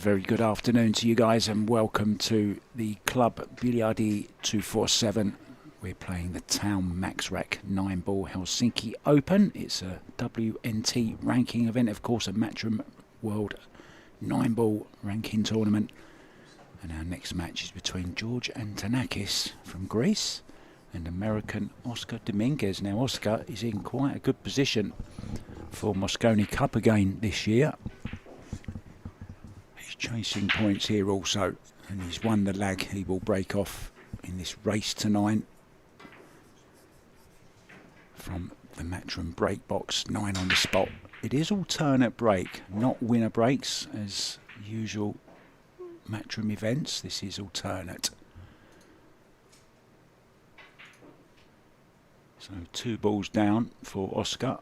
Very good afternoon to you guys and welcome to the Club Biljardie 247. We're playing the Taom MaxRack 9-ball Helsinki Open. It's a WNT ranking event, of course, a Matchroom World 9-ball ranking tournament. And our next match is between George Antonakis from Greece and American Oscar Dominguez. Now, Oscar is in quite a good position for Mosconi Cup again this year. He's chasing points here also, and he's won the lag. He will break off in this race to 9 from the Matchroom break box, 9 on the spot. It is alternate break, not winner breaks as usual Matchroom events. This is alternate. So 2 balls down for Oscar,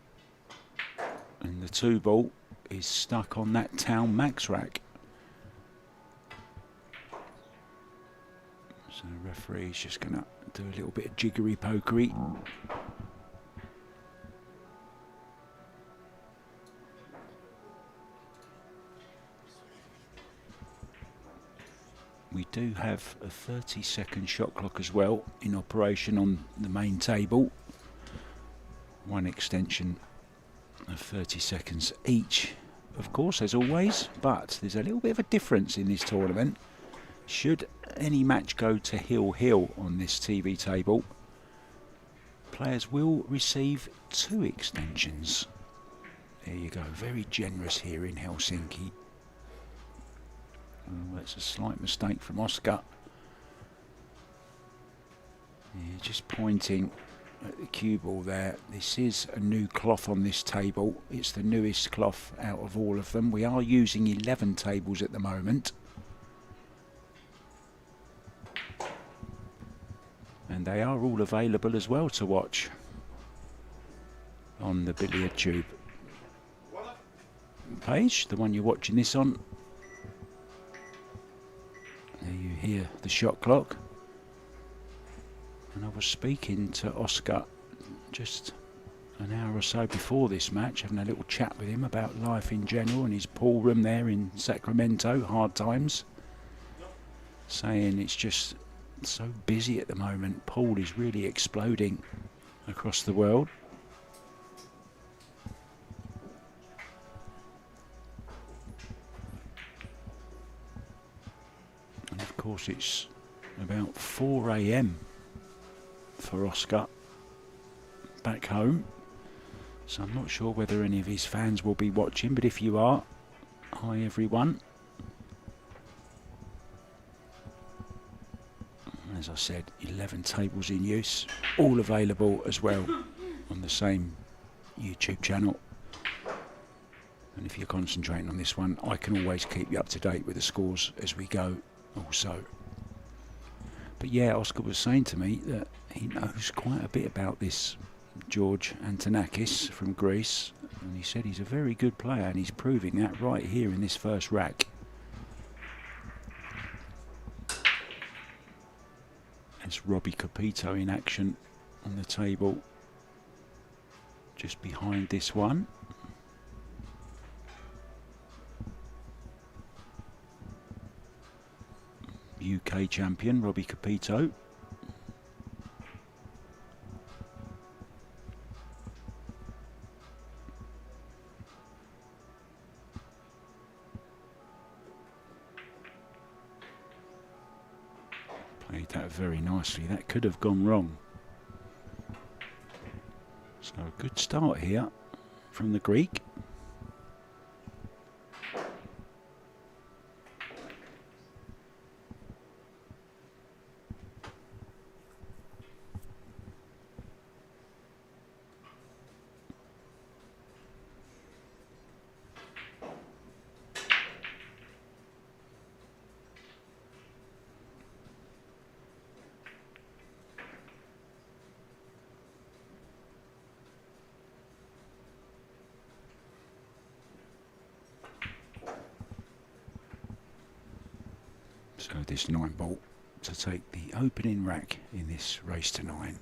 and the 2 ball is stuck on that Taom MaxRack. So the referee's just going to do a little bit of jiggery pokery. We do have a 30-second shot clock as well in operation on the main table. One extension of 30 seconds each, of course, as always, but there's a little bit of a difference in this tournament. Should any match go to hill on this TV table, players will receive 2 extensions. There you go, very generous here in Helsinki. Oh, that's a slight mistake from Oscar. Yeah, just pointing at the cue ball there. This is a new cloth on this table. It's the newest cloth out of all of them. We are using 11 tables at the moment. And they are all available as well to watch on the Billiard Tube page, the one you're watching this on. There you hear the shot clock. And I was speaking to Oscar just an hour or so before this match, having a little chat with him about life in general and his pool room there in Sacramento, hard times. Saying it's just so busy at the moment. Pool is really exploding across the world. And of course it's about 4 AM for Oscar back home, so I'm not sure whether any of his fans will be watching, but if you are, hi everyone. As I said, 11 tables in use, all available as well on the same YouTube channel. And if you're concentrating on this one, I can always keep you up to date with the scores as we go also. But yeah, Oscar was saying to me that he knows quite a bit about this George Antonakis from Greece, and he said he's a very good player, and he's proving that right here in this first rack. It's Robbie Capito in action on the table just behind this one. UK champion Robbie Capito. Played that very nicely. That could have gone wrong. So a good start here from the Greek. So this 9-ball to take the opening rack in this race to 9.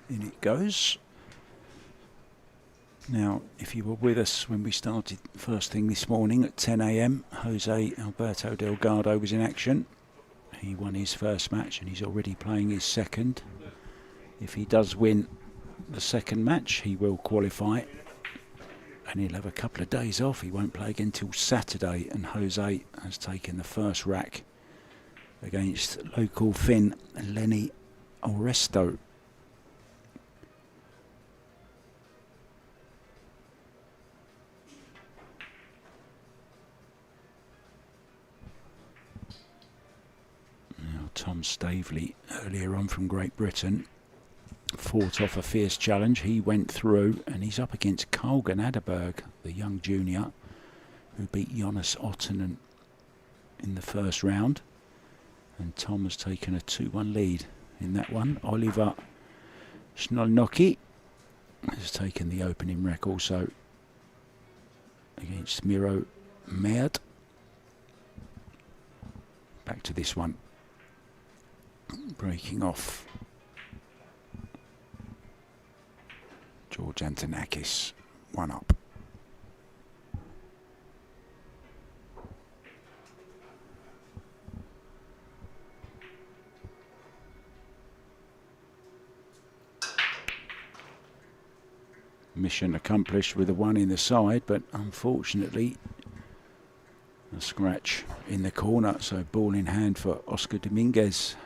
In it goes. Now, if you were with us when we started first thing this morning at 10 a.m, Jose Alberto Delgado was in action. He won his first match and he's already playing his second. If he does win the second match, he will qualify. And he'll have a couple of days off. He won't play again till Saturday. And Jose has taken the first rack against local Finn Lenny Oresto. Now Tom Staveley, earlier on from Great Britain, fought off a fierce challenge. He went through and he's up against Colgan Adderberg, the young junior who beat Jonas Ottonen in the first round. And Tom has taken a 2-1 lead in that one. Oliver Schnolnoki has taken the opening rack also against Miro Merd. Back to this one. Breaking off. George Antonakis, 1 up. Mission accomplished with a 1 in the side, but unfortunately a scratch in the corner, so ball in hand for Oscar Dominguez.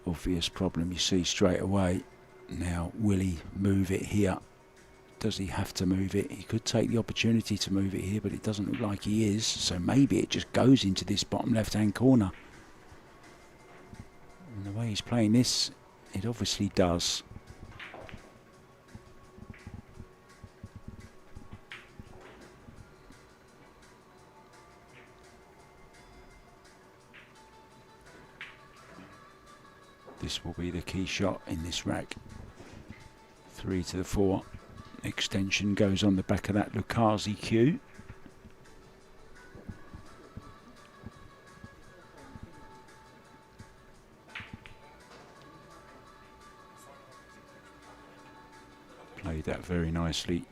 Obvious problem you see straight away. Now, will he move it here? Does he have to move it? He could take the opportunity to move it here, but it doesn't look like he is, so maybe it just goes into this bottom left hand corner. And the way he's playing this, it obviously does. This will be the key shot in this rack. 3 to the 4. Extension goes on the back of that Lukazi cue. Played that very nicely.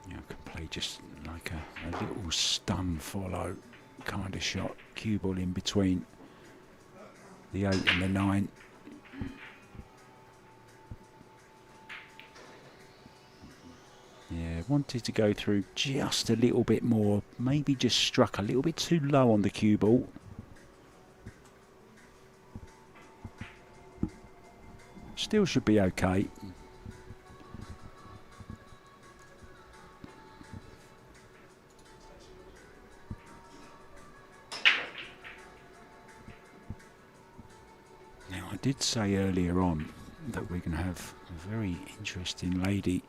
Yeah, I can play just like a little stun follow kind of shot. Cue ball in between the 8 and the 9. Yeah, wanted to go through just a little bit more. Maybe just struck a little bit too low on the cue ball. Still should be okay. Now, I did say earlier on that we're going to have a very interesting lady,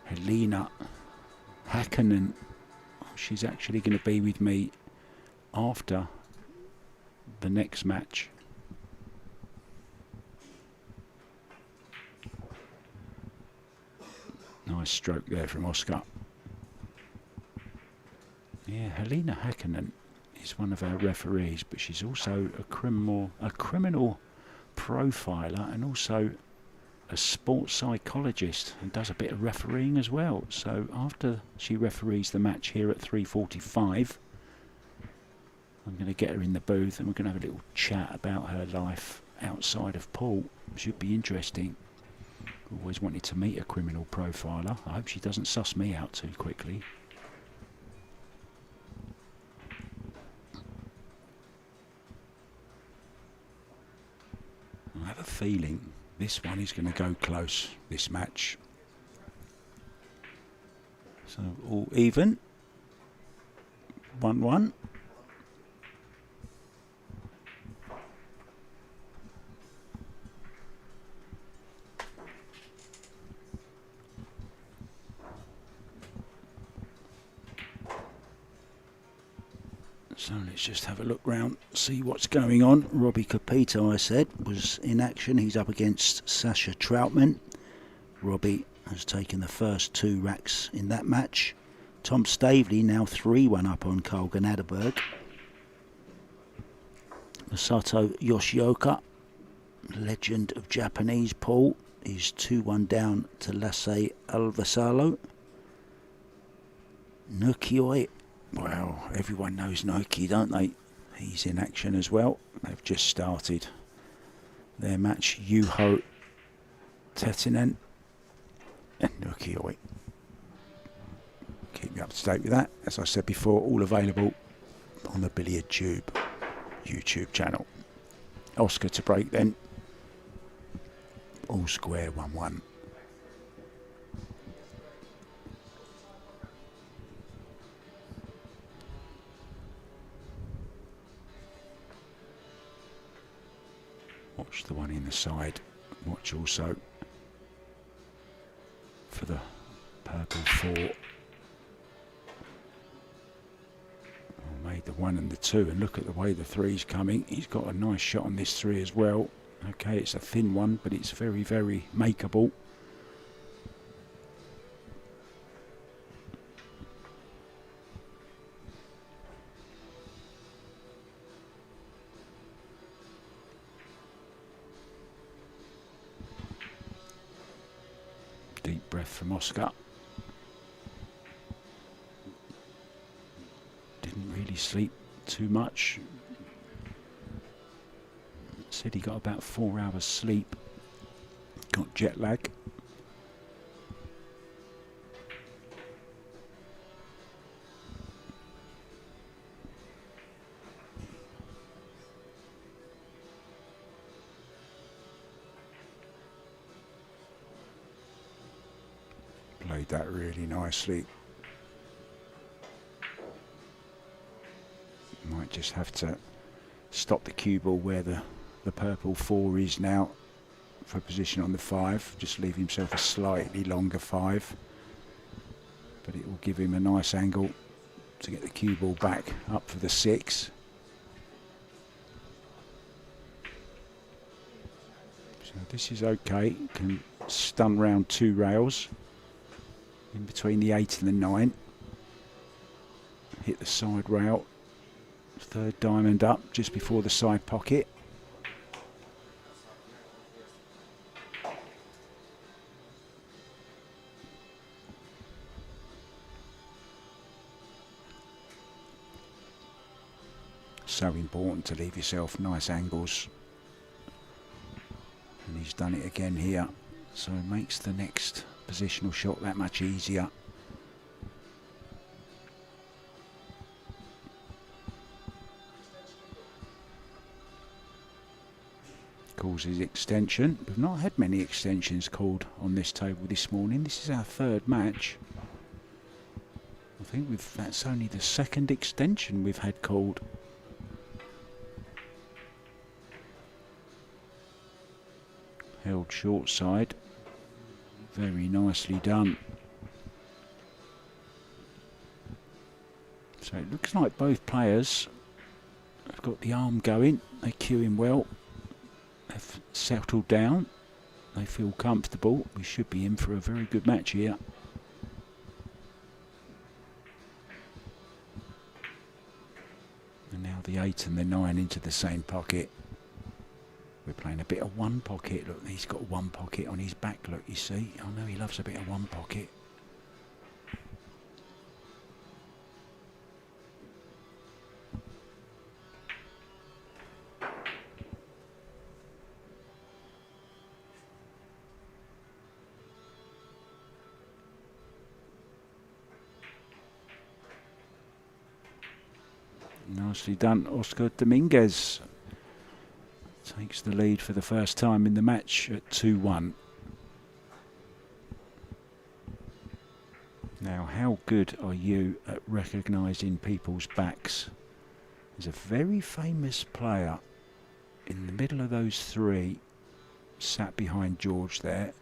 Helena Hakkinen. She's actually going to be with me after the next match. Nice stroke there from Oscar. Yeah, Helena Hakkinen is one of our referees, but she's also a criminal profiler and also a sports psychologist and does a bit of refereeing as well. So after she referees the match here at 3:45, I'm going to get her in the booth and we're going to have a little chat about her life outside of pool. Should be interesting. Always wanted to meet a criminal profiler. I hope she doesn't suss me out too quickly. I have a feeling this one is going to go close, this match. So all even. 1-1. So let's just have a look round, see what's going on. Robbie Capito, I said, was in action. He's up against Sasha Troutman. Robbie has taken the first 2 racks in that match. Tom Stavely now 3-1 up on Carl Ganaderberg. Masato Yoshioka, legend of Japanese pool, is 2-1 down to Lasse Alvasalo. Nukioi, well, everyone knows Nuki, don't they? He's in action as well. They've just started their match. Juho Tetinen and Nukioi. Keep you up to date with that. As I said before, all available on the Billiard Tube YouTube channel. Oscar to break then. All square 1-1. Watch the one in the side. Watch also for the purple 4. Made the 1 and the 2, and look at the way the 3's coming. He's got a nice shot on this 3 as well. Okay, it's a thin one, but it's very, very makeable. Deep breath from Oscar. Didn't really sleep too much. Said he got about 4 hours sleep. Got jet lag. Played that really nicely. Might just have to stop the cue ball where the purple 4 is now for a position on the 5. Just leave himself a slightly longer 5. But it will give him a nice angle to get the cue ball back up for the 6. So this is okay. Can stun round 2 rails in between the 8 and the 9. Hit the side rail. 3rd diamond up just before the side pocket. So important to leave yourself nice angles, and he's done it again here, so it makes the next positional shot that much easier. Calls his extension. We've not had many extensions called on this table this morning. This is our 3rd match. I think that's only the 2nd extension we've had called. Held short side. Very nicely done. So it looks like both players have got the arm going. They cue him well. They've settled down. They feel comfortable. We should be in for a very good match here. And now the 8 and the 9 into the same pocket. We're playing a bit of 1 pocket. Look, he's got 1 pocket on his back, look, you see. I know he loves a bit of 1 pocket. Nicely done, Oscar Dominguez. Takes the lead for the first time in the match at 2-1. Now, how good are you at recognising people's backs? There's a very famous player in the middle of those 3, sat behind George there.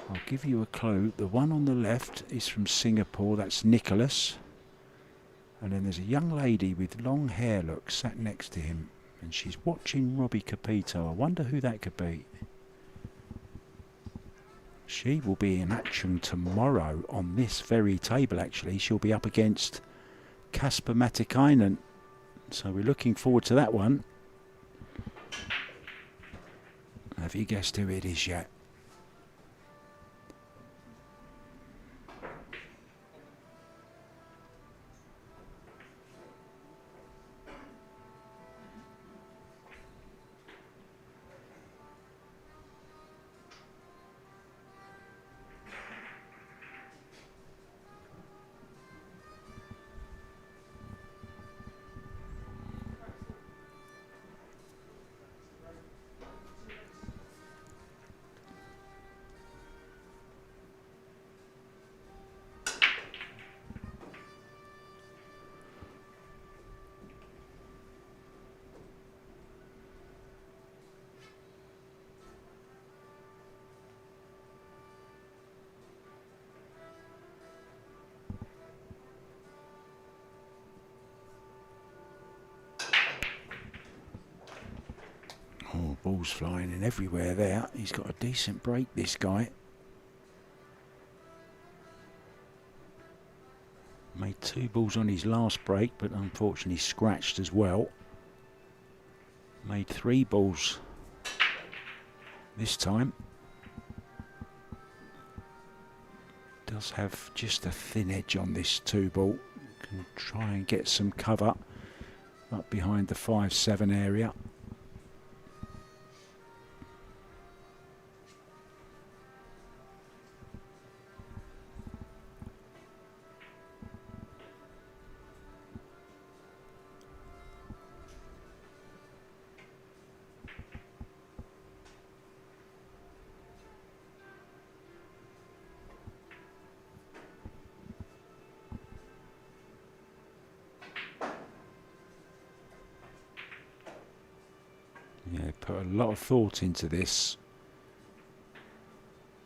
I'll give you a clue. The one on the left is from Singapore. That's Nicholas. And then there's a young lady with long hair, look, sat next to him. And she's watching Robbie Capito. I wonder who that could be. She will be in action tomorrow on this very table, actually. She'll be up against Kasper Matikainen. So we're looking forward to that one. Have you guessed who it is yet? Oh, balls flying in everywhere there. He's got a decent break, this guy. Made 2 balls on his last break, but unfortunately scratched as well. Made 3 balls this time. Does have just a thin edge on this 2 ball. Can try and get some cover up behind the 5-7 area. Yeah, put a lot of thought into this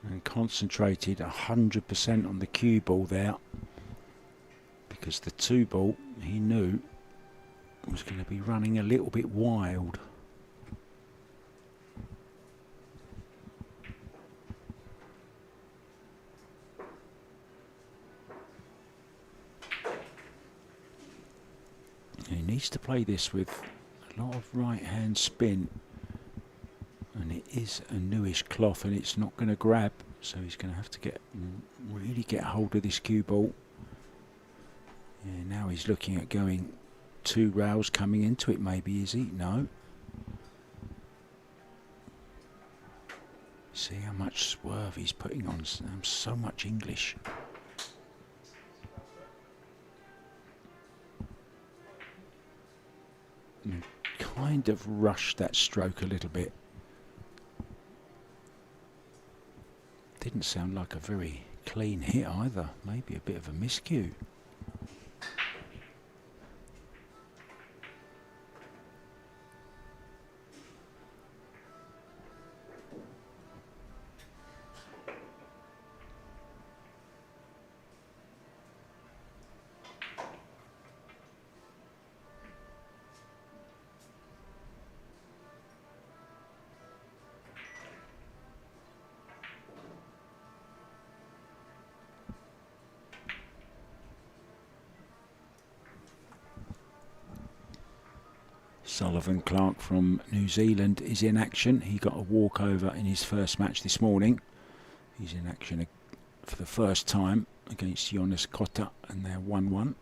and concentrated 100% on the cue ball there, because the 2 ball he knew was going to be running a little bit wild. He needs to play this with a lot of right hand spin, and it is a newish cloth and it's not going to grab, so he's going to have to really get hold of this cue ball. Yeah, now he's looking at going 2 rails coming into it, maybe, is he? No. See how much swerve he's putting on, so much English. And kind of rushed that stroke a little bit. Didn't sound like a very clean hit either. Maybe a bit of a miscue. Sullivan Clark from New Zealand is in action. He got a walkover in his first match this morning. He's in action for the first time against Jonas Kotta, and they're 1-1.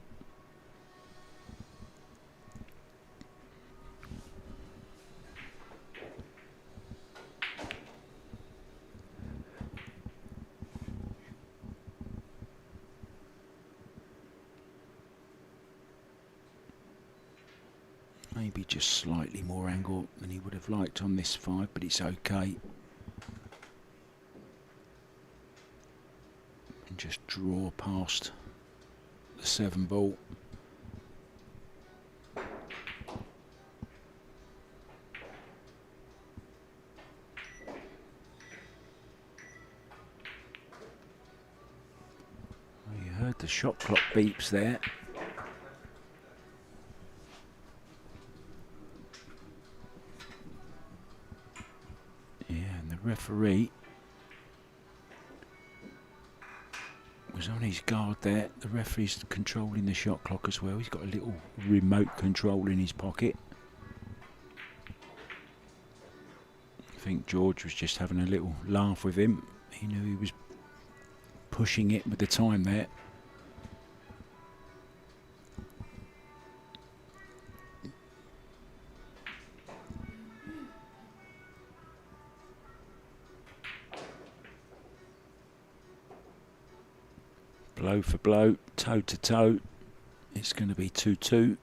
Maybe just slightly more angle than he would have liked on this 5, but it's okay. And just draw past the 7 ball. Well, you heard the shot clock beeps there. Referee was on his guard there. The referee's controlling the shot clock as well. He's got a little remote control in his pocket. I think George was just having a little laugh with him. He knew he was pushing it with the time there. Blow for blow, toe to toe. It's going to be 2-2.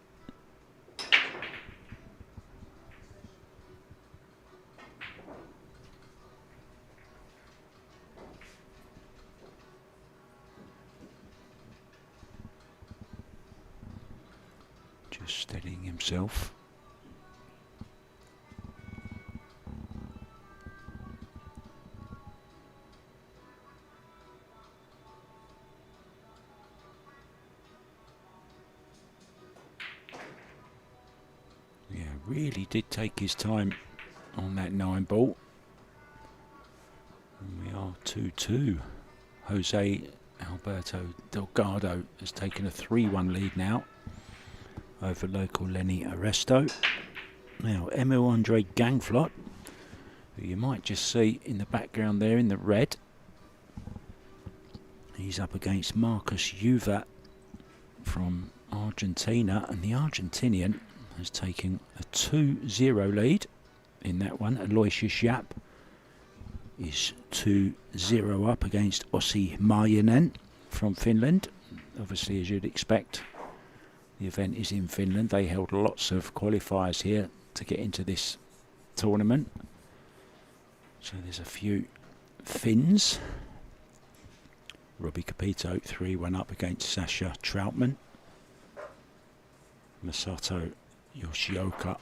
Just steadying himself. Really did take his time on that 9 ball. And we are 2-2. Jose Alberto Delgado has taken a 3-1 lead now over local Lenny Aresto. Now Emil Andre Gangflot, who you might just see in the background there in the red. He's up against Markus Juva from Argentina, and the Argentinian has taken a 2-0 lead in that one. Aloysius Japp is 2-0 up against Ossi Marjanen from Finland. Obviously, as you'd expect, the event is in Finland. They held lots of qualifiers here to get into this tournament. So there's a few Finns. Robbie Capito 3-1 up against Sasha Troutman. Masato Yoshioka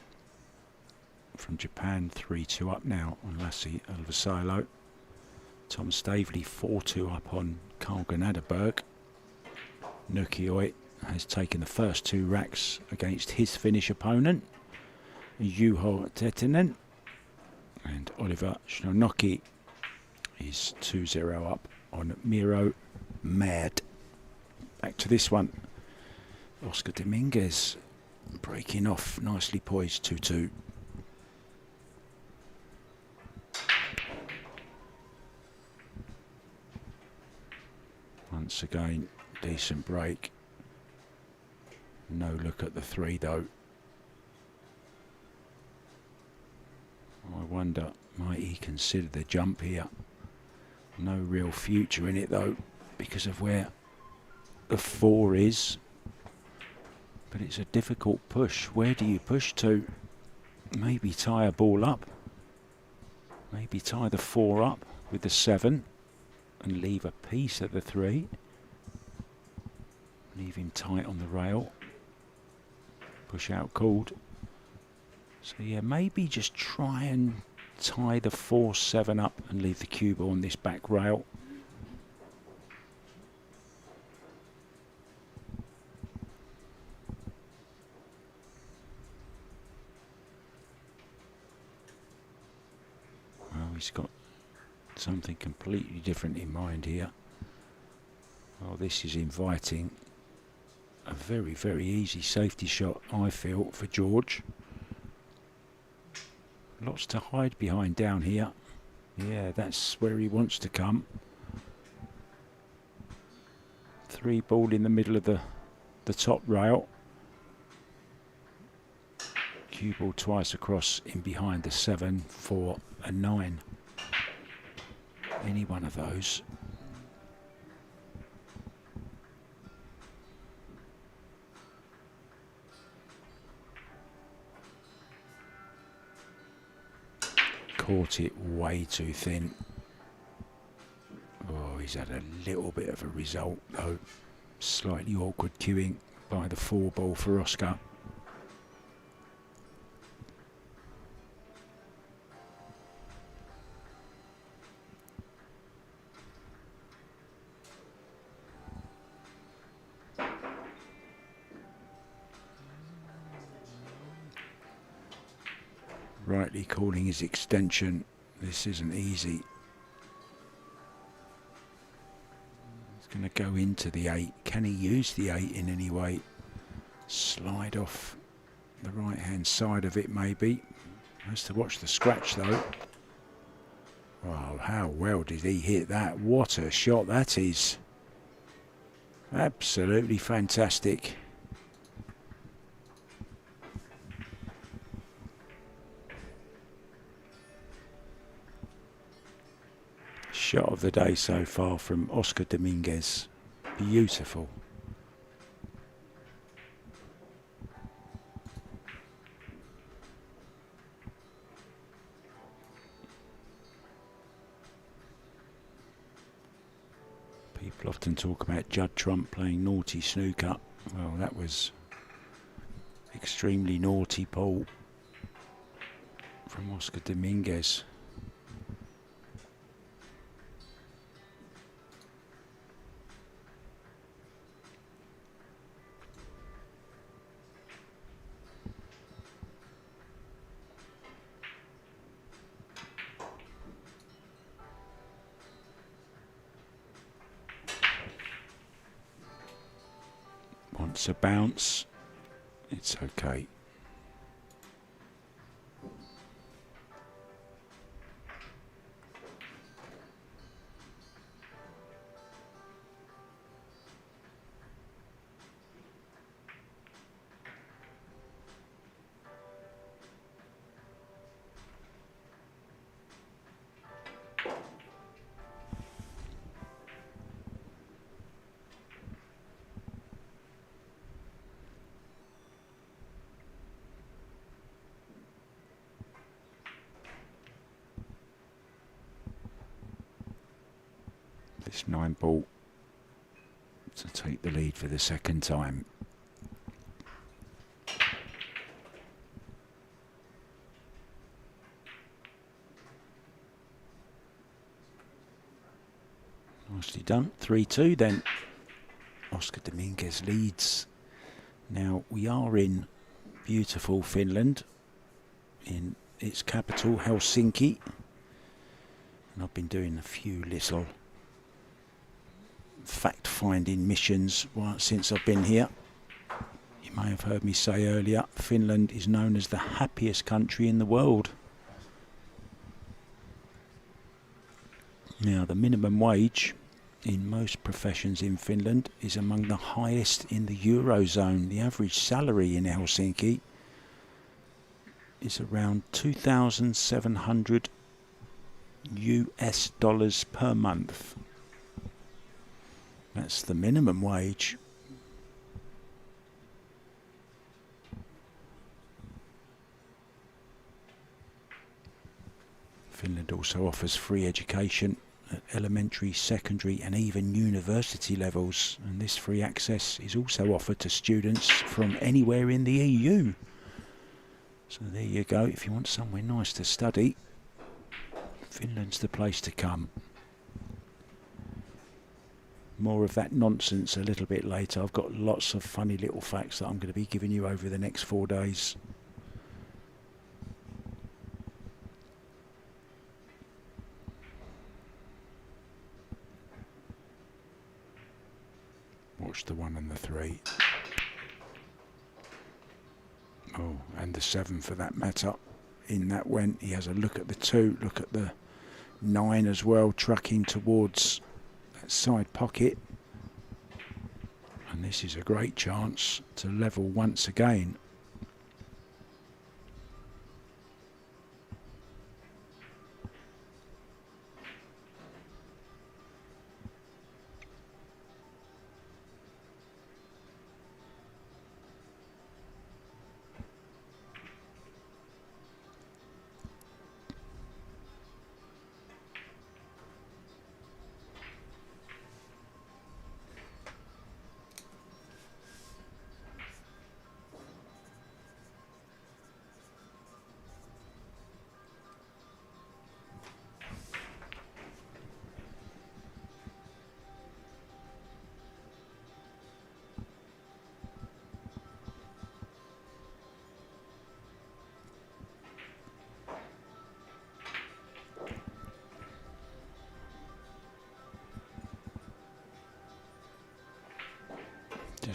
from Japan 3-2 up now on Lassi Alvasilo. Tom Stavely 4-2 up on Carl Ganaderberg. Nukioi has taken the first 2 racks against his Finnish opponent, Juho Tetinen, and Oliver Shnonoki is 2-0 up on Miro Mad. Back to this one. Oscar Dominguez breaking off, nicely poised, 2-2. Once again, decent break. No look at the 3 though. I wonder, might he consider the jump here? No real future in it though, because of where the 4 is. But it's a difficult push. Where do you push to? Maybe tie a ball up. Maybe tie the 4 up with the 7 and leave a piece at the 3. Leave him tight on the rail. Push out called. So yeah, maybe just try and tie the 4-7 up and leave the cue ball on this back rail. He's got something completely different in mind here. Well, this is inviting a very, very easy safety shot, I feel, for George. Lots to hide behind down here. Yeah, that's where he wants to come. 3 ball in the middle of the top rail. Cue ball twice across in behind the 7, 4 and 9. Any one of those. Caught it way too thin. Oh, he's had a little bit of a result though. Slightly awkward cueing by the 4 ball for Oscar. Rightly calling his extension. This isn't easy. He's Going to go into the 8. Can he use the 8 in any way? Slide off the right hand side of it maybe. Has to watch the scratch though. Wow, how well did he hit that? What a shot that is. Absolutely fantastic. Shot of the day so far from Oscar Dominguez. Beautiful. People often talk about Judd Trump playing naughty snooker. Well, that was extremely naughty, Paul, from Oscar Dominguez. Wants a bounce. It's okay. This 9 ball to take the lead for the second time. Nicely done. 3-2 then. Oscar Dominguez leads. Now we are in beautiful Finland, in its capital Helsinki, and I've been doing a few little fact-finding missions since I've been here. You may have heard me say earlier, Finland is known as the happiest country in the world. Now, the minimum wage in most professions in Finland is among the highest in the Eurozone. The average salary in Helsinki is around $2,700 per month. That's the minimum wage. Finland also offers free education at elementary, secondary and even university levels, and this free access is also offered to students from anywhere in the EU. So there you go, if you want somewhere nice to study, Finland's the place to come. More of that nonsense a little bit later. I've got lots of funny little facts that I'm going to be giving you over the next 4 days. Watch the 1 and the 3. Oh, and the 7 for that matter. In that went. He has a look at the 2, look at the 9 as well, trucking towards that side pocket. And this is a great chance to level once again.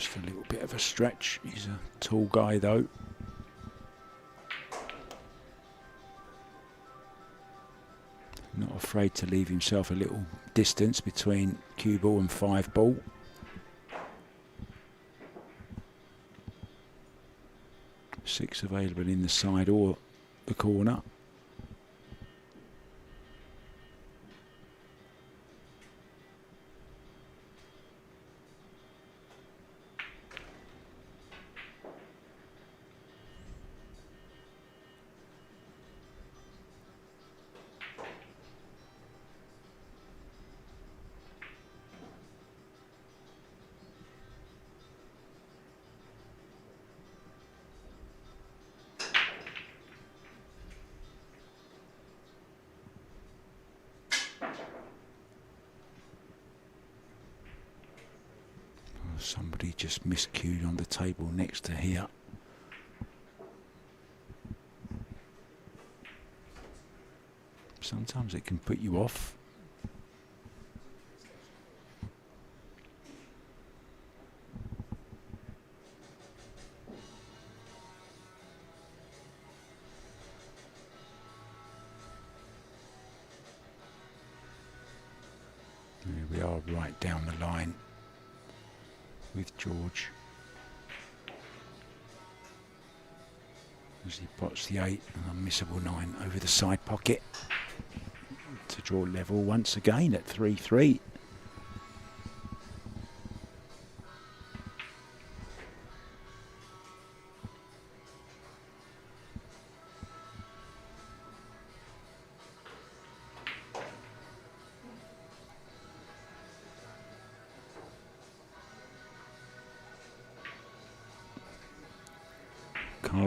Just a little bit of a stretch. He's a tall guy though. Not afraid to leave himself a little distance between cue ball and 5 ball. Six available in the side or the corner. Somebody just miscued on the table next to here. Sometimes it can put you off. Here we are, right down the line with George as he pots the 8, an unmissable 9 over the side pocket to draw level once again at 3-3.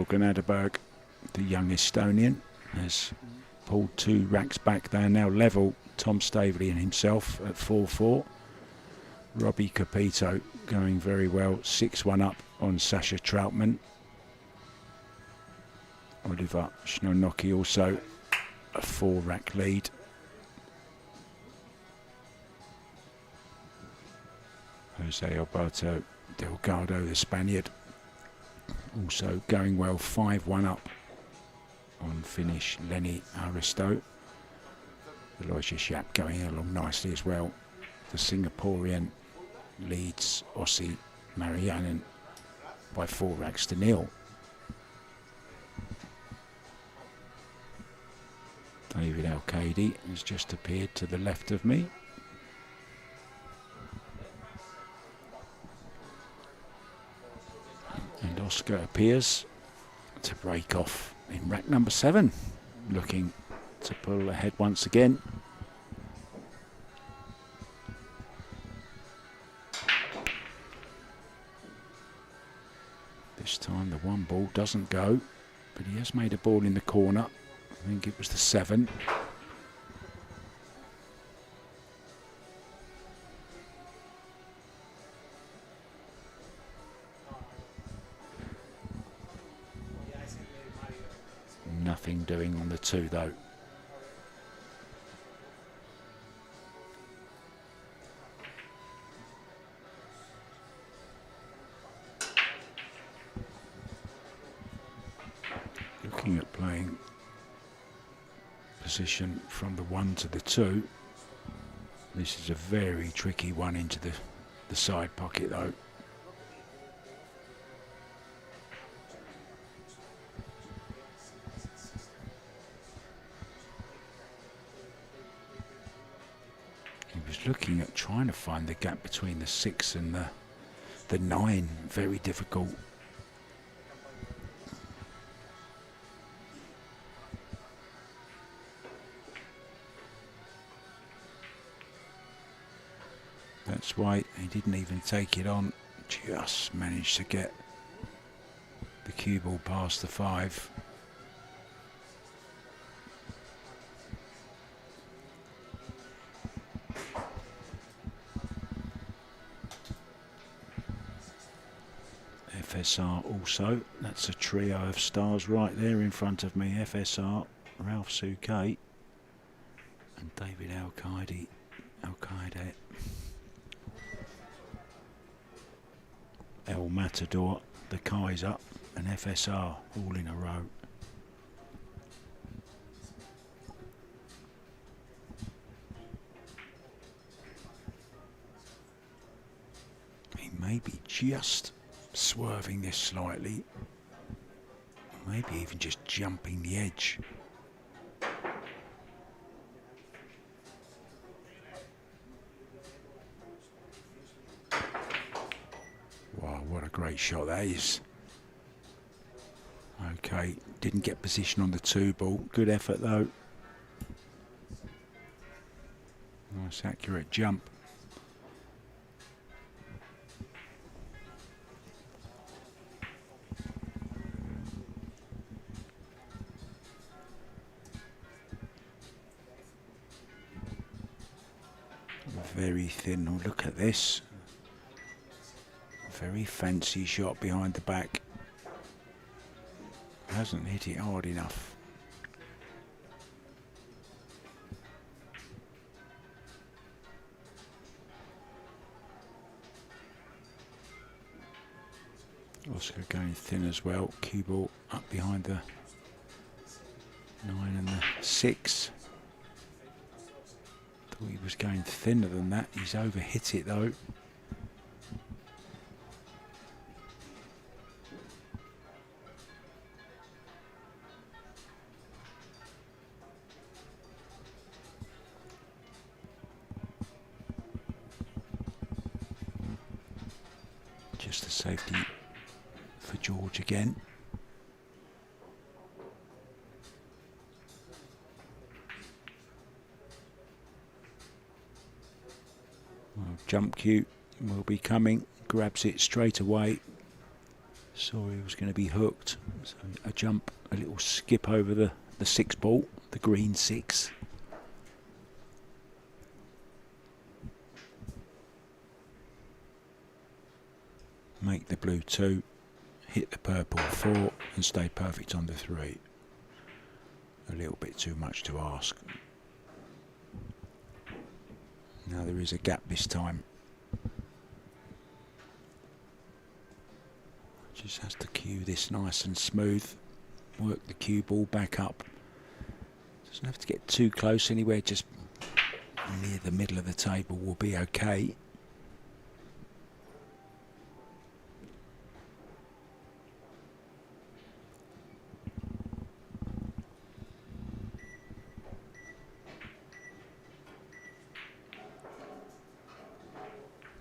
Grenadaberg, the young Estonian, has pulled 2 racks back. They are now level, Tom Staveley and himself at 4-4. Robbie Capito going very well, 6-1 up on Sasha Troutman. Oliver Shnonoki also a 4-rack lead. Jose Alberto Delgado, the Spaniard, also going well, 5-1 up on Finnish Lenny Aristo. Aloysius Yap going along nicely as well. The Singaporean leads Ossi Marianen by 4 racks to 0. David Al-Qaidi has just appeared to the left of me. And Oscar appears to break off in rack number 7, looking to pull ahead once again. This time the 1 ball doesn't go, but he has made a ball in the corner. I think it was the 7. Nothing doing on the 2 though. Looking at playing position from the 1 to the 2. This is a very tricky one into the side pocket though. Looking at trying to find the gap between the 6 and the 9, very difficult. That's why he didn't even take it on, just managed to get the cue ball past the 5. FSR also, that's a trio of stars right there in front of me. FSR, Ralph Suke and David Al-Qaeda. El Matador, the Kaiser and FSR all in a row. He may be just swerving this slightly, maybe even just jumping the edge. Wow, what a great shot that is. Okay, didn't get position on the 2-ball. Good effort though. Nice accurate jump. Very thin. Oh, look at this. Very fancy shot behind the back. Hasn't hit it hard enough. Oscar going thin as well. Cue ball up behind the 9 and the 6. Thought he was going thinner than that. He's overhit it though. Just a safety for George again. Well, jump cue will be coming. Grabs it straight away. Saw he was going to be hooked. So a jump, a little skip over the 6-ball, the green 6. Make the blue 2, hit the purple 4 and stay perfect on the 3. A little bit too much to ask. Now there is a gap this time. Just has to cue this nice and smooth. Work the cue ball back up. Doesn't have to get too close anywhere, just near the middle of the table will be okay.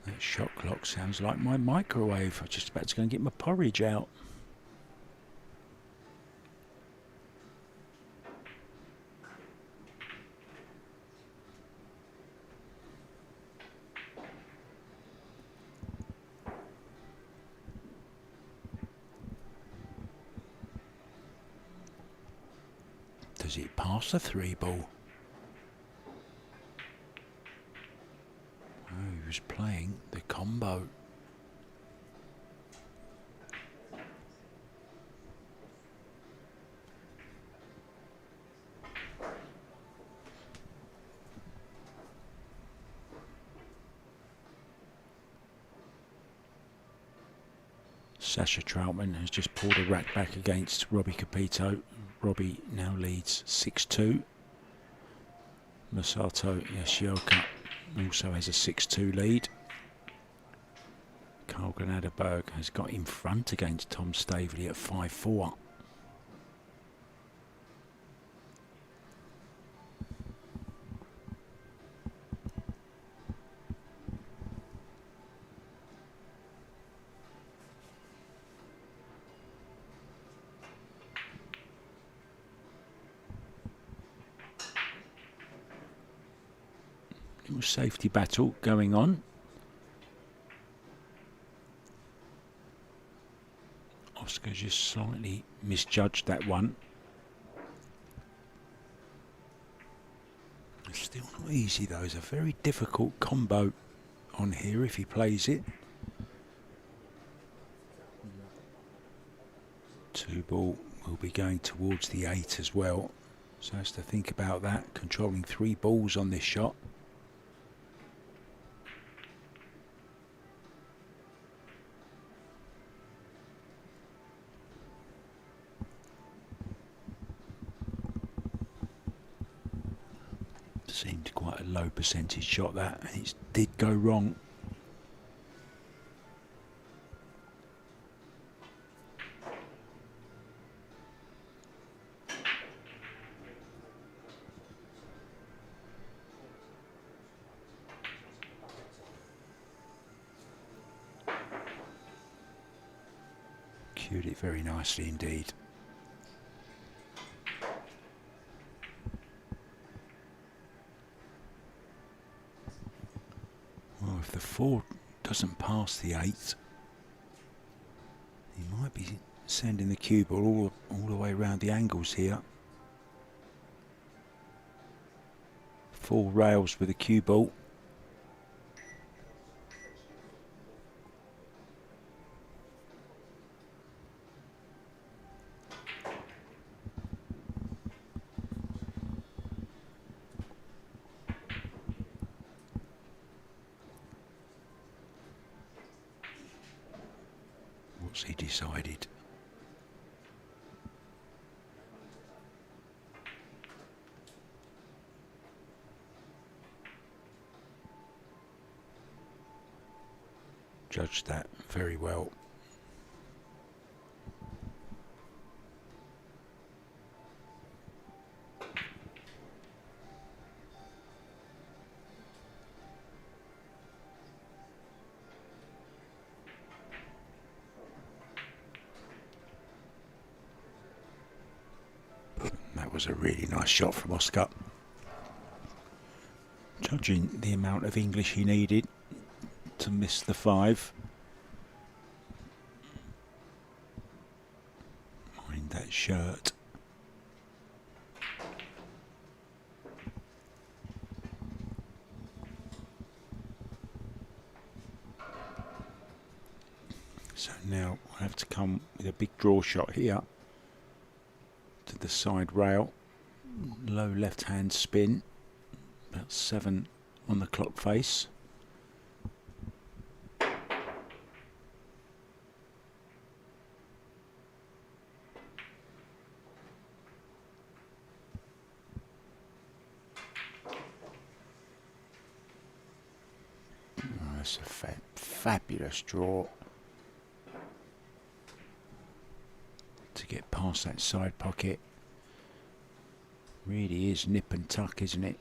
That shot clock sounds like my microwave. I'm just about to go and get my porridge out. Does it pass the 3-ball? Oh, he was playing the combo. Sasha Troutman has just pulled a rack back against Robbie Capito. Robbie now leads 6-2. Masato Yoshioka also has a 6-2 lead. Carl Granaderberg has got in front against Tom Staveley at 5-4. Little safety battle going on. Oscar just slightly misjudged that one. It's still not easy though. It's a very difficult combo on here if he plays it. 2-ball will be going towards the 8 as well. So has to think about that. Controlling 3 balls on this shot. Seemed quite a low percentage shot that, and it did go wrong. Cued it very nicely indeed. Well, if the 4 doesn't pass the 8, he might be sending the cue ball all the way around the angles here. 4 rails with a cue ball. What's he decided? Judged that very well. That was a really nice shot from Oscar. Judging the amount of English he needed to miss the 5. Mind that shirt. So now I have to come with a big draw shot here to the side rail. Low left hand spin. About 7 on the clock face. That's a fabulous draw to get past that side pocket. Really is nip and tuck, isn't it?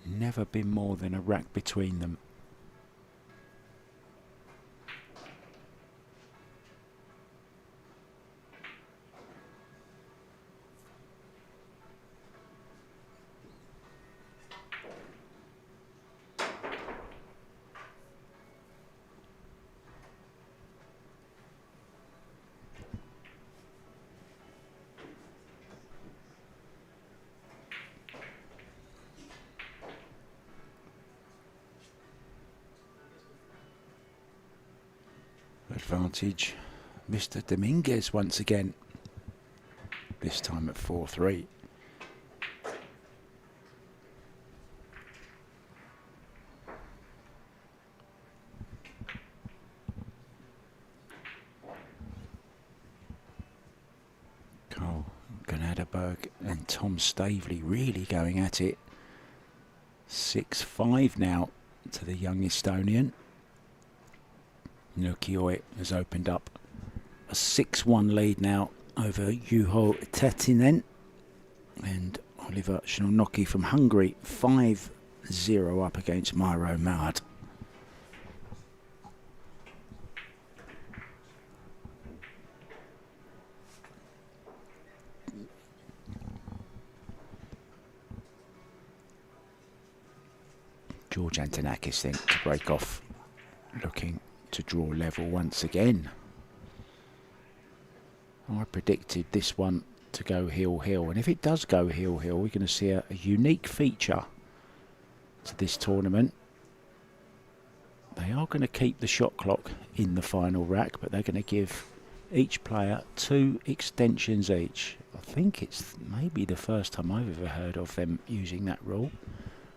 Never been more than a rack between them. Advantage, Mr. Dominguez once again. This time at 4-3. Carl Ganaderberg and Tom Stavely really going at it. 6-5 now to the young Estonian. Nukioi has opened up a 6-1 lead now over Juho Tätinen, and Oliver Shinonocki from Hungary 5-0 up against Miro Mard. George Antonakis then to break off, looking to draw level once again. I predicted this one to go heel-heel, and if it does go heel-heel, we're going to see a unique feature to this tournament. They are going to keep the shot clock in the final rack, but they're going to give each player 2 extensions each. I think it's maybe the first time I've ever heard of them using that rule,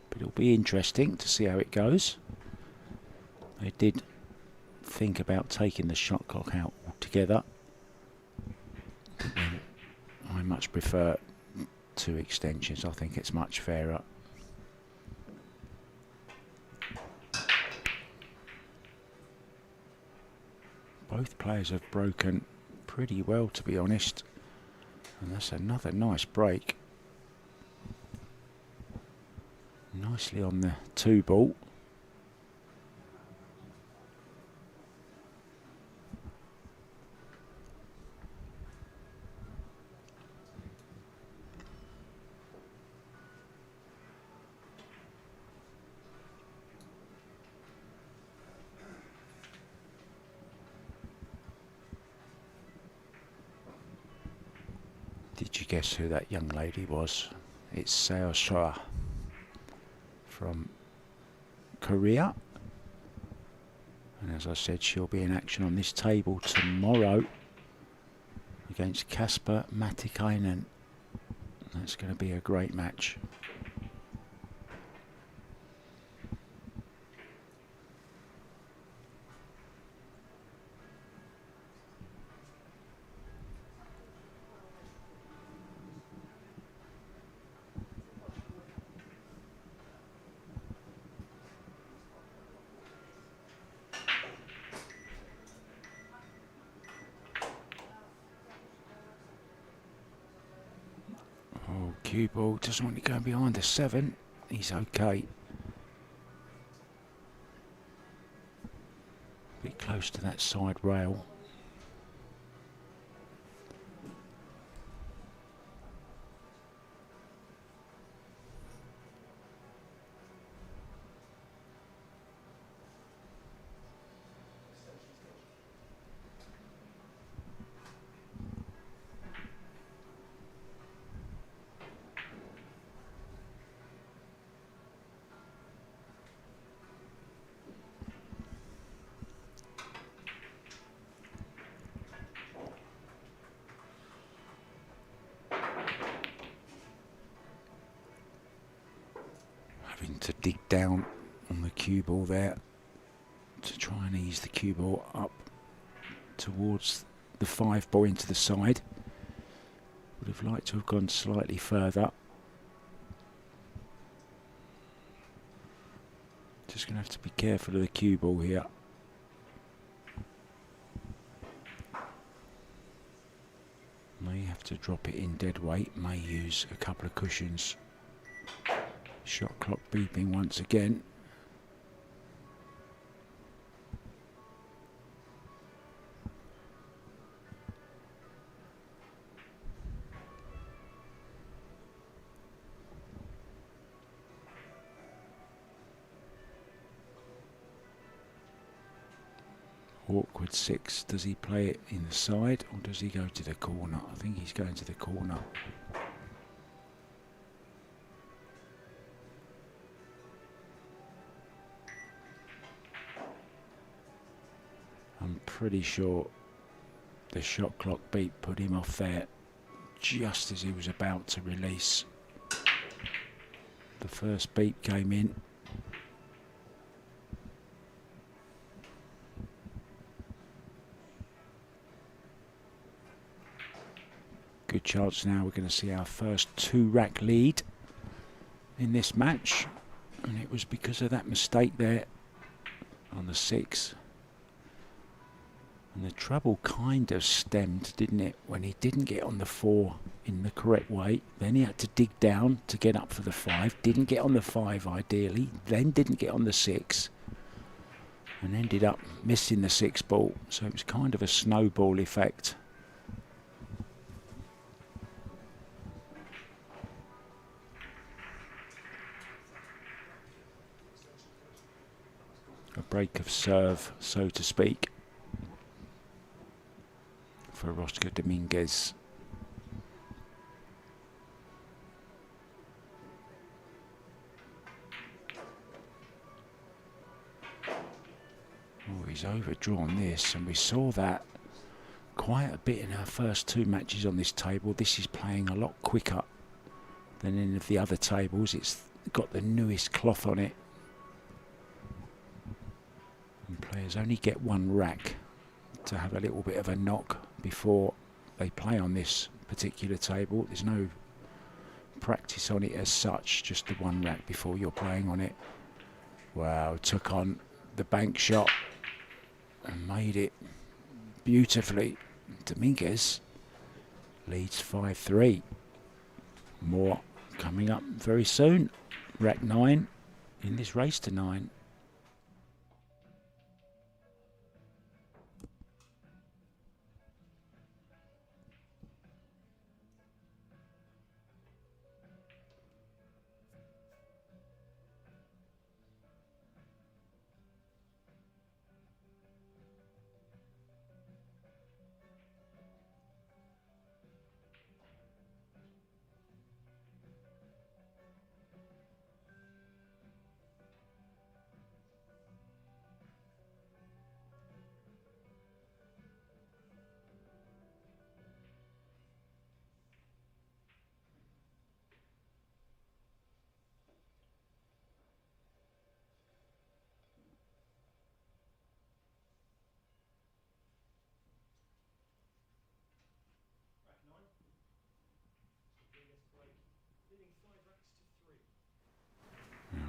but it'll be interesting to see how it goes. They did think about taking the shot clock out altogether. I much prefer 2 extensions. I think it's much fairer. Both players have broken pretty well, to be honest. And that's another nice break. Nicely on the 2 ball. Did you guess who that young lady was? It's Yoshioka from Korea. And as I said, she'll be in action on this table tomorrow against Kasper Matikainen. That's going to be a great match. Cue ball doesn't want to go behind the 7. He's okay. Bit close to that side rail. To dig down on the cue ball there to try and ease the cue ball up towards the 5 ball into the side. Would have liked to have gone slightly further. Just going to have to be careful of the cue ball here. May have to drop it in dead weight, may use a couple of cushions. Shot clock beeping once again. Awkward 6. Does he play it in the side or does he go to the corner? I think he's going to the corner. I'm pretty sure the shot clock beep put him off there just as he was about to release. The first beep came in. Good chance now we're going to see our first 2-rack lead in this match. And it was because of that mistake there on the 6. And the trouble kind of stemmed, didn't it, when he didn't get on the 4 in the correct way. Then he had to dig down to get up for the 5. Didn't get on the 5 ideally. Then didn't get on the 6. And ended up missing the 6 ball. So it was kind of a snowball effect. A break of serve, so to speak, for Oscar Dominguez. Oh, he's overdrawn this, and we saw that quite a bit in our first 2 matches on this table. This is playing a lot quicker than any of the other tables. It's got the newest cloth on it. And players only get 1 rack to have a little bit of a knock before they play on this particular table. There's no practice on it as such, just the one rack before you're playing on it. Wow, took on the bank shot and made it beautifully. Dominguez leads 5-3. More coming up very soon. Rack 9 in this race to 9.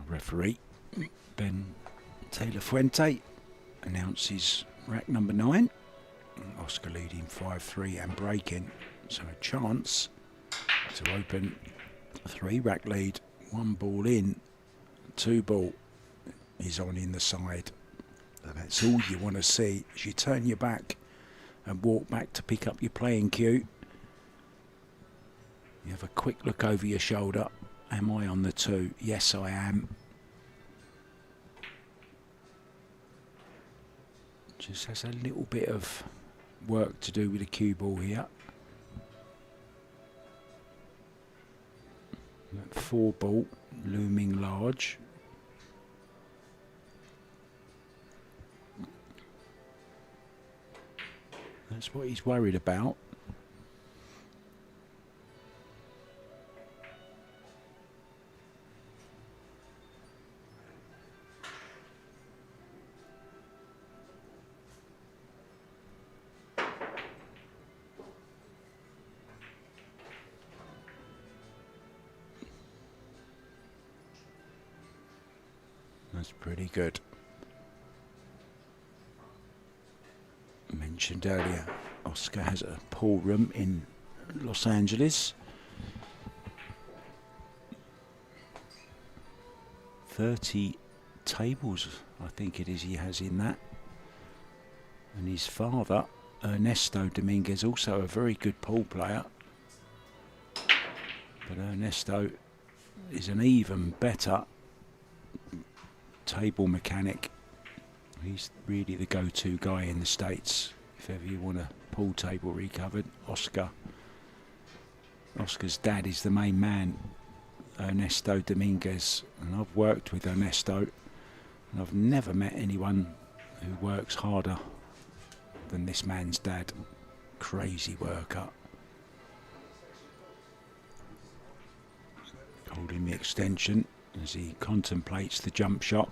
Referee Ben Taylor Fuente announces rack number 9. Oscar leading 5-3 and breaking, so a chance to open 3 rack lead. 1 ball in, 2 ball is on in the side, and that's all you want to see as you turn your back and walk back to pick up your playing cue. You have a quick look over your shoulder. Am I on the 2? Yes, I am. Just has a little bit of work to do with the cue ball here. That 4 ball looming large. That's what he's worried about. That's pretty good. Mentioned earlier, Oscar has a pool room in Los Angeles. 30 tables, I think it is, he has in that. And his father, Ernesto Dominguez, also a very good pool player. But Ernesto is an even better table mechanic. He's really the go-to guy in the States if ever you want a pool table recovered. Oscar's dad is the main man, Ernesto Dominguez, and I've worked with Ernesto and I've never met anyone who works harder than this man's dad. Crazy worker. Holding the extension as he contemplates the jump shot.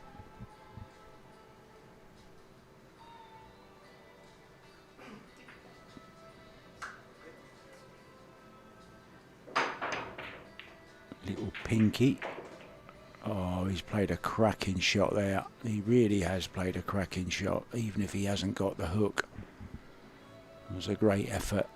Little Pinky. Oh, he's played a cracking shot there. He really has played a cracking shot, even if he hasn't got the hook. It was a great effort.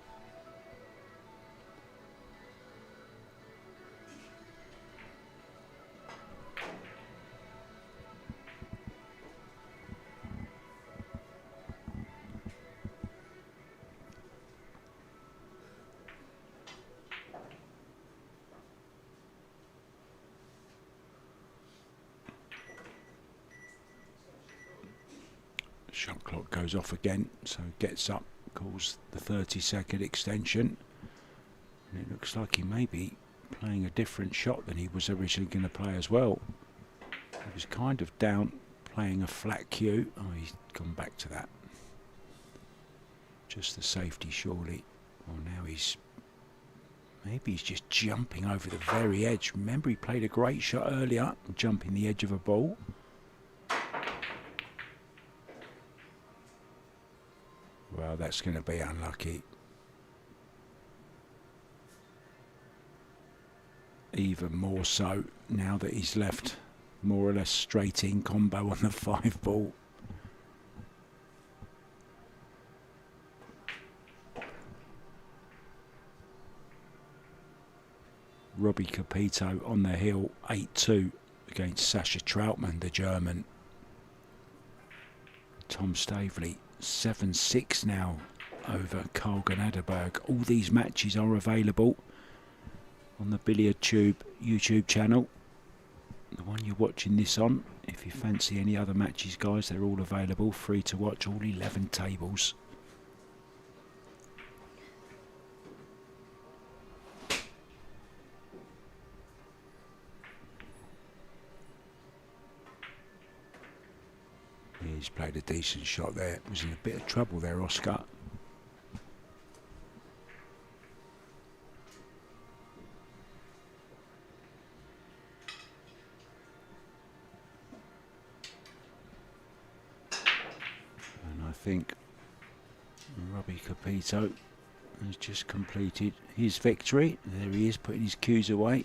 Shot clock goes off again, so gets up, calls the 30-second extension, and it looks like he may be playing a different shot than he was originally going to play as well. He was kind of down playing a flat cue. Oh, he's gone back to that. Just the safety, surely. Well, now maybe he's just jumping over the very edge. Remember, he played a great shot earlier, jumping the edge of a ball. Well, that's going to be unlucky. even more so now that he's left more or less straight in combo on the 5 ball. Robbie Capito on the hill, 8-2 against Sasha Troutman, the German. Tom Staveley, 7-6 now over Carlgan Adderberg. All these matches are available on the Billiard Tube YouTube channel, the one you're watching this on. If you fancy any other matches, guys, they're all available, free to watch, all 11 tables. He's played a decent shot there. Was in a bit of trouble there, Oscar. And I think Robbie Capito has just completed his victory. There he is, putting his cues away.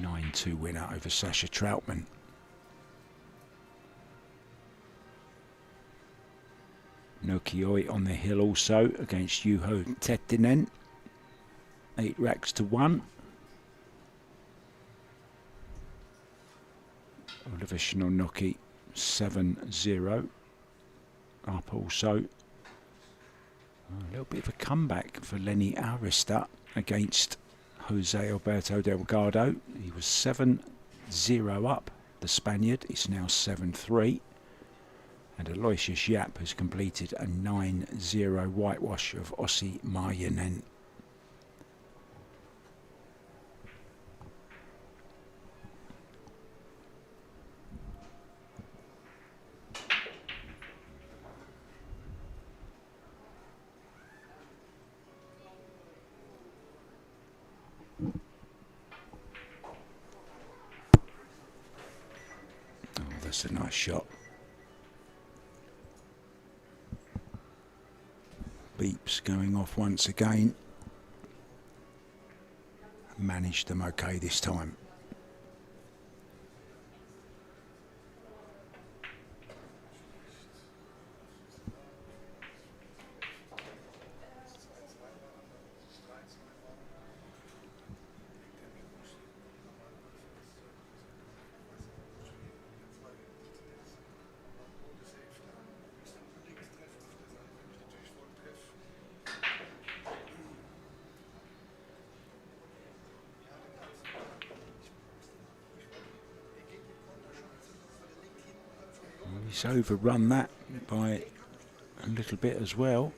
9-2 winner over Sasha Troutman. Nokioi on the hill also against Juho Tettinen. 8 racks to 1. Oliver Shinnonoki 7-0. Up also. A little bit of a comeback for Lenny Arista against Jose Alberto Delgado. He was 7-0 up, the Spaniard. It's now 7-3. And Aloysius Yap has completed a 9-0 whitewash of Ossi Marjanen. That's a nice shot. Beeps going off once again. Managed them okay this time. He's overrun that by a little bit as well.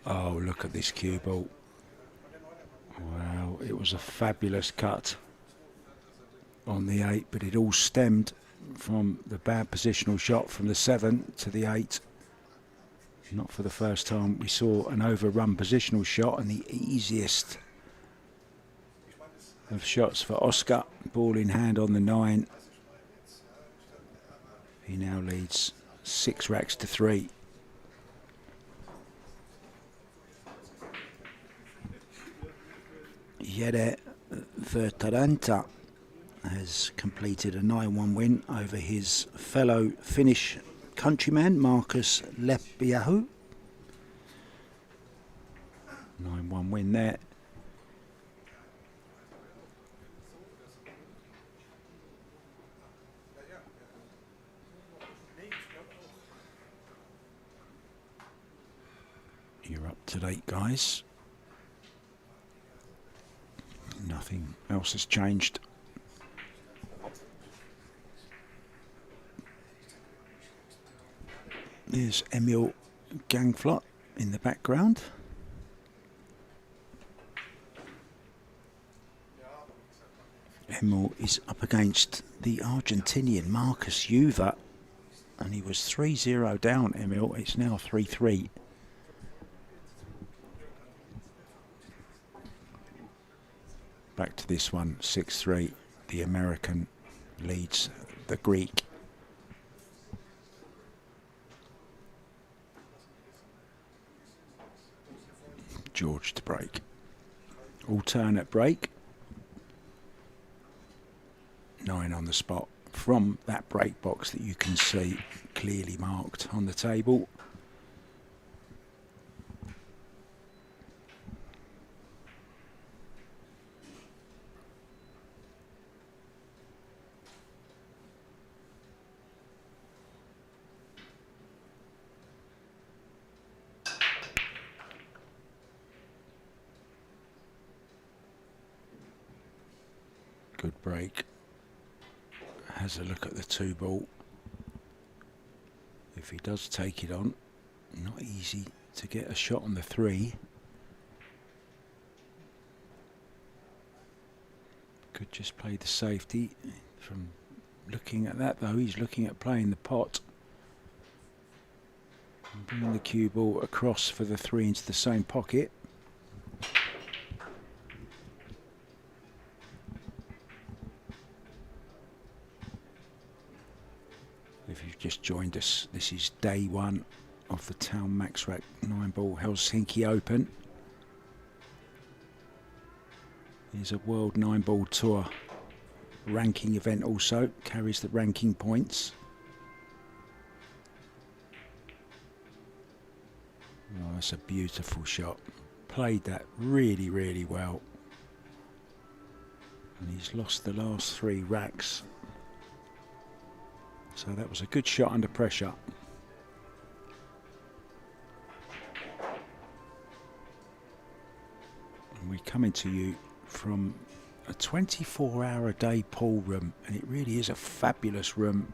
Oh, look at this cue ball. Wow, it was a fabulous cut on the 8, but it all stemmed from the bad positional shot from the 7 to the 8. Not for the first time we saw an overrun positional shot, and the easiest of shots for Oscar. Ball in hand on the 9. He now leads 6 racks to 3. Jere Vertaranta has completed a 9-1 win over his fellow Finnish countryman Markus Leppiahu. 9-1 win there. You're up to date, guys. Nothing else has changed. There's Emil Gangflot in the background. Emil is up against the Argentinian Markus Juva, and he was 3-0 down, Emil. It's now 3-3. Back to this one, 6-3. The American leads the Greek. George to break. Alternate break. 9 on the spot from that break box that you can see clearly marked on the table. Good break. Has a look at the 2 ball. If he does take it on, not easy to get a shot on the 3. Could just play the safety. From looking at that though, he's looking at playing the pot. And bringing the cue ball across for the 3 into the same pocket. If you've just joined us, this is day 1 of the Taom MaxRack 9-ball Helsinki Open. Here's a World 9-ball Tour ranking event also, carries the ranking points. Oh, that's a beautiful shot. Played that really, really well. And he's lost the last 3 racks. So that was a good shot under pressure. And we're coming to you from a 24-hour-a-day pool room, and it really is a fabulous room.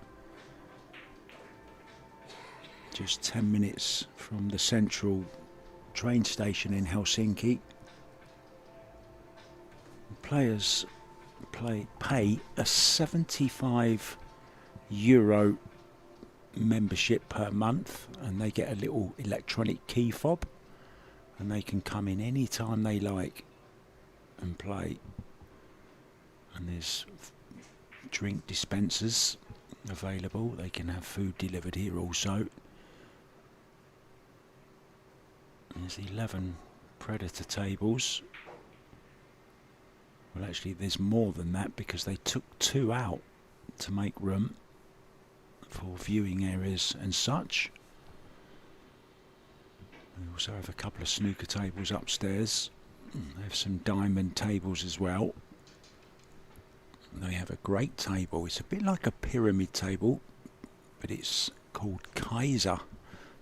Just 10 minutes from the central train station in Helsinki. Players pay a €75 membership per month, and they get a little electronic key fob, and they can come in any time they like and play. And there's drink dispensers available. They can have food delivered here also. There's 11 Predator tables. Well, actually there's more than that because they took 2 out to make room for viewing areas and such. We also have a couple of snooker tables upstairs. They have some diamond tables as well. They have a great table. It's a bit like a pyramid table, but it's called Kaiser.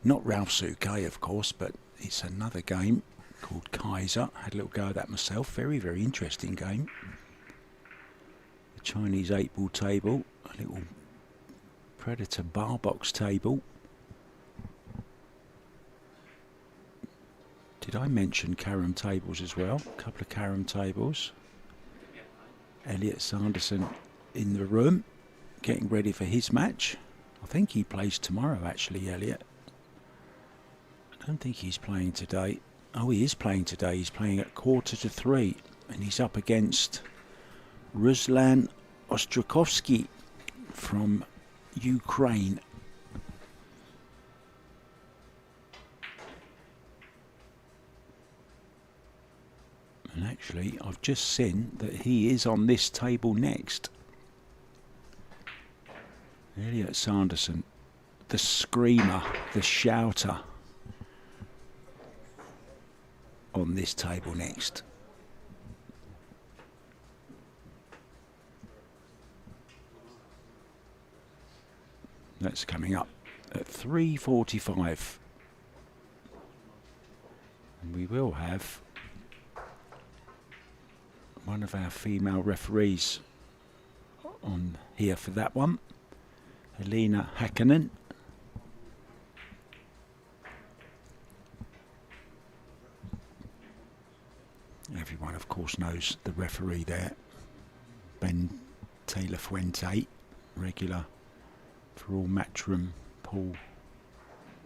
Not Ralph Souquet, of course, but it's another game called Kaiser. Had a little go at that myself. Very, very interesting game. The Chinese 8-ball table. A little Predator bar box table. Did I mention carom tables as well? A couple of carom tables. Elliot Sanderson in the room, getting ready for his match. I think he plays tomorrow, actually, Elliot. I don't think he's playing today. Oh, he is playing today. He's playing at 2:45, and he's up against Ruslan Ostrovskyi from Ukraine. And actually, I've just seen that he is on this table next. Elliot Sanderson, the screamer, the shouter, on this table next. That's coming up at 3:45. And we will have one of our female referees on here for that one, Helena Hakkanen. Everyone, of course, knows the referee there. Ben Taylor Fuente, regular for all Matchroom pool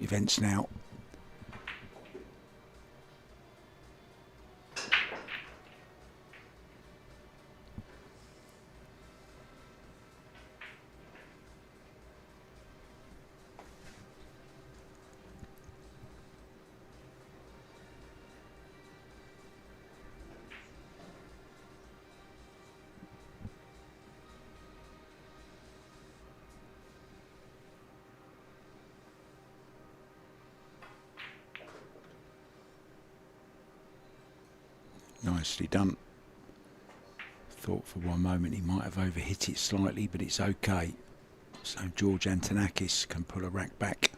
events now. Nicely done. Thought for one moment he might have overhit it slightly, but it's okay. So George Antonakis can pull a rack back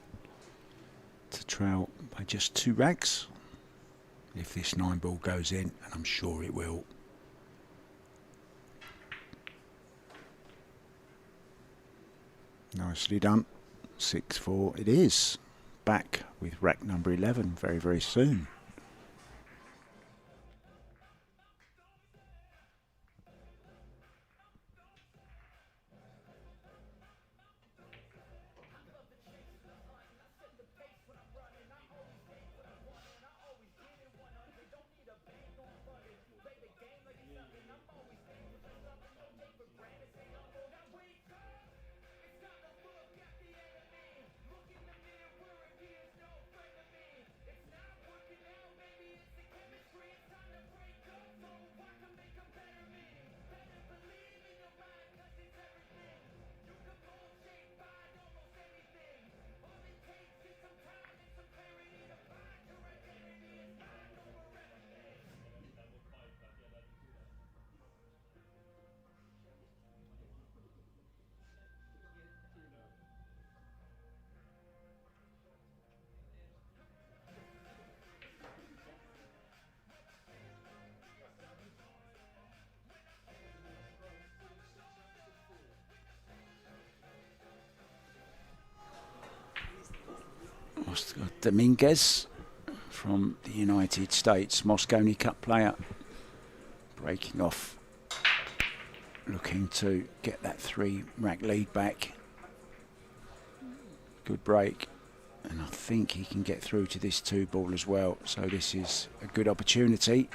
to trail by just 2 racks if this 9-ball goes in, and I'm sure it will. Nicely done. 6-4 it is. Back with rack number 11 very, very soon. Dominguez from the United States, Mosconi Cup player, breaking off, looking to get that 3-rack lead back. Good break, and I think he can get through to this 2-ball as well, so this is a good opportunity.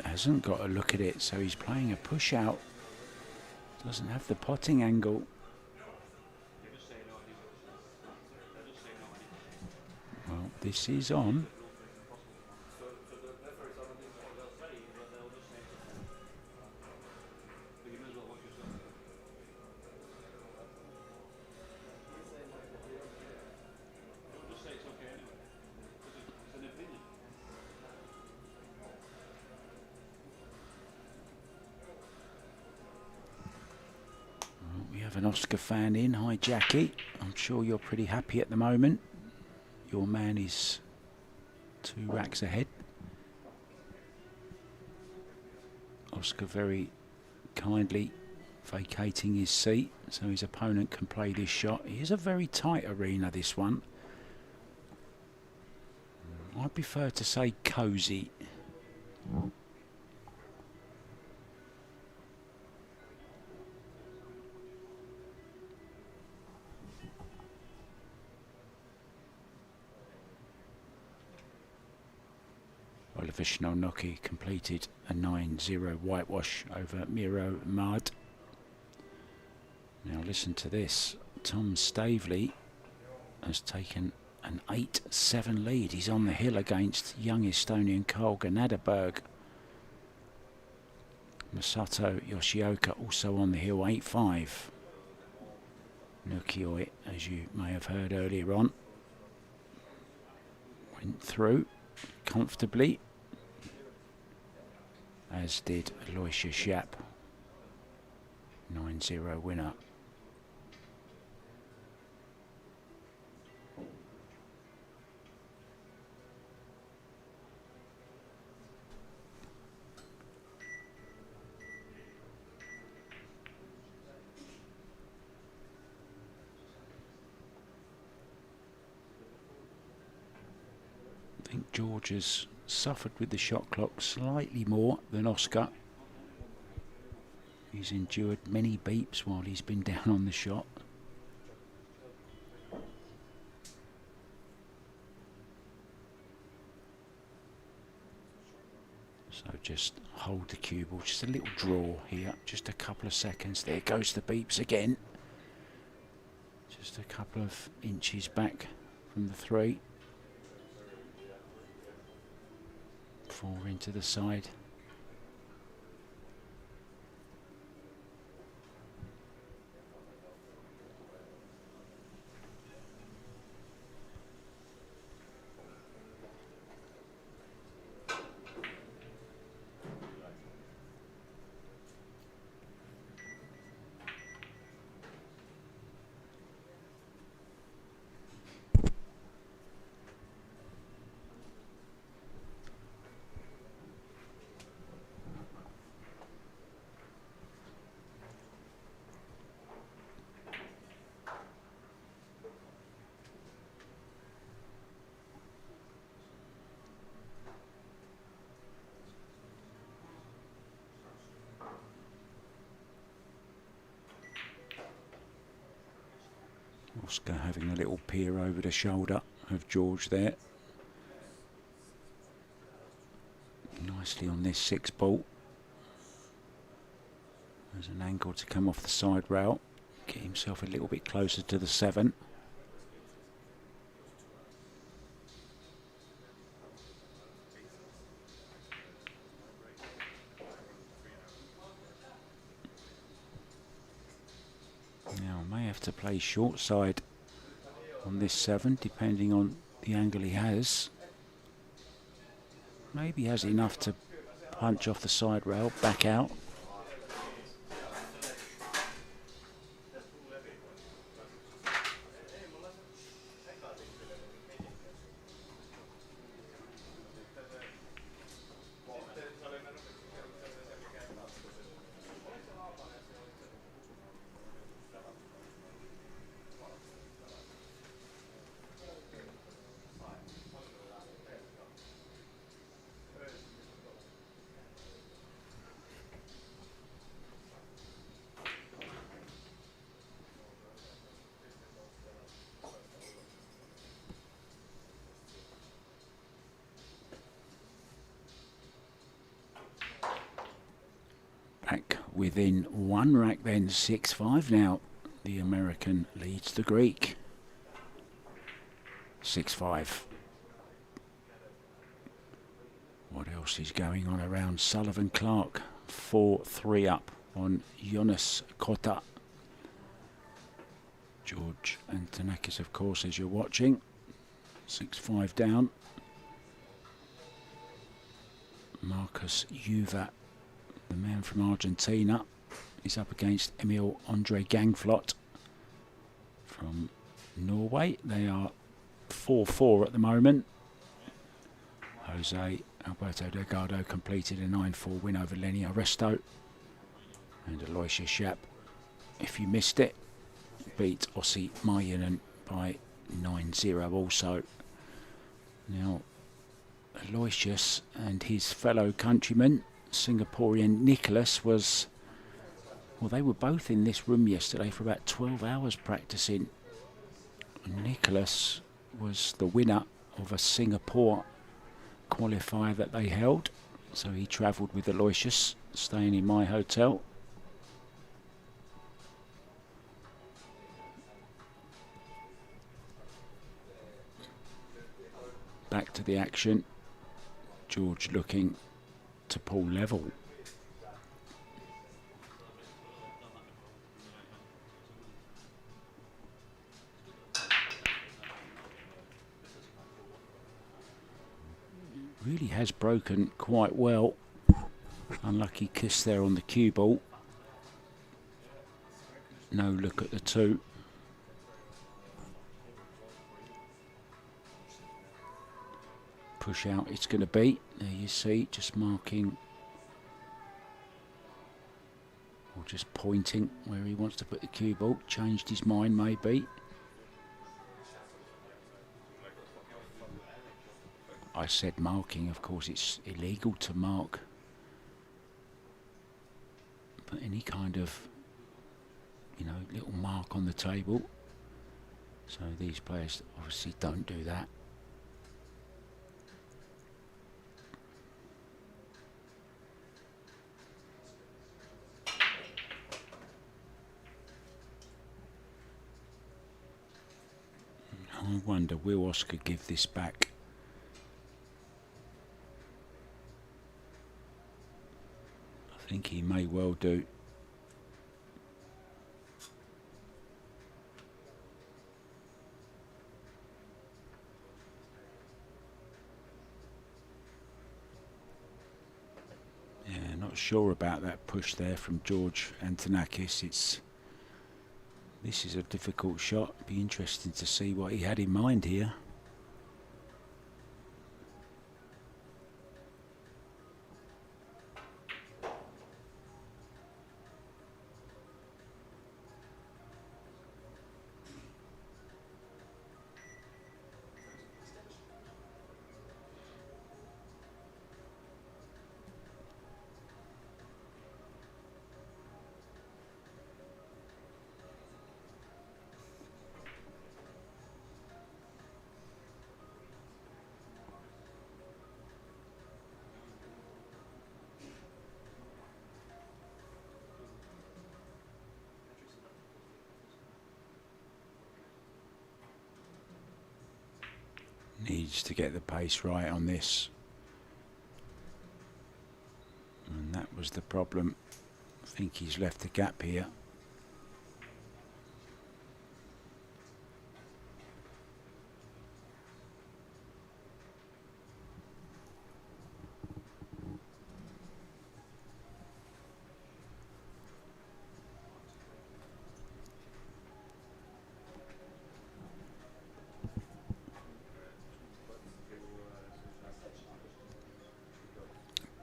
Hasn't got a look at it, so he's playing a push out. Doesn't have the potting angle. Well, this is on. An Oscar fan in. Hi Jackie, I'm sure you're pretty happy at the moment. Your man is 2 racks ahead. Oscar very kindly vacating his seat so his opponent can play this shot. It is a very tight arena, this one. I prefer to say cosy. Noki completed a 9-0 whitewash over Miro Mard. Now listen to this. Tom Stavely has taken an 8-7 lead. He's on the hill against young Estonian Carl Ganaderberg. Masato Yoshioka also on the hill, 8-5. Nukioi, as you may have heard earlier on, went through comfortably, as did Aloysius Schaap, 9-0 winner. I think George has suffered with the shot clock slightly more than Oscar. He's endured many beeps while he's been down on the shot. So just hold the cue ball, just a little draw here, just a couple of seconds. There goes the beeps again. Just a couple of inches back from the 3. 4 into the side. Oscar having a little peer over the shoulder of George there. Nicely on this 6 ball. There's an angle to come off the side rail. Get himself a little bit closer to the 7. To play short side on this 7, depending on the angle he has. Maybe has enough to punch off the side rail, back out. Back within 1 rack then, 6-5 now. The American leads the Greek. 6-5. What else is going on around Sullivan Clark? 4-3 up on Jonas Kota. George Antonakis, of course, as you're watching. 6-5 down. Markus Juva, the man from Argentina, is up against Emil Andre Gangflot from Norway. They are 4-4 at the moment. Jose Alberto Delgado completed a 9-4 win over Lenny Aresto. And Aloysius Schaap, if you missed it, beat Ossi Marjanen by 9-0 also. Now, Aloysius and his fellow countryman, Singaporean Nicholas, they were both in this room yesterday for about 12 hours practicing. Nicholas was the winner of a Singapore qualifier that they held, so he travelled with Aloysius, staying in my hotel. to the action. George looking to pull level. Really has broken quite well. Unlucky kiss there on the cue ball. No look at the two. Push out it's going to be. There you see, just marking or just pointing where he wants to put the cue ball. Changed his mind maybe. I said marking, of course it's illegal to mark, but any kind of, you know, little mark on the table. So these players obviously don't do that. I wonder, will Oscar give this back? I think he may well do. Yeah, not sure about that push there from George Antonakis. This is a difficult shot. Be interesting to see what he had in mind here. Needs to get the pace right on this, and that was the problem. I think he's left a gap here.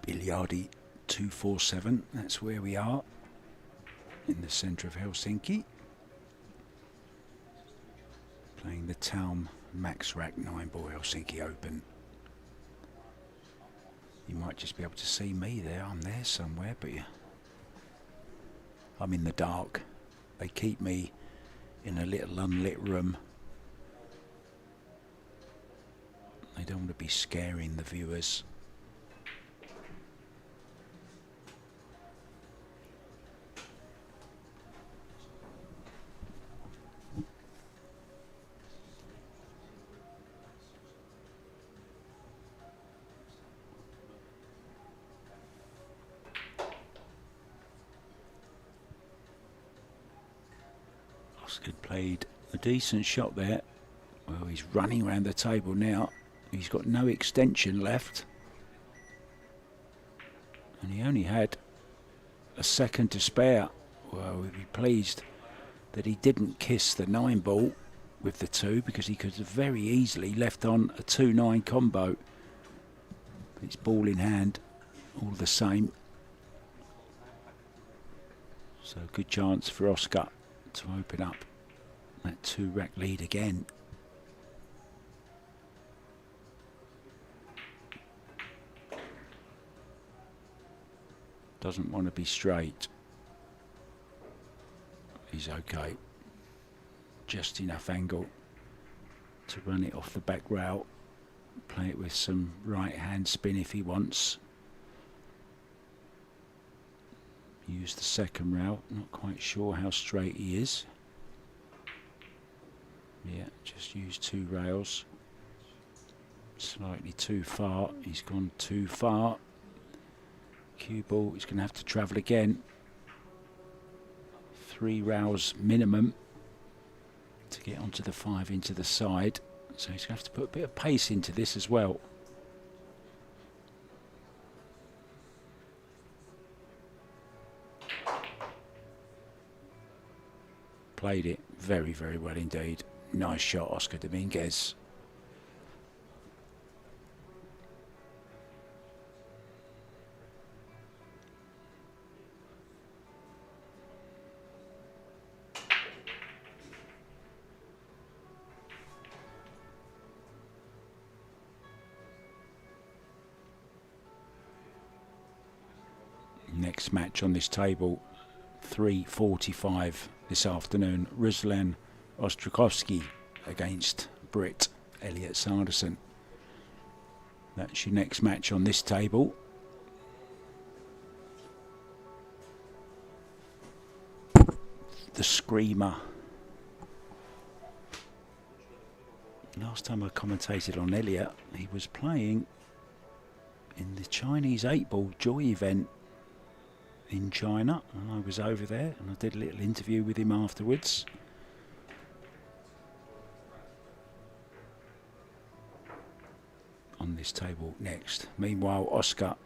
Biliardi 247, that's where we are, in the centre of Helsinki, playing the Taom MaxRack 9-ball Helsinki Open. You might just be able to see me there. I'm there somewhere, but yeah, I'm in the dark. They keep me in a little unlit room. They don't want to be scaring the viewers. Oscar played a decent shot there. Well, he's running around the table now. He's got no extension left. And he only had a second to spare. Well, we'd be pleased that he didn't kiss the 9-ball with the 2, because he could have very easily left on a 2-9 combo. But it's ball in hand all the same. So good chance for Oscar to open up that 2-rack lead again. Doesn't want to be straight. He's okay. Just enough angle to run it off the back rail. Play it with some right hand spin if he wants. Use the second rail. Not quite sure how straight he is. Yeah, just use 2 rails. Slightly too far. He's gone too far. Cue ball, he's going to have to travel again. 3 rows minimum to get onto the 5 into the side. So he's going to have to put a bit of pace into this as well. Played it very, very well indeed. Nice shot, Oscar Dominguez. Next match on this table, 3:45 this afternoon. Ruslan Ostrovskyi against Brit Elliot Sanderson. That's your next match on this table. The Screamer. Last time I commentated on Elliot, he was playing in the Chinese 8-ball joy event in China, and I was over there and I did a little interview with him afterwards. On this table next. Meanwhile, Oscar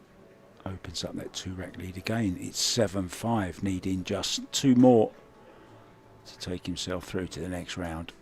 opens up that 2-rack lead again. It's 7-5, needing just 2 more to take himself through to the next round.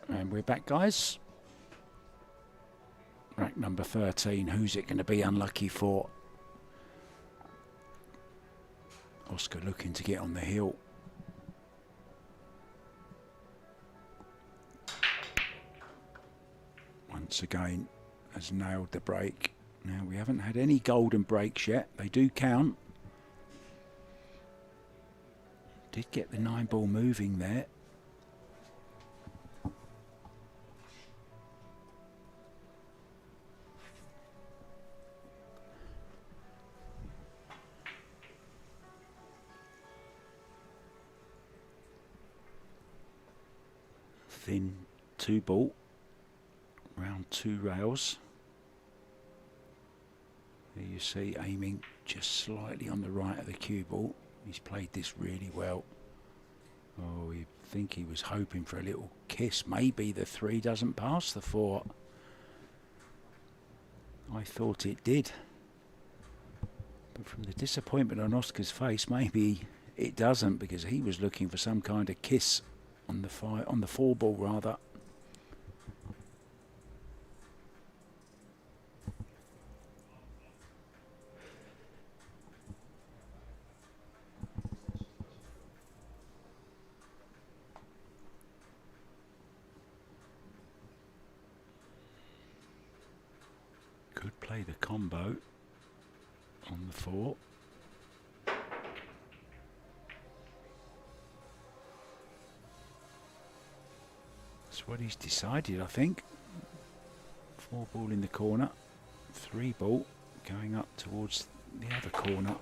And we're back, guys. Rack number 13. Who's it going to be unlucky for? Oscar looking to get on the hill. Once again, has nailed the break. Now, we haven't had any golden breaks yet. They do count. Did get the 9-ball moving there. Thin 2-ball, round 2 rails. There you see, aiming just slightly on the right of the cue ball. He's played this really well. Oh, you think he was hoping for a little kiss. Maybe the 3 doesn't pass the 4. I thought it did. But from the disappointment on Oscar's face, maybe it doesn't, because he was looking for some kind of kiss on the 4-ball rather. Could play the combo on the 4. That's what he's decided, I think. 4-ball in the corner, 3-ball going up towards the other corner.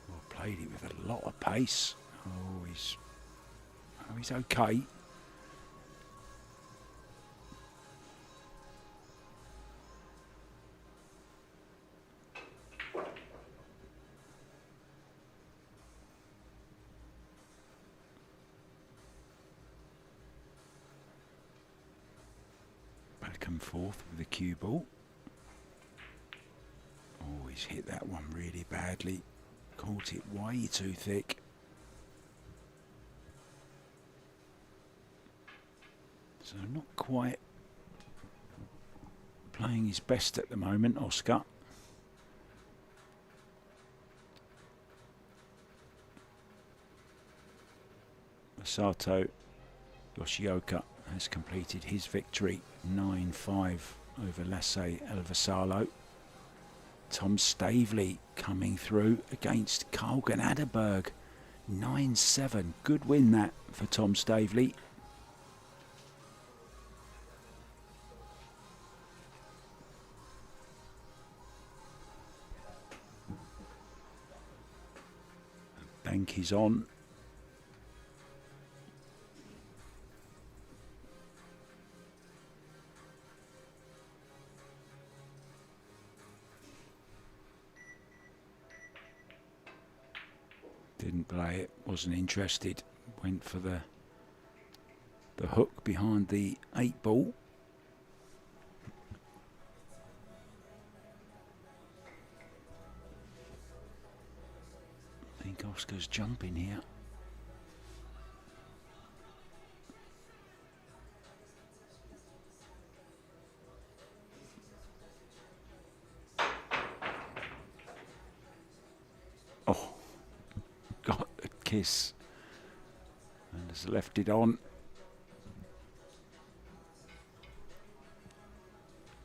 Well, played it with a lot of pace. Oh, he's okay. Back and forth with the cue ball. Oh, he's He's hit that one really badly. Caught it way too thick. So not quite playing his best at the moment, Oscar. Masato Yoshioka has completed his victory 9-5 over Lasse Elvasalo. Tom Stavely coming through against Colgan Adderberg 9-7. Good win that for Tom Stavely. Bank is on. Didn't play it, wasn't interested. Went for the hook behind the 8-ball. I think Oscar's jumping here. Oh. Got a kiss and has left it on.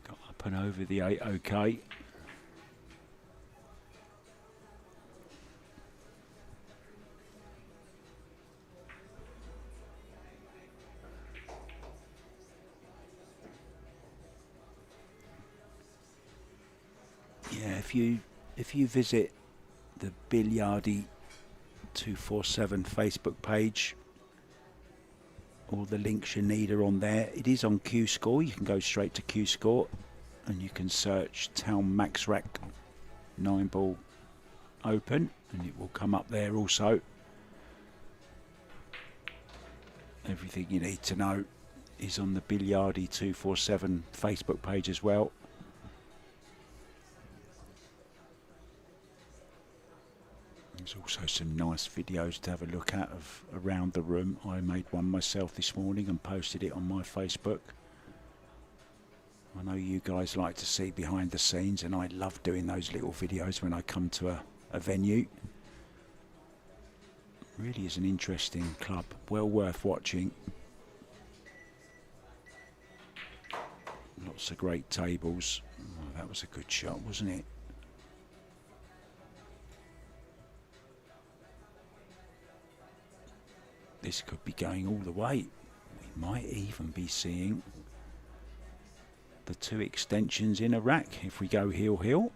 Got up and over the 8 okay. Yeah, if you visit the Biliardi 247 Facebook page, all the links you need are on there. It is on Q Score. You can go straight to Q Score and you can search Taom MaxRack 9-ball open and it will come up there also. Everything you need to know is on the Biliardi 247 Facebook page as well. There's also some nice videos to have a look at of around the room. I made one myself this morning and posted it on my Facebook. I know you guys like to see behind the scenes and I love doing those little videos when I come to a venue. Really is an interesting club, well worth watching. Lots of great tables. Oh, that was a good shot, wasn't it? This could be going all the way. We might even be seeing the 2 extensions in a rack if we go heel-heel.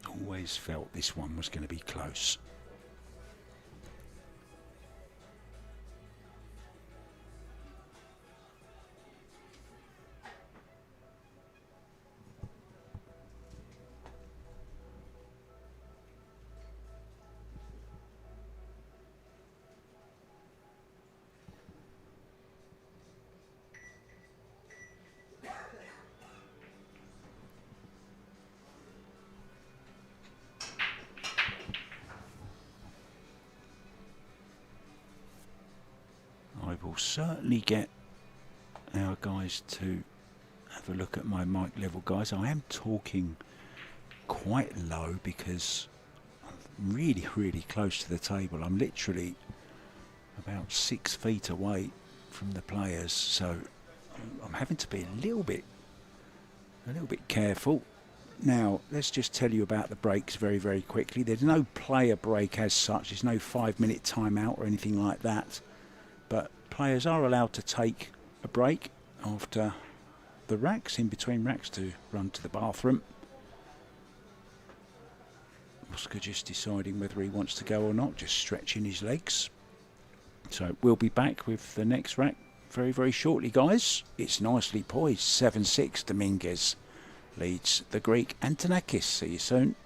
Always felt this one was going to be close. We'll certainly get our guys to have a look at my mic level, guys. I am talking quite low because I'm really close to the table. I'm literally about 6 feet away from the players, so I'm having to be a little bit careful. Now let's just tell you about the breaks very quickly. There's no player break as such. There's no 5-minute timeout or anything like that, but players are allowed to take a break after the racks, in between racks, to run to the bathroom. Oscar just deciding whether he wants to go or not, just stretching his legs. So we'll be back with the next rack very shortly, guys. It's nicely poised. 7-6. Dominguez leads the Greek Antonakis. See you soon.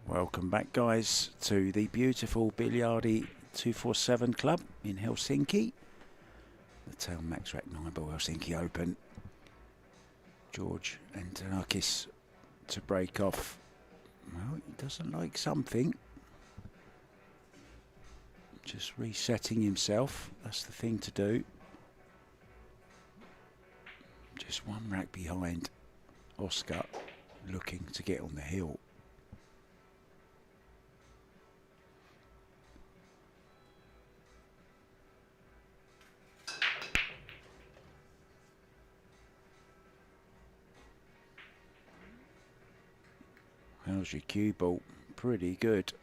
Welcome back, guys, to the beautiful Biliardi 247 Club in Helsinki. The Taom MaxRack 9-ball Helsinki Open. George Antonakis to break off. Well, he doesn't like something. Just resetting himself. That's the thing to do. Just one rack behind Oscar, looking to get on the hill. How's your cue ball? Pretty good.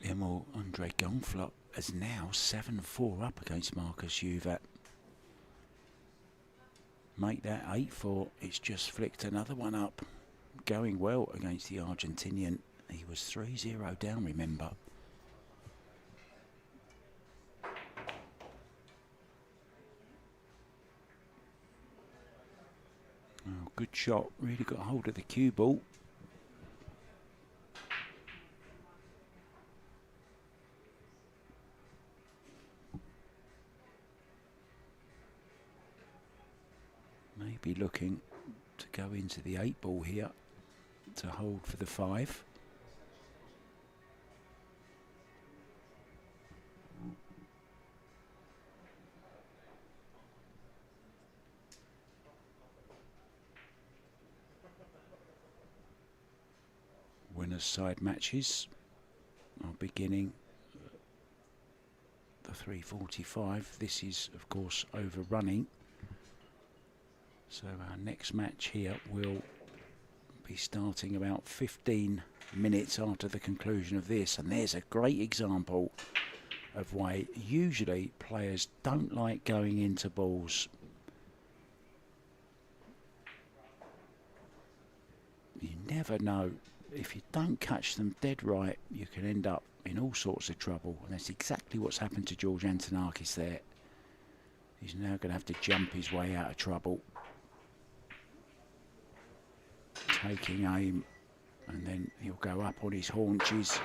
Emil Andre Gonflot is now 7-4 up against Markus Juva. Make that 8-4. It's just flicked another one up. Going well against the Argentinian. He was 3-0 down, remember. Oh, good shot. Really got hold of the cue ball. Maybe looking to go into the 8-ball here to hold for the 5. Winners' side matches are beginning the 3:45. This is, of course, overrunning. So our next match here will be starting about 15 minutes after the conclusion of this. And there's a great example of why usually players don't like going into balls. You never know. If you don't catch them dead right, you can end up in all sorts of trouble. And that's exactly what's happened to George Antonakis there. He's now going to have to jump his way out of trouble. Taking aim, and then he'll go up on his haunches.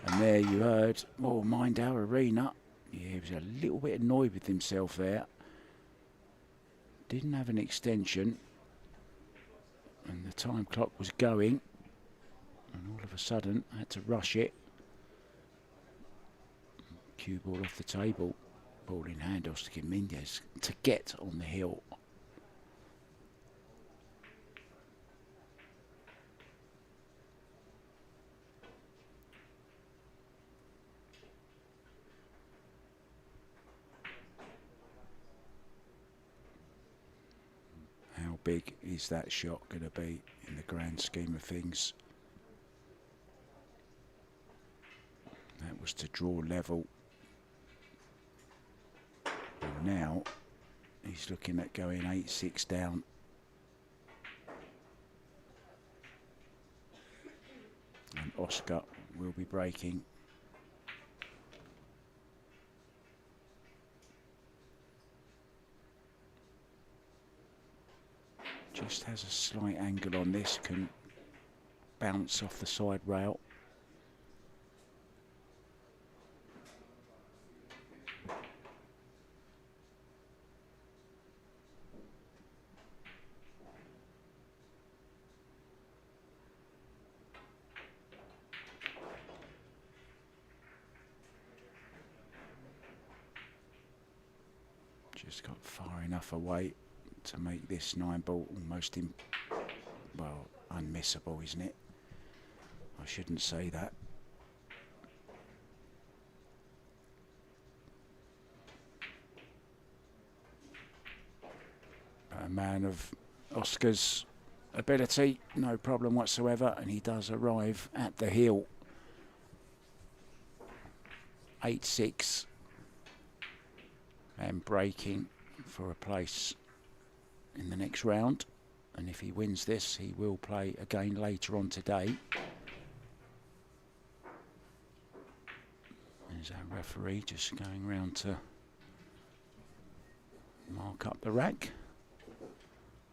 And there you heard, oh, mind our arena. Yeah, he was a little bit annoyed with himself there. Didn't have an extension. And the time clock was going. And all of a sudden, I had to rush it. Cue ball off the table. Ball in hand, Dominguez to get on the hill. How big is that shot going to be in the grand scheme of things? That was to draw level. And now he's looking at going 8-6 down. And Oscar will be breaking. Just has a slight angle on this, can bounce off the side rail. Just got far enough away to make this 9-ball almost, well, unmissable, isn't it? I shouldn't say that. man of Oscar's ability, no problem whatsoever, and he does arrive at the hill. 8-6 and breaking for a place in the next round, and if he wins this he will play again later on today. There's our referee just going round to mark up the rack.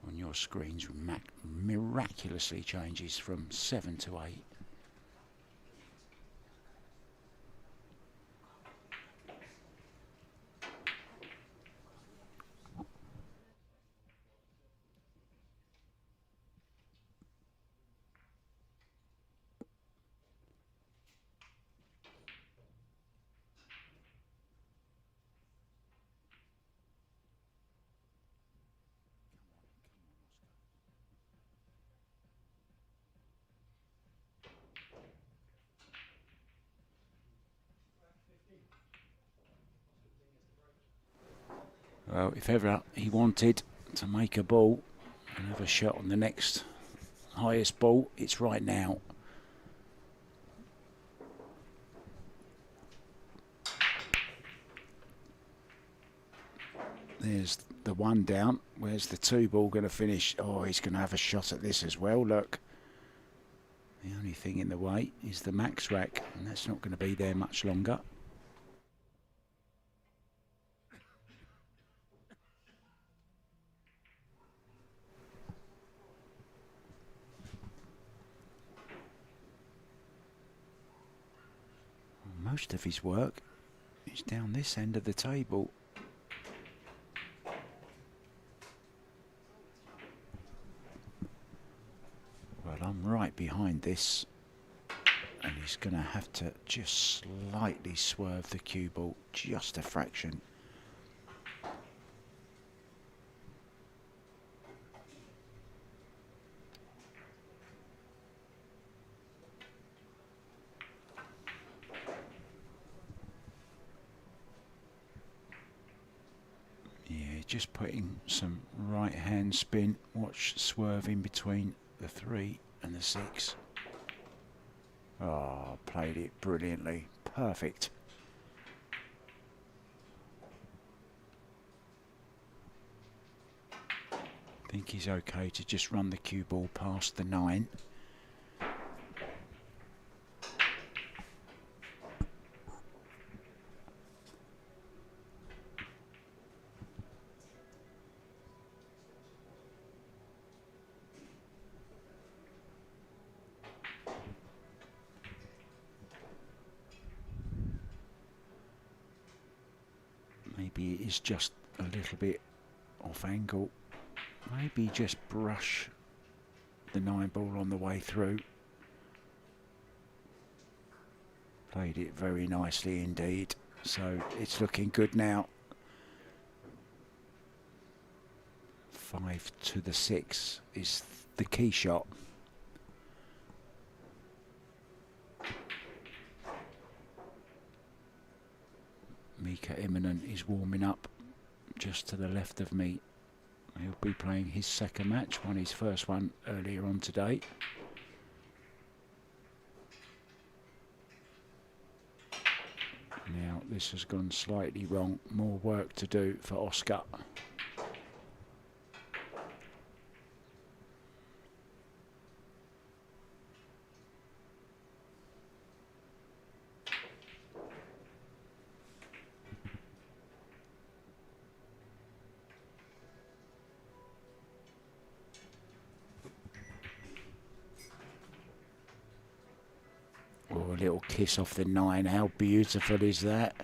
On your screens miraculously changes from 7 to 8. Well, if ever he wanted to make a ball and have a shot on the next highest ball, it's right now. There's the one down. Where's the two ball going to finish? Oh, he's going to have a shot at this as well. Look. The only thing in the way is the MaxRack, and that's not going to be there much longer. Most of his work is down this end of the table. Well, I'm right behind this, and he's going to have to just slightly swerve the cue ball, just a fraction. Just putting some right hand spin. Watch swerving between the 3 and the 6. Oh, played it brilliantly. Perfect. I think he's okay to just run the cue ball past the 9. Maybe it is just a little bit off angle. Maybe just brush the 9 ball on the way through. Played it very nicely indeed. So it's looking good now. 5 to the 6 is the key shot. Mika Imminent is warming up just to the left of me. He'll be playing his second match, won his first one earlier on today. Now this has gone slightly wrong, more work to do for Oscar. Oh, a little kiss off the 9. How beautiful is that?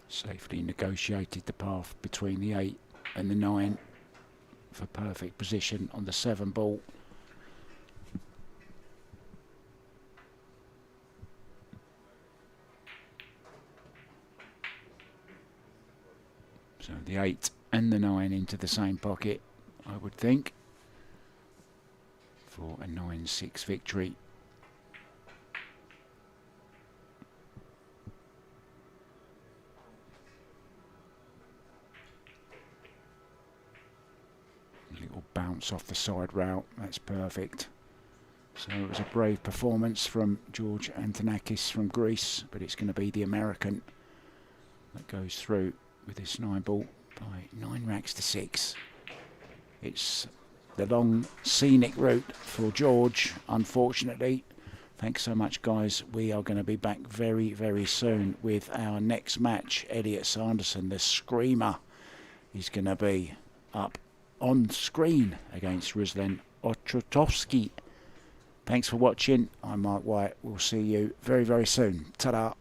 Safely negotiated the path between the 8 and the 9 for perfect position on the 7 ball. So the 8 and the 9 into the same pocket, I would think, for a 9-6 victory. Little bounce off the side route, that's perfect. So it was a brave performance from George Antonakis from Greece, but it's going to be the American that goes through with this 9 ball by 9 racks to 6. It's the long scenic route for George, unfortunately. Thanks so much, guys. We are going to be back very, very soon with our next match. Elliot Sanderson, the Screamer, is going to be up on screen against Ruslan Ostrovskyi. Thanks for watching. I'm Mark White. We'll see you very, very soon. Ta-da.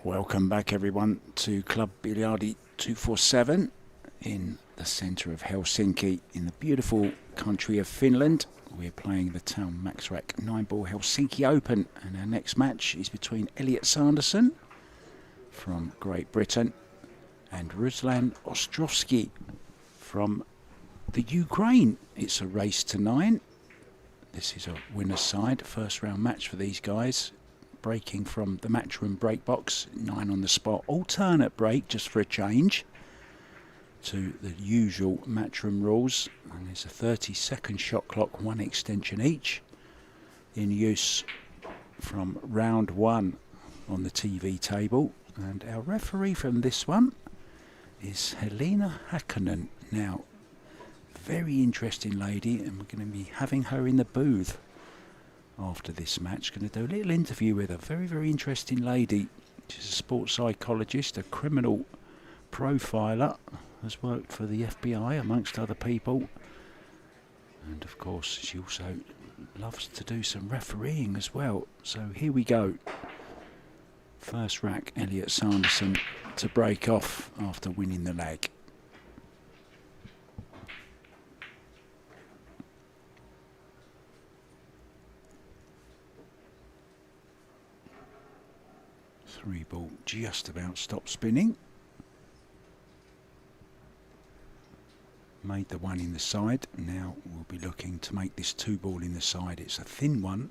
Welcome back everyone to Club Biljard 247 in the centre of Helsinki in the beautiful country of Finland. We're playing the Taom MaxRack 9-ball Helsinki Open, and our next match is between Elliot Sanderson from Great Britain and Ruslan Ostrovskyi from the Ukraine. It's a race to 9. This is a winner's side, first round match for these guys. Breaking from the matchroom break box, 9 on the spot, alternate break just for a change to the usual matchroom rules. And there's a 30-second shot clock, 1 extension each, in use from round 1 on the TV table. And our referee from this one is Helena Hakkonen. Now, very interesting lady, and we're going to be having her in the booth after this match. Going to do a little interview with her. Very, very interesting lady. She's a sports psychologist, a criminal profiler, has worked for the FBI amongst other people, and of course she also loves to do some refereeing as well. So here we go. First rack, Elliot Sanderson to break off after winning the leg. Three ball just about stopped spinning. Made the 1 in the side. Now we'll be looking to make this 2 ball in the side. It's a thin one,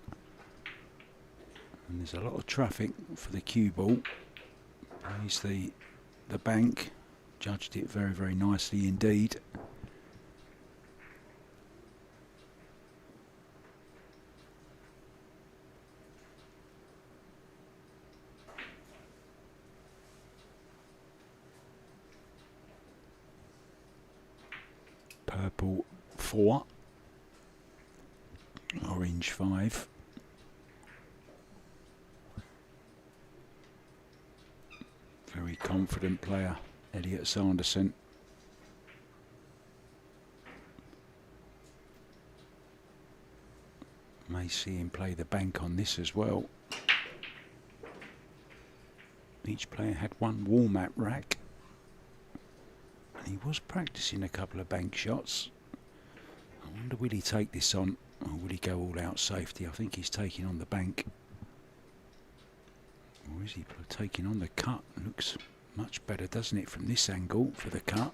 and there's a lot of traffic for the cue ball. Plays the bank. Judged it very, very nicely indeed. Purple 4, orange 5. Very confident player, Elliot Sanderson. May see him play the bank on this as well. Each player had 1 warm-up rack. He was practicing a couple of bank shots. I wonder, will he take this on, or will he go all out safety? I think he's taking on the bank. Or is he taking on the cut? Looks much better, doesn't it, from this angle for the cut?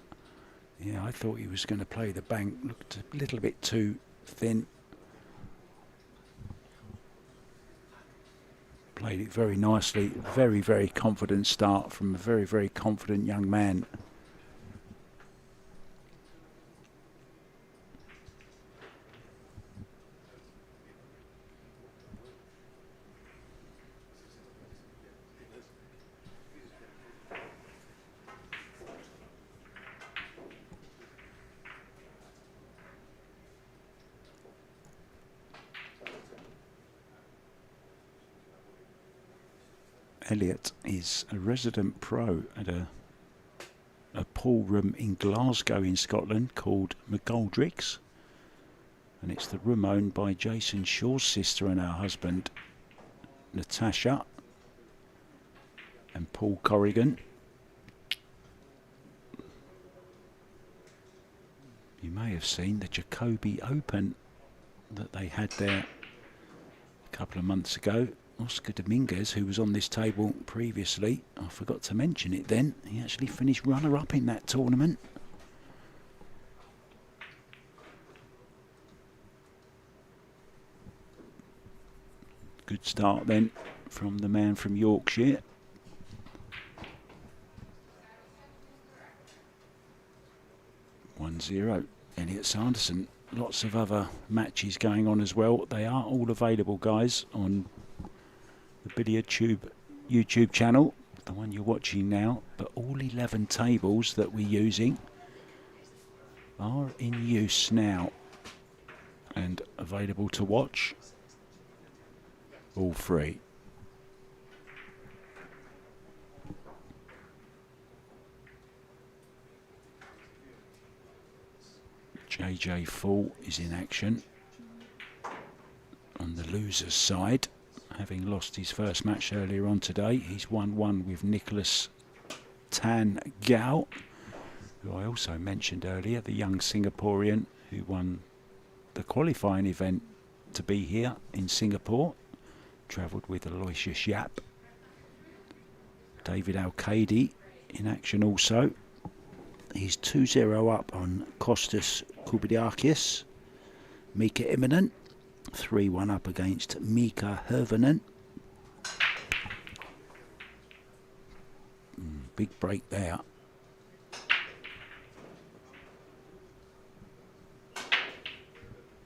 Yeah, I thought he was going to play the bank. Looked a little bit too thin. Played it very nicely. Very, very confident start from a very, very confident young man. Elliot is a resident pro at a pool room in Glasgow in Scotland called McGoldrick's, and it's the room owned by Jason Shaw's sister and her husband Natasha and Paul Corrigan. You may have seen the Jacoby Open that they had there a couple of months ago. Oscar Dominguez, who was on this table previously, I forgot to mention it then, he actually finished runner-up in that tournament. Good start then from the man from Yorkshire. (1-0). Elliot Sanderson. Lots of other matches going on as well. They are all available, guys, on the Billiard Tube YouTube channel, the one you're watching now. But all 11 tables that we're using are in use now and available to watch. All free. JJ Full is in action on the loser's side. having lost his first match earlier on today. He's 1-1 with Nicholas Tan Gao, who I also mentioned earlier, the young Singaporean who won the qualifying event to be here in Singapore. Travelled with Aloysius Yap. David Al-Qaedi in action also. He's 2-0 up on Kostas Kubidiakis. Mika Immonen, 3-1 up against Mika Hervonen. Big break there.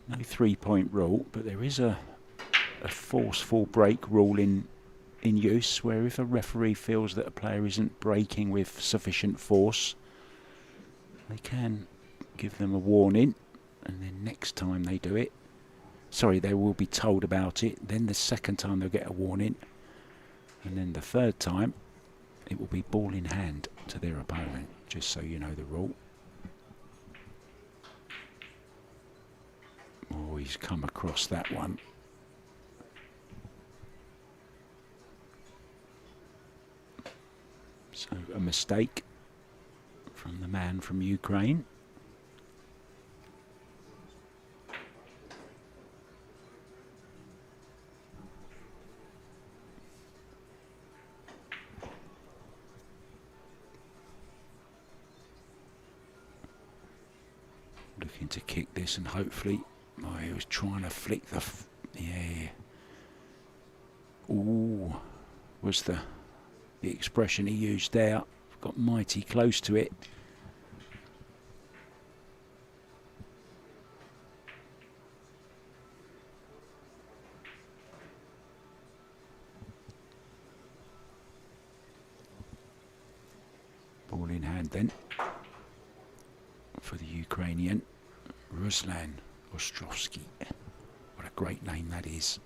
No 3-point rule, but there is a forceful break rule in use, where if a referee feels that a player isn't breaking with sufficient force, they can give them a warning, and then next time they do it, they will be told about it. Then the second time they'll get a warning, and then the third time it will be ball in hand to their opponent, just so you know the rule. Oh, he's come across that one. So a mistake from the man from Ukraine. Looking to kick this, and hopefully, he was trying to flick the, yeah. Ooh, was the expression he used there. Got mighty close to it. Ball in hand then for the Ukrainian Ruslan Ostrovskyi. What a great name that is.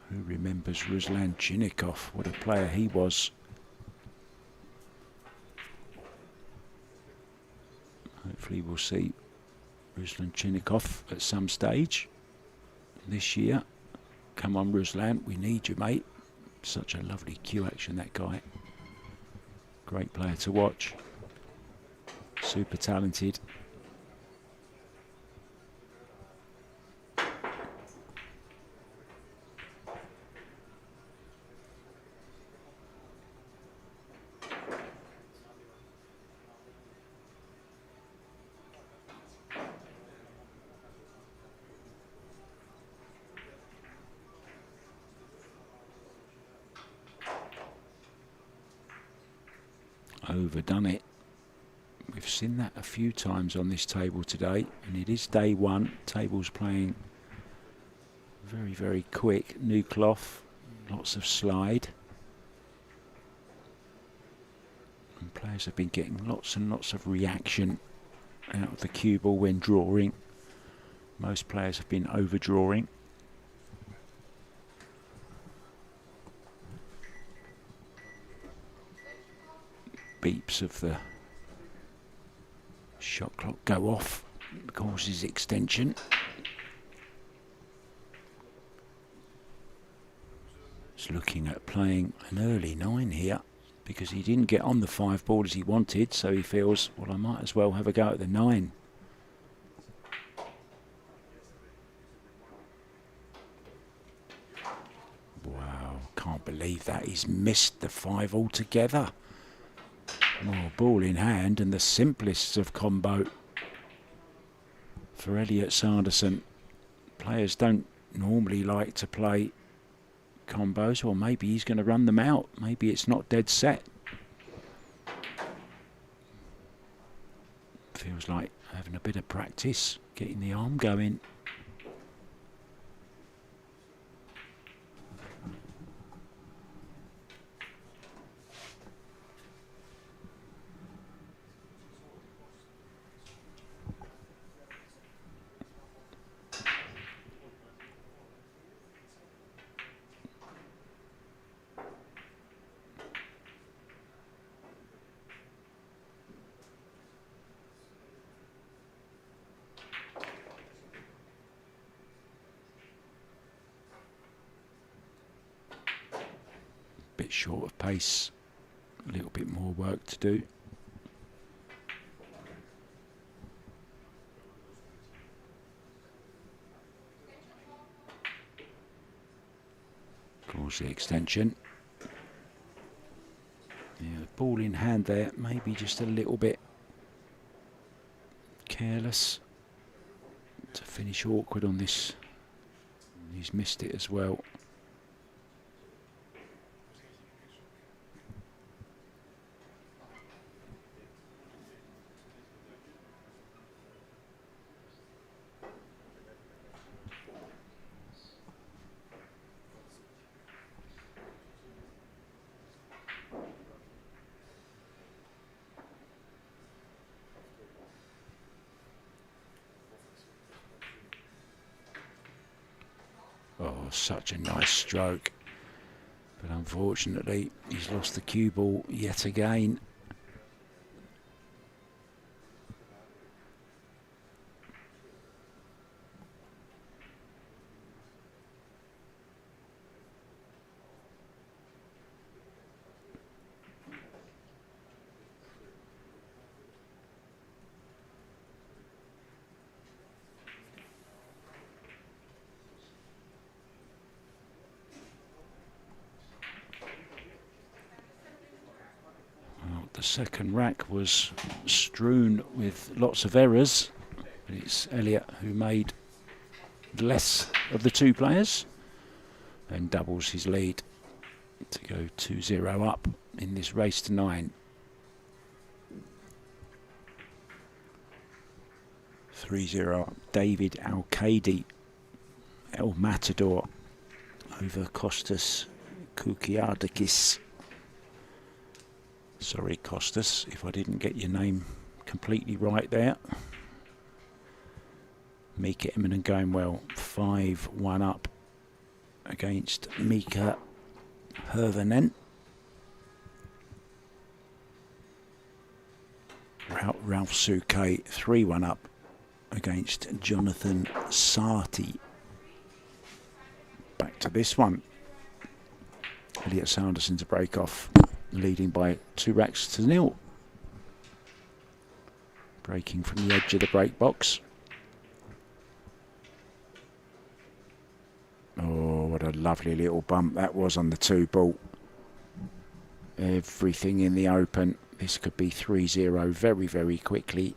Who remembers Ruslan Chinnikov? What a player he was. Hopefully we'll see Ruslan Chinnikov at some stage this year. Come on, Ruslan, we need you, mate. Such a lovely cue action, that guy. Great player to watch. Super talented. Overdone it. We've seen that a few times on this table today, and it is day one. Table's playing very, very quick. New cloth, lots of slide. And players have been getting lots and lots of reaction out of the cue ball when drawing. Most players have been overdrawing. Beeps of the shot clock go off, causes extension. He's looking at playing an early 9 here because he didn't get on the 5 ball as he wanted, so he feels, well, I might as well have a go at the 9. Wow, can't believe that. He's missed the 5 altogether. More ball in hand, and the simplest of combo for Elliot Sanderson. Players don't normally like to play combos, or maybe he's going to run them out. Maybe it's not dead set. Feels like having a bit of practice, getting the arm going. bit short of pace, a little bit more work to do. Calls the extension. Yeah, ball in hand there, maybe just a little bit careless to finish awkward on this. He's missed it as well. Oh, such a nice stroke. But unfortunately, he's lost the cue ball yet again. The second rack was strewn with lots of errors, but it's Elliot who made less of the two players and doubles his lead to go 2-0 up in this race to 9. 3-0 up. David Al-Kaidi, El Matador, over Kostas Kukiardakis. Sorry, Kostas, if I didn't get your name completely right there. Mika Immonen going well. 5-1 up against Mika Hervanen. Ralph Suke 3-1 up against Jonathan Sarti. Back to this one. Elliot Sanderson to break off, leading by 2 racks to 0. Breaking from the edge of the break box. Oh, what a lovely little bump that was on the 2 ball. Everything in the open. This could be 3-0 very, very quickly.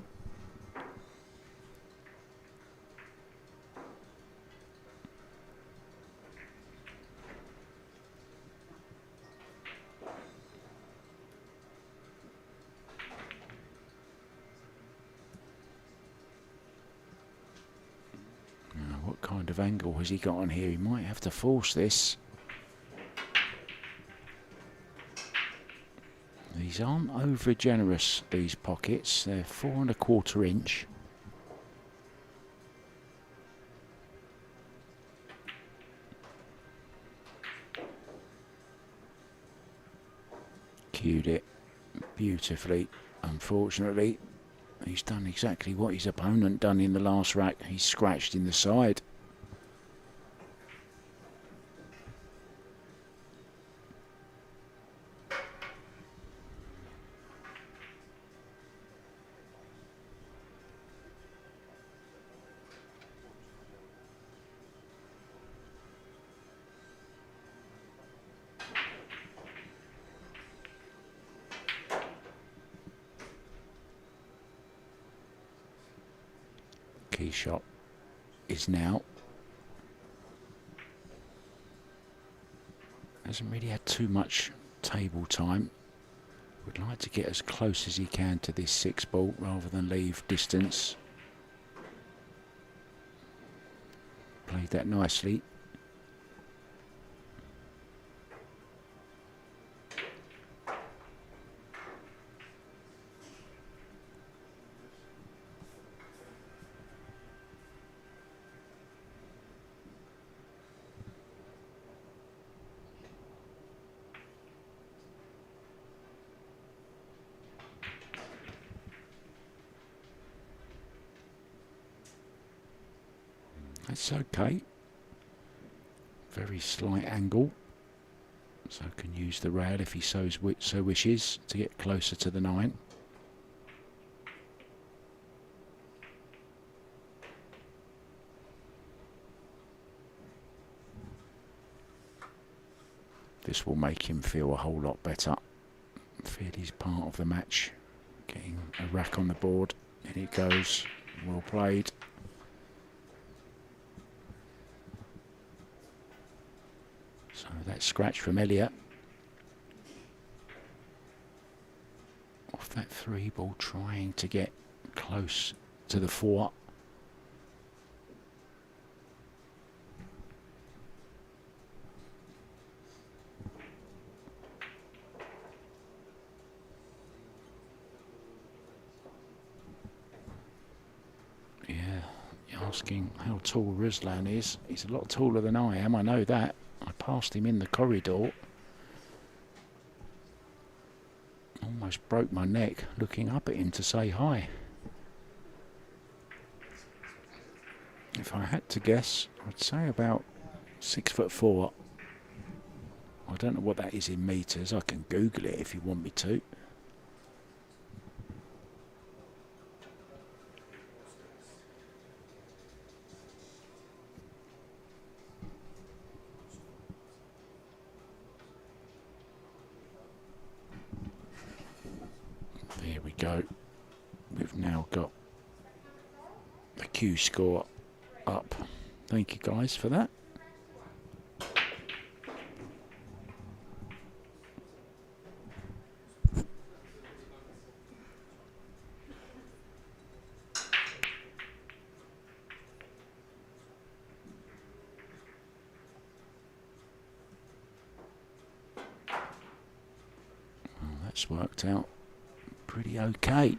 What kind of angle has he got on here? He might have to force this. These aren't over generous, these pockets. They're 4 1/4 inch. Cued it beautifully. Unfortunately, he's done exactly what his opponent done in the last rack. He's scratched in the side. Key shot is now. Hasn't really had too much table time. Would like to get as close as he can to this 6 ball rather than leave distance. Played that nicely. That's okay. Very slight angle. So can use the rail if he so wishes to get closer to the 9. This will make him feel a whole lot better. Feel he's part of the match. Getting a rack on the board. In it goes. Well played. So that scratch from Elliot. Off that 3 ball, trying to get close to the 4. Yeah, you're asking how tall Ruslan is. He's a lot taller than I am, I know that. I passed him in the corridor. Almost broke my neck looking up at him to say hi. If I had to guess, I'd say about 6'4". I don't know what that is in meters. I can Google it if you want me to. There we go. We've now got the Q score up. Thank you guys for that. Well, that's worked out pretty okay.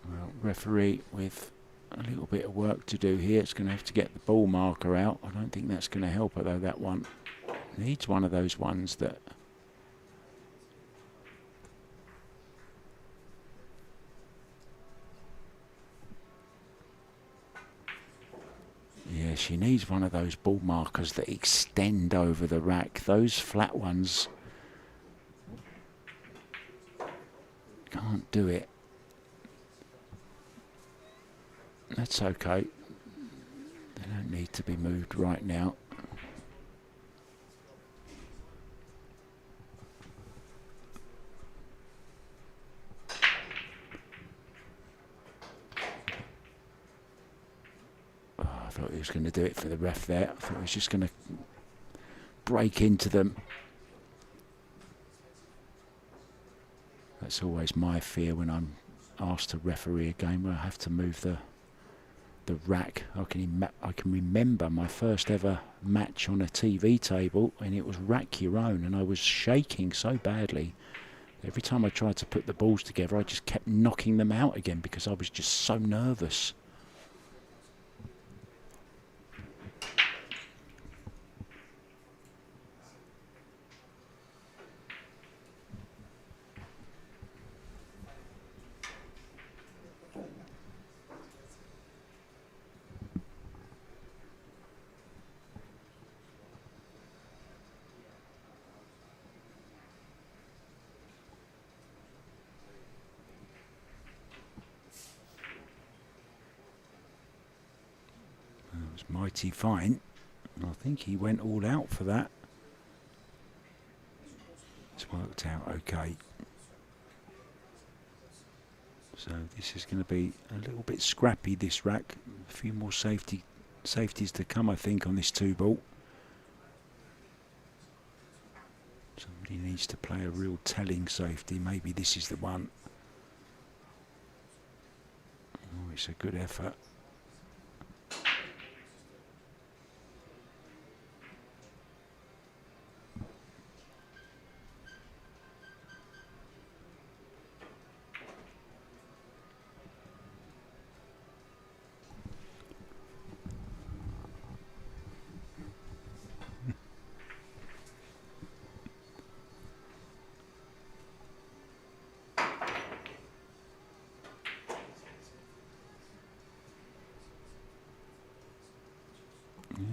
Well, referee with a little bit of work to do here. It's going to have to get the ball marker out. I don't think that's going to help her though. That one needs one of those ones that yeah, she needs one of those ball markers that extend over the rack. Those flat ones can't do it. That's okay. They don't need to be moved right now. Oh, I thought he was going to do it for the ref there. I thought he was just going to break into them. That's always my fear when I'm asked to referee a game where I have to move the rack. I can remember my first ever match on a TV table, and it was rack your own, and I was shaking so badly. Every time I tried to put the balls together, I just kept knocking them out again because I was just so nervous. Mighty fine. I think he went all out for that. It's worked out okay. So this is going to be a little bit scrappy, this rack. A few more safeties to come, I think, on this 2-ball. Somebody needs to play a real telling safety. Maybe this is the one. Oh, it's a good effort.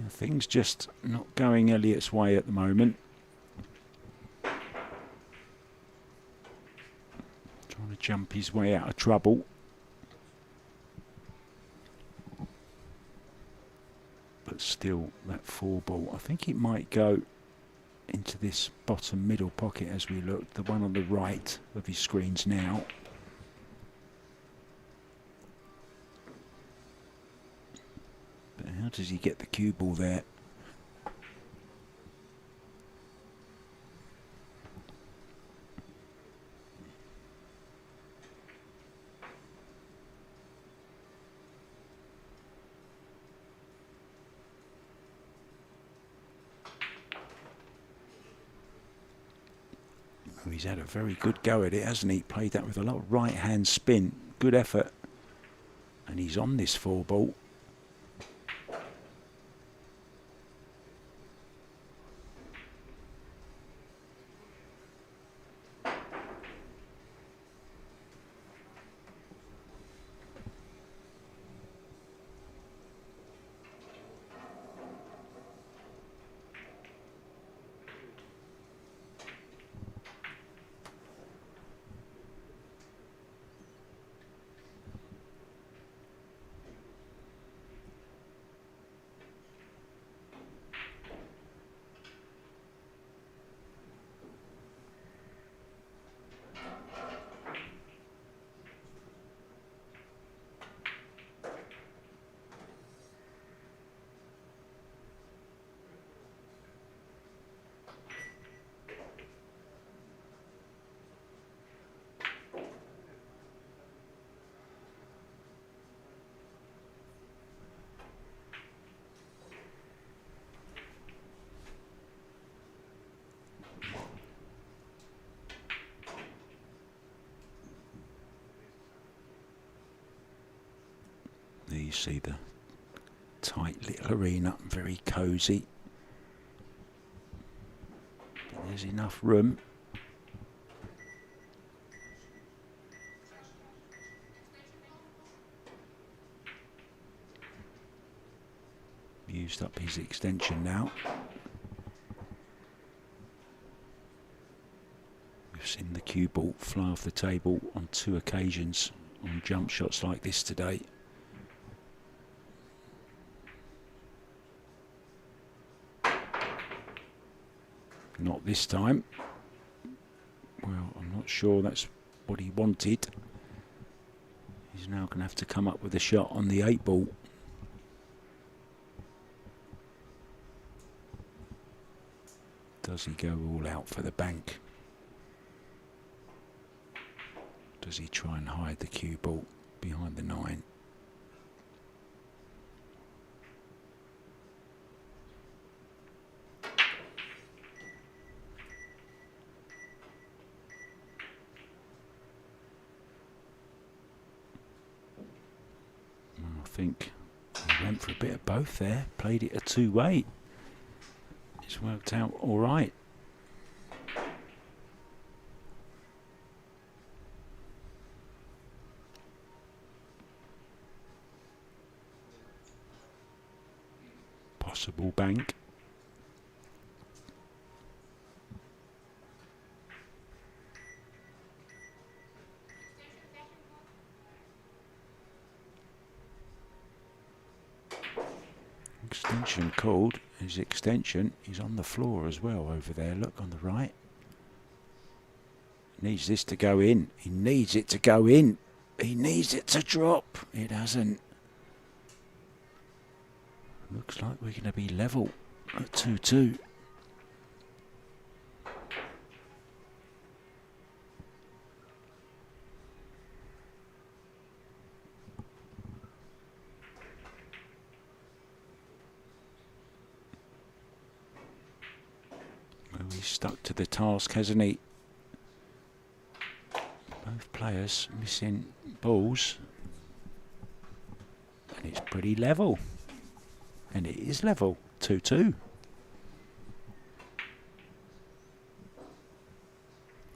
Things just not going Elliot's way at the moment. jump his way out of trouble. But still, that 4-ball, I think it might go into this bottom middle pocket as we look, the one on the right of his screens now. But how does he get the cue ball there? He's had a very good go at it, hasn't he? Played that with a lot of right-hand spin. Good effort. And he's on this 4-ball. There you see the tight little arena, very cosy. But there's enough room. Used up his extension now. We've seen the cue ball fly off the table on 2 occasions on jump shots like this today. Not this time. Well, I'm not sure that's what he wanted. He's now going to have to come up with a shot on the 8-ball. Does he go all out for the bank? Does he try and hide the cue ball behind the 9? I think he went for a bit of both there, played it a 2-way. It's worked out all right. Possible bank. Extension called. His extension is on the floor as well over there. Look on the right. Needs this to go in. He needs it to go in. He needs it to drop. It hasn't. Looks like we're going to be level at 2-2. He's stuck to the task, hasn't he? Both players missing balls. And it's pretty level. And it is level, 2-2.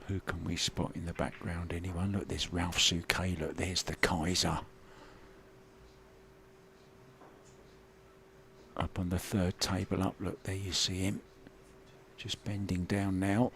Who can we spot in the background? Anyone? Look, there's Ralph Souquet. Look, there's the Kaiser. Up on the 3rd table up. Look, there you see him. Just bending down now.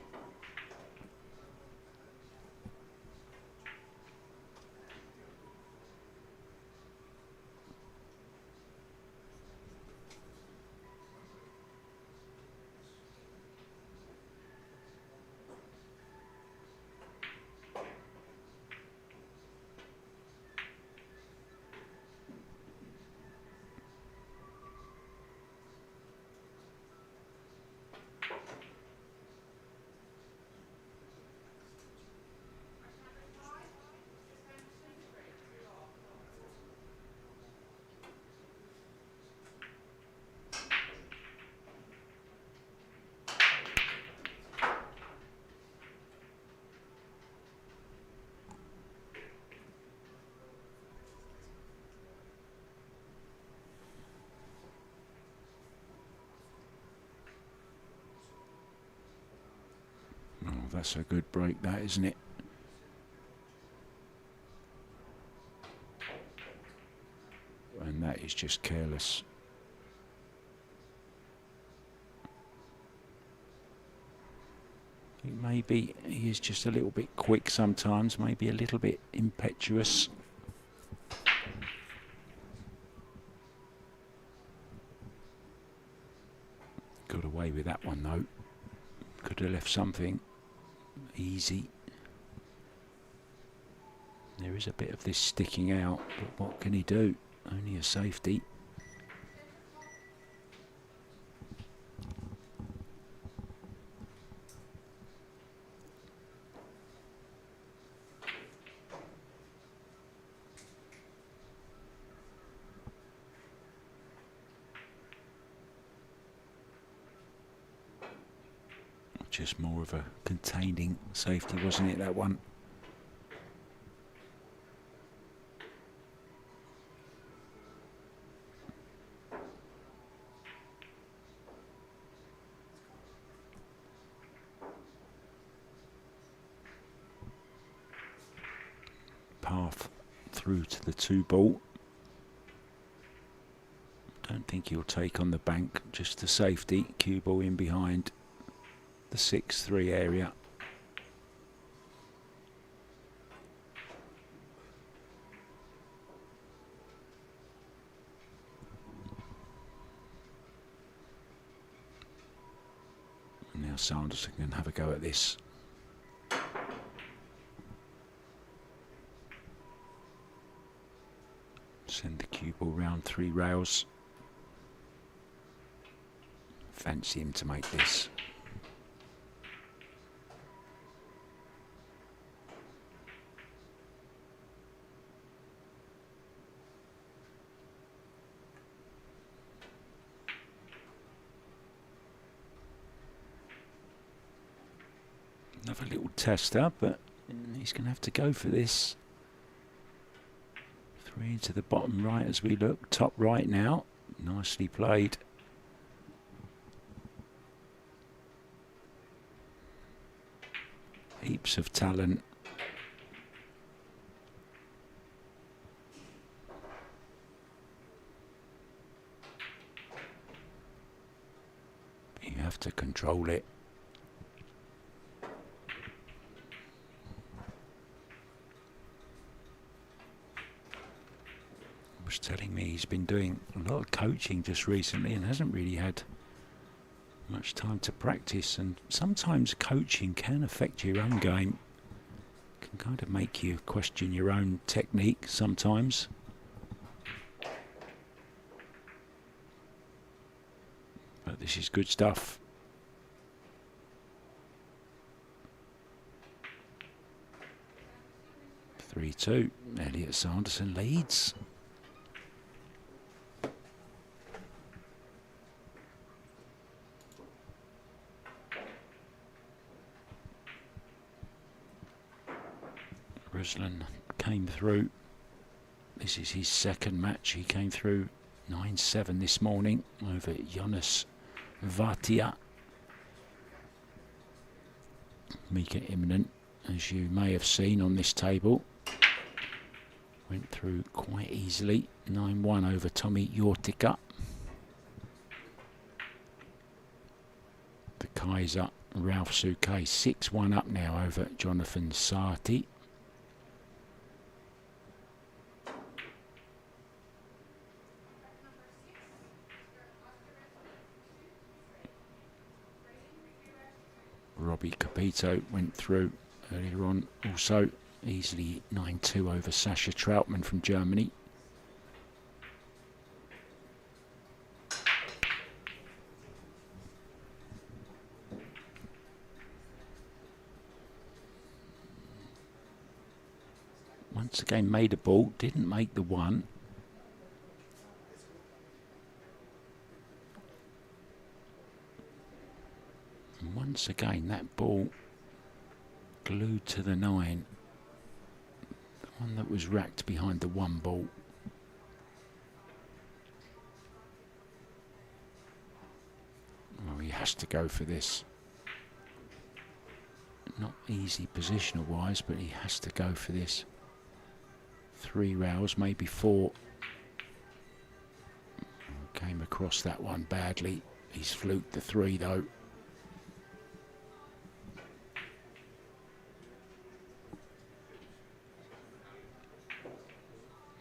that's a good break, that, isn't it? And that is just careless. Maybe he is just a little bit quick sometimes, maybe a little bit impetuous. Got away with that one though. Could have left something easy. There is a bit of this sticking out, but what can he do? Only a safety. Just more of a containing safety, wasn't it, that one? Path through to the 2-ball. Don't think he'll take on the bank, just the safety. Cue ball in behind the 6-3 area. And now Sanderson can have a go at this. Send the cue ball round 3 rails. Fancy him to make this. Another little tester, but he's going to have to go for this. 3 to the bottom right as we look. Top right now. Nicely played. Heaps of talent. You have to control it. Was telling me he's been doing a lot of coaching just recently and hasn't really had much time to practice, and sometimes coaching can affect your own game. Can kind of make you question your own technique sometimes. But this is good stuff. (3-2). Elliot Sanderson leads. Ruslan came through. This is his second match. He came through 9-7 this morning over Jonas Vatia. Mika imminent, as you may have seen on this table. Went through quite easily. 9-1 over Tommy Yortika. The Kaiser Ralph Suke 6-1 up now over Jonathan Sarti. Robbie Capito went through earlier on, also easily 9-2 over Sasha Troutman from Germany. Once again made a ball, didn't make the one. And once again that ball glued to the 9. The one that was racked behind the 1 ball. Oh, he has to go for this. Not easy positional wise, but he has to go for this. 3 rails, maybe 4. Came across that one badly. He's fluked the 3 though.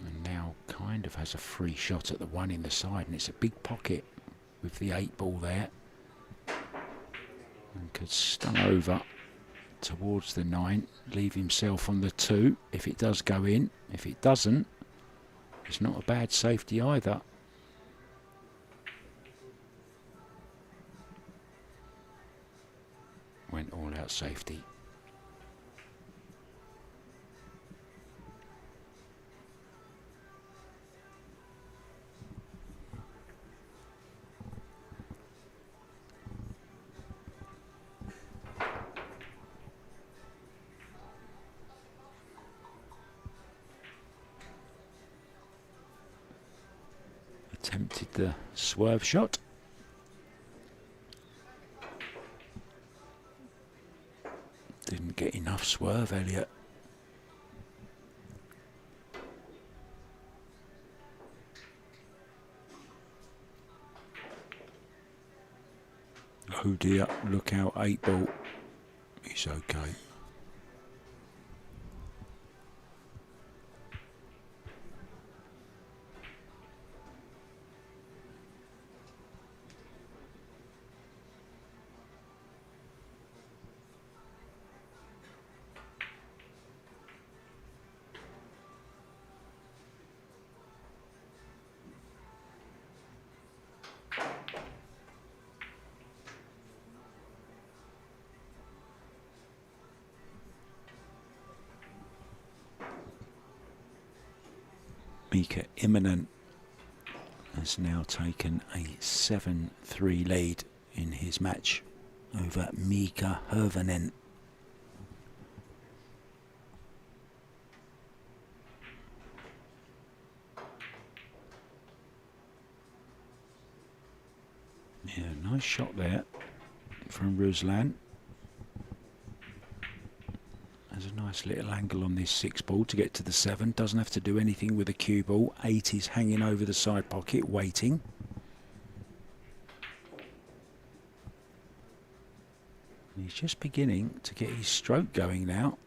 And now kind of has a free shot at the 1 in the side, and it's a big pocket with the 8 ball there. And could stun over towards the 9, leave himself on the 2 if it does go in. If it doesn't, it's not a bad safety either. Went all out safety. Attempted the swerve shot. Didn't get enough swerve, Elliot. Oh dear, look out, 8 ball. He's okay. Mika Immonen has now taken a 7-3 lead in his match over Mika Hirvonen. Yeah, nice shot there from Ruslan. There's a nice little angle on this 6 ball to get to the 7. Doesn't have to do anything with the cue ball. 8 is hanging over the side pocket, waiting. And he's just beginning to get his stroke going now.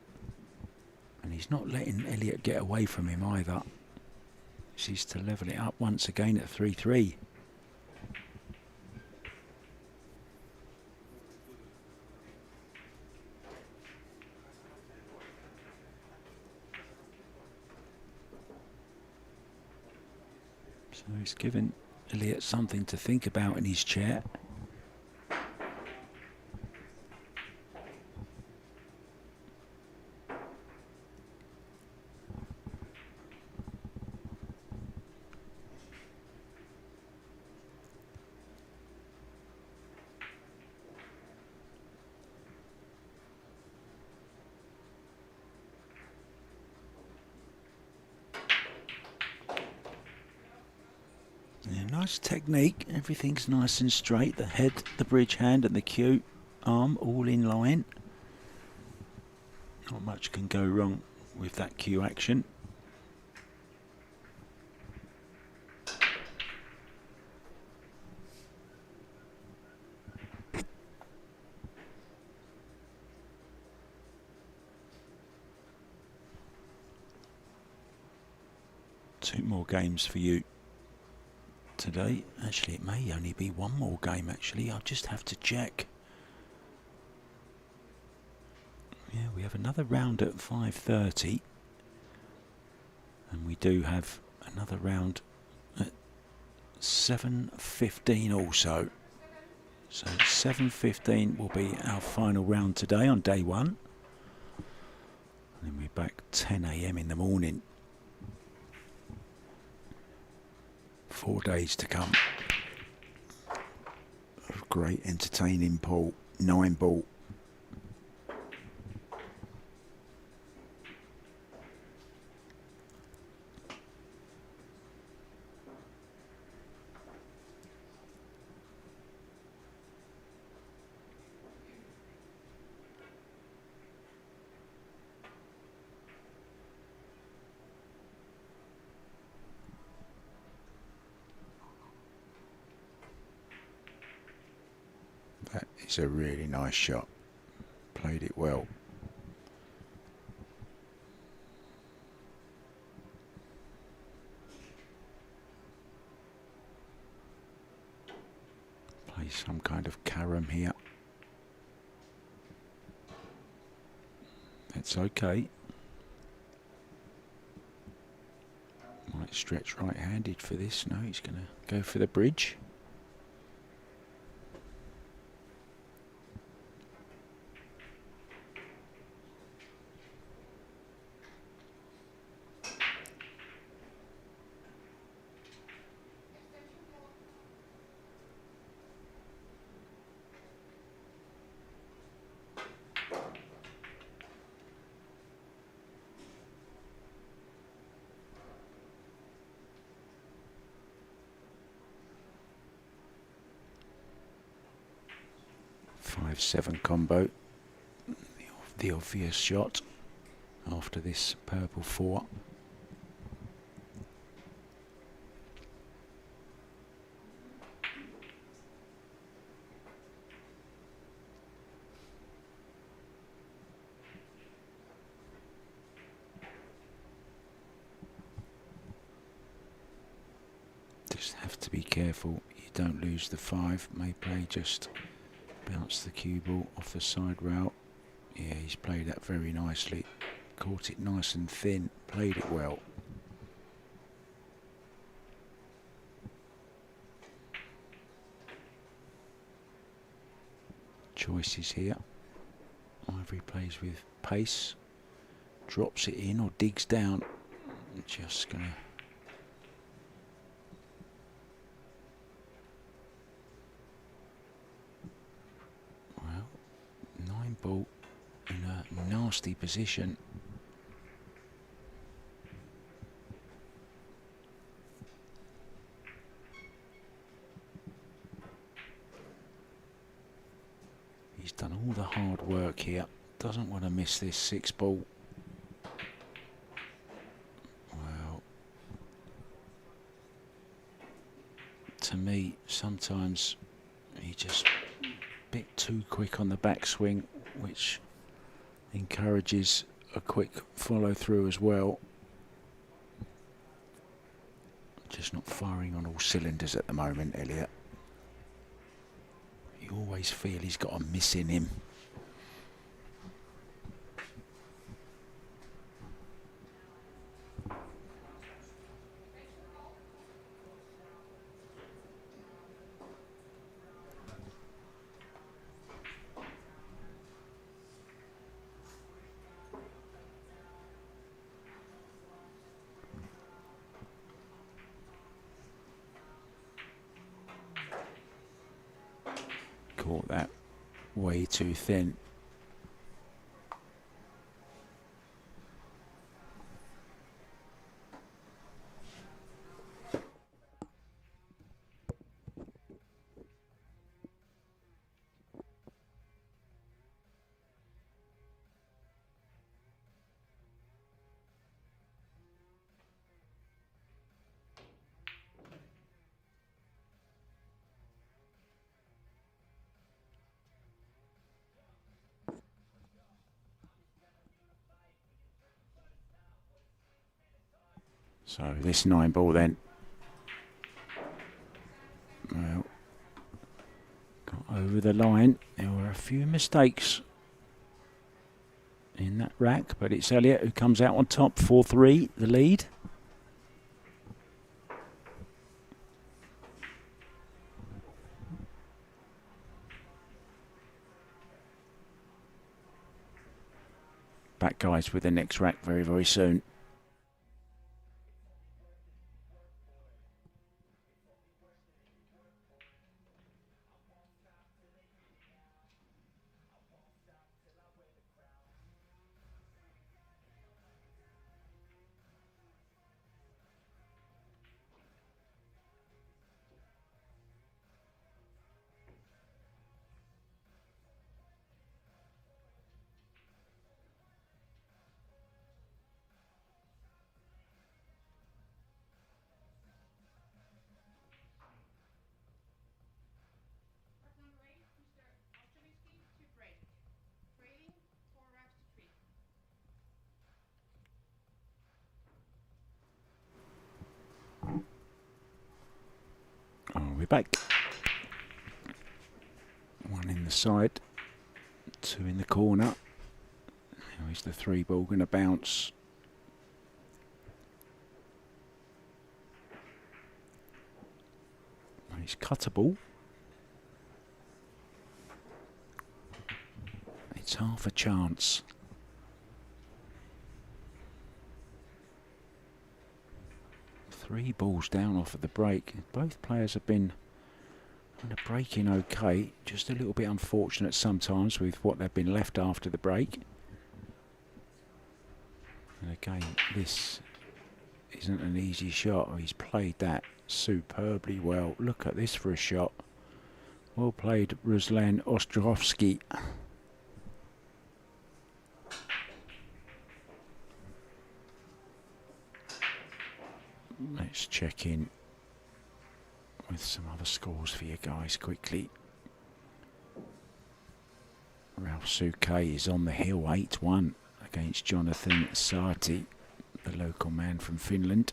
And he's not letting Elliot get away from him either. He's to level it up once again at 3-3. So he's given Elliot something to think about in his chair. Nice technique, everything's nice and straight. The head, the bridge hand and the cue arm all in line. Not much can go wrong with that cue action. Two more games for you today. Actually, it may only be one more game, actually. I'll just have to check. Yeah, we have another round at 5:30. And we do have another round at 7:15 also. So 7:15 will be our final round today on day 1. And then we're back 10 AM in the morning. 4 days to come. Great entertaining pool. 9 ball. That is a really nice shot. Played it well. Play some kind of carom here. That's okay. Might stretch right-handed for this. No, he's going to go for the bridge. Seven combo, the obvious shot after this purple 4. Just have to be careful you don't lose the 5. May play just bounce the cue ball off the side rail. Yeah, he's played that very nicely. Caught it nice and thin. Played it well. Choices here. Ivory plays with pace. Drops it in or digs down. Just gonna... ball in a nasty position. He's done all the hard work here. Doesn't want to miss this 6 ball. Well, to me, sometimes he just a bit too quick on the backswing, which encourages a quick follow through as well. Just not firing on all cylinders at the moment, Elliot. You always feel he's got a miss in him. Caught that way too thin. So this 9 ball then, well, got over the line. There were a few mistakes in that rack, but it's Elliot who comes out on top, 4-3, the lead. Back guys with the next rack very, very soon. back. One in the side, two in the corner. Now is the 3 ball going to bounce? It's cuttable. It's half a chance. Three balls down off of the break. Both players have been kind of breaking okay. Just a little bit unfortunate sometimes with what they've been left after the break. And again, this isn't an easy shot. He's played that superbly well. Look at this for a shot. Well played, Ruslan Ostrovskyi. Let's check in with some other scores for you guys quickly. Ruslan is on the hill, 8-1 against Jonathan Sati, the local man from Finland.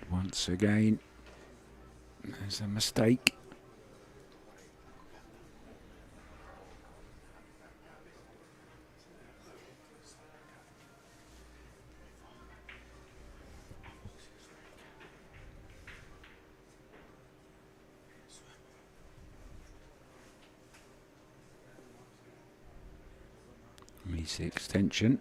Once again, there's a mistake. Meets the extension.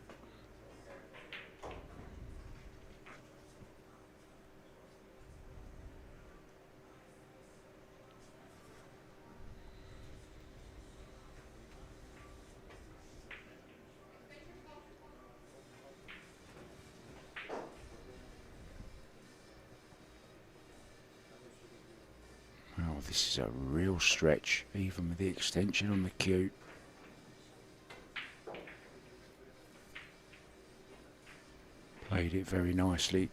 Oh, this is a real stretch, even with the extension on the cue. Played it very nicely.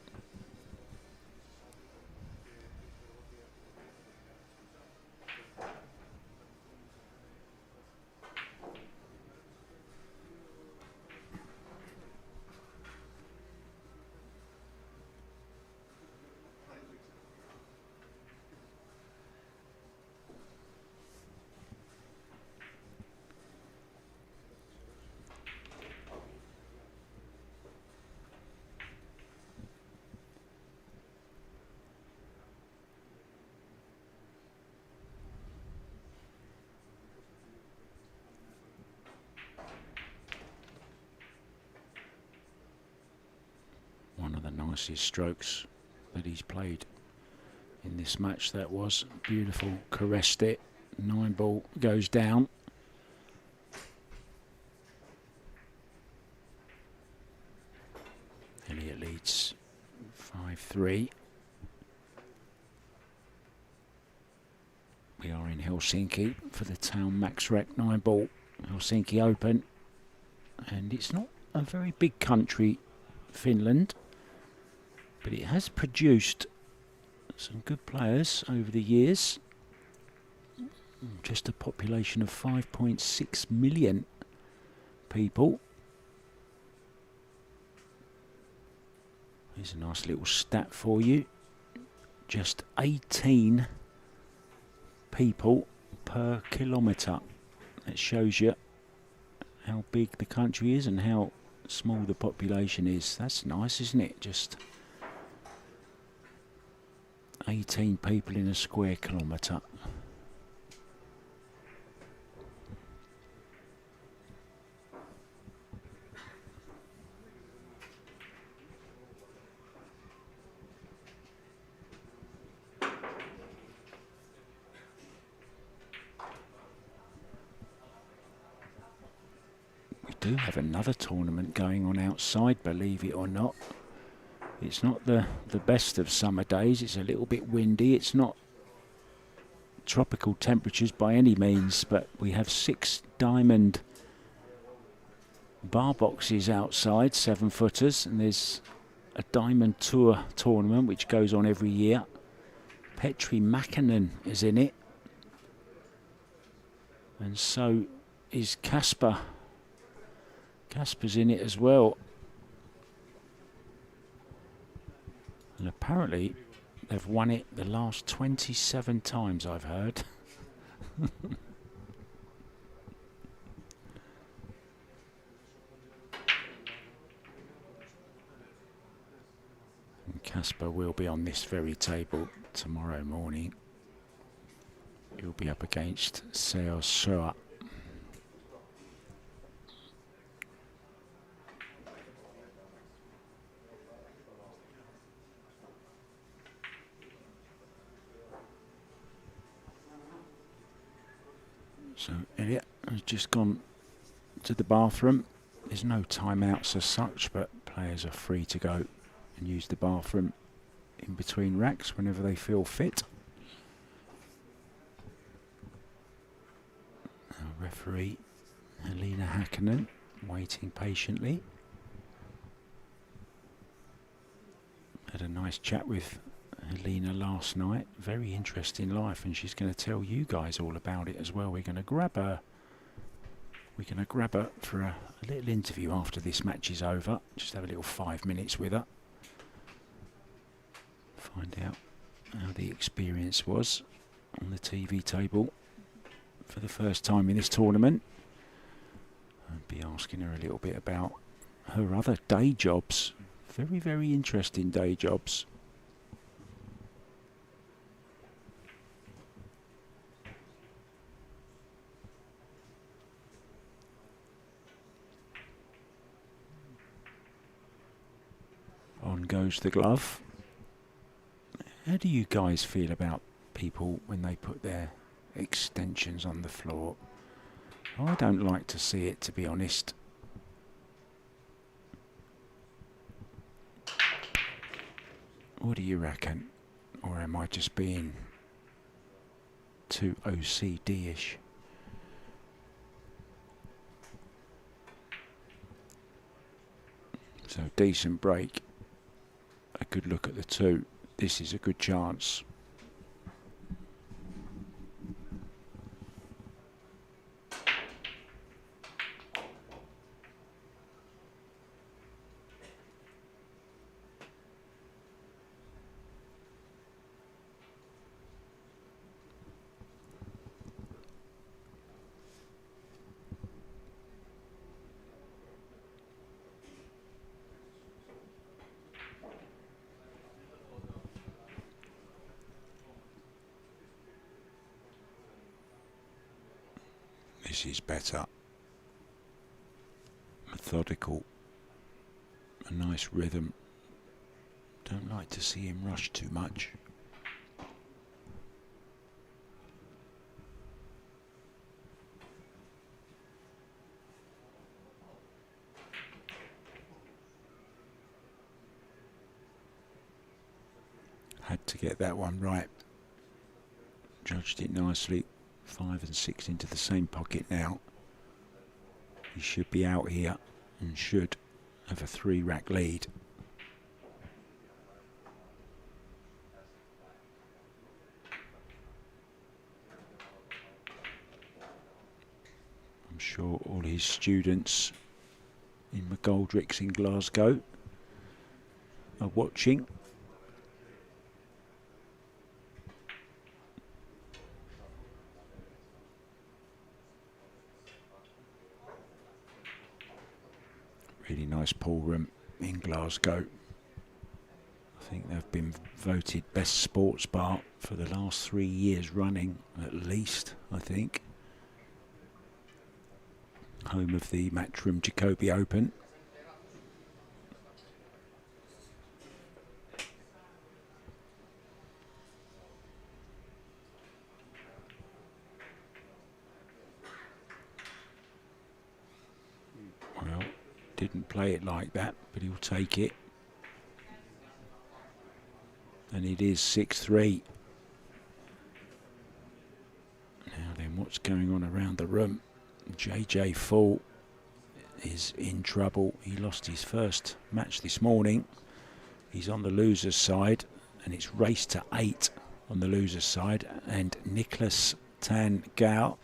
One of the nicest strokes that he's played in this match. That was beautiful. Caressed it. 9 ball goes down. Elliot leads 5-3. We are in Helsinki for the Taom MaxRack 9 ball Helsinki Open, and it's not a very big country, Finland, but it has produced some good players over the years. Just a population of 5.6 million people. Here's a nice little stat for you. Just 18 people per kilometre. That shows you how big the country is and how small the population is. That's nice, isn't it? Just 18 people in a square kilometre. We do have another tournament going on outside, believe it or not. It's not the best of summer days. It's a little bit windy. It's not tropical temperatures by any means, but we have 6 diamond bar boxes outside, 7-footers, and there's a Diamond Tour tournament which goes on every year. Petri Mäkinen is in it, and so is Kasper. Kasper's in it as well, and apparently they've won it the last 27 times, I've heard. Kasper will be on this very table tomorrow morning. He'll be up against Seo Soa. So Elliot has just gone to the bathroom. There's no timeouts as such, but players are free to go and use the bathroom in between racks whenever they feel fit. Our referee Helena Häkkinen waiting patiently. Had a nice chat with Helena last night. Very interesting life, and she's going to tell you guys all about it as well. We're going to grab her. We're going to grab her for a little interview after this match is over. Just have a little 5 minutes with her. Find out how the experience was on the TV table for the first time in this tournament. I'll be asking her a little bit about her other day jobs. Very, very interesting day jobs. On goes the glove. How do you guys feel about people when they put their extensions on the floor? I don't like to see it, to be honest. What do you reckon? Or am I just being too OCD-ish? So decent break. A good look at the two. This is a good chance. This is better. Methodical. A nice rhythm. Don't like to see him rush too much. Had to get that one right. Judged it nicely. 5 and 6 into the same pocket now. He should be out here and should have a 3-rack lead. I'm sure all his students in McGoldrick's in Glasgow are watching. Really nice pool room in Glasgow. I think they've been voted best sports bar for the last 3 years running, at least, I think. Home of the Matchroom Jacoby Open. Well, didn't play it like that, but he'll take it. And it is 6-3. Now then, what's going on around the room? JJ Full is in trouble. He lost his first match this morning. He's on the loser's side, and it's race to 8 on the loser's side. And Nicholas Tan Gao,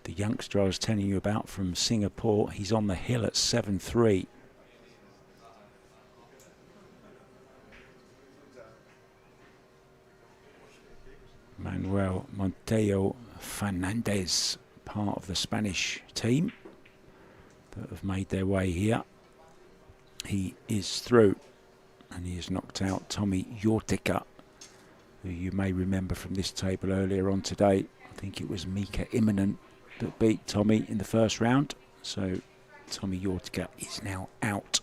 the youngster I was telling you about from Singapore, he's on the hill at 7-3. Manuel Monteo Fernandez, part of the Spanish team that have made their way here. He is through, and he has knocked out Tommy Yortica, who you may remember from this table earlier on today. I think it was Mika Immonen that beat Tommy in the first round. So Tommy Yortica is now out.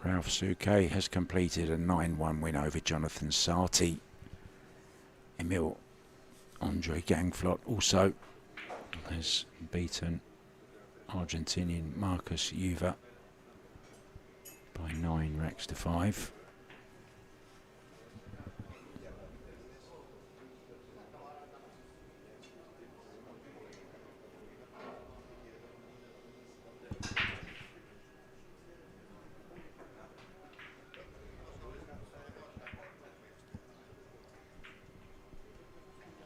Ralph Suke has completed a 9-1 win over Jonathan Sarti. Emil Andre Gangflot also has beaten Argentinian Markus Juva by 9 racks to 5.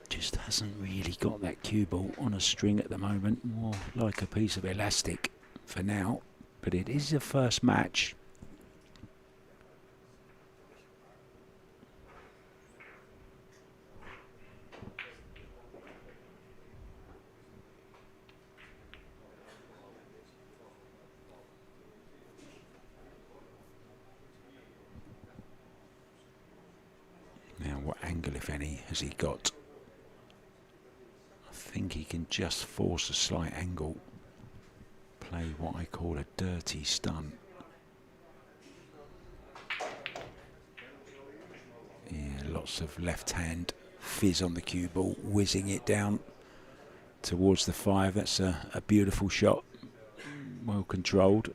Just hasn't really got that cue ball on a string at the moment, more like a piece of elastic for now, but it is the first match. Now what angle, if any, has he got? I think he can just force a slight angle, play what I call a dirty stun. Yeah, lots of left hand fizz on the cue ball, whizzing it down towards the 5. That's a beautiful shot, well controlled.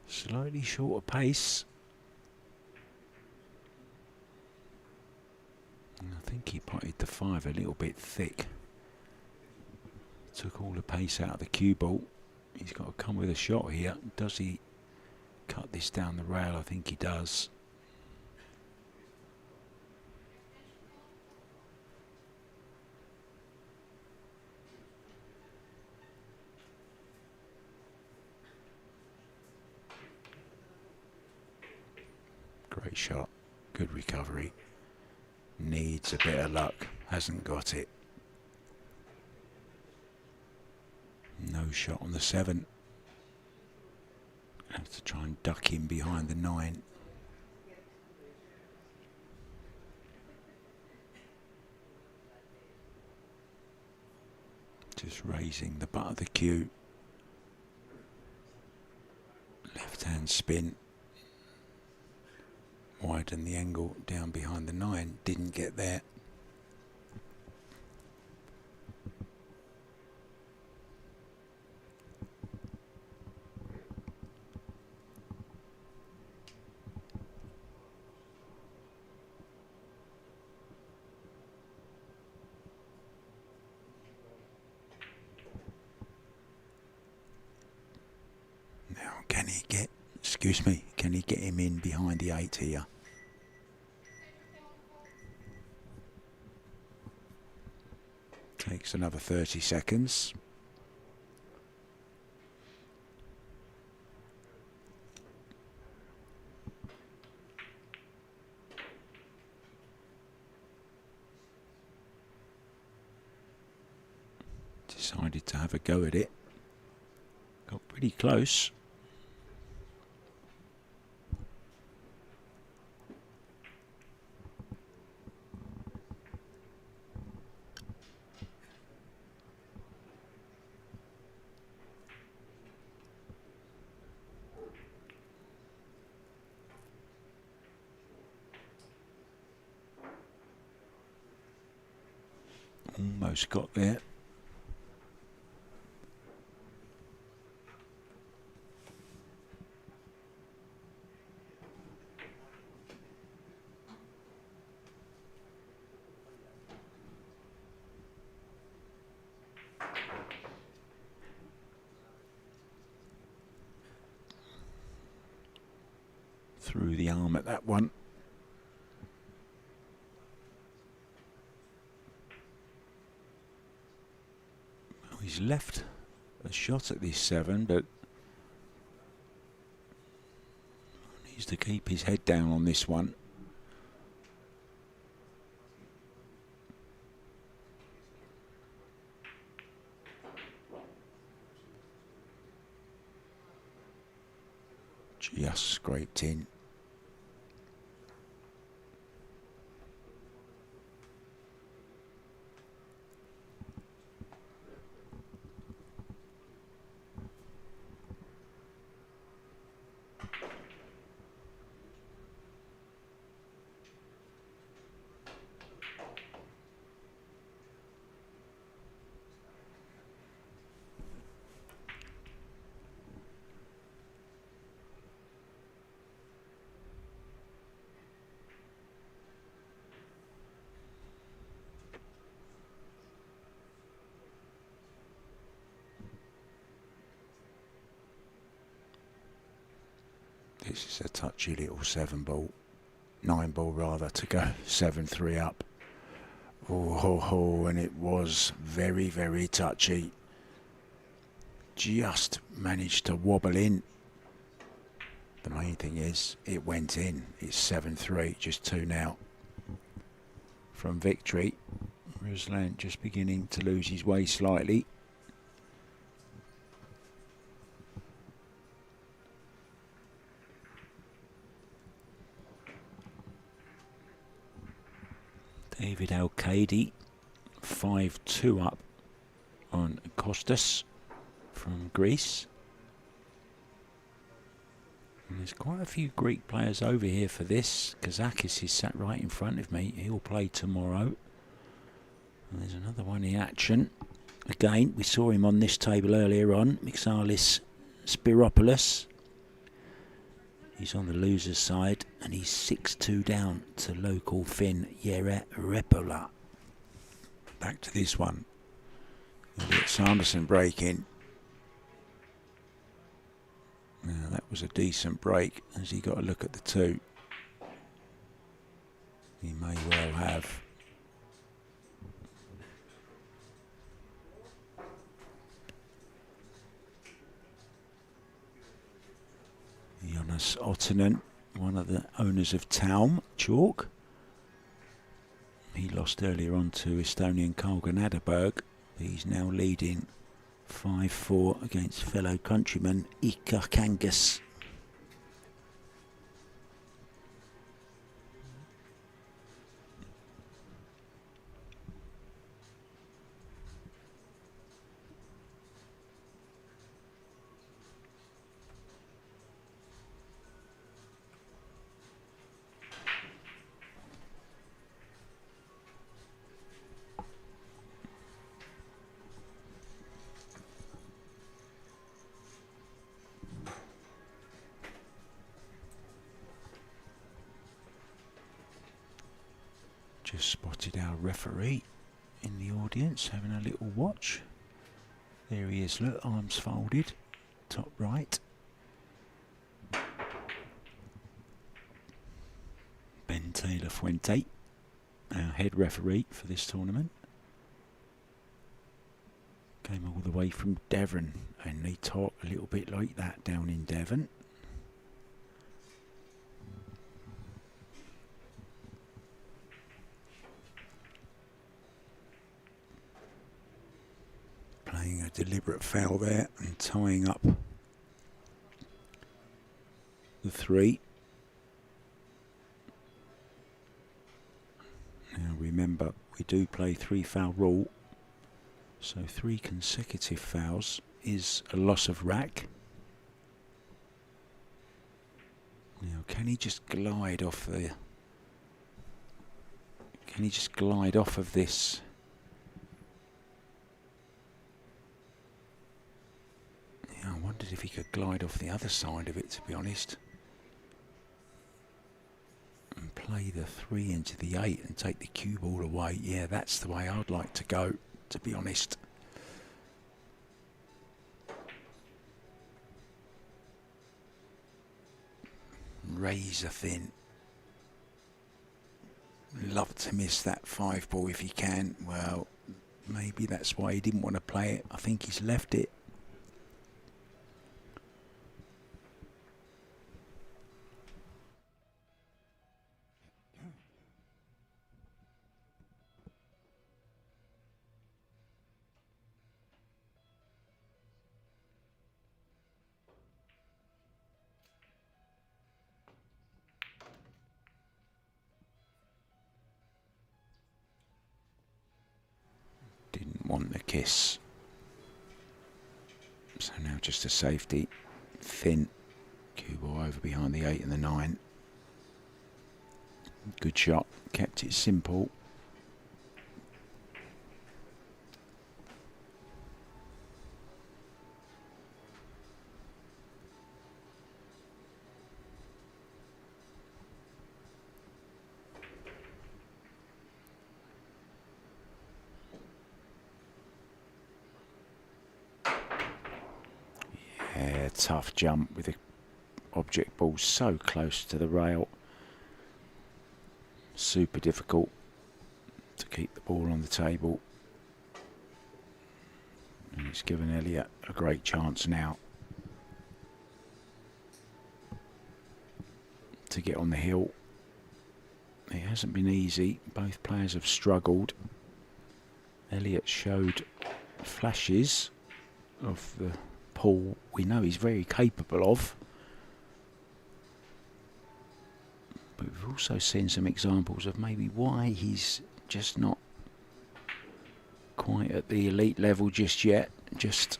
Slightly shorter pace. I think he potted the 5 a little bit thick. Took all the pace out of the cue ball. He's got to come with a shot here. Does he cut this down the rail? I think he does. Great shot, good recovery. Needs a bit of luck, hasn't got it. No shot on the 7. Have to try and duck him behind the 9. Just raising the butt of the cue. Left hand spin. Widen the angle down behind the 9, didn't get there. Now can he get, can he get him in behind the 8 here? Takes another 30 seconds. Decided to have a go at it. Got pretty close. Almost got there. Through the arm at that one. Well, he's left a shot at this 7, but needs to keep his head down on this one. Just scraped in. This is a touchy little 9 ball rather, to go 7-3 up. Oh, and it was very, very touchy. Just managed to wobble in. The main thing is it went in. It's 7-3, just 2 now from victory. Ruslan just beginning to lose his way slightly. David Al-Qaedi 5-2 up on Kostas from Greece. And there's quite a few Greek players over here for this. Kazakis is sat right in front of me. He'll play tomorrow. And there's another one in action. Again, we saw him on this table earlier on. Mixalis Spiropoulos. He's on the loser's side, and he's 6-2 down to local Finn Jere Repola. Back to this one. Elliot Sanderson breaking. Now that was a decent break, as he got a look at the 2. He may well have. Jonas Ottonen, one of the owners of Taom, Chalk. He lost earlier on to Estonian Karlganaderberg. He's now leading 5-4 against fellow countryman Ika Kangas. Just spotted our referee in the audience having a little watch. There he is, look, arms folded, top right. Ben Taylor Fuente, our head referee for this tournament. Came all the way from Devon, and they talk a little bit like that down in Devon. Playing a deliberate foul there and tying up the 3. Now remember, we do play 3 foul rule, so 3 consecutive fouls is a loss of rack. Now can he just glide off the... Can he just glide off of this wondered if he could glide off the other side of it, to be honest. And play the 3 into the 8 and take the cue ball away. Yeah, that's the way I'd like to go, to be honest. Razor thin. Love to miss that 5 ball if he can. Well, maybe that's why he didn't want to play it. I think he's left it. Didn't want the kiss. So now just a safety. Thin. Cue ball over behind the 8 and the 9. Good shot. Kept it simple. Yeah, tough jump with the object ball so close to the rail. Super difficult to keep the ball on the table. And it's given Elliot a great chance now to get on the hill. It hasn't been easy. Both players have struggled. Elliot showed flashes of the pull we know he's very capable of. But we've also seen some examples of maybe why he's just not quite at the elite level just yet. Just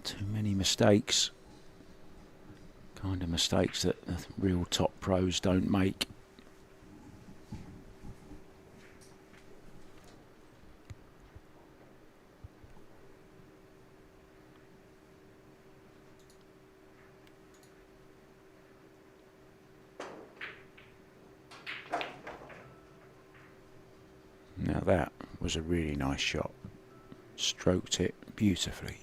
too many mistakes. Kind of mistakes that the real top pros don't make. Now that was a really nice shot. Stroked it beautifully.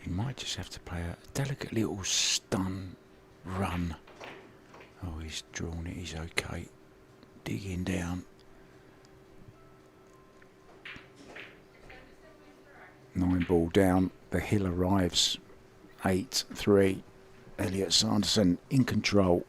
He might just have to play a delicate little stun run. Oh, he's drawn it, he's okay. Digging down. 9 ball down, the hill arrives. 8-3. Elliot Sanderson in control.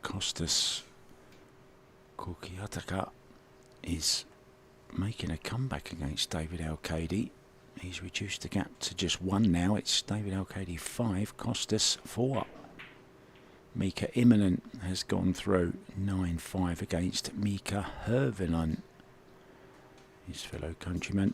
Kostas Kurkiataka is making a comeback against David Al-Kadi. He's reduced the gap to just 1 now. It's David Al-Kadi 5, Kostas 4. Mika Immonen has gone through 9-5 against Mika Hervinen, his fellow countryman.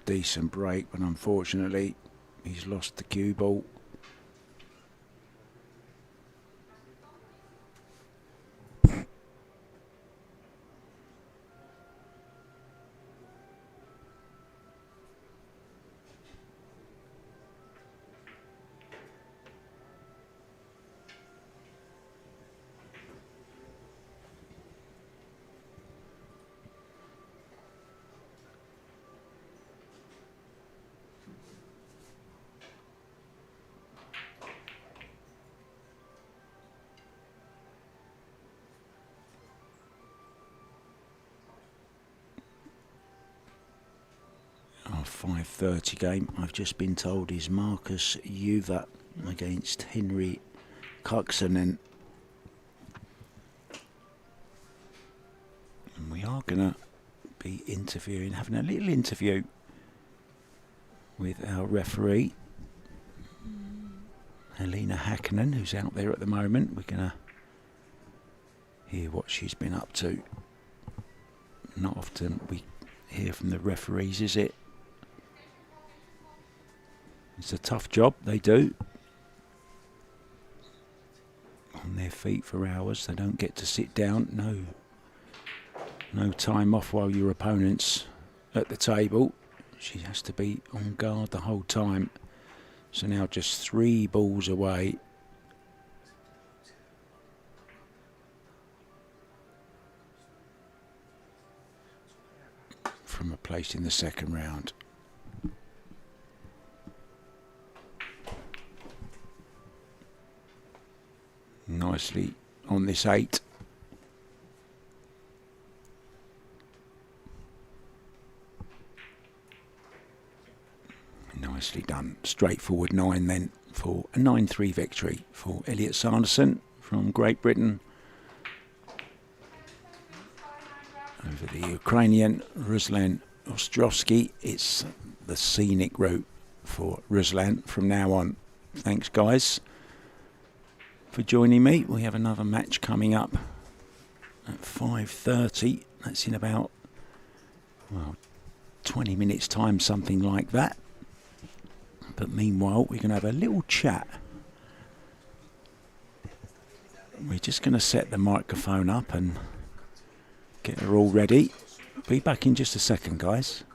Decent break, but unfortunately he's lost the cue ball. 5:30 game, I've just been told, is Markus Juva against Henri Kaksonen. And we are going to be having a little interview with our referee, Helena Häkkinen, who's out there at the moment. We're going to hear what she's been up to. Not often we hear from the referees, is it? It's a tough job they do. On their feet for hours. They don't get to sit down. No time off while your opponent's at the table. She has to be on guard the whole time. So now just 3 balls away. From a place in the second round. Nicely on this 8. Nicely done. Straightforward 9 then for a 9-3 victory for Elliot Sanderson from Great Britain over the Ukrainian Ruslan Ostrovskyi. It's the scenic route for Ruslan from now on. Thanks, guys, for joining me. We have another match coming up at 5:30. That's in about 20 minutes time, something like that. But meanwhile, we're going to have a little chat. We're just going to set the microphone up and get her all ready. Be back in just a second, guys.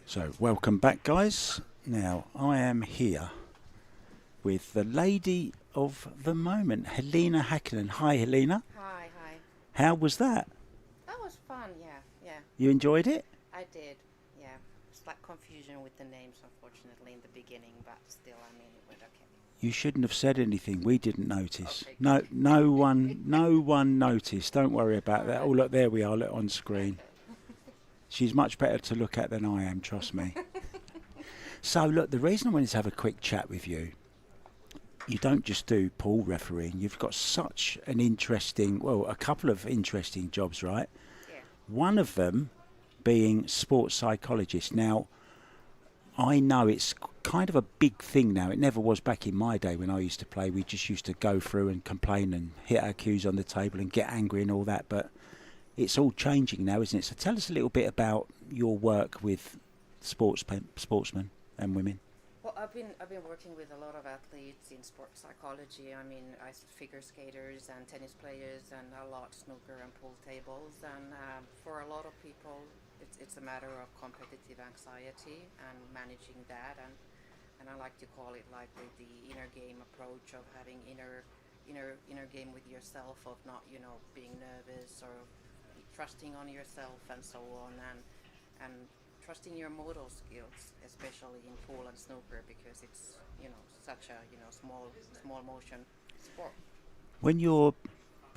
So, welcome back, guys. Now, I am here with the lady of the moment, Helena Häkkinen. Hi, Helena. Hi. How was that? That was fun, yeah. You enjoyed it? I did, yeah. It's like confusion with the names, unfortunately, in the beginning, but still, I mean, it went okay. You shouldn't have said anything. We didn't notice. Okay. No one noticed. Don't worry about that. Oh, look, there we are, look on screen. Okay. She's much better to look at than I am, trust me. So, look, the reason I wanted to have a quick chat with you, you don't just do pool refereeing. You've got such an interesting, a couple of interesting jobs, right? Yeah. One of them being sports psychologist. Now, I know it's kind of a big thing now. It never was back in my day when I used to play. We just used to go through and complain and hit our cues on the table and get angry and all that, but it's all changing now, isn't it? So tell us a little bit about your work with sportsmen and women. Well, I've been working with a lot of athletes in sports psychology. I mean, figure skaters and tennis players and a lot snooker and pool tables. And for a lot of people, it's a matter of competitive anxiety and managing that. And I like to call it like the inner game approach of having inner game with yourself, of not being nervous or trusting on yourself and so on, and trusting your motor skills, especially in pool and snooker, because it's such a small motion sport. When you're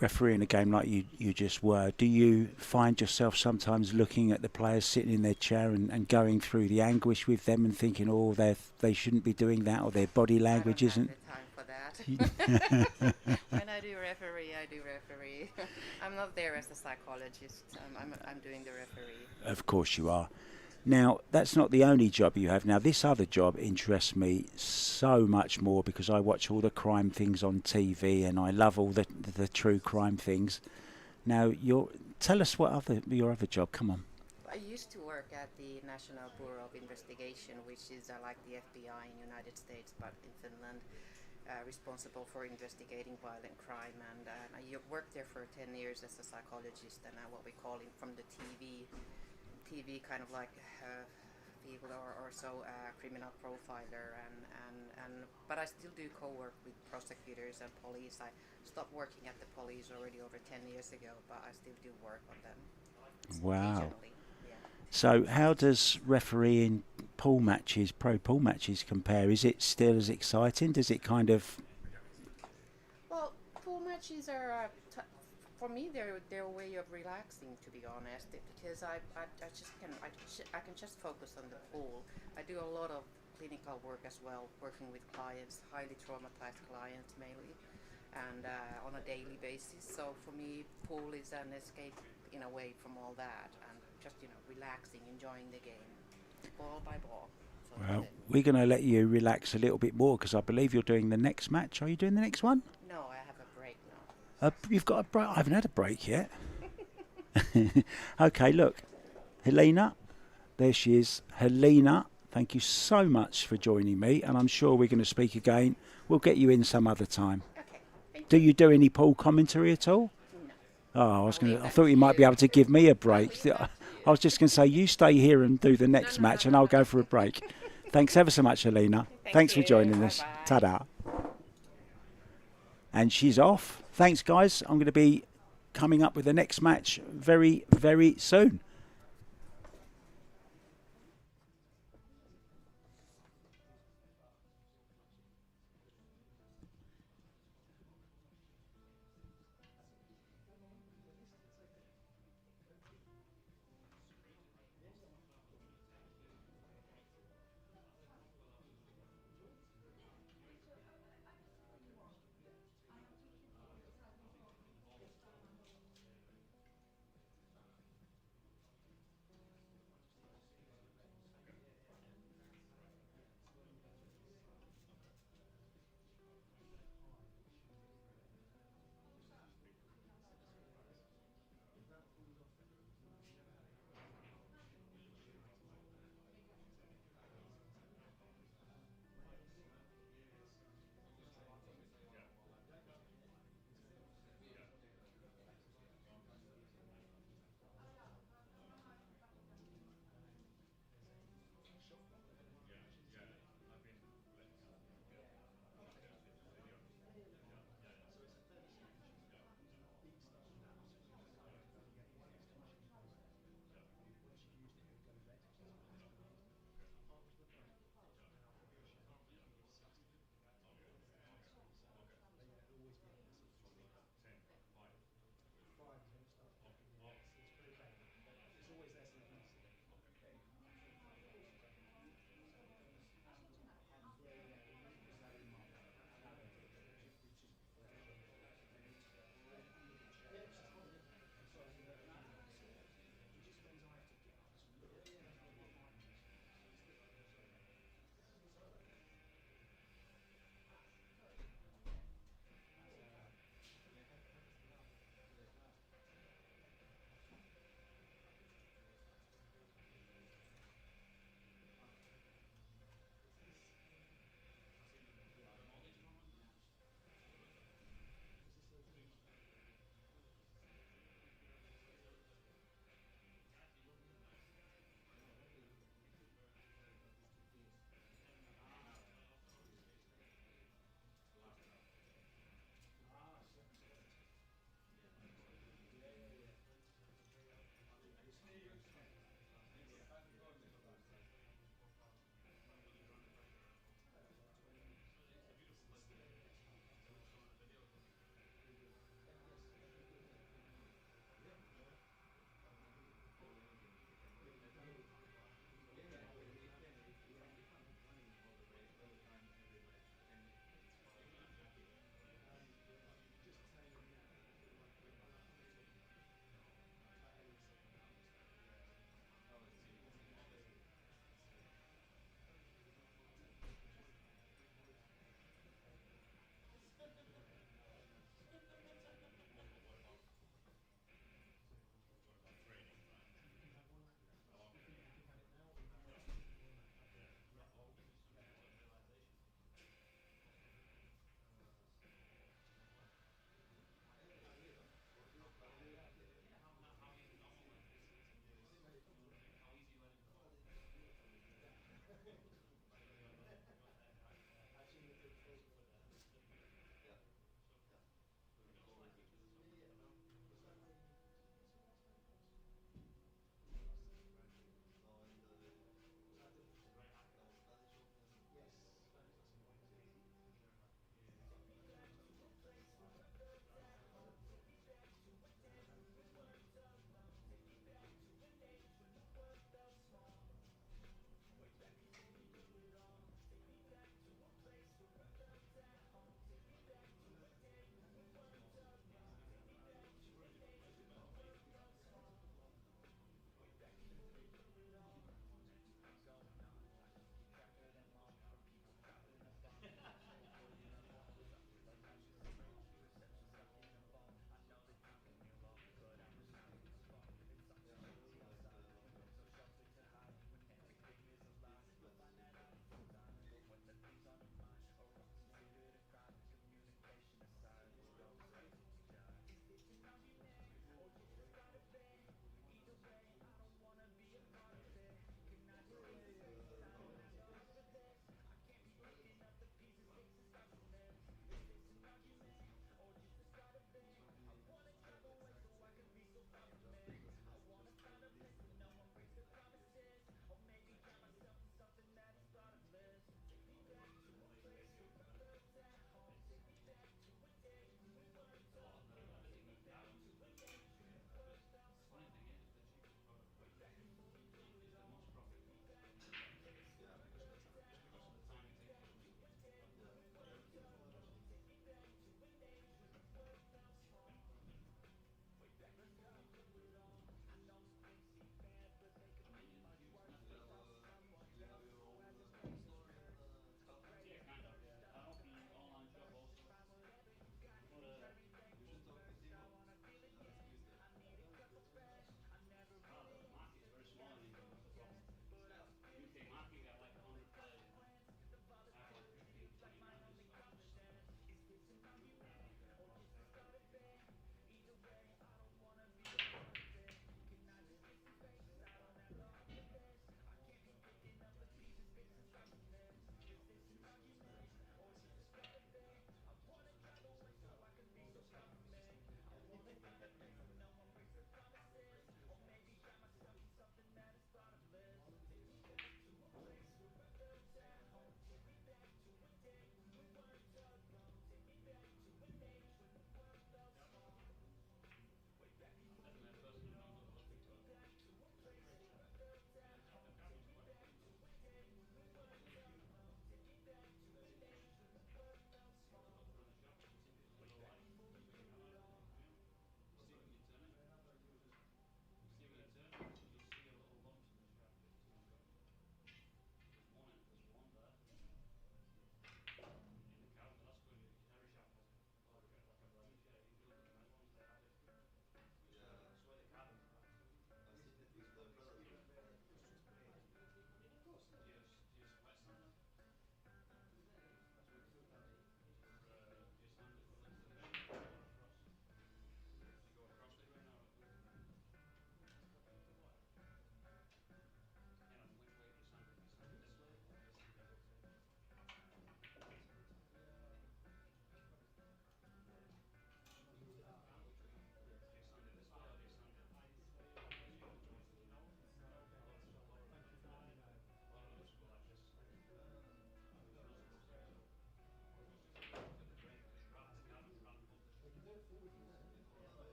refereeing a game like you just were, do you find yourself sometimes looking at the players sitting in their chair and going through the anguish with them and thinking, oh, they shouldn't be doing that, or their body language isn't? I don't have the time for that. When I do referee, I do referee. I'm not there as a psychologist. I'm doing the referee. Of course you are. Now, that's not the only job you have. Now, this other job interests me so much more because I watch all the crime things on TV and I love all the true crime things. Now, tell us your other job. Come on. I used to work at the National Bureau of Investigation, which is like the FBI in United States, but in Finland, responsible for investigating violent crime. And I worked there for 10 years as a psychologist, and what we call it from the TV kind of like field or so, criminal profiler. But I still do co-work with prosecutors and police. I stopped working at the police already over 10 years ago, but I still do work on them. Wow. Occasionally, yeah. So how does refereeing pool matches, pro pool matches, compare? Is it still as exciting? Does it kind of... Well, pool matches are, for me, they're a way of relaxing, to be honest, because I can just focus on the pool. I do a lot of clinical work as well, working with clients, highly traumatized clients mainly, and on a daily basis. So for me, pool is an escape in a way from all that, and just relaxing, enjoying the game, ball by ball. So Well, we're going to let you relax a little bit more because I believe you're doing the next match. Are you doing the next one? No, I have a break now. You've got a break? I haven't had a break yet. Okay, look. Helena. There she is. Helena, thank you so much for joining me, and I'm sure we're going to speak again. We'll get you in some other time. Okay. Thank Do you. you do any pool commentary at all? No. Oh, I thought you might be able to give me a break. I was just going to say, you stay here and do the next match, and I'll go for a break. Thanks ever so much, Helena. Thanks for you. joining us. Bye-bye. Ta-da. And she's off. Thanks, guys. I'm going to be coming up with the next match very, very soon.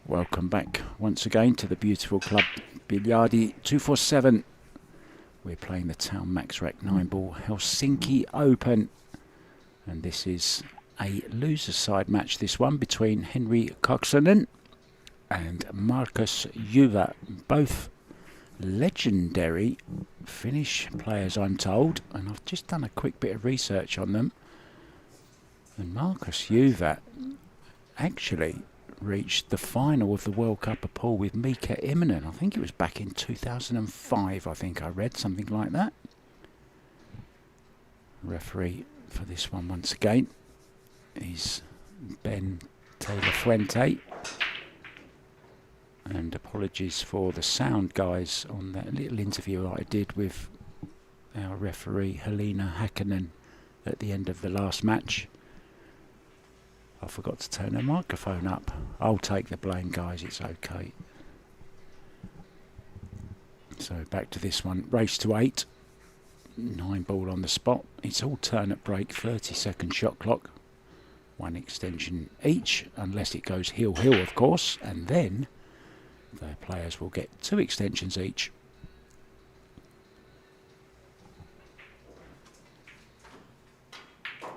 Welcome back once again to the beautiful Club Biliardi 247. We're playing the Taom MaxRack 9-ball Helsinki Open. And this is a loser side match, this one, between Henri Kaksonen and Markus Juva. Both legendary Finnish players, I'm told. And I've just done a quick bit of research on them. And Markus Juva actually reached the final of the World Cup of Pool with Mika Immonen. I think it was back in 2005, I think I read, something like that. Referee for this one once again is Ben Taylor-Fuente. And apologies for the sound, guys, on that little interview I did with our referee Helena Häkkinen at the end of the last match. I forgot to turn the microphone up. I'll take the blame, guys, it's okay. So back to this one. Race to 8. 9-ball on the spot. It's all turn at break, 30-second shot clock. 1 extension each, unless it goes heel-heel, of course. And then the players will get 2 extensions each.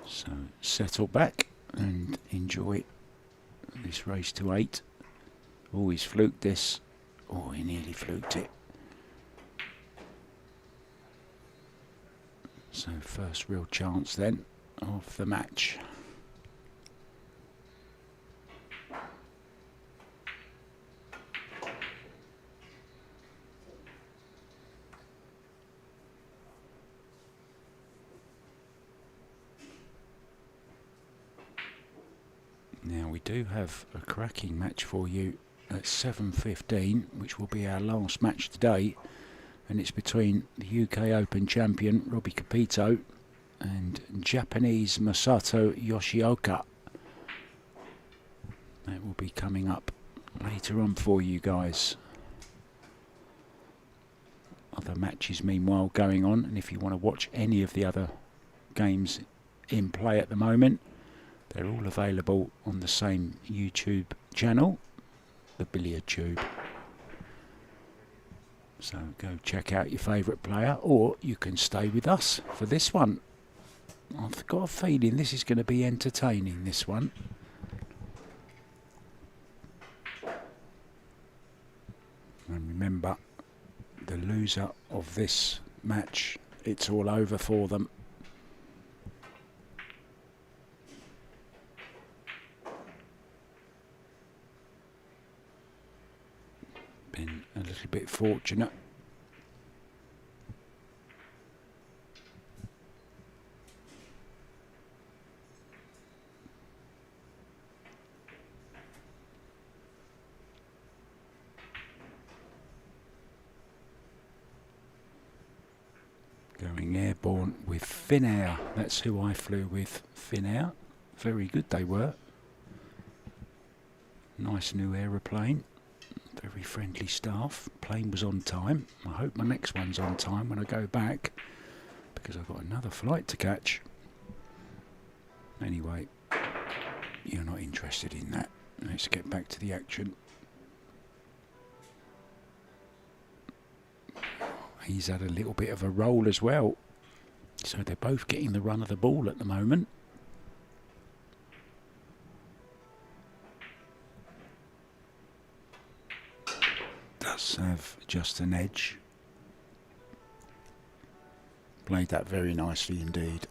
So settle back and enjoy this race to 8. Oh, he's fluked this. Oh, he nearly fluked it. So first real chance then of the match. Now we do have a cracking match for you at 7:15, which will be our last match today, and it's between the UK Open champion Robbie Capito and Japanese Masato Yoshioka. That will be coming up later on for you guys. Other matches meanwhile going on, and if you want to watch any of the other games in play at the moment, they're all available on the same YouTube channel, the Billiard Tube. So go check out your favourite player, or you can stay with us for this one. I've got a feeling this is going to be entertaining, this one. And remember, the loser of this match, it's all over for them. Been a little bit fortunate. Going airborne with Finnair. That's who I flew with, Finnair. Very good they were. Nice new aeroplane. Very friendly staff. Plane was on time. I hope my next one's on time when I go back, because I've got another flight to catch. Anyway, you're not interested in that. Let's get back to the action. He's had a little bit of a roll as well. So they're both getting the run of the ball at the moment. Does have just an edge. Played that very nicely indeed.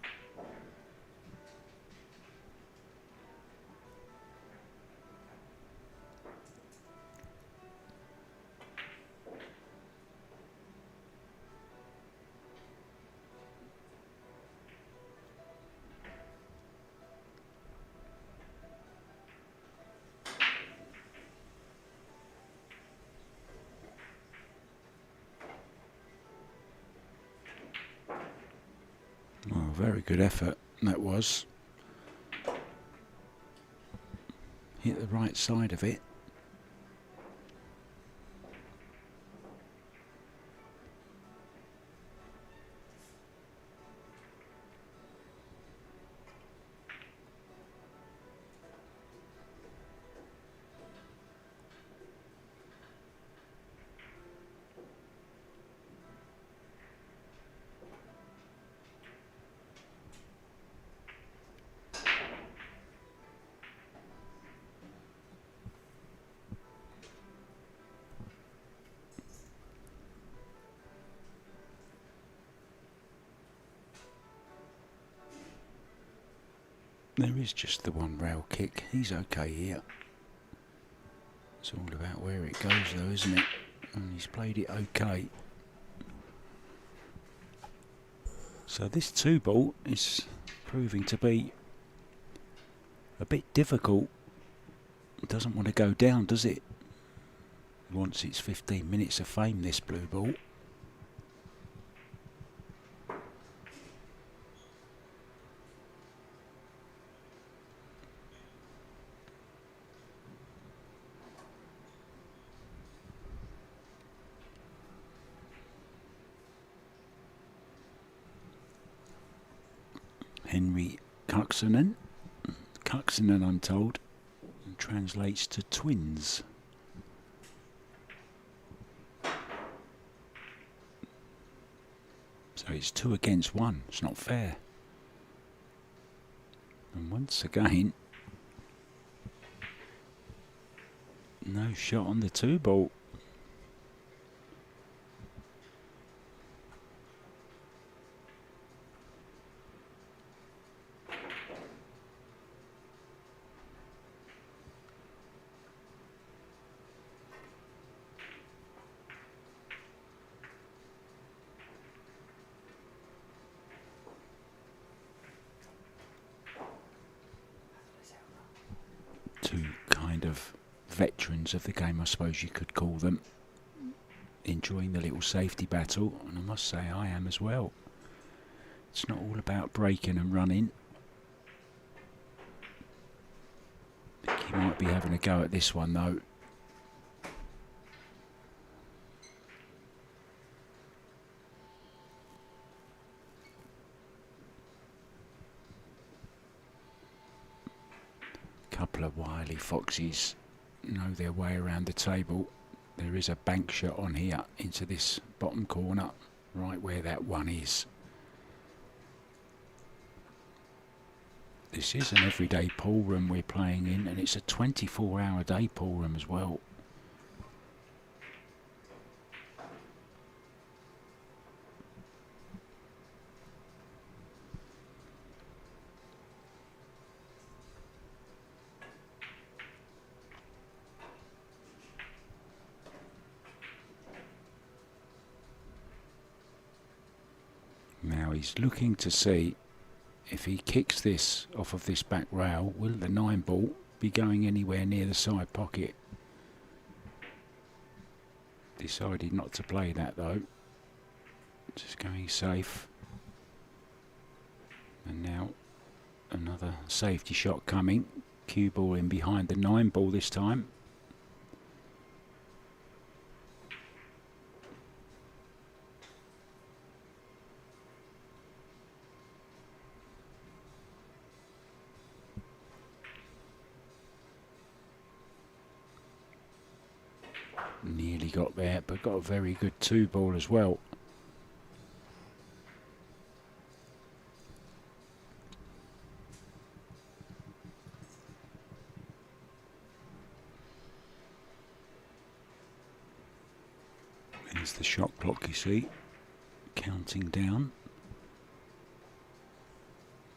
Oh, very good effort that was. Hit the right side of it. There is just the one rail kick. He's okay here. It's all about where it goes though, isn't it? And he's played it okay. So this 2-ball is proving to be a bit difficult. It doesn't want to go down, does it? It wants its 15 minutes of fame, this blue ball. Henri Kaksonen. Kaksonen, I'm told, translates to twins. So it's 2 against 1. It's not fair. And once again, no shot on the 2-ball. Two kind of veterans of the game, I suppose you could call them, enjoying the little safety battle, and I must say I am as well. It's not all about breaking and running. I think he might be having a go at this one though. Couple of wily foxes know their way around the table. There is a bank shot on here into this bottom corner, right where that one is. This is an everyday pool room we're playing in, and it's a 24-hour day pool room as well. Now he's looking to see if he kicks this off of this back rail, will the 9-ball be going anywhere near the side pocket? Decided not to play that though. Just going safe. And now another safety shot coming. Cue ball in behind the 9-ball this time. Nearly got there, but got a very good 2-ball as well. There's the shot clock, you see, counting down.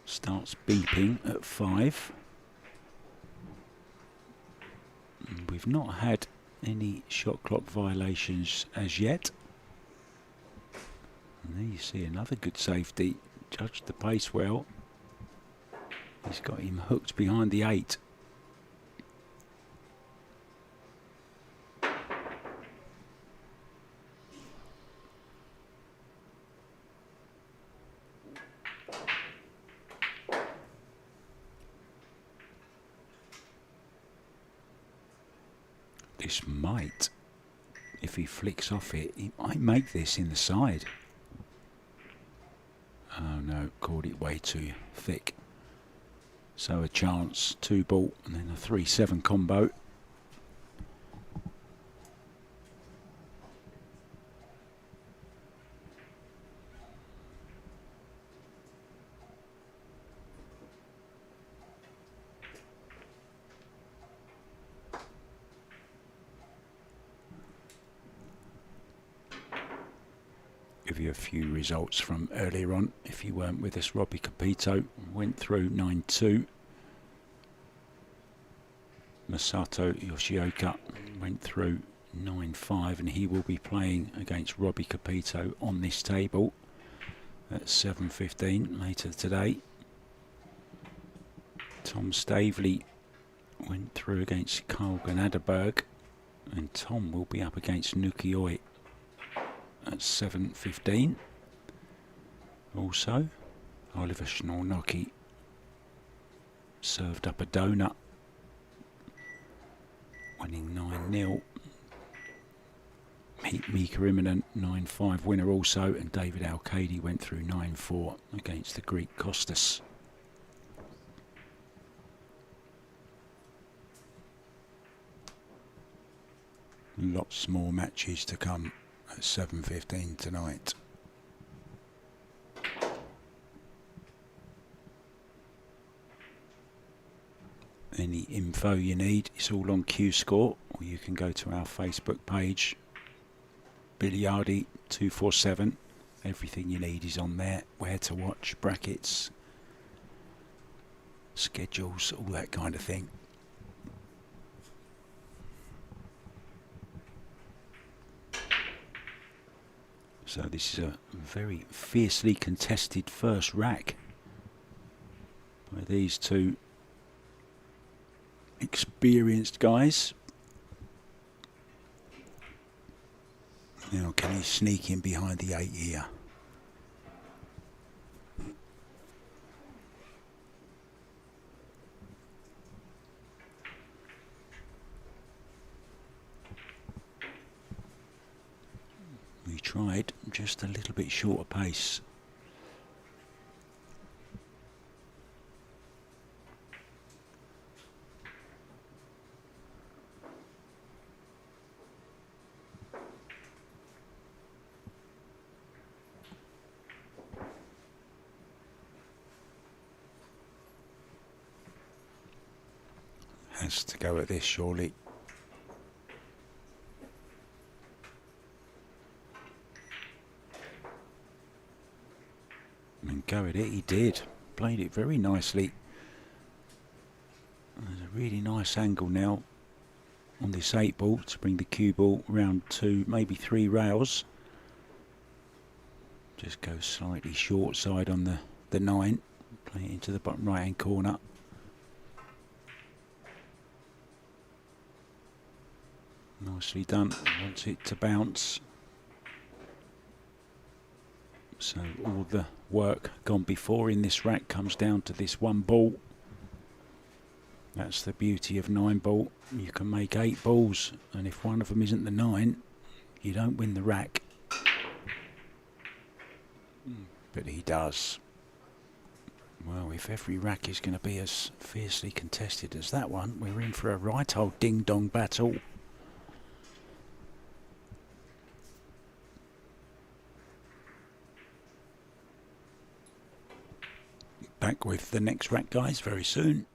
Starts beeping at 5. And we've not had any shot clock violations as yet. And there you see another good safety. Judged the pace well. He's got him hooked behind the 8. This might, if he flicks off it, he might make this in the side. Oh no, caught it way too thick. So a chance, 2-ball, and then a 3-7 combo. Give you a few results from earlier on if you weren't with us. Robbie Capito went through 9-2. Masato Yoshioka went through 9-5, and he will be playing against Robbie Capito on this table at 7:15 later today. Tom Stavely went through against Carl Ganaderberg, and Tom will be up against Nukioi at 7:15. Also, Oliver Schnornocky served up a donut, winning 9-0. Mika Immonen, 9-5 winner also, and David Alcady went through 9-4 against the Greek Kostas. Lots more matches to come at 7:15 tonight. Any info you need, it's all on Q Score, or you can go to our Facebook page, Biliardi 247. Everything you need is on there. Where to watch, brackets, schedules, all that kind of thing. So this is a very fiercely contested first rack by these two experienced guys. Now can he sneak in behind the 8 here? We tried just a little bit shorter pace. Has to go at this surely. And go at it, he did. Played it very nicely. There's a really nice angle now on this 8 ball to bring the cue ball round 2, maybe 3 rails. Just go slightly short side on the 9. Play it into the bottom right hand corner. Nicely done. Wants it to bounce. So all the work gone before in this rack comes down to this 1 ball. That's the beauty of 9 ball. You can make 8 balls, and if one of them isn't the 9, you don't win the rack. But he does. Well, if every rack is going to be as fiercely contested as that one, we're in for a right old ding-dong battle. Back with the next rack, guys, very soon.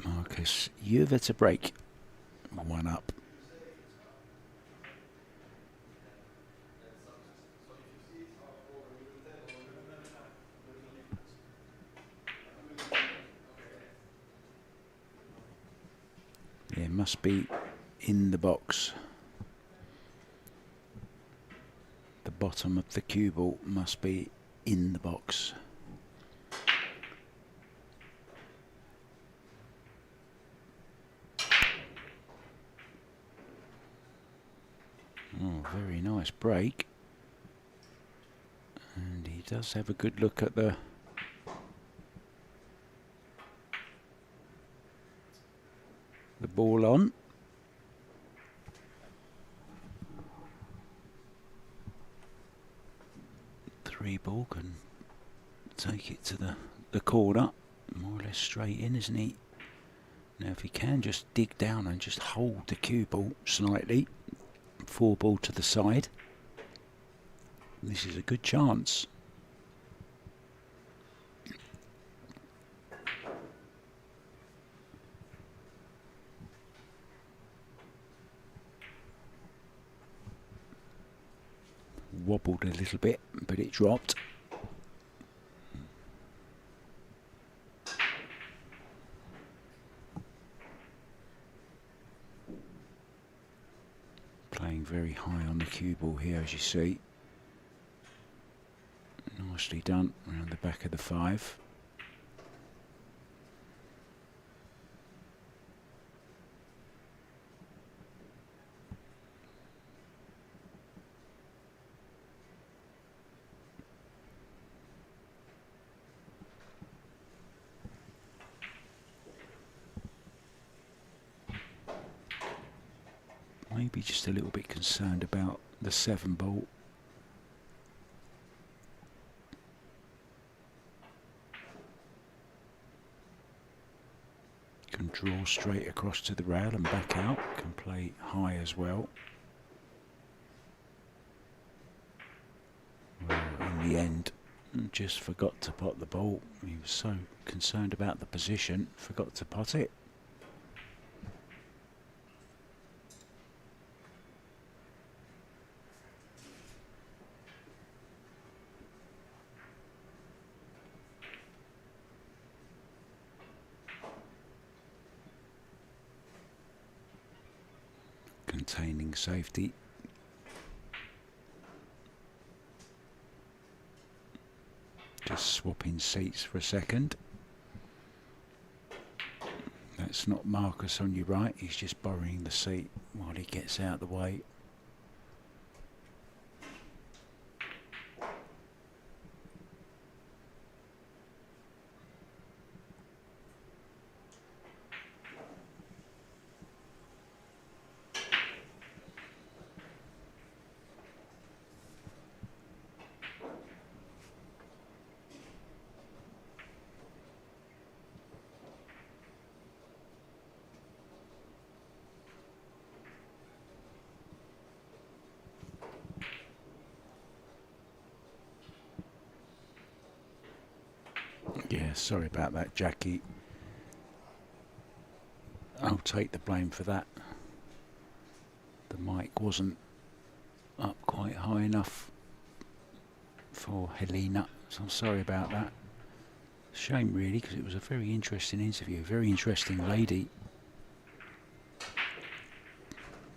Markus, Juva to break. 1 up. Yeah, must be in the box. The bottom of the cue ball must be in the box. Oh, very nice break. And he does have a good look at the ball on. Three ball can take it to the corner. More or less straight in, isn't he? Now if he can just dig down and just hold the cue ball slightly. Four ball to the side. This is a good chance. Wobbled a little bit, but it dropped. Playing very high on the cue ball here, as you see. Nicely done around the back of the 5. Maybe just a little bit concerned about the 7 ball. Can draw straight across to the rail and back out. Can play high as well. Well, in the end, just forgot to pot the ball. He was so concerned about the position, forgot to pot it. Containing safety. Just swapping seats for a second. That's not Markus on your right, he's just borrowing the seat while he gets out of the way. Yeah, sorry about that, Jackie. I'll take the blame for that. The mic wasn't up quite high enough for Helena, so I'm sorry about that. Shame really, because it was a very interesting interview, very interesting lady.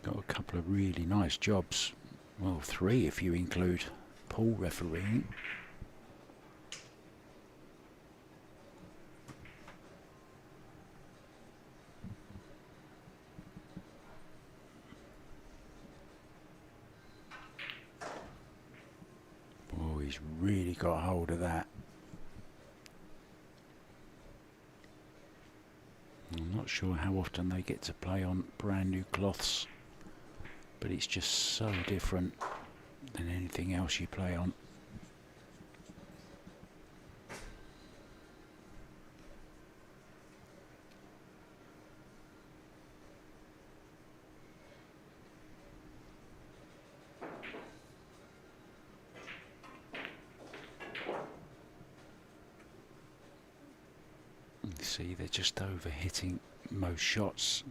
Got a couple of really nice jobs. Well, 3 if you include Paul refereeing. He's really got hold of that. I'm not sure how often they get to play on brand new cloths, but it's just so different than anything else you play on. See, they're just over hitting most shots.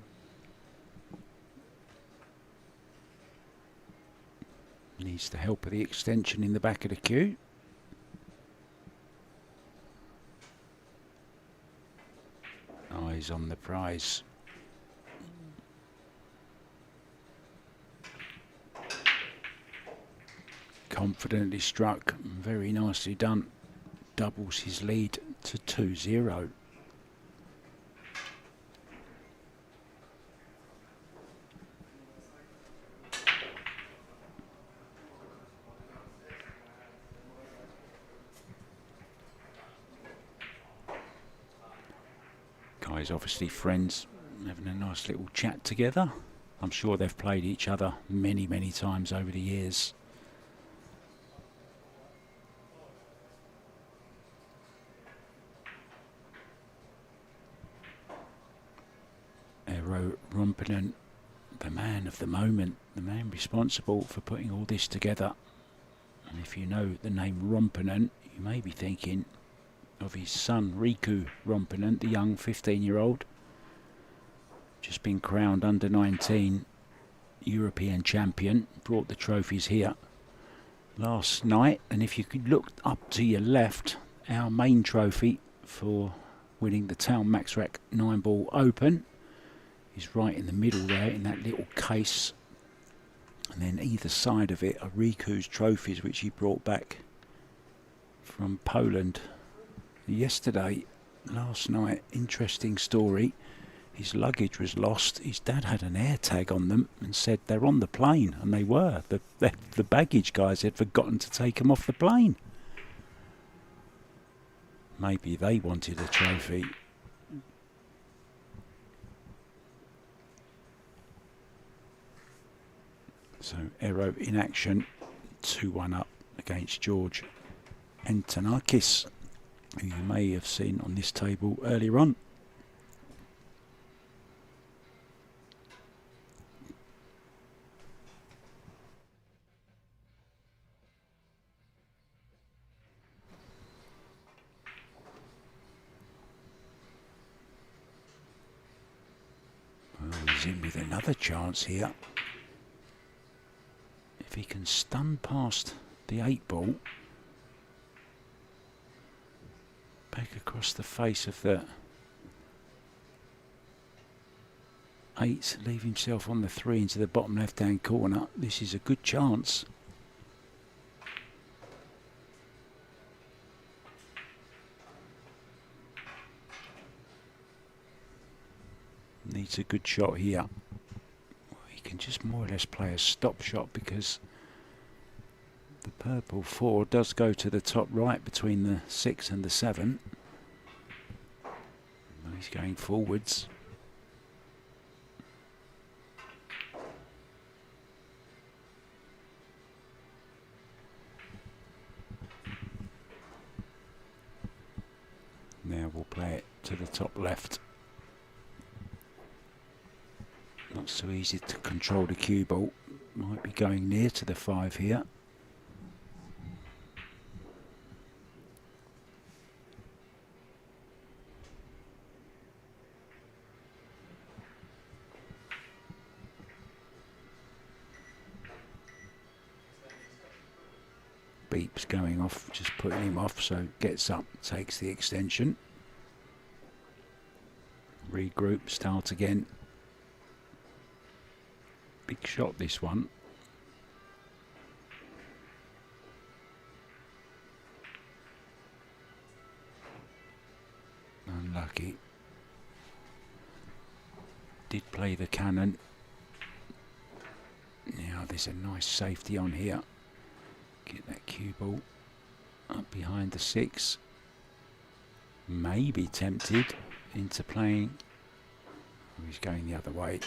Needs the help of the extension in the back of the cue. Eyes on the prize. Confidently struck, very nicely done. Doubles his lead to 2-0. Guys obviously friends, having a nice little chat together. I'm sure they've played each other many, many times over the years. Eero Rompinen, the man of the moment, the man responsible for putting all this together. And if you know the name Rompinen, you may be thinking of his son Riku Rompinen, the young 15-year-old. Just been crowned under 19 European champion, brought the trophies here last night. And if you could look up to your left, our main trophy for winning the Taom MaxRack 9-ball open is right in the middle there in that little case. And then either side of it are Riku's trophies, which he brought back from Poland yesterday. Last night, interesting story. His luggage was lost. His dad had an air tag on them and said they're on the plane, and they were. The baggage guys had forgotten to take them off the plane. Maybe they wanted a trophy. So Eero in action, 2-1 up against George Antonakis, who you may have seen on this table earlier on. Well, he's in with another chance here. If he can stun past the 8-ball, back across the face of the 8, leave himself on the 3 into the bottom left-hand corner, this is a good chance. Needs a good shot here. He can just more or less play a stop shot because the purple 4 does go to the top right between the 6 and the 7. Well, he's going forwards. Now we'll play it to the top left. Not so easy to control the cue ball. Might be going near to the 5 here. Beep's going off, just putting him off, so gets up, takes the extension. Regroup, start again. Big shot this one. Unlucky. Did play the cannon. Now there's a nice safety on here. Get that cue ball up behind the 6. Maybe tempted into playing. Oh, he's going the other way.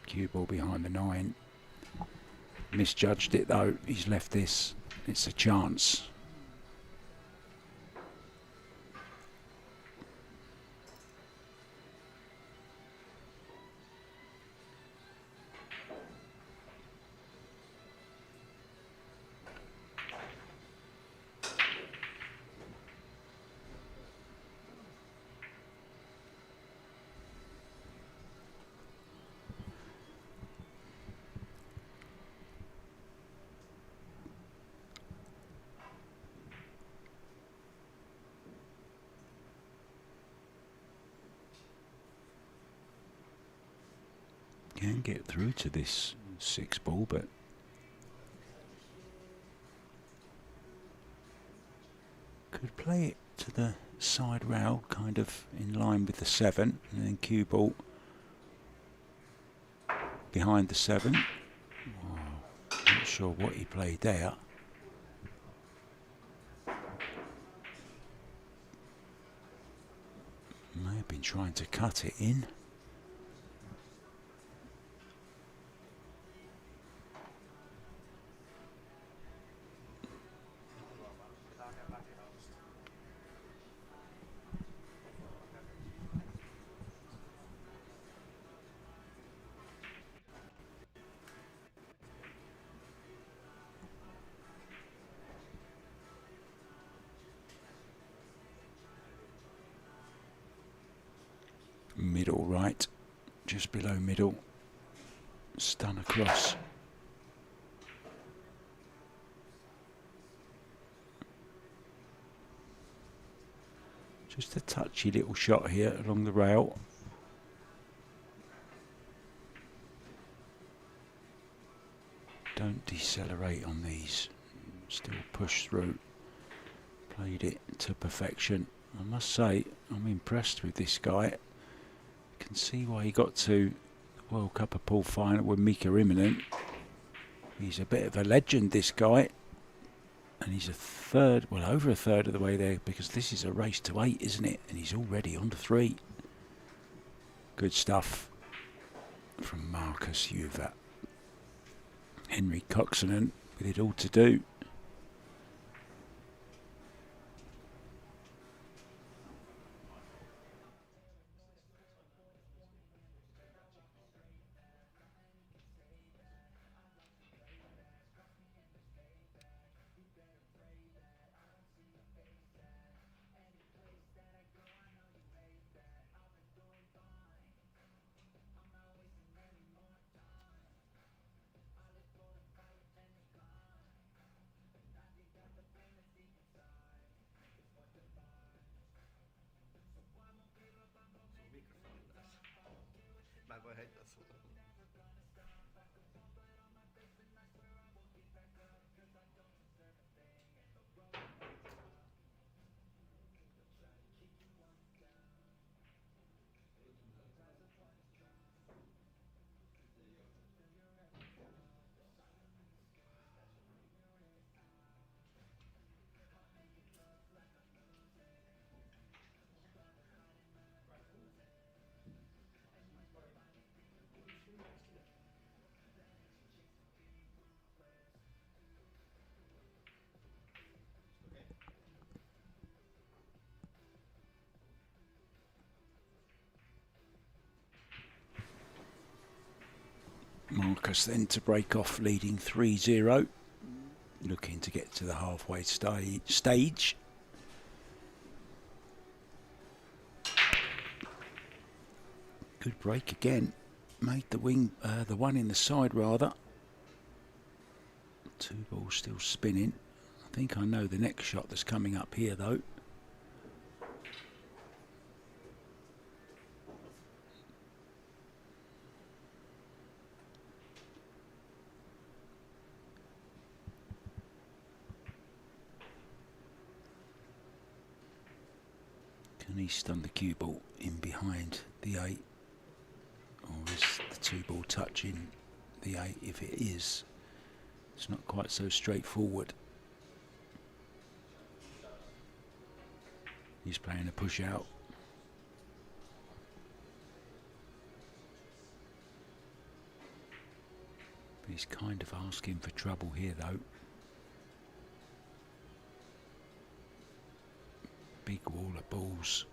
Cue ball behind the 9. Misjudged it though. He's left this. It's a chance. Can get through to this 6 ball, but could play it to the side rail, kind of in line with the 7, and then cue ball behind the 7. Oh, not sure what he played there. May have been trying to cut it in. Middle right, just below middle, stun across. Just a touchy little shot here along the rail. Don't decelerate on these, still push through. Played it to perfection. I must say, I'm impressed with this guy. Can see why he got to the World Cup of Pool final with Mika imminent. He's a bit of a legend, this guy, and he's a third, well, over a third of the way there, because this is a race to 8, isn't it? And he's already on to 3. Good stuff from Markus Juva. Henri Kaksonen with it all to do. Markus then to break off, leading 3-0. Looking to get to the halfway stage. Good break again. Made the wing, the one in the side rather. 2 balls still spinning. I think I know the next shot that's coming up here though. Can he stun the cue ball in behind the 8? Or is the 2 ball touching the 8? If it is, it's not quite so straightforward. He's playing a push out. But he's kind of asking for trouble here though. Big wall of balls.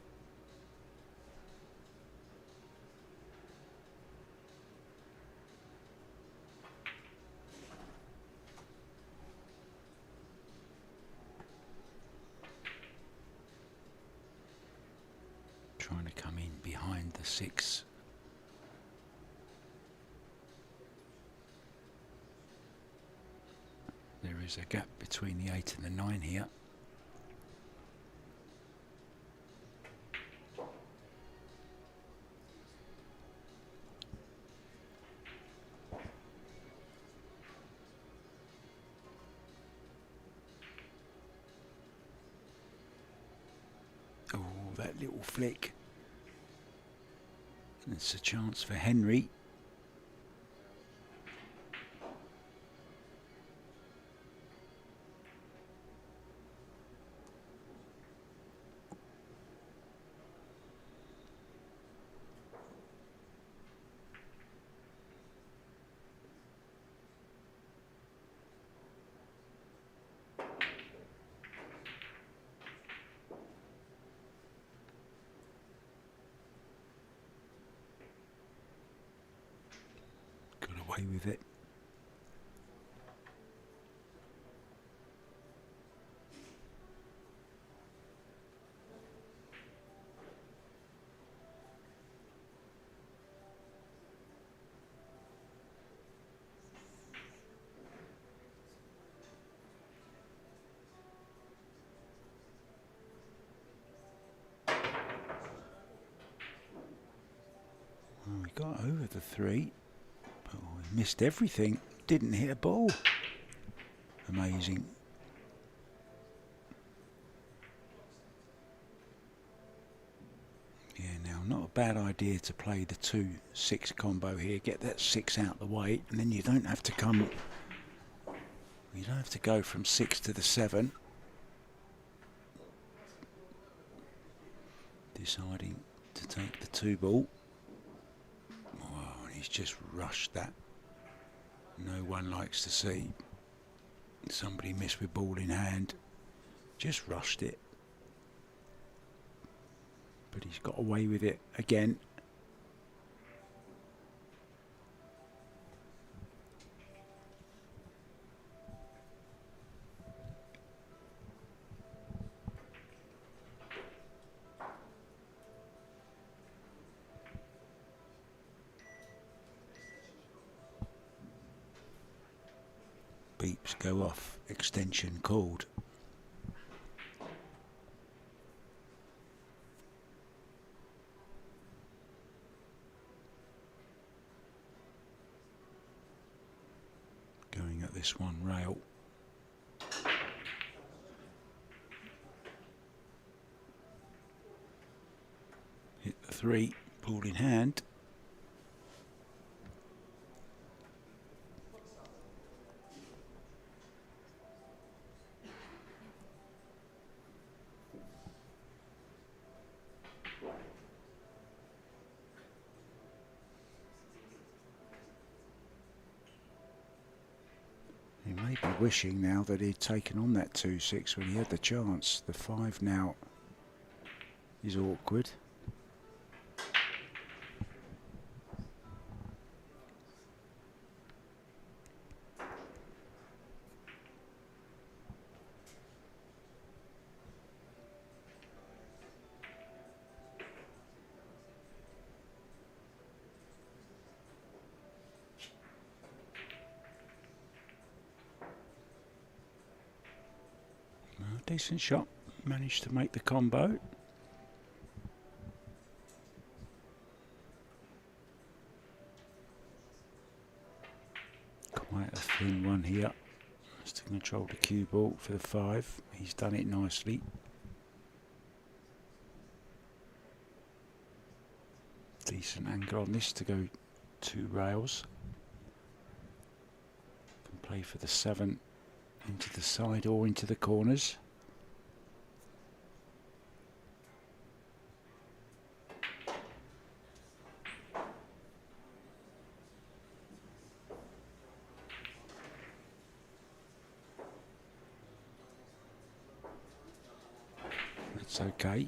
Trying to come in behind the 6. There is a gap between the 8 and the 9 here. Oh, that little flick. It's a chance for Henri. away with it. Well, we got over the 3, but we missed everything. Didn't hit a ball. Amazing. Yeah, now not a bad idea to play the 2-6 combo here. Get that 6 out the way, and then you don't have to come. You don't have to go from 6 to the 7. Deciding to take the 2 ball. Oh, and he's just rushed that. No one likes to see somebody miss with ball in hand. Just rushed it. But he's got away with it again. Beeps go off. Extension called. Going at this one rail. Hit the 3, ball in hand. He may be wishing now that he'd taken on that 2-6 when he had the chance. The 5 now is awkward. Decent shot, managed to make the combo. Quite a thin one here. Has to control the cue ball for the 5. He's done it nicely. Decent angle on this to go 2 rails. Can play for the 7 into the side or into the corners. That's okay.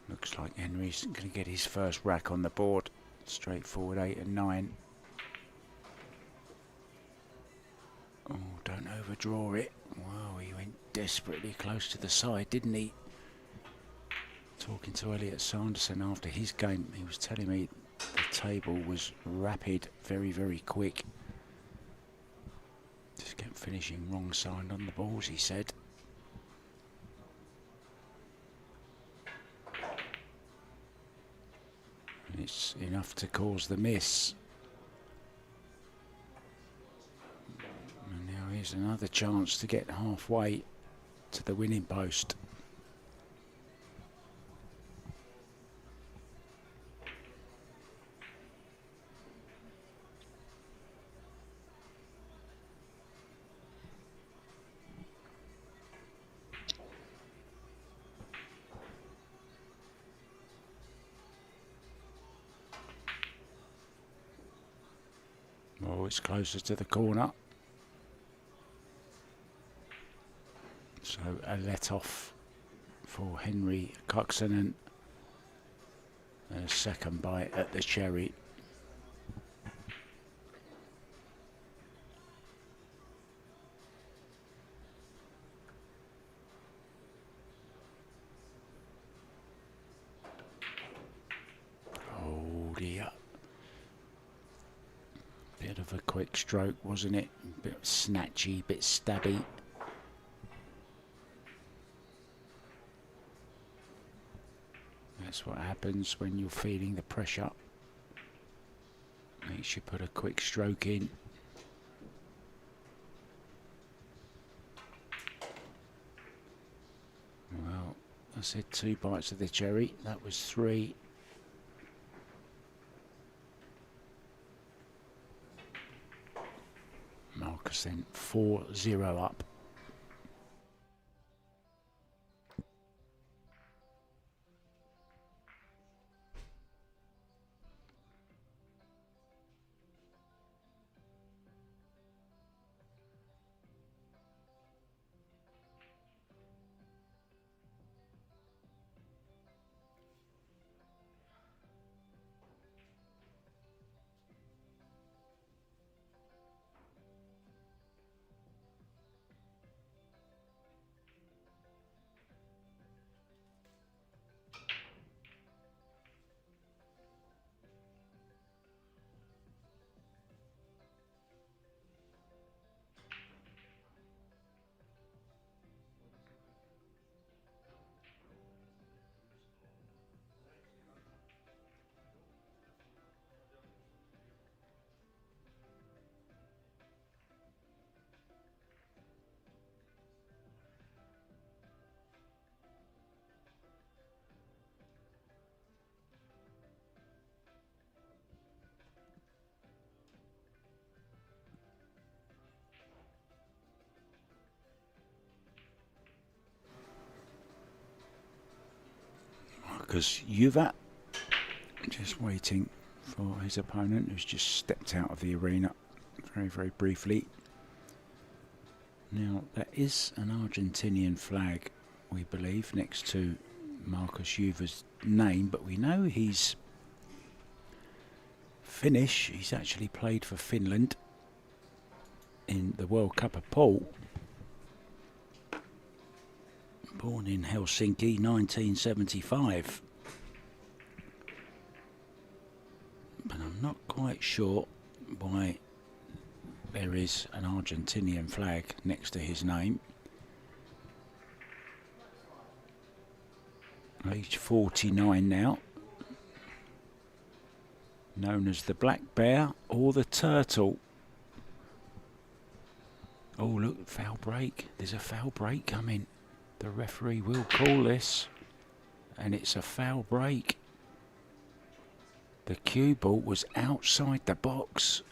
Looks like Henri's going to get his first rack on the board. Straightforward 8 and 9. Oh, don't overdraw it. Wow, he went desperately close to the side, didn't he? Talking to Elliot Sanderson after his game, he was telling me the table was rapid, very, very quick. Just kept finishing wrong side on the balls, he said. And it's enough to cause the miss. Here's another chance to get halfway to the winning post. Oh, it's closer to the corner. So a let off for Henri Kaksonen. A second bite at the cherry. Oh dear. Bit of a quick stroke, wasn't it? Bit snatchy, bit stabby. That's what happens when you're feeling the pressure. Makes you put a quick stroke in. Well, I said 2 bites of the cherry. That was 3. Markus then 4-0 up. Markus Juva just waiting for his opponent, who's just stepped out of the arena very, very briefly. Now, that is an Argentinian flag, we believe, next to Markus Juva's name, but we know he's Finnish. He's actually played for Finland in the World Cup of Pool. Born in Helsinki, 1975. But I'm not quite sure why there is an Argentinian flag next to his name. Age 49 now. Known as the Black Bear or the Turtle. Oh look, foul break. There's a foul break coming. The referee will call this. And it's a foul break. The cue ball was outside the box.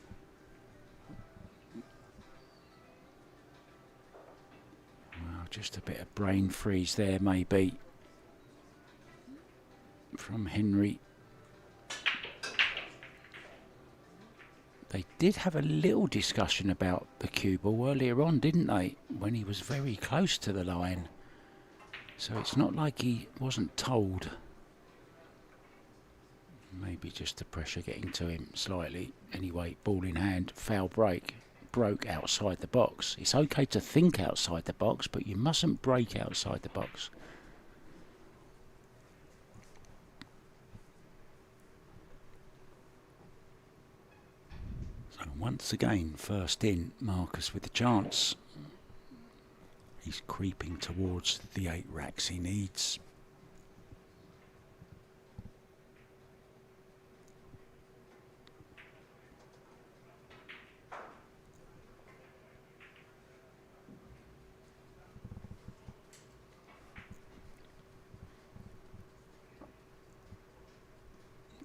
Well, just a bit of brain freeze there maybe from Henri. They did have a little discussion about the cue ball earlier on, didn't they? When he was very close to the line. So it's not like he wasn't told. Maybe just the pressure getting to him slightly. Anyway, ball in hand, foul break. Broke outside the box. It's okay to think outside the box, but you mustn't break outside the box. So once again, first in, Markus with the chance. He's creeping towards the 8 racks he needs.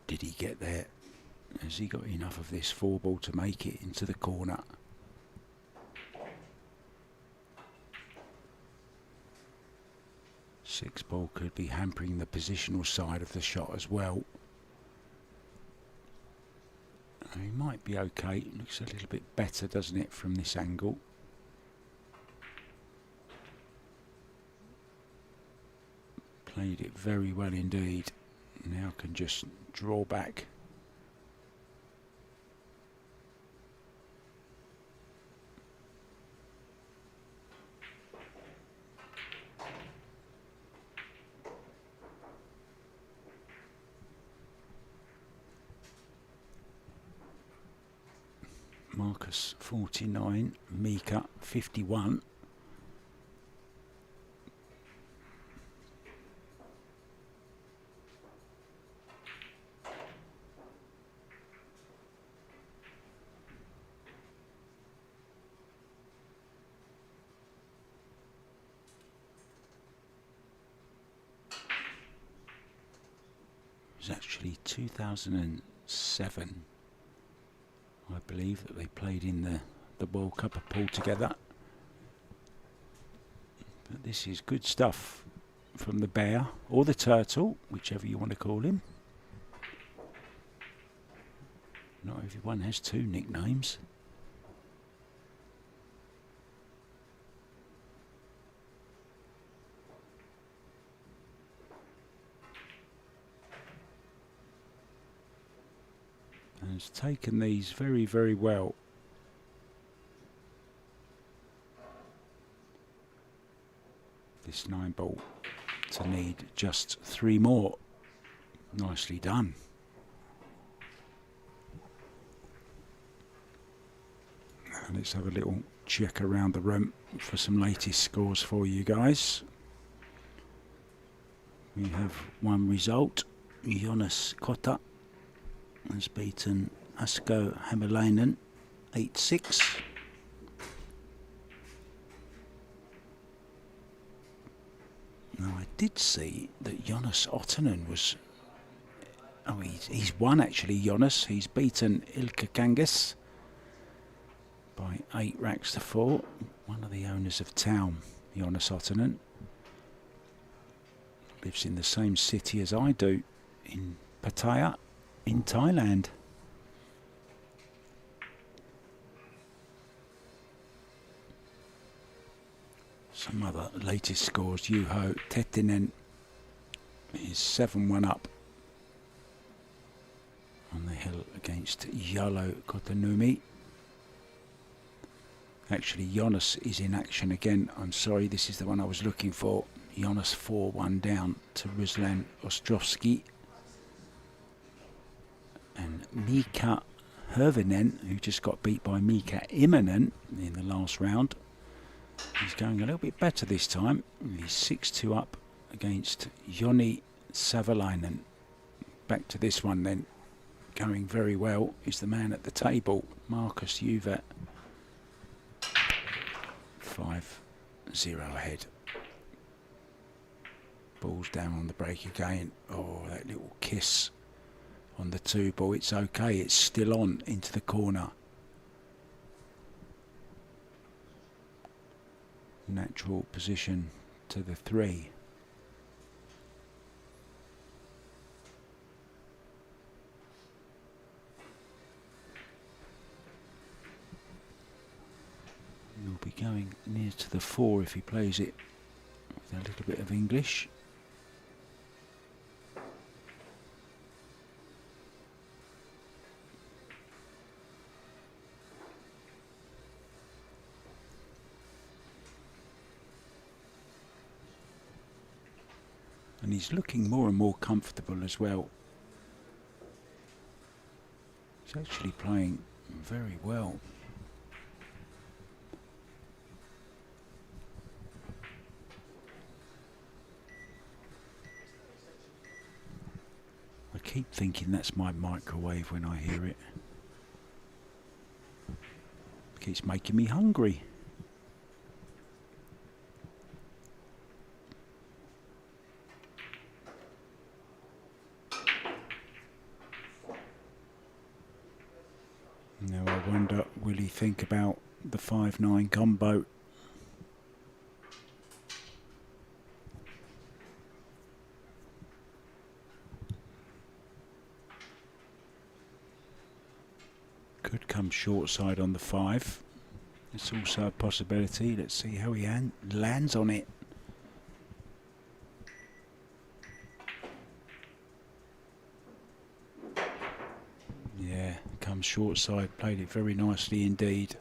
Did he get there? Has he got enough of this 4 ball to make it into the corner? Six ball could be hampering the positional side of the shot as well. He might be okay. It looks a little bit better, doesn't it, from this angle? Played it very well indeed. Now can just draw back. Markus 49, Mika 51. It was actually 2007. I believe that they played in the World Cup of Pool together. But this is good stuff from the bear, or the turtle, whichever you want to call him. Not everyone has two nicknames. Has taken these very, very well. This 9-ball to need just 3 more. Nicely done. And let's have a little check around the room for some latest scores for you guys. We have one result. Jonas Kotta has beaten Asko Hämäläinen 8-6. Now I did see that Jonas Ottonen was... Oh, he's won actually, Jonas. He's beaten Ilkka Kangas by 8 racks to 4. One of the owners of Taom, Jonas Ottonen. Lives in the same city as I do, in Pattaya, in Thailand. Some other latest scores. Juho Tettinen is 7-1 up on the hill against Jalo Kotanumi. Actually, Jonas is in action again. I'm sorry, this is the one I was looking for. Jonas 4-1 down to Ruslan Ostrovskyi. And Mika Hirvonen, who just got beat by Mika Immonen in the last round. He's going a little bit better this time. He's 6-2 up against Joni Savalainen. Back to this one then. Going very well is the man at the table, Markus Juva. 5-0 ahead. Ball's down on the break again. Oh, that little kiss on the 2-ball. It's okay, it's still on into the corner. Natural position to the 3. He'll be going near to the 4 if he plays it with a little bit of English. And he's looking more and more comfortable as well. He's actually playing very well. I keep thinking that's my microwave when I hear it. It keeps making me hungry. Now I wonder, will he think about the 5-9 combo? Could come short side on the 5. It's also a possibility. Let's see how he lands on it. Yeah, comes short side, played it very nicely indeed.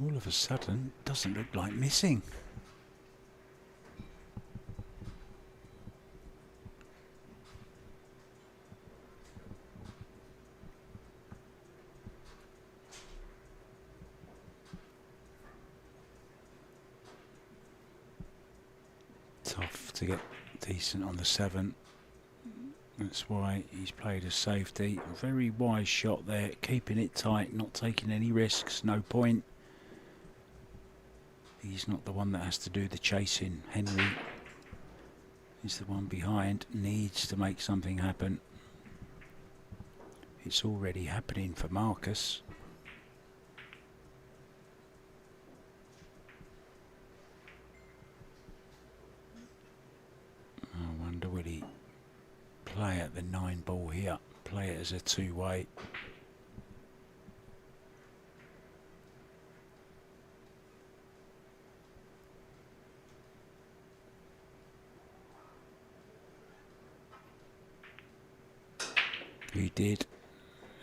All of a sudden, doesn't look like missing. Tough to get decent on the 7. That's why he's played a safety. Very wise shot there, keeping it tight, not taking any risks, no point. He's not the one that has to do the chasing. Henri is the one behind, needs to make something happen. It's already happening for Markus. I wonder will he play at the 9 ball here, play it as a 2-way.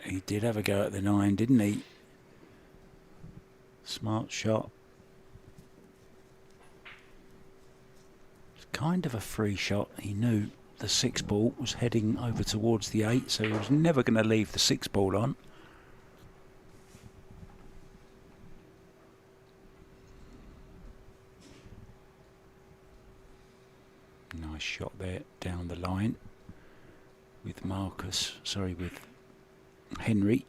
He did have a go at the 9, didn't he? Smart shot. It's kind of a free shot. He knew the 6 ball was heading over towards the 8, so he was never going to leave the 6 ball on. Nice shot there down the line with with Henri.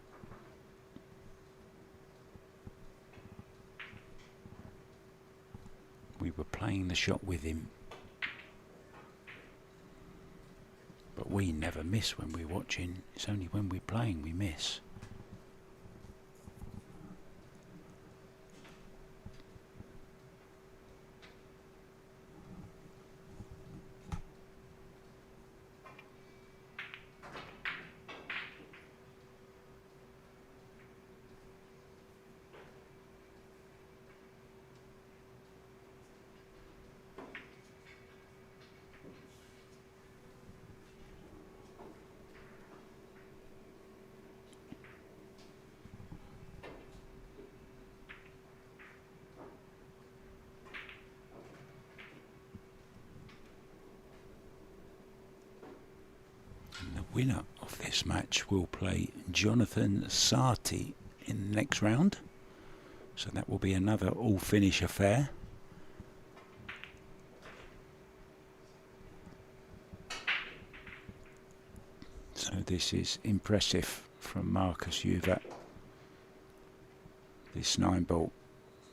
We were playing the shot with him, but we never miss when we're watching. It's only when we're playing we miss. Winner of this match will play Jonathan Sarti in the next round, so that will be another all-finish affair. So this is impressive from Markus Juva, this 9 ball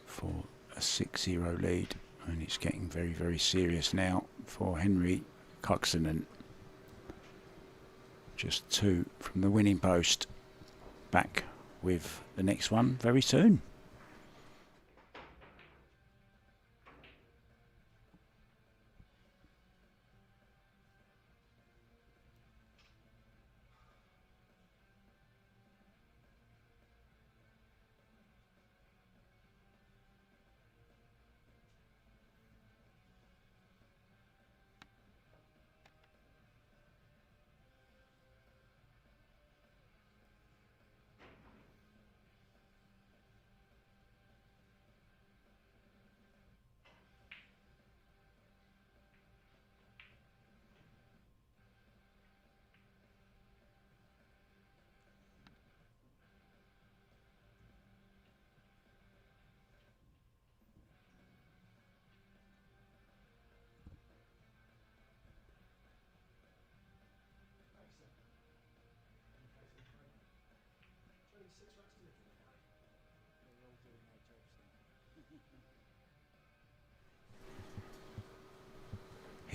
for a 6-0 lead, and it's getting very, very serious now for Henri Kaksonen. Just 2 from the winning post. Back with the next one very soon.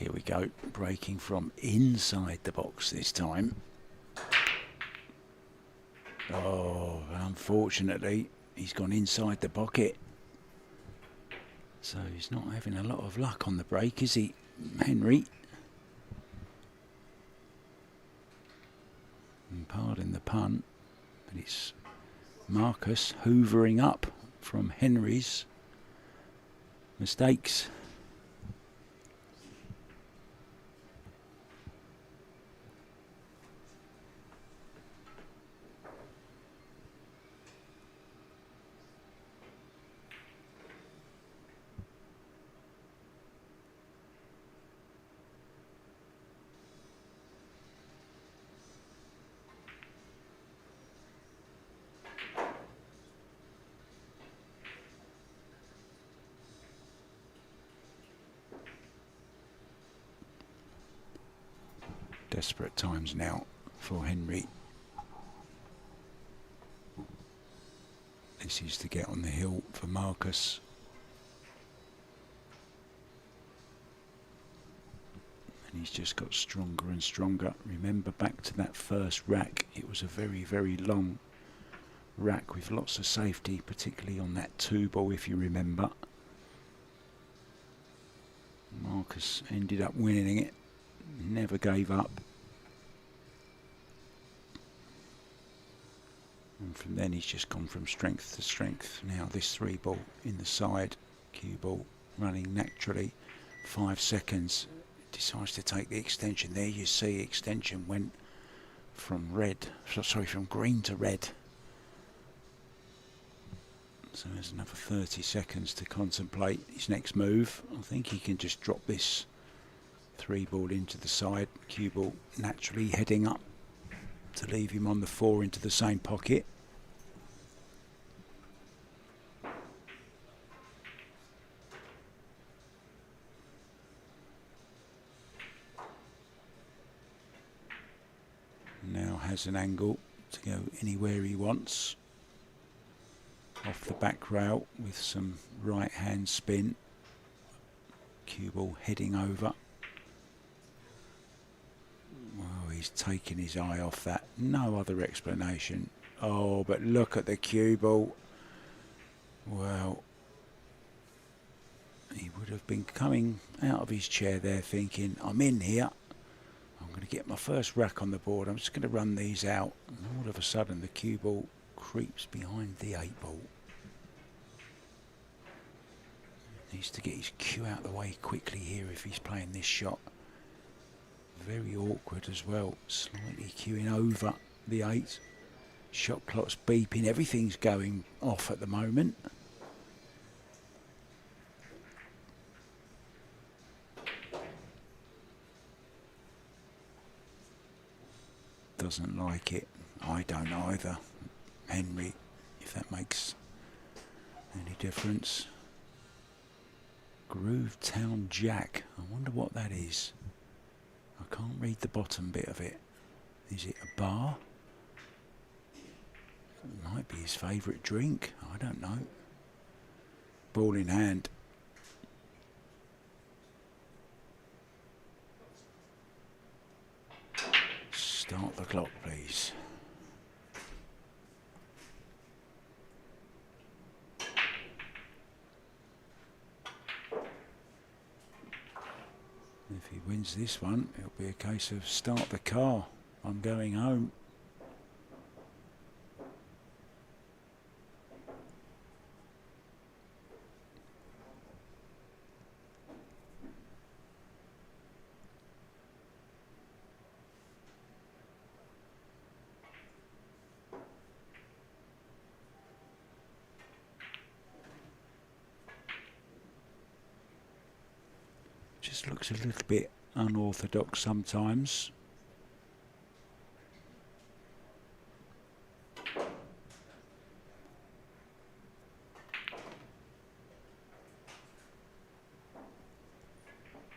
Here we go, breaking from inside the box this time. Oh, unfortunately, he's gone inside the pocket. So he's not having a lot of luck on the break, is he, Henri? And pardon the pun, but it's Markus hoovering up from Henri's mistakes. Desperate times now for Henri. This is to get on the hill for Markus. And he's just got stronger and stronger. Remember back to that first rack, it was a very, very long rack with lots of safety, particularly on that 2-ball, if you remember. Markus ended up winning it, never gave up. And from then he's just gone from strength to strength. Now this 3-ball in the side, cue ball running naturally, 5 seconds. Decides to take the extension. There you see extension went from from green to red. So there's another 30 seconds to contemplate his next move. I think he can just drop this 3-ball into the side, cue ball naturally heading up to leave him on the 4 into the same pocket. Now has an angle to go anywhere he wants. Off the back rail with some right hand spin. Cue ball heading over. Well, he's taking his eye off that. No other explanation. Oh, but look at the cue ball. Well, he would have been coming out of his chair there thinking, I'm in here. I'm going to get my first rack on the board. I'm just going to run these out. And all of a sudden the cue ball creeps behind the 8-ball. Needs to get his cue out of the way quickly here if he's playing this shot. Very awkward as well. Slightly cueing over the 8. Shot clock's beeping. Everything's going off at the moment. Doesn't like it. I don't either, Henri, if that makes any difference. Groove Town Jack. I wonder what that is. I can't read the bottom bit of it. Is it a bar? It might be his favourite drink. I don't know. Ball in hand. Start the clock, please. If he wins this one, it'll be a case of start the car. I'm going home. Just looks a little bit unorthodox sometimes.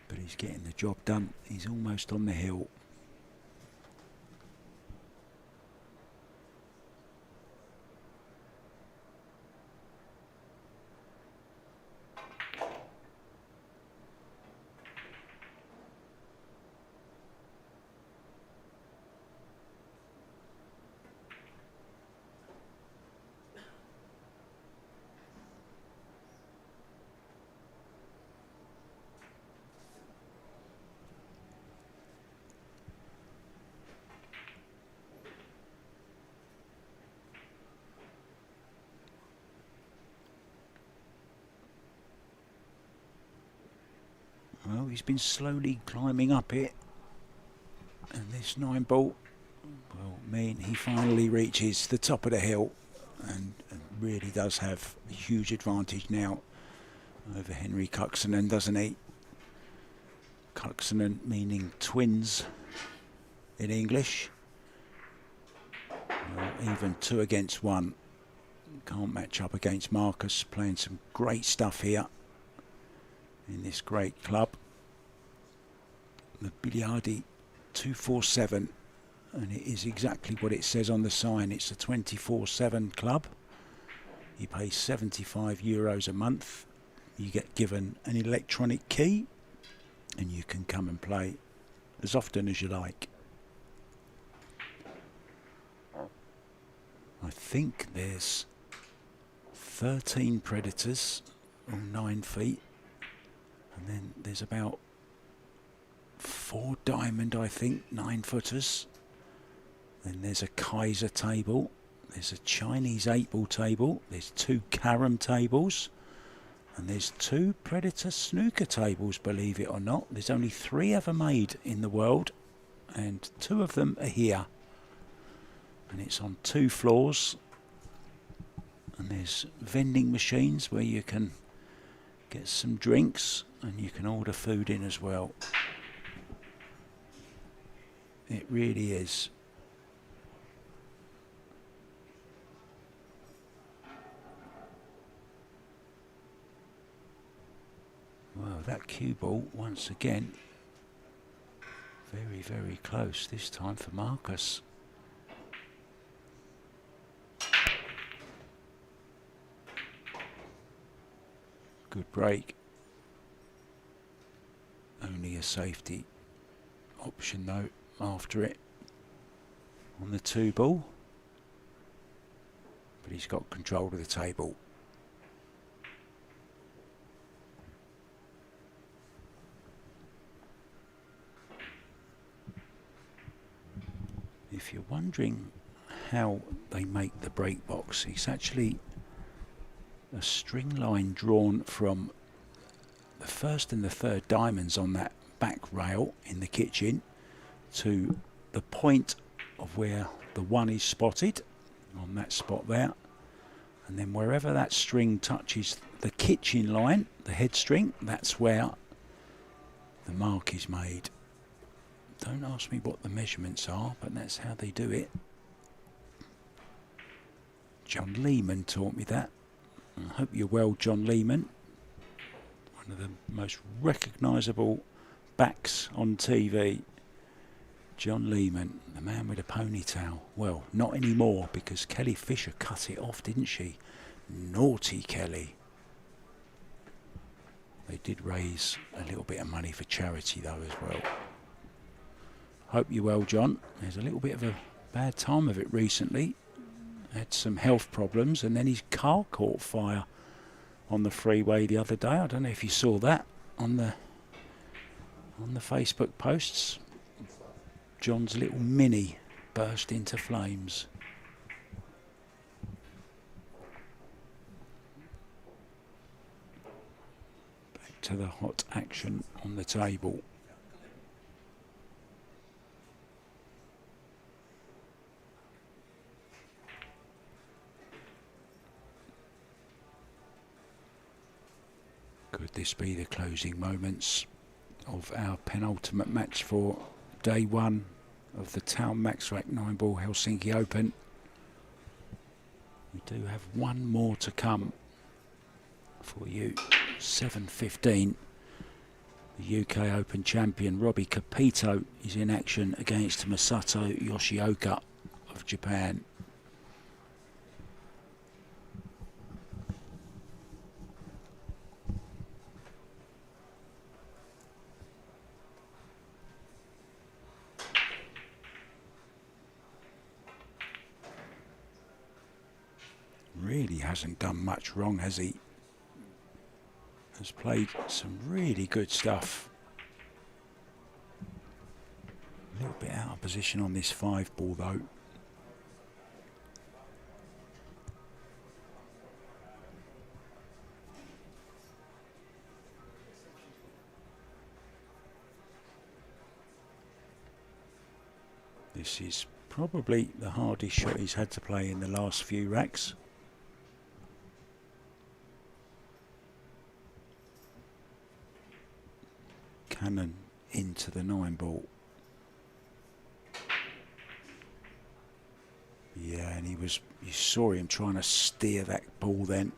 But he's getting the job done. He's almost on the hill. Well, he's been slowly climbing up it. And this 9 ball will mean he finally reaches the top of the hill and really does have a huge advantage now over Henri Kaksonen, doesn't he? Kaksonen meaning twins in English. Well, even 2 against 1. Can't match up against Markus, playing some great stuff here in this great club. The Biliardi 247, and it is exactly what it says on the sign. It's a 24/7 club. You pay €75 a month. You get given an electronic key, and you can come and play as often as you like. I think there's 13 predators on 9 feet, and then there's about 4 diamond, I think, 9-footers. Then there's a Kaiser table, there's a Chinese 8-ball table, there's 2 carom tables, and there's 2 predator snooker tables, believe it or not. There's only 3 ever made in the world, and 2 of them are here. And it's on 2 floors, and there's vending machines where you can get some drinks and you can order food in as well. It really is. Well, that cue ball once again very, very close this time for Markus. Good break. Only a safety option though after it on the 2 ball. But he's got control of the table. If you're wondering how they make the break box, it's actually a string line drawn from the 1st and the 3rd diamonds on that back rail in the kitchen to the point of where the 1 is spotted on that spot there, and then wherever that string touches the kitchen line, the head string, that's where the mark is made. Don't ask me what the measurements are, but that's how they do it. John Lehman taught me that. I hope you're well, John Lehman. One of the most recognisable backs on TV. John Lehman, the man with a ponytail. Well, not anymore, because Kelly Fisher cut it off, didn't she? Naughty Kelly. They did raise a little bit of money for charity though as well. Hope you're well, John. There's a little bit of a bad time of it recently. Had some health problems, and then his car caught fire on the freeway the other day. I don't know if you saw that on the Facebook posts. John's little Mini burst into flames. Back to the hot action on the table. Could this be the closing moments of our penultimate match for day 1 of the Taom MaxRack 9-ball Helsinki Open? We do have one more to come for you. 7:15. The UK Open champion Robbie Capito is in action against Masato Yoshioka of Japan. Really hasn't done much wrong, has he? Has played some really good stuff. A little bit out of position on this 5-ball though. This is probably the hardest shot he's had to play in the last few racks. Cannon into the 9-ball. Yeah, and you saw him trying to steer that ball then.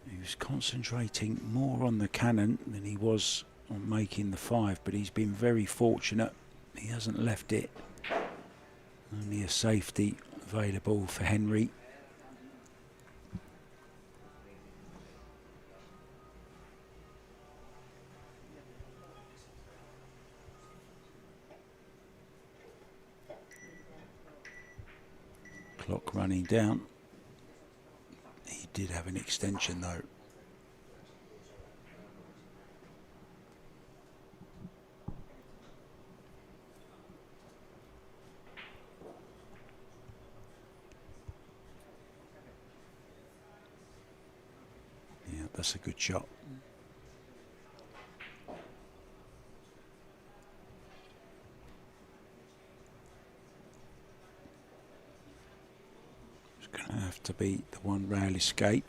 He was concentrating more on the cannon than he was on making the 5, but he's been very fortunate. He hasn't left it. Only a safety available for Henri. Clock running down. He did have an extension though. Yeah, that's a good shot. Going to have to be the one rail escape.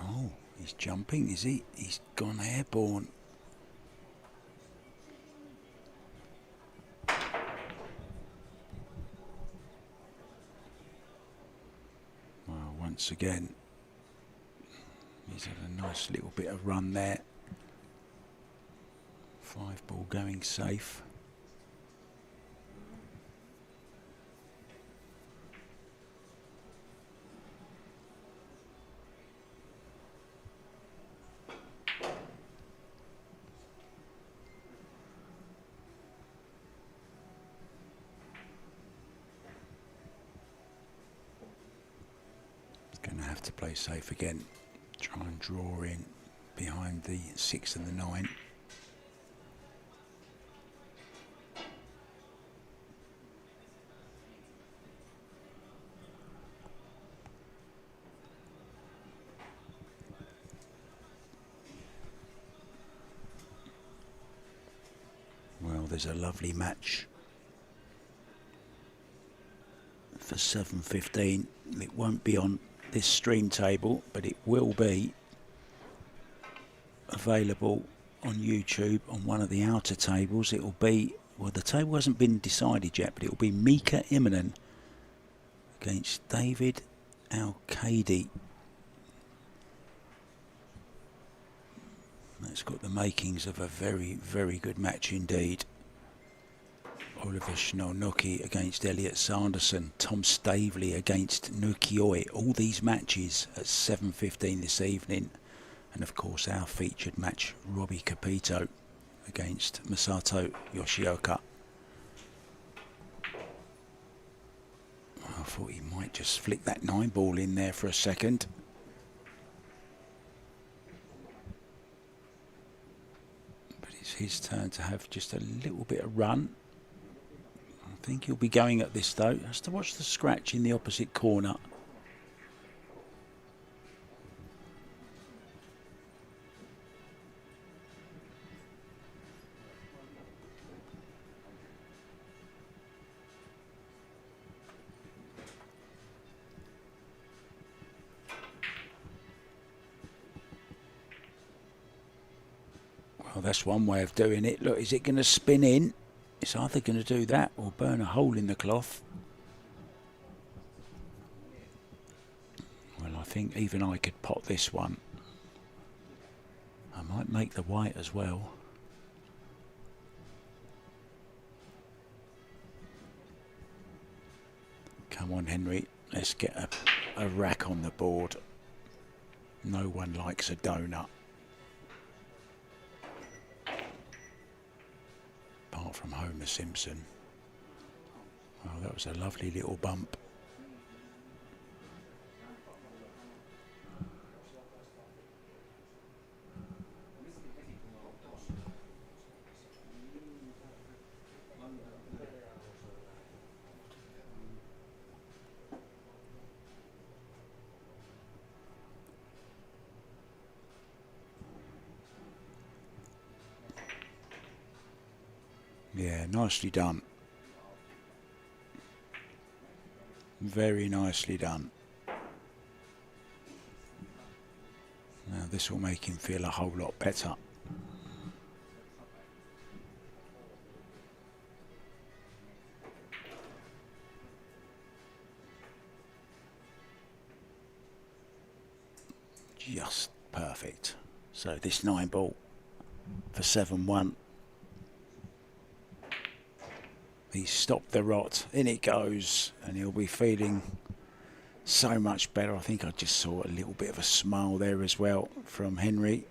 Oh, he's jumping, is he? He's gone airborne. Well, once again, he's had a nice little bit of run there. 5-ball going safe. Going to have to play safe again. Try and draw in behind the 6 and the 9. Well, there's a lovely match for 7:15. It won't be on this stream table, but it will be available on YouTube on one of the outer tables. It will be, well, the table hasn't been decided yet, but it will be Mika Immonen against David Al-Kadi. That's got the makings of a very, very good match indeed. Oliver Schnellnucki against Elliot Sanderson. Tom Stavely against Nukioi. All these matches at 7:15 this evening. And of course our featured match, Robbie Capito against Masato Yoshioka. I thought he might just flick that 9-ball in there for a second. But it's his turn to have just a little bit of run. I think he'll be going at this though. Has to watch the scratch in the opposite corner. Well, that's one way of doing it. Look, is it going to spin in? It's either going to do that or burn a hole in the cloth. Well, I think even I could pot this one. I might make the white as well. Come on, Henri. Let's get a rack on the board. No one likes a donut. Apart from Homer Simpson. Well, that was a lovely little bump. Yeah, nicely done. Very nicely done. Now this will make him feel a whole lot better. Just perfect. So this 9-ball for 7-1. He's stopped the rot. In it goes, and he'll be feeling so much better. I think I just saw a little bit of a smile there as well from Henri.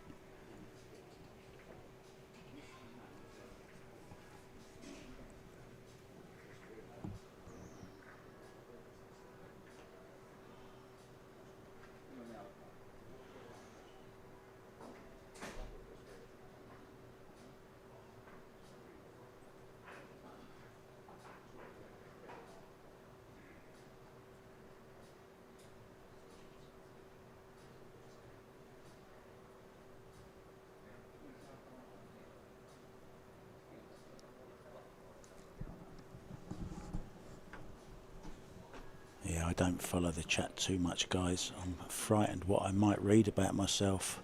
I don't follow the chat too much, guys. I'm frightened what I might read about myself.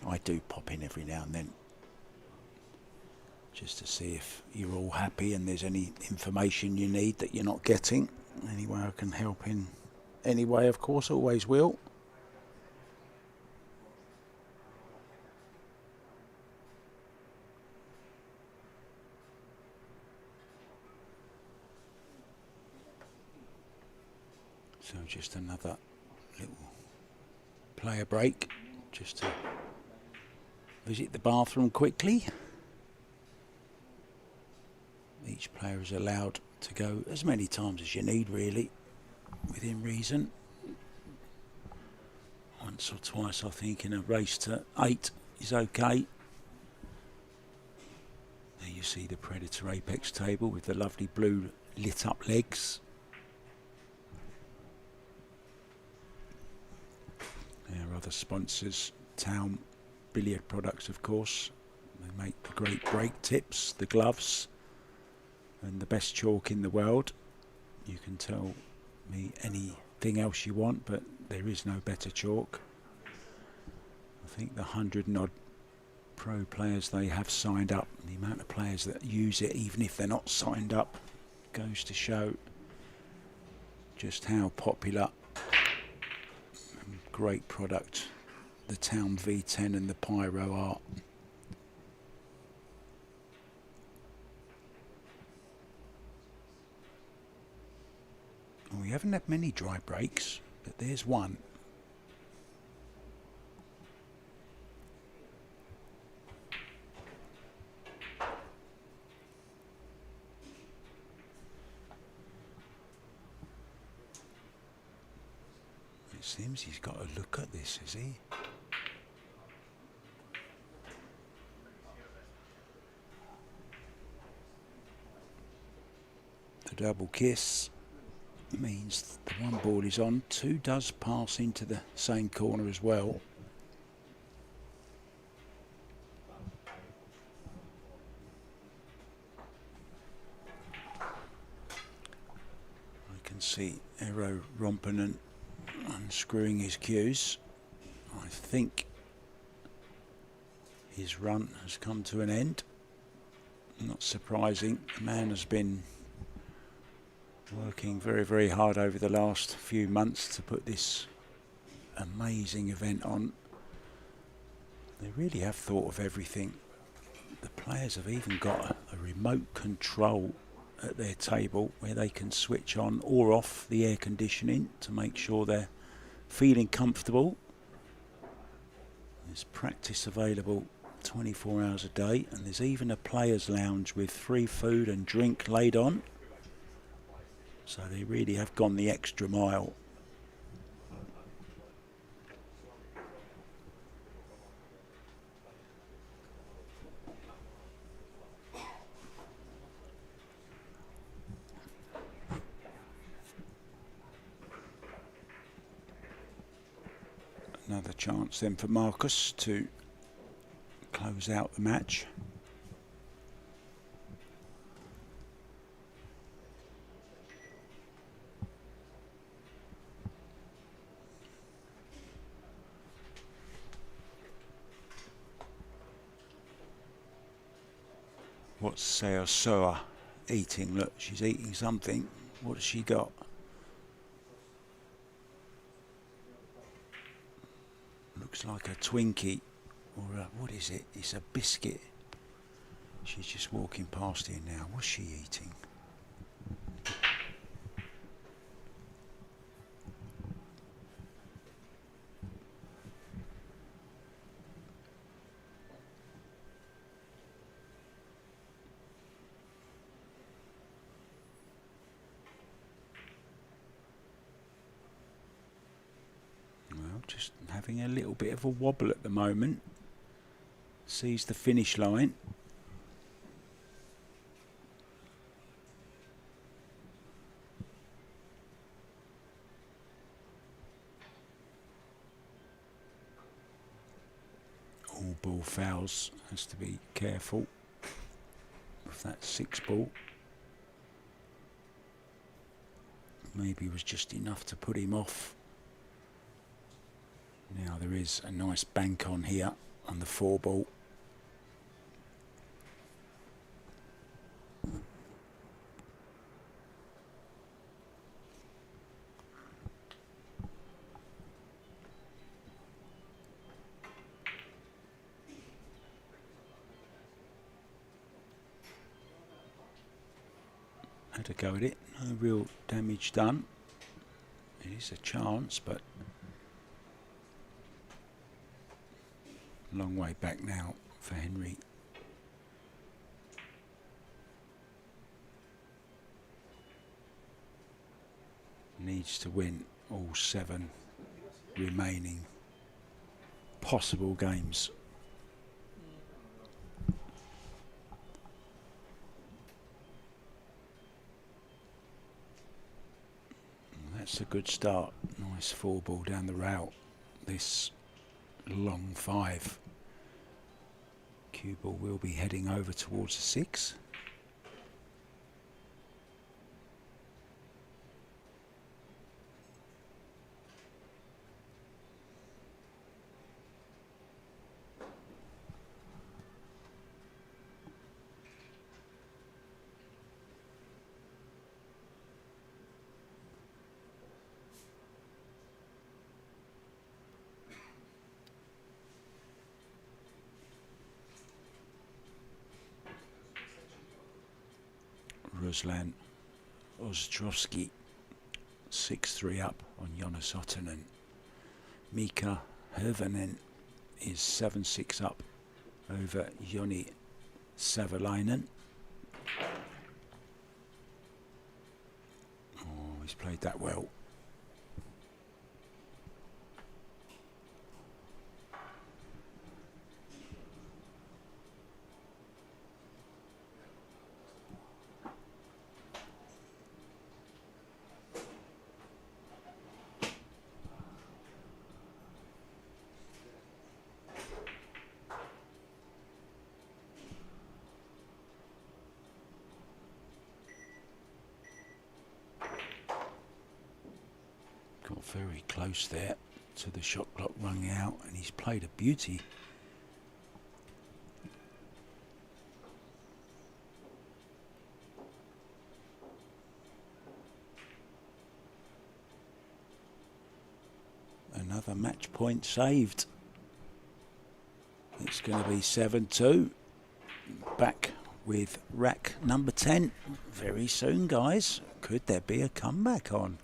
I do pop in every now and then just to see if you're all happy and there's any information you need that you're not getting. Any way I can help in any way, of course, always will. So just another little player break, just to visit the bathroom quickly. Each player is allowed to go as many times as you need, really, within reason. Once or twice, I think, in a race to 8 is okay. There you see the Predator Apex table with the lovely blue lit up legs. Our other sponsors, Taom billiard products, of course. They make the great break tips, the gloves, and the best chalk in the world. You can tell me anything else you want, but there is no better chalk. I think the 100 and odd pro players they have signed up, the amount of players that use it, even if they're not signed up, goes to show just how popular. Great product the Taom V10 and the Pyro are. Well, we haven't had many dry breaks, but there's one. Seems he's got a look at this, has he? The double kiss means the one ball is on. 2 does pass into the same corner as well. I can see Eero Rompunen unscrewing his cues. I think his run has come to an end. Not surprising. The man has been working very, very hard over the last few months to put this amazing event on. They really have thought of everything. The players have even got a remote control at their table where they can switch on or off the air conditioning to make sure they're feeling comfortable. There's practice available 24 hours a day, and there's even a players' lounge with free food and drink laid on. So they really have gone the extra mile. Another chance then for Markus to close out the match. What's Seosoa eating? Look, she's eating something. What has she got? Looks like a Twinkie, or what is it? It's a biscuit. She's just walking past here now. What's she eating? Just having a little bit of a wobble at the moment. Sees the finish line. All ball fouls. Has to be careful with that 6 ball. Maybe it was just enough to put him off. Now there is a nice bank on here on the 4 ball. Had a go at it, no real damage done. It is a chance, but long way back now for Henri. Needs to win all 7 remaining possible games. And that's a good start. Nice 4 ball down the rail. This long 5. Cue ball will be heading over towards the 6. Ruslan Ostrovskyi 6-3 up on Jonas Ottinen. Mika Hirvonen is 7-6 up over Joni Savalainen. Oh, he's played that well. Got very close there to the shot clock running out, and he's played a beauty. Another match point saved. It's going to be 7-2. Back with rack number 10 very soon, guys. Could there be a comeback on?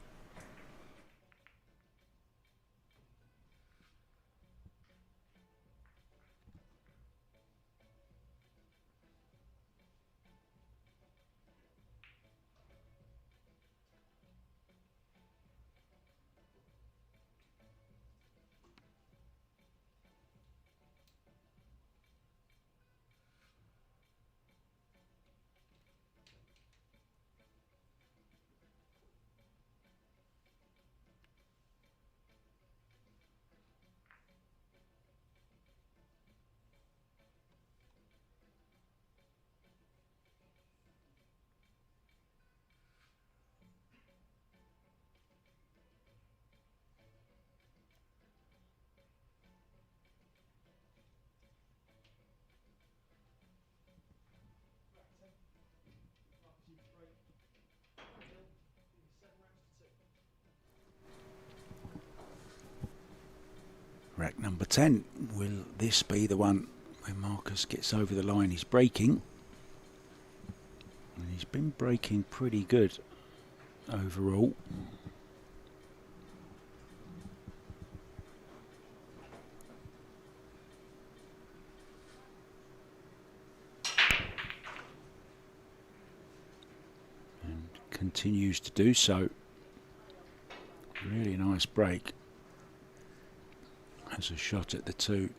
Rack number 10. Will this be the one when Markus gets over the line? He's breaking. And he's been breaking pretty good overall. And continues to do so. Really nice break. Has a shot at the 2.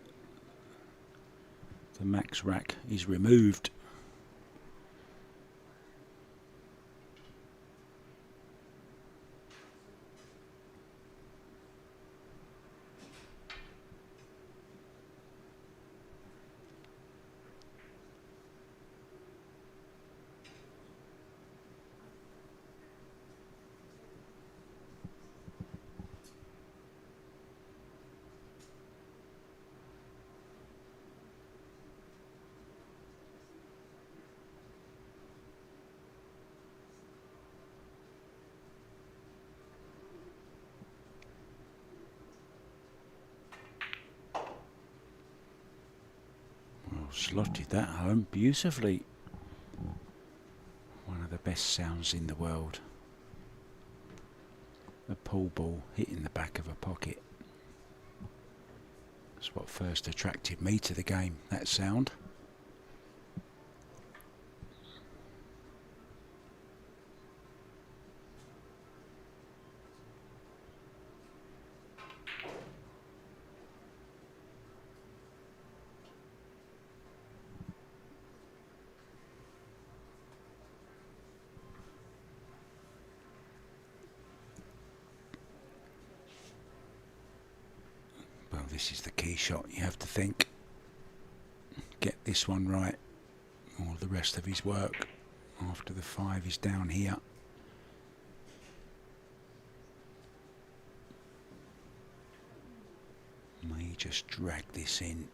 The MaxRack is removed. Slotted that home beautifully. One of the best sounds in the world. A pull ball hitting the back of a pocket. That's what first attracted me to the game, that sound. This is the key shot. You have to think, get this one right. All the rest of his work after the 5 is down here. May just drag this in.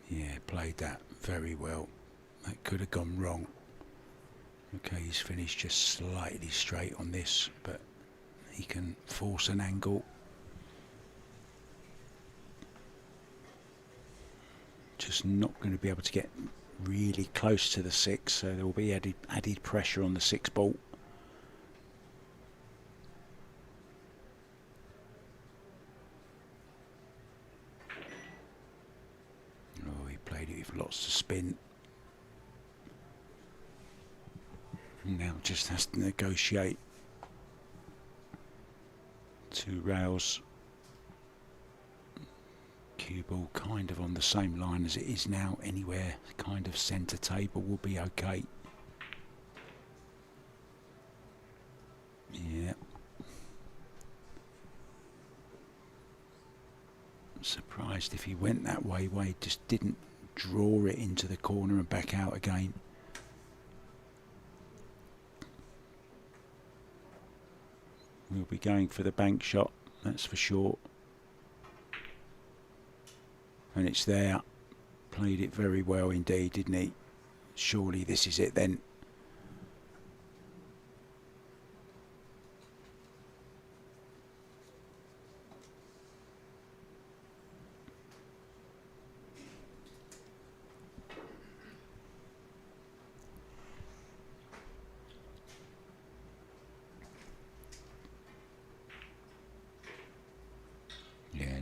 Yeah, played that very well. That could have gone wrong. Okay, he's finished just slightly straight on this, but he can force an angle. Just not going to be able to get really close to the 6, so there will be added pressure on the 6 ball. Lots of spin. Now just has to negotiate 2 rails. Cue ball kind of on the same line as it is now. Anywhere kind of centre table will be okay. Yeah. I'm surprised if he went that way. Wade just didn't draw it into the corner and back out again. We'll be going for the bank shot, that's for sure. And it's there. Played it very well indeed, didn't he? Surely this is it then.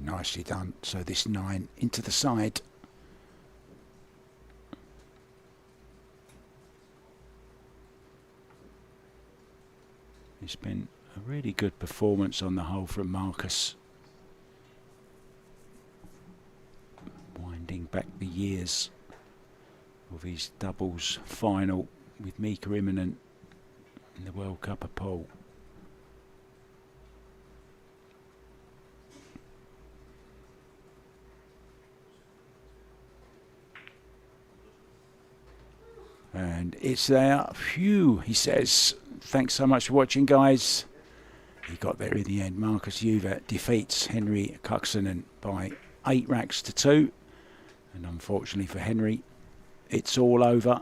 Nicely done. So this 9 into the side. It's been a really good performance on the whole from Markus. Winding back the years of his doubles final with Mika imminent in the World Cup of Pool. And it's there. Phew, he says. Thanks so much for watching, guys. He got there in the end. Markus Juva defeats Henri Kaksonen by 8 racks to 2. And unfortunately for Henri, it's all over.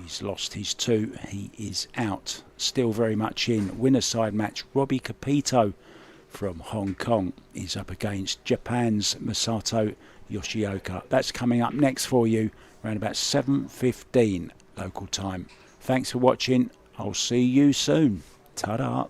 He's lost his 2. He is out. Still very much in. Winner side match. Robbie Capito from Hong Kong is up against Japan's Masato Yoshioka. That's coming up next for you around about 7:15 local time. Thanks for watching. I'll see you soon. Ta-da.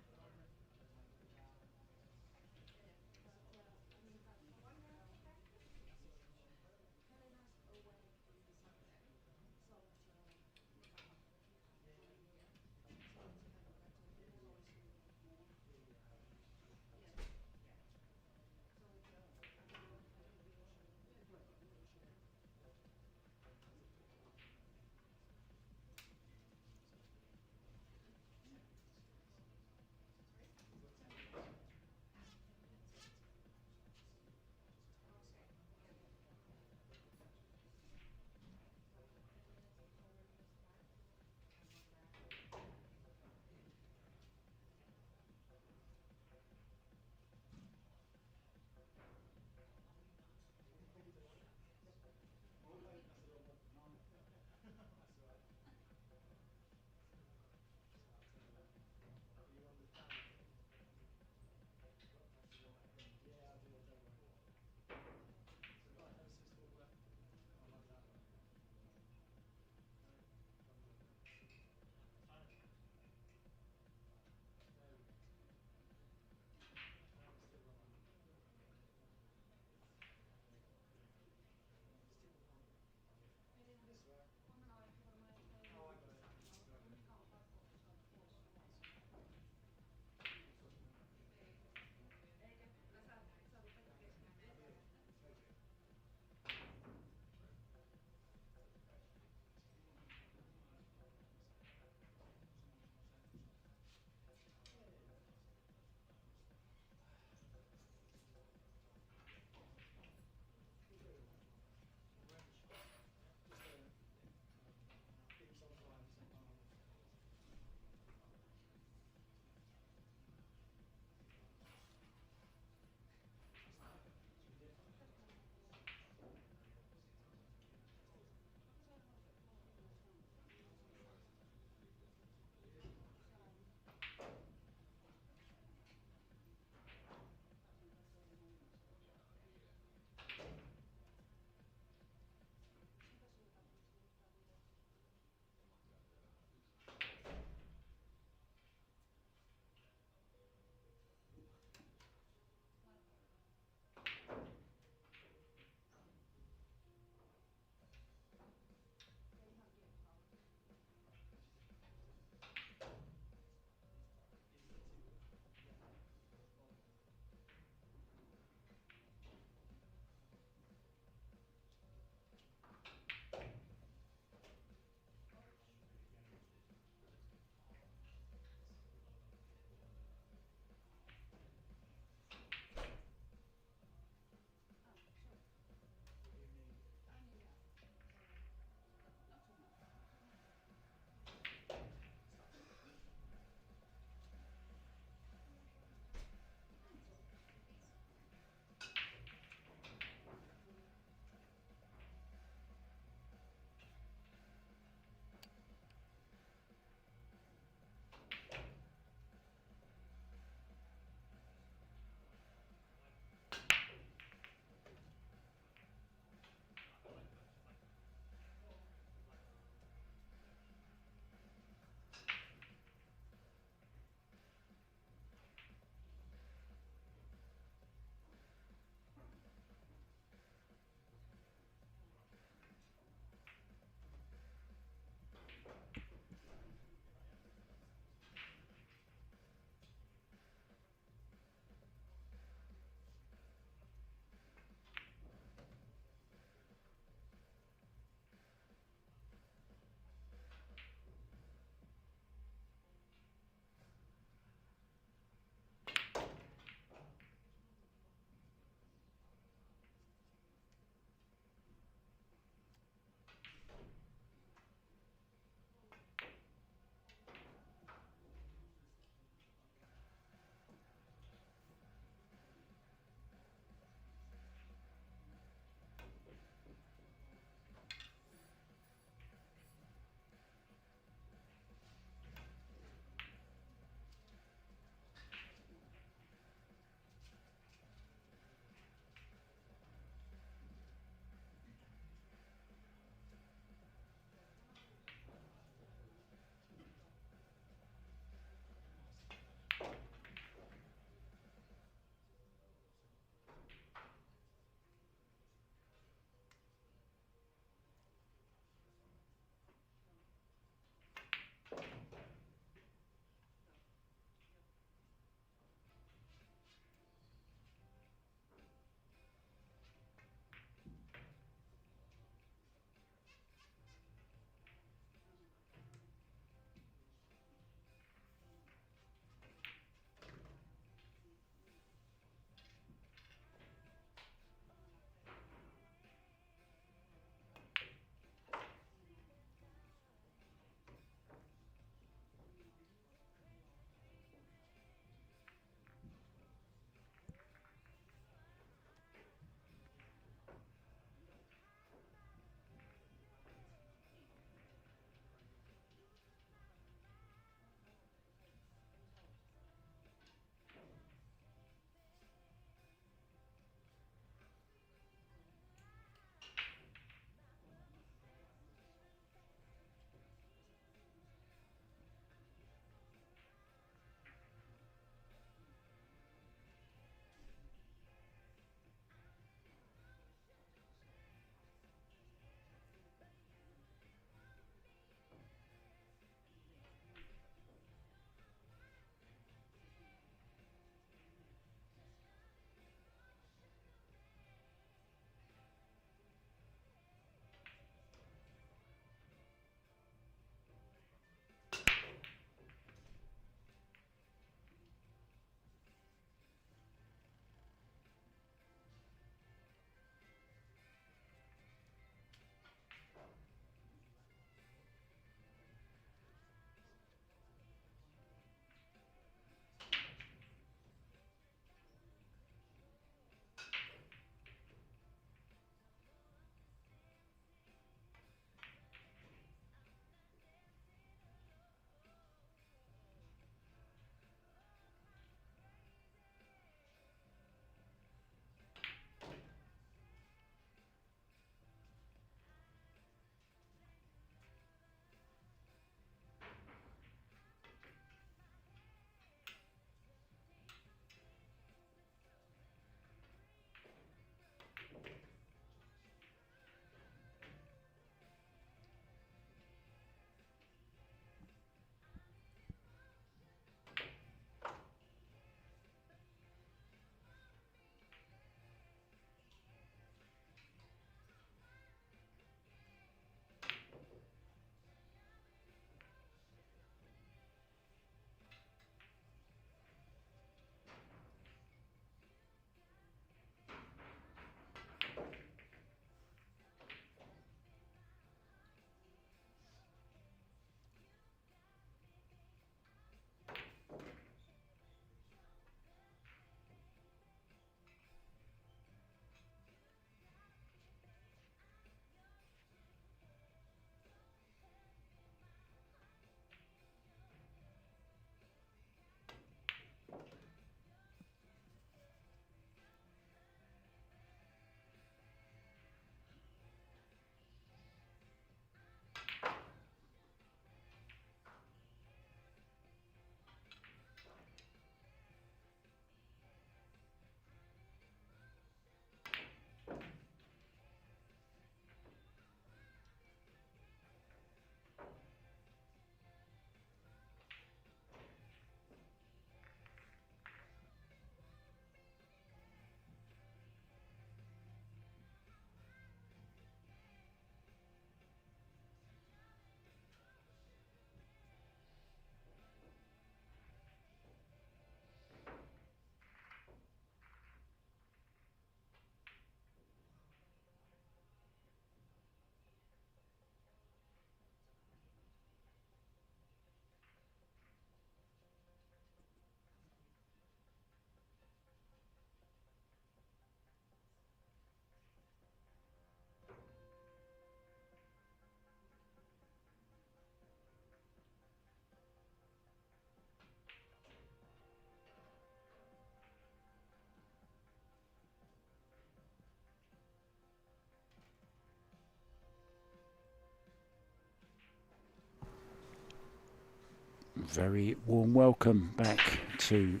Very warm welcome back to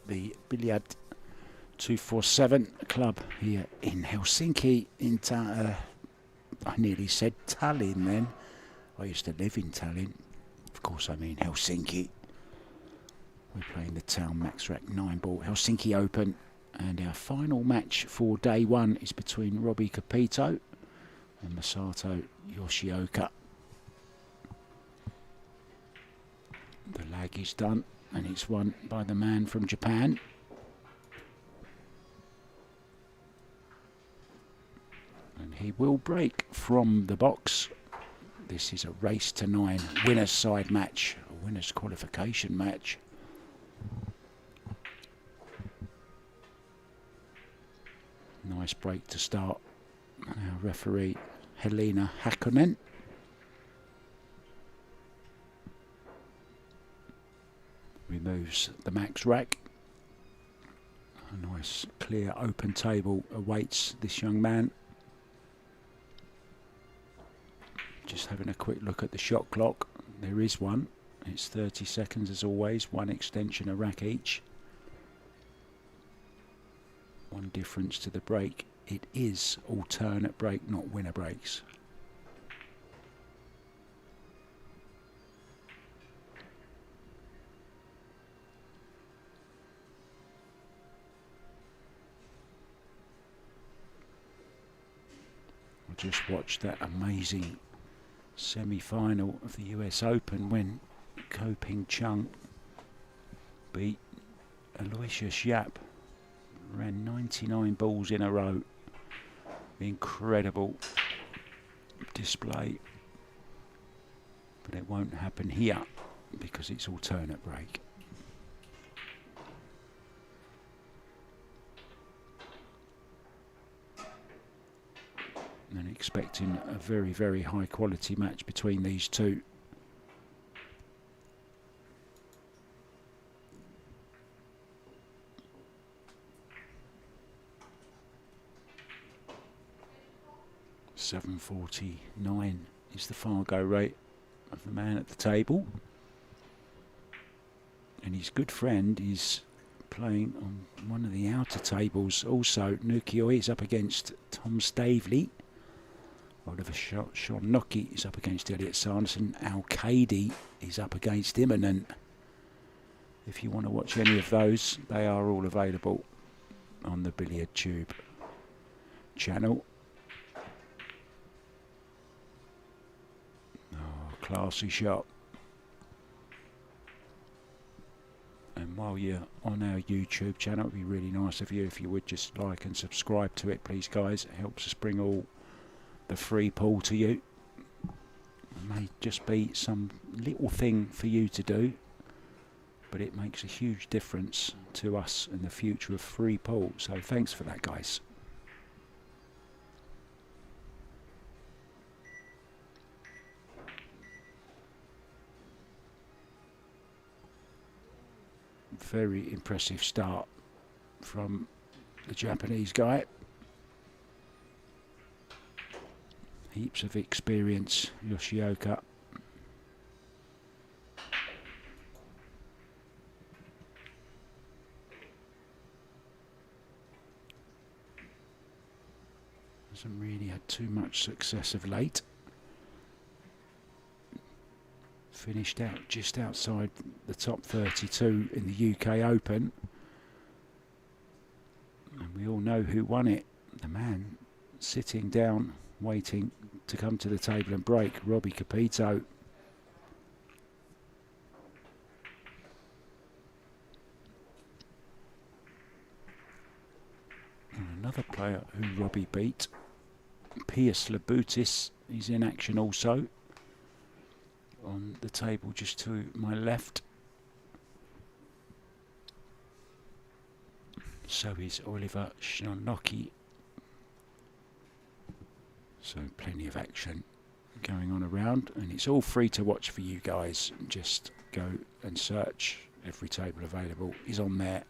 the Billiard 247 club here in Helsinki. I nearly said Tallinn then. I used to live in Tallinn. Of course I mean Helsinki. We're playing the Taom MaxRack 9-ball Helsinki Open. And our final match for day one is between Robbie Capito and Masato Yoshioka. The lag is done and it's won by the man from Japan. And he will break from the box. This is a race to 9 winner's side match, a winner's qualification match. Nice break to start. And our referee Helena Hakkonen. Removes the MaxRack. A nice clear open table awaits this young man. Just having a quick look at the shot clock. There is one. It's 30 seconds as always. One extension a rack each. One difference to the break. It is alternate break, not winner breaks. I just watched that amazing semi-final of the US Open when Ko Ping Chung beat Aloysius Yap. Ran 99 balls in a row. Incredible display. But it won't happen here because it's alternate break. And expecting a very, very high quality match between these two. $7.49 is the Fargo rate of the man at the table. And his good friend is playing on one of the outer tables also. Nukioi is up against Tom Stavely. Oliver Shonnoki is up against Elliot Sanderson. Al-Qaidi is up against Imminent. If you want to watch any of those, they are all available on the Billiard Tube channel. Oh, classy shot. And while you're on our YouTube channel, it would be really nice of you if you would just like and subscribe to it, please, guys. It helps us bring all the free pull to you. It may just be some little thing for you to do, but it makes a huge difference to us in the future of free pull. So thanks for that, guys. Very impressive start from the Japanese guy. Heaps of experience, Yoshioka. Hasn't really had too much success of late. Finished out just outside the top 32 in the UK Open. And we all know who won it. The man sitting down, waiting to come to the table and break, Robbie Capito. And another player who Robbie beat, Piers Labutis, is in action also. On the table just to my left. So is Oliver Shonnoki. So plenty of action going on around, and it's all free to watch for you guys. Just go and search. Every table available is on there.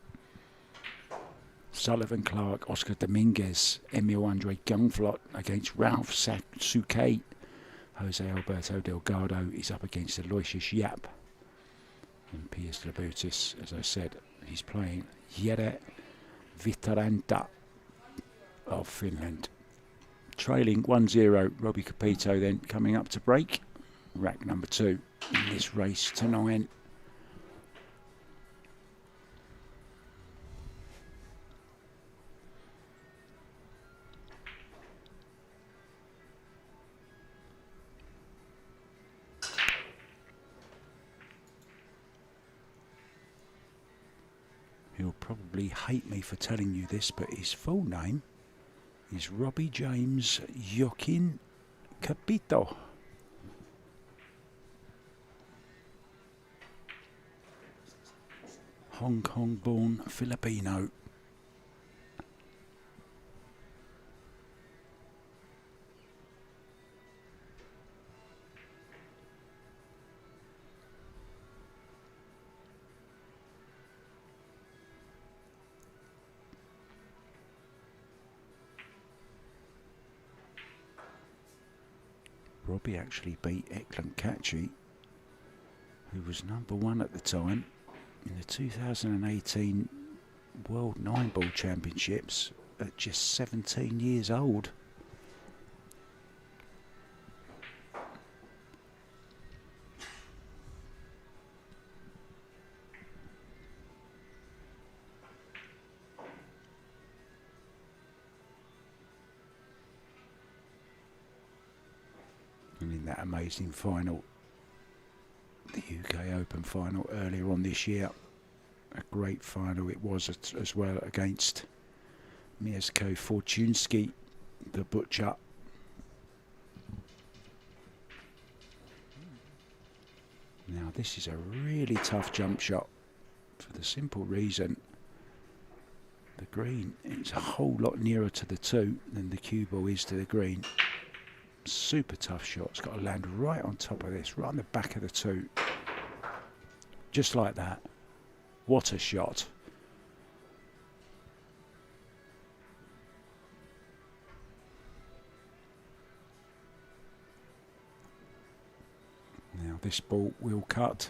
Sullivan Clark, Oscar Dominguez, Emil Andre Gunflot against Ralph Suquet. Jose Alberto Delgado is up against Aloysius Yap. And Piers Labutis, as I said, he's playing Jere Vitaranta of Finland. Trailing 1-0, Robbie Capito then coming up to break. Rack number 2 in this race to 9. He'll probably hate me for telling you this, but his full name is Robbie James Joaquin Capito. Hong Kong-born Filipino. Robbie actually beat Eklan Kachi, who was #1 at the time, in the 2018 World 9-Ball Championships at just 17 years old. And in that amazing final, the UK Open final earlier on this year, a great final it was as well against Mieszko Fortuński, the butcher. Now this is a really tough jump shot for the simple reason the green is a whole lot nearer to the 2 than the cue ball is to the green. Super tough shot. It's got to land right on top of this, right on the back of the 2. Just like that. What a shot. Now this ball will cut.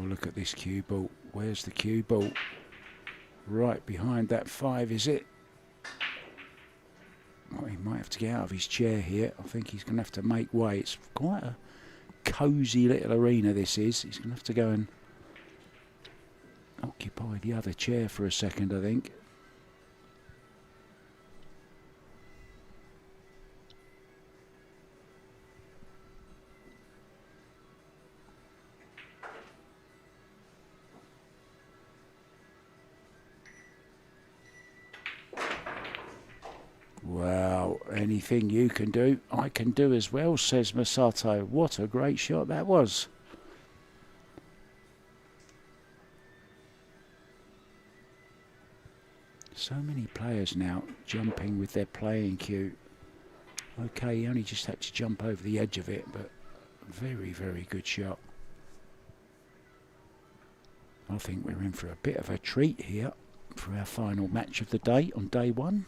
Look at this cue ball. Where's the cue ball? Right behind that 5, is it? Well, he might have to get out of his chair here. I think he's going to have to make way. It's quite a cosy little arena, this is. He's going to have to go and occupy the other chair for a second, I think. Wow, anything you can do, I can do as well, says Masato. What a great shot that was. So many players now jumping with their playing cue. Okay, he only just had to jump over the edge of it, but very, very good shot. I think we're in for a bit of a treat here for our final match of the day on day 1.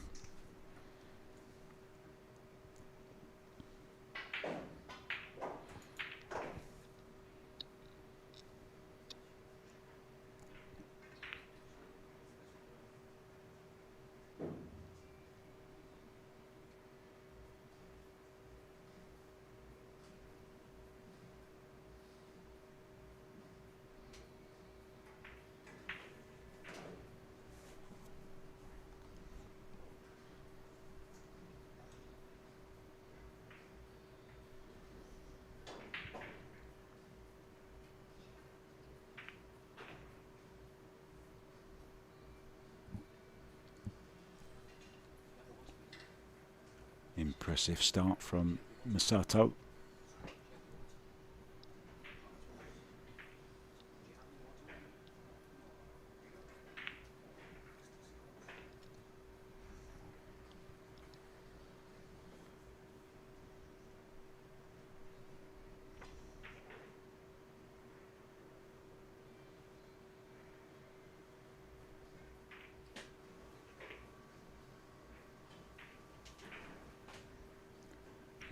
Impressive start from Masato.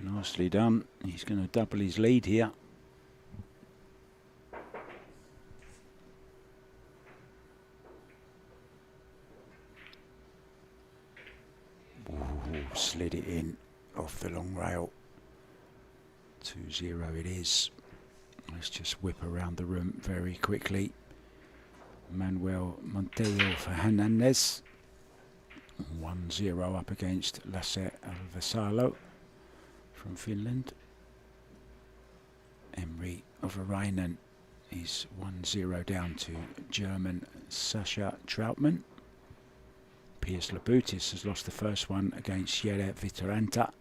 Nicely done. He's going to double his lead here. Ooh, slid it in off the long rail. 2-0 it is. Let's just whip around the room very quickly. Manuel Montejo for Hernandez. 1-0 up against Lasse Alvesalo from Finland. Henri of Arainen is 1-0 down to German Sascha Trautmann. Piers Labutis has lost the first one against Jere Vittoranta.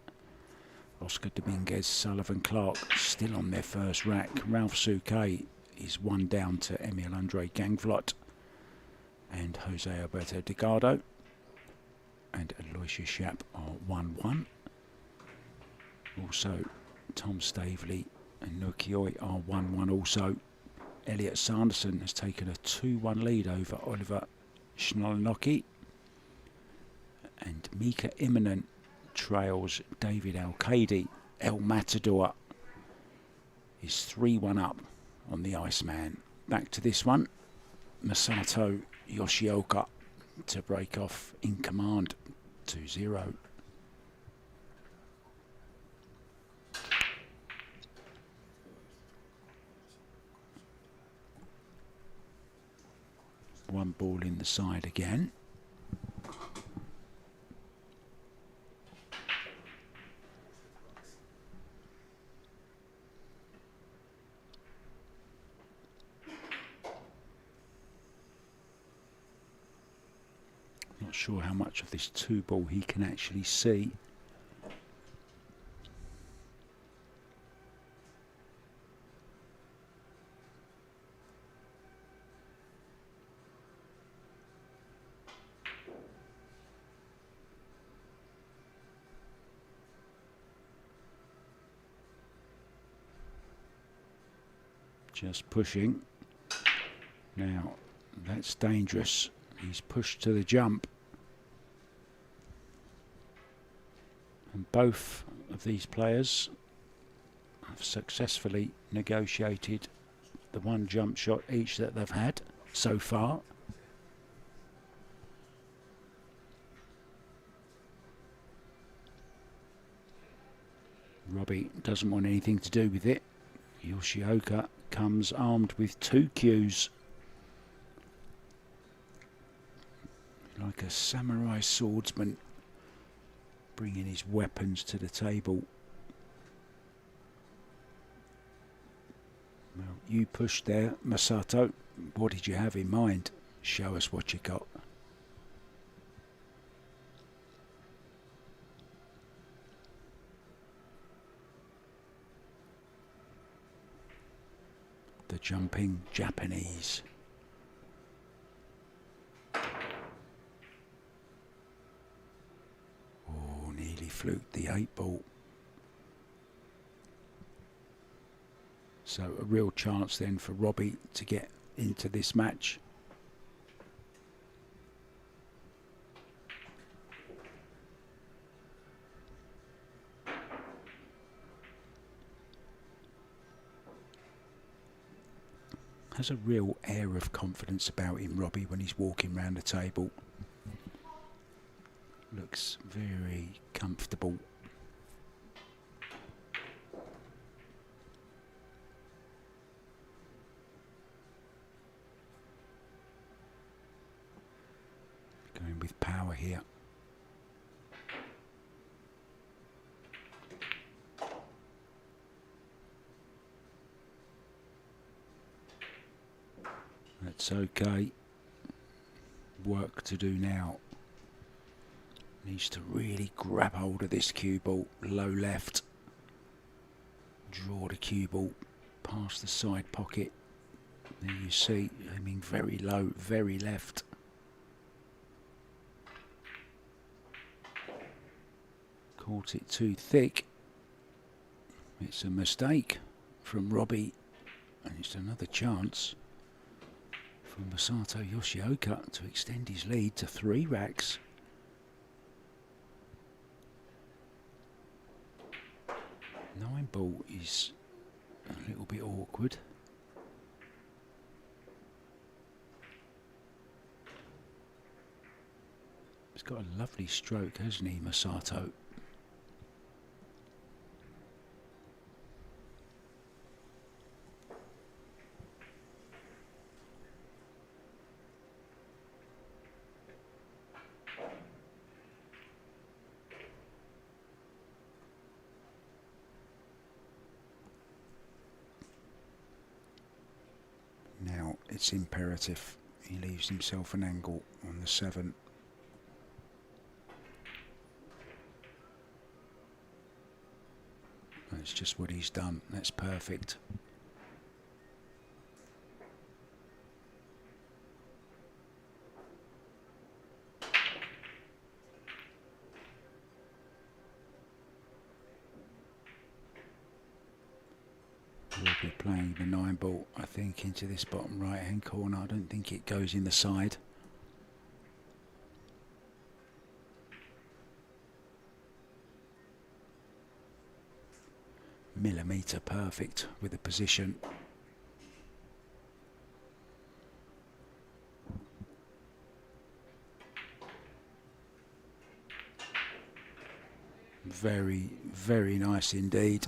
Oscar Dominguez, Sullivan Clark still on their first rack. Ralph Souquet is 1 down to Emil Andre Gangvlot and Jose Alberto Delgado. And Aloysius Schaap are 1-1. Also, Tom Staveley and Nukioi are 1-1 also. Elliot Sanderson has taken a 2-1 lead over Oliver Schnolnoki. And Mika Immonen trails David Al-Qaidi. El Matador is 3-1 up on the Iceman. Back to this one. Masato Yoshioka to break off in command. 2-0. One ball in the side again. Not sure how much of this 2-ball he can actually see. Just pushing. Now, that's dangerous. He's pushed to the jump. And both of these players have successfully negotiated the one jump shot each that they've had so far. Robbie doesn't want anything to do with it. Yoshioka comes armed with 2 cues. Like a samurai swordsman, bringing his weapons to the table. Well, you pushed there, Masato. What did you have in mind? Show us what you got. The jumping Japanese. Oh, nearly fluked the 8-ball. So a real chance then for Robbie to get into this match. Has a real air of confidence about him, Robbie, when he's walking around the table. Looks very comfortable. Going with power here. That's okay. Work to do now. Needs to really grab hold of this cue ball. Low left. Draw the cue ball past the side pocket. There you see, aiming very low, very left. Caught it too thick. It's a mistake from Robbie. And it's another chance from Masato Yoshioka to extend his lead to 3 racks. 9 ball is a little bit awkward. He's got a lovely stroke, hasn't he, Masato? Now it's imperative he leaves himself an angle on the 7. That's just what he's done. That's perfect. We'll be playing the 9 ball, I think, into this bottom right hand corner. I don't think it goes in the side. Millimetre perfect with the position. Very, very nice indeed.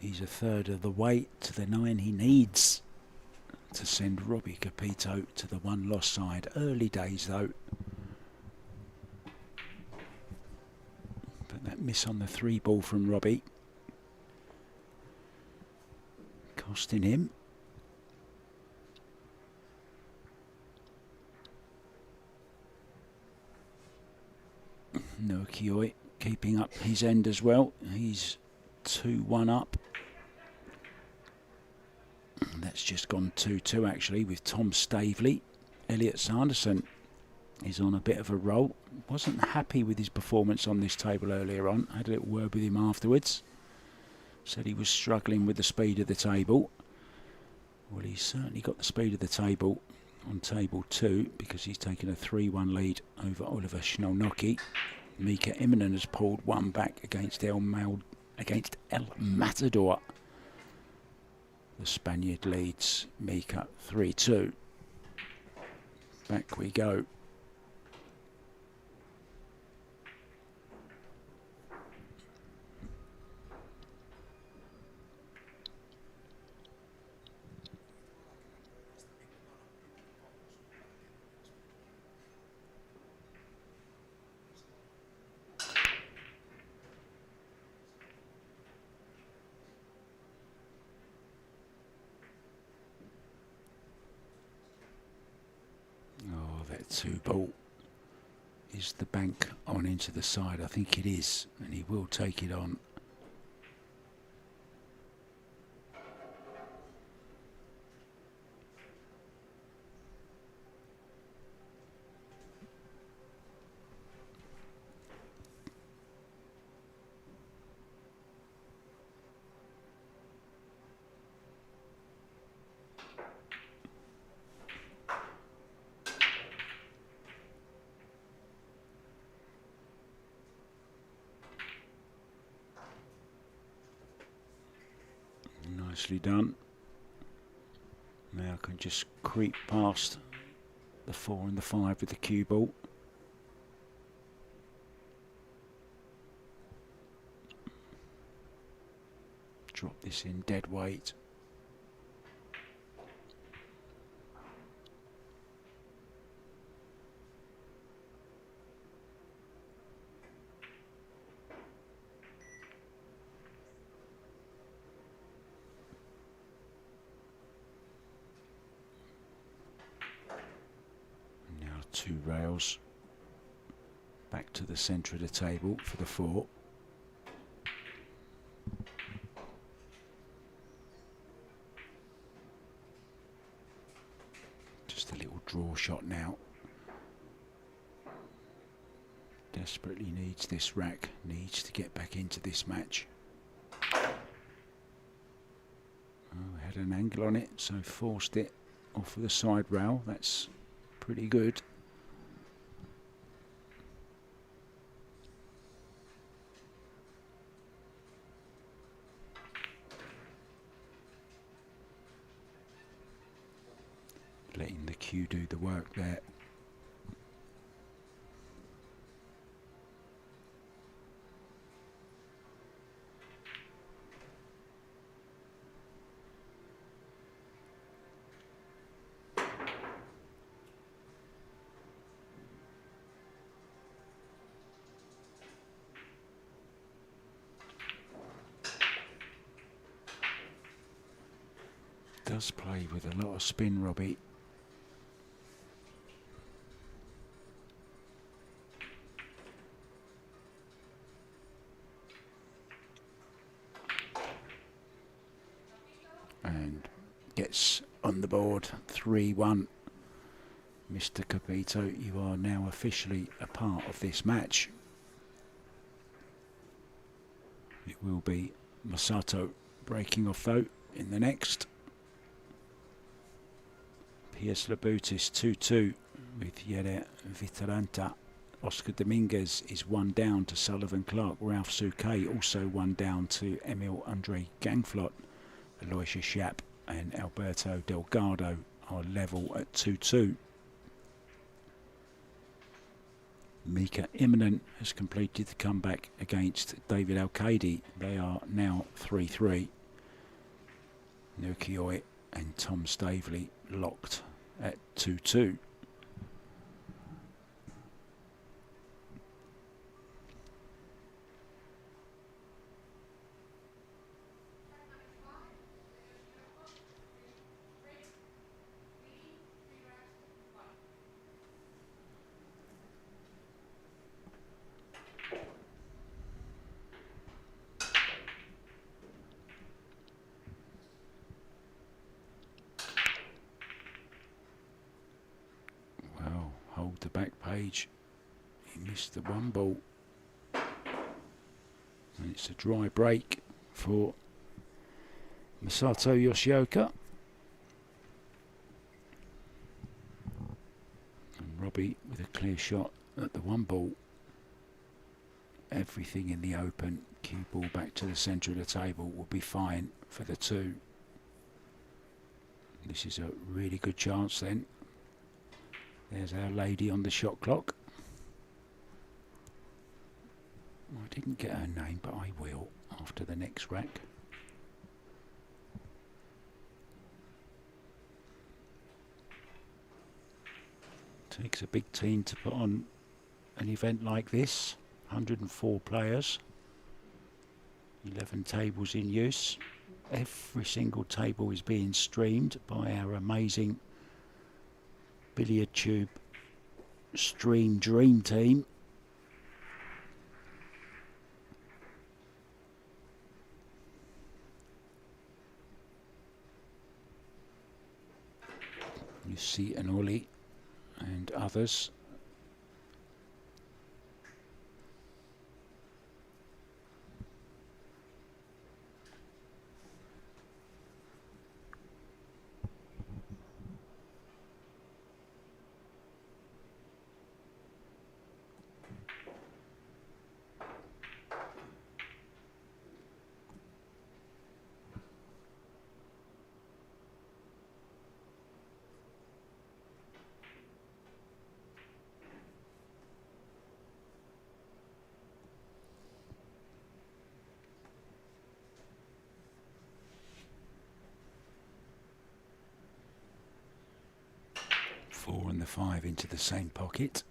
He's a third of the way to the 9 he needs to send Robbie Capito to the 1 loss side. Early days though. But that miss on the 3 ball from Robbie costing him. Nokioi keeping up his end as well. He's 2-1 up. That's just gone 2-2 actually with Tom Stavely. Elliot Sanderson is on a bit of a roll. Wasn't happy with his performance on this table earlier on. Had a little word with him afterwards. Said he was struggling with the speed of the table. Well, he's certainly got the speed of the table on table 2 because he's taken a 3-1 lead over Oliver Sznolnoki. Mika Immonen has pulled 1 back against El Matador. The Spaniard leads Mika 3-2. Back we go. That 2 ball is the bank on into the side. I think it is, and he will take it on. Nicely done. Now I can just creep past the 4 and the 5 with the cue ball. Drop this in dead weight. Now 2 rails back to the centre of the table for the 4. Just a little draw shot now. Desperately needs this rack, needs to get back into this match. Oh, had an angle on it, so forced it off of the side rail. That's pretty good. letting the cue do the work there. Does play with a lot of spin, Robbie. And gets on the board 3-1. Mr. Capito, you are now officially a part of this match. It will be Masato breaking off though in the next. Piers Labutis 2-2 with Yere Vitaranta. Oscar Dominguez is 1 down to Sullivan Clark. Ralph Souquet also 1 down to Emil Andre Gangflot. Aloysius Schaap and Alberto Delgado are level at 2-2. Mika Immonen has completed the comeback against David Alcade. They are now 3-3. Nukioi and Tom Staveley locked at 2-2. The back page, he missed the 1 ball, and it's a dry break for Masato Yoshioka. And Robbie with a clear shot at the 1 ball. Everything in the open, cue ball back to the centre of the table will be fine for the 2. This is a really good chance then. There's our lady on the shot clock. I didn't get her name, but I will after the next rack. Takes a big team to put on an event like this. 104 players, 11 tables in use. Every single table is being streamed by our amazing Billiard Tube Stream Dream Team. You see an Ollie and others. Four and the 5 into the same pocket.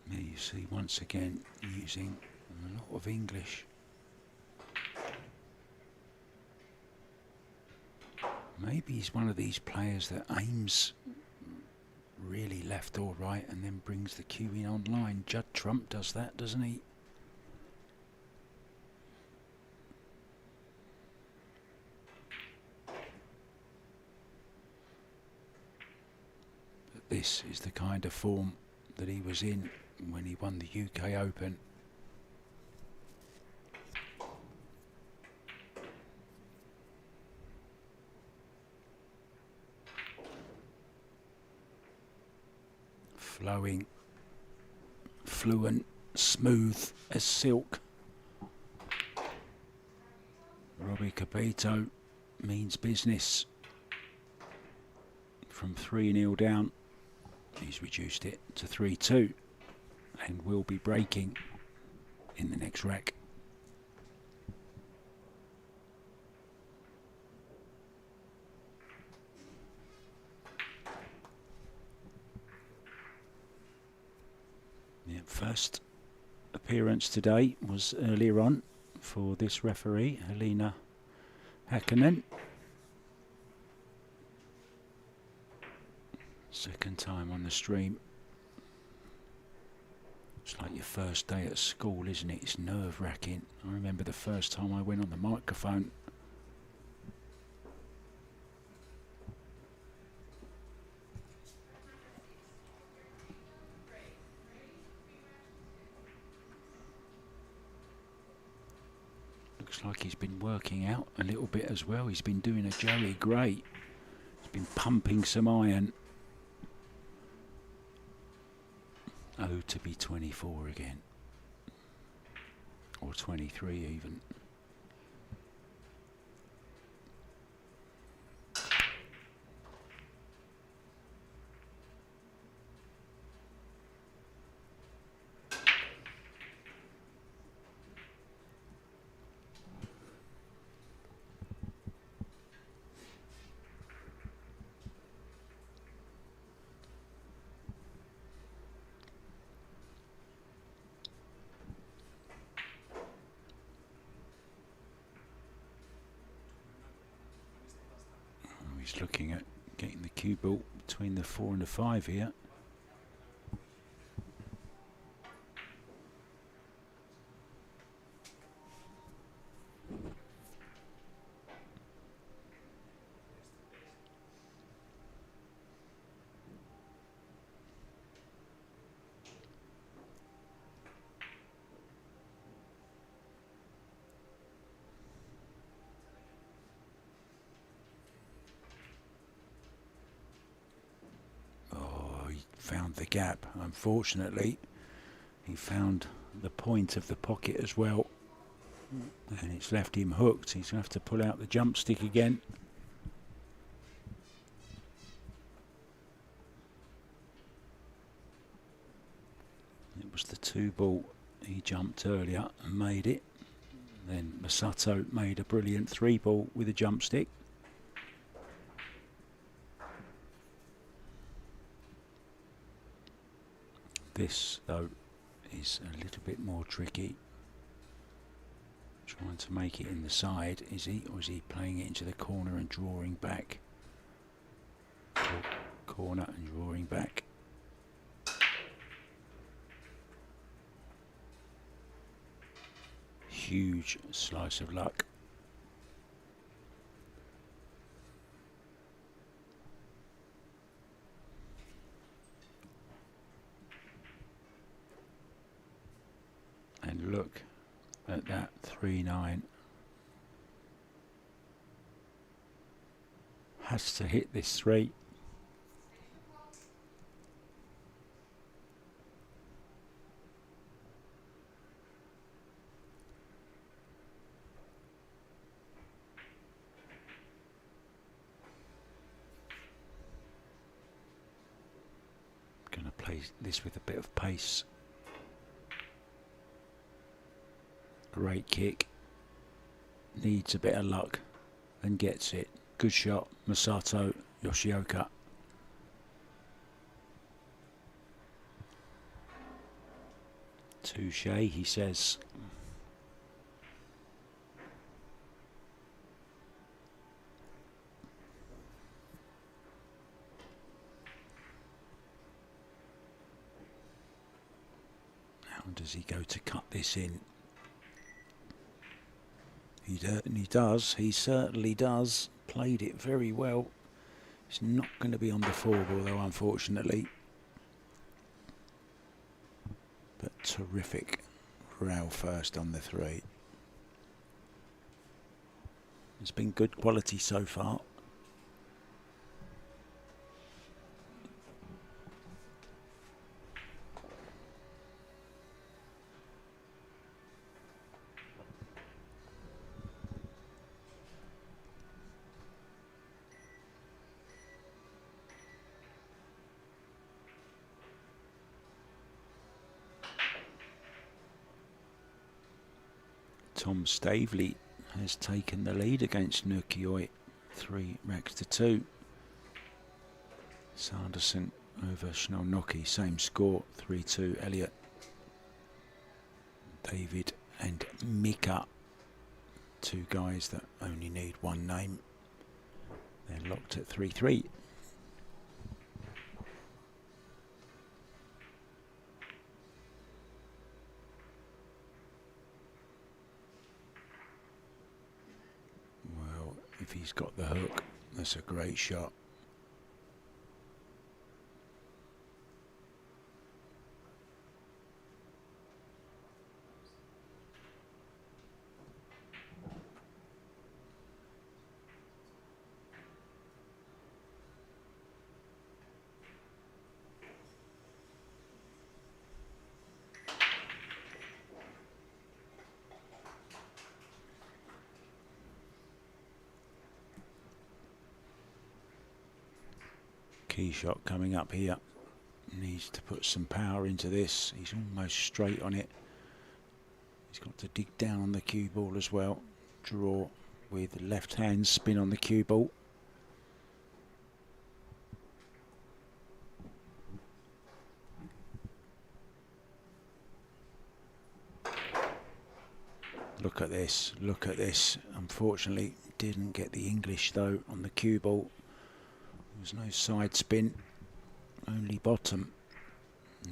There you see once again using a lot of English. Maybe he's one of these players that aims really left or right and then brings the cue in online. Judd Trump does that, doesn't he? But this is the kind of form that he was in when he won the UK Open. flowing, fluent, smooth as silk. Robbie Capito means business. From 3-0 down, he's reduced it to 3-2 and will be breaking in the next rack. Yeah, first appearance today was earlier on for this referee, Helena Häkkinen. Second time on the stream. It's like your first day at school, isn't it? It's nerve-wracking. I remember the first time I went on the microphone. Looks like he's been working out a little bit as well. He's been doing a Joey Gray. He's been pumping some iron. Oh, to be 24 again. Or 23 even. He's looking at getting the cue ball between the 4 and the 5 here. Found the gap. Unfortunately, he found the point of the pocket as well, and it's left him hooked. He's going to have to pull out the jump stick again. It was the 2 ball he jumped earlier and made it. Then Masato made a brilliant 3 ball with a jump stick. This, though, is a little bit more tricky. Trying to make it in the side, is he? Or is he playing it into the corner and drawing back? Corner and drawing back. Huge slice of luck. And look at that 3-9. Has to hit this 3. Gonna play this with a bit of pace. Great kick, needs a bit of luck and gets it. Good shot, Masato Yoshioka. Touche, he says. How does he go to cut this in? He does, he certainly does. Played it very well. It's not going to be on the 4 ball though, unfortunately. But terrific row first on the 3. It's been good quality so far. Tom Stavely has taken the lead against Nukioi, 3 racks to 2. Sanderson over Schnellnocky, same score, 3-2 Elliot. David and Mika, 2 guys that only need one name. They're locked at 3-3. Well, if he's got the hook, that's a great shot. Key shot coming up here. Needs to put some power into this. He's almost straight on it. He's got to dig down on the cue ball as well. Draw with left hand, spin on the cue ball. Look at this, look at this. Unfortunately, didn't get the English though on the cue ball. There was no side spin, only bottom.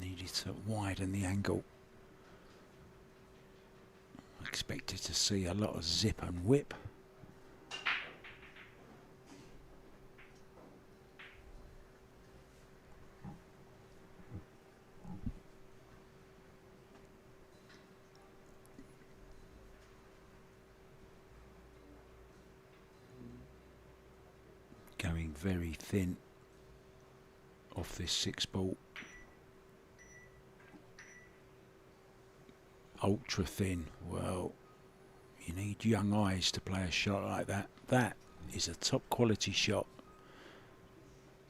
Needed to widen the angle. Expected to see a lot of zip and whip. Going very thin off this 6 ball. Ultra thin. Well, you need young eyes to play a shot like that. That is a top quality shot.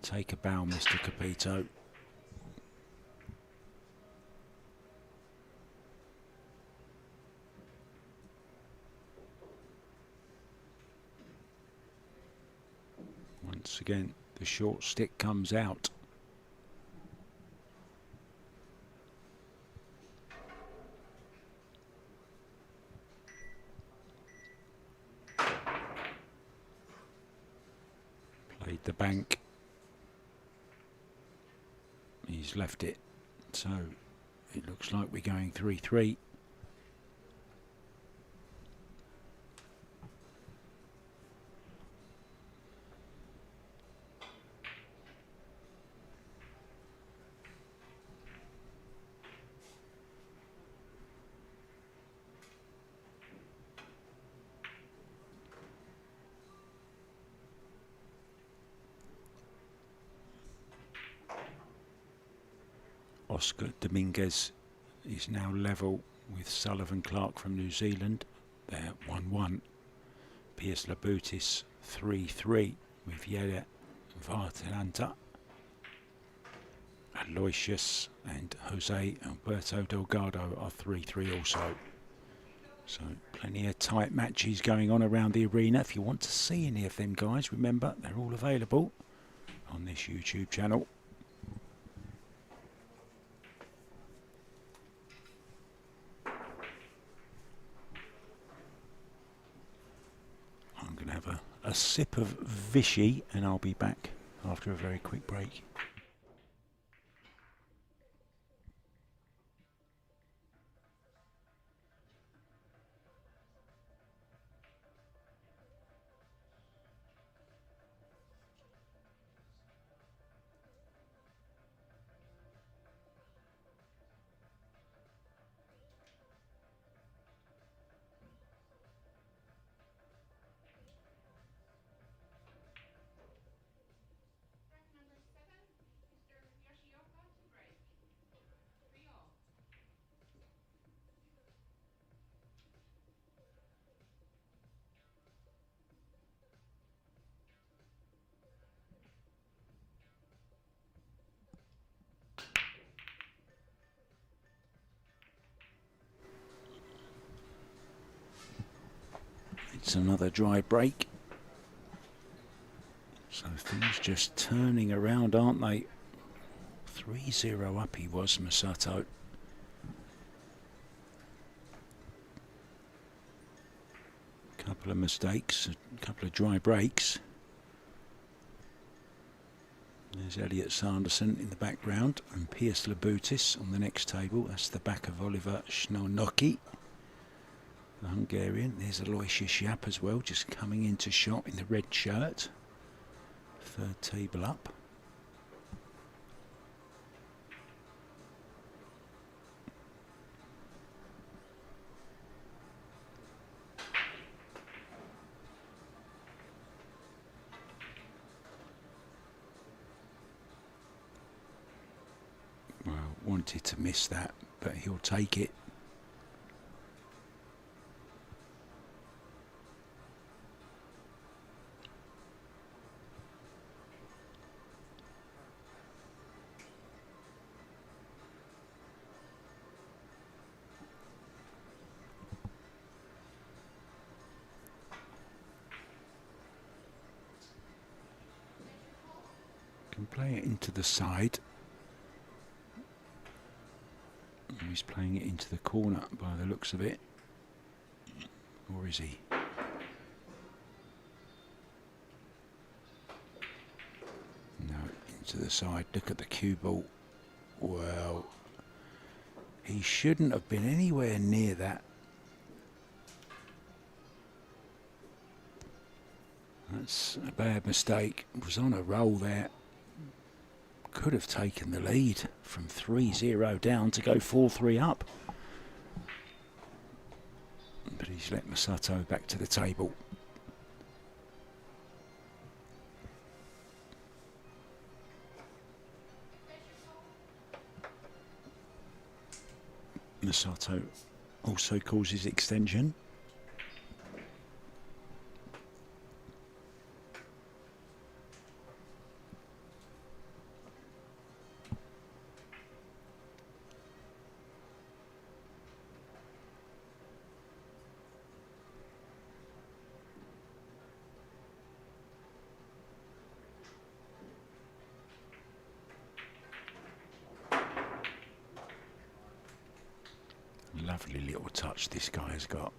Take a bow, Mr. Capito. Once again, the short stick comes out. Played the bank. He's left it. So it looks like we're going 3-3. Oscar Dominguez is now level with Sullivan Clark from New Zealand. They're 1-1. Piers Labutis 3-3 with Yeda Vartelanta. Aloysius and Jose Alberto Delgado are 3-3 also. So plenty of tight matches going on around the arena. If you want to see any of them guys, remember they're all available on this YouTube channel. I'm going to have a sip of Vichy and I'll be back after a very quick break. It's another dry break. So things just turning around, aren't they? 3-0 up he was, Masato. Couple of mistakes, a couple of dry breaks. There's Elliot Sanderson in the background and Piers Labutis on the next table. That's the back of Oliver Sznolnoki, the Hungarian. There's Aloysius Yapp as well, just coming into shot in the red shirt. Third table up. Well, wanted to miss that, but he'll take it. Can play it into the side. He's playing it into the corner by the looks of it. Or is he? No, into the side. Look at the cue ball. Well, he shouldn't have been anywhere near that. That's a bad mistake. Was on a roll there. Could have taken the lead from 3-0 down to go 4-3 up. But he's let Masato back to the table. Masato also causes extension. Lovely little touch this guy has got.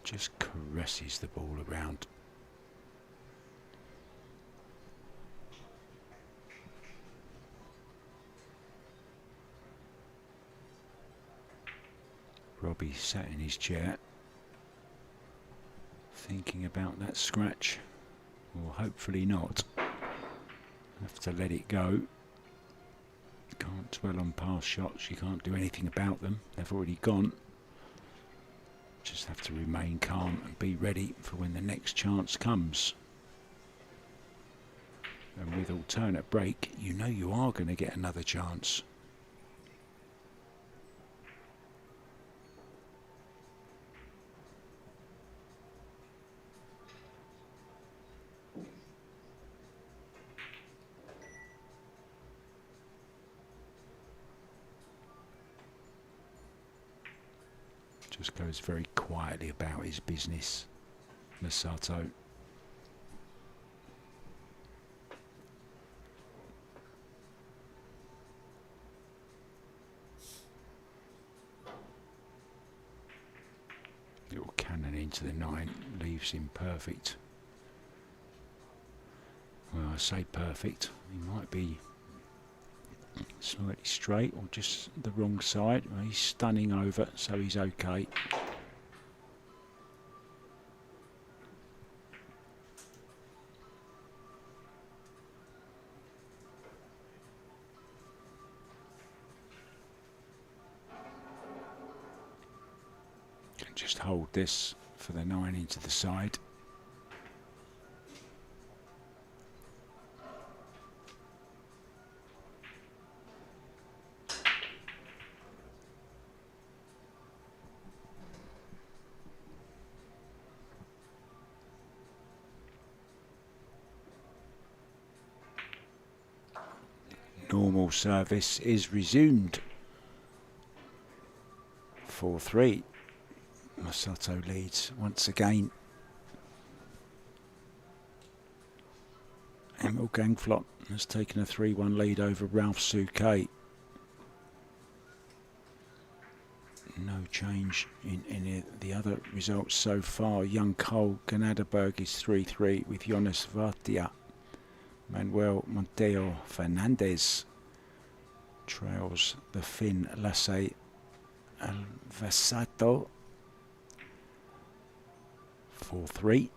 Just caresses the ball around. Robbie sat in his chair thinking about that scratch, or hopefully not. Have to let it go. Can't dwell on past shots, you can't do anything about them, they've already gone. Just have to remain calm and be ready for when the next chance comes. And with alternate break, you know you are going to get another chance. Just goes very quietly about his business, Masato. Little cannon into the 9 leaves him perfect. Well, I say perfect. He might be slightly straight or just the wrong side. Well, he's stunning over, so he's okay. Can just hold this for the 9 into the side. Normal service is resumed. 4-3. Masato leads once again. Emil Gangflot has taken a 3-1 lead over Ralph Souquet. No change in any of the other results so far. Young Cole Ganaderberg is 3-3 with Jonas Vartia. Manuel Monteo Fernandez trails the Finn Lasse Alvasato 4-3.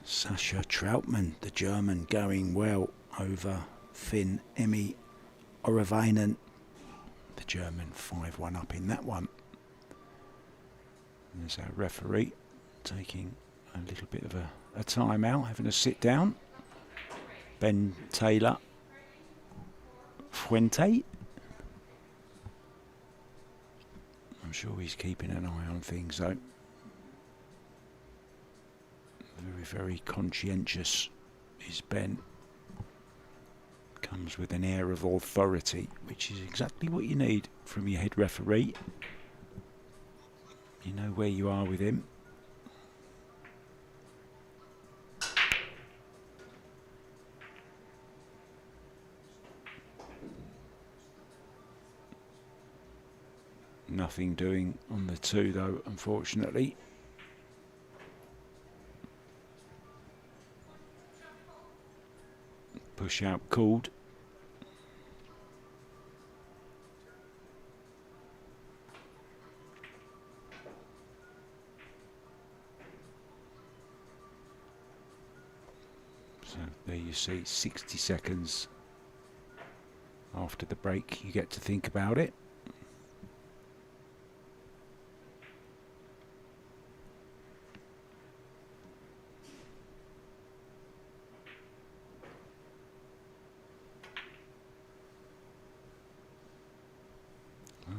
Sascha Trautmann, the German, going well over Finn Emmy Oravainen. The German 5-1 up in that one. And there's our referee taking a little bit of a time out, having a sit down. Ben Taylor Fuente. I'm sure he's keeping an eye on things though. Very, very conscientious is Ben. Comes with an air of authority, which is exactly what you need from your head referee. You know where you are with him. Nothing doing on the 2 though, unfortunately. Push out called. So there you see, 60 seconds after the break you get to think about it.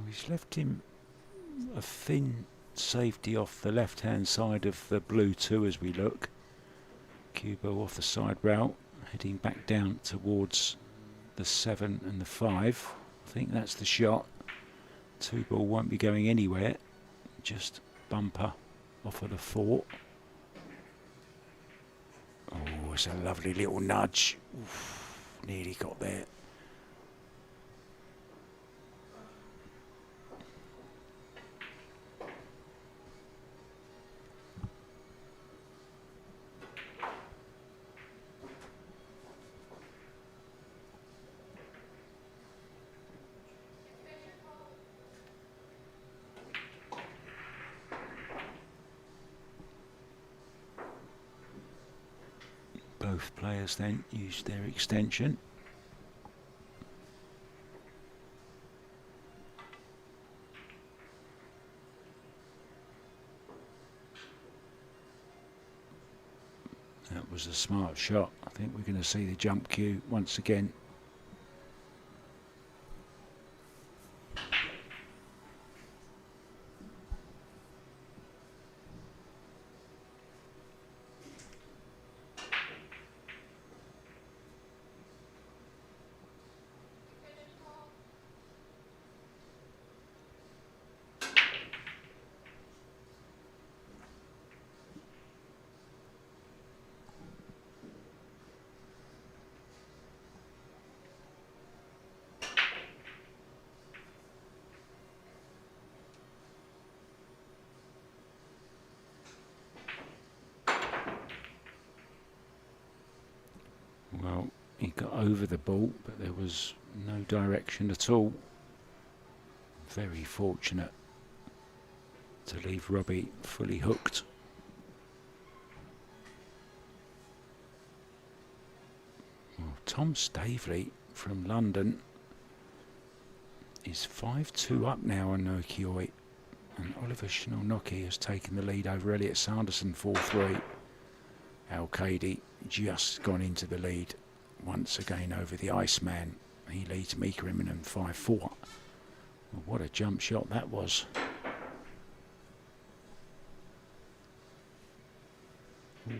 He's left him a thin safety off the left hand side of the blue 2 as we look. Kubo off the side route, heading back down towards the 7 and the 5. I think that's the shot. 2 ball won't be going anywhere, just bumper off of the 4. Oh, it's a lovely little nudge. Oof, nearly got there. Both players then use their extension. That was a smart shot. I think we're going to see the jump cue once again. Well, he got over the ball, but there was no direction at all. Very fortunate to leave Robbie fully hooked. Well, Tom Staveley from London is 5-2 up now on Nokioi, and Oliver Shinnonoki has taken the lead over Elliot Sanderson 4-3. Al-Qaidi just gone into the lead once again over the Iceman. He leads Mika Immonen 5-4. Well, what a jump shot that was.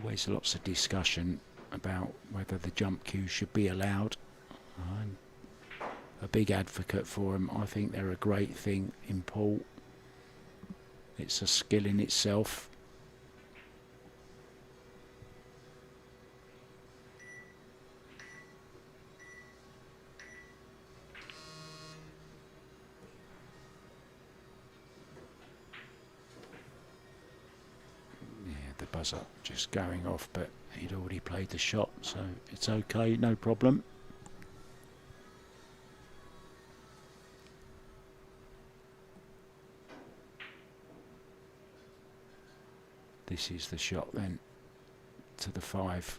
Always lots of discussion about whether the jump cue should be allowed. I'm a big advocate for them. I think they're a great thing in pool. It's a skill in itself. Yeah, the buzzer just going off, but he'd already played the shot, so it's okay, no problem. This is the shot then to the 5.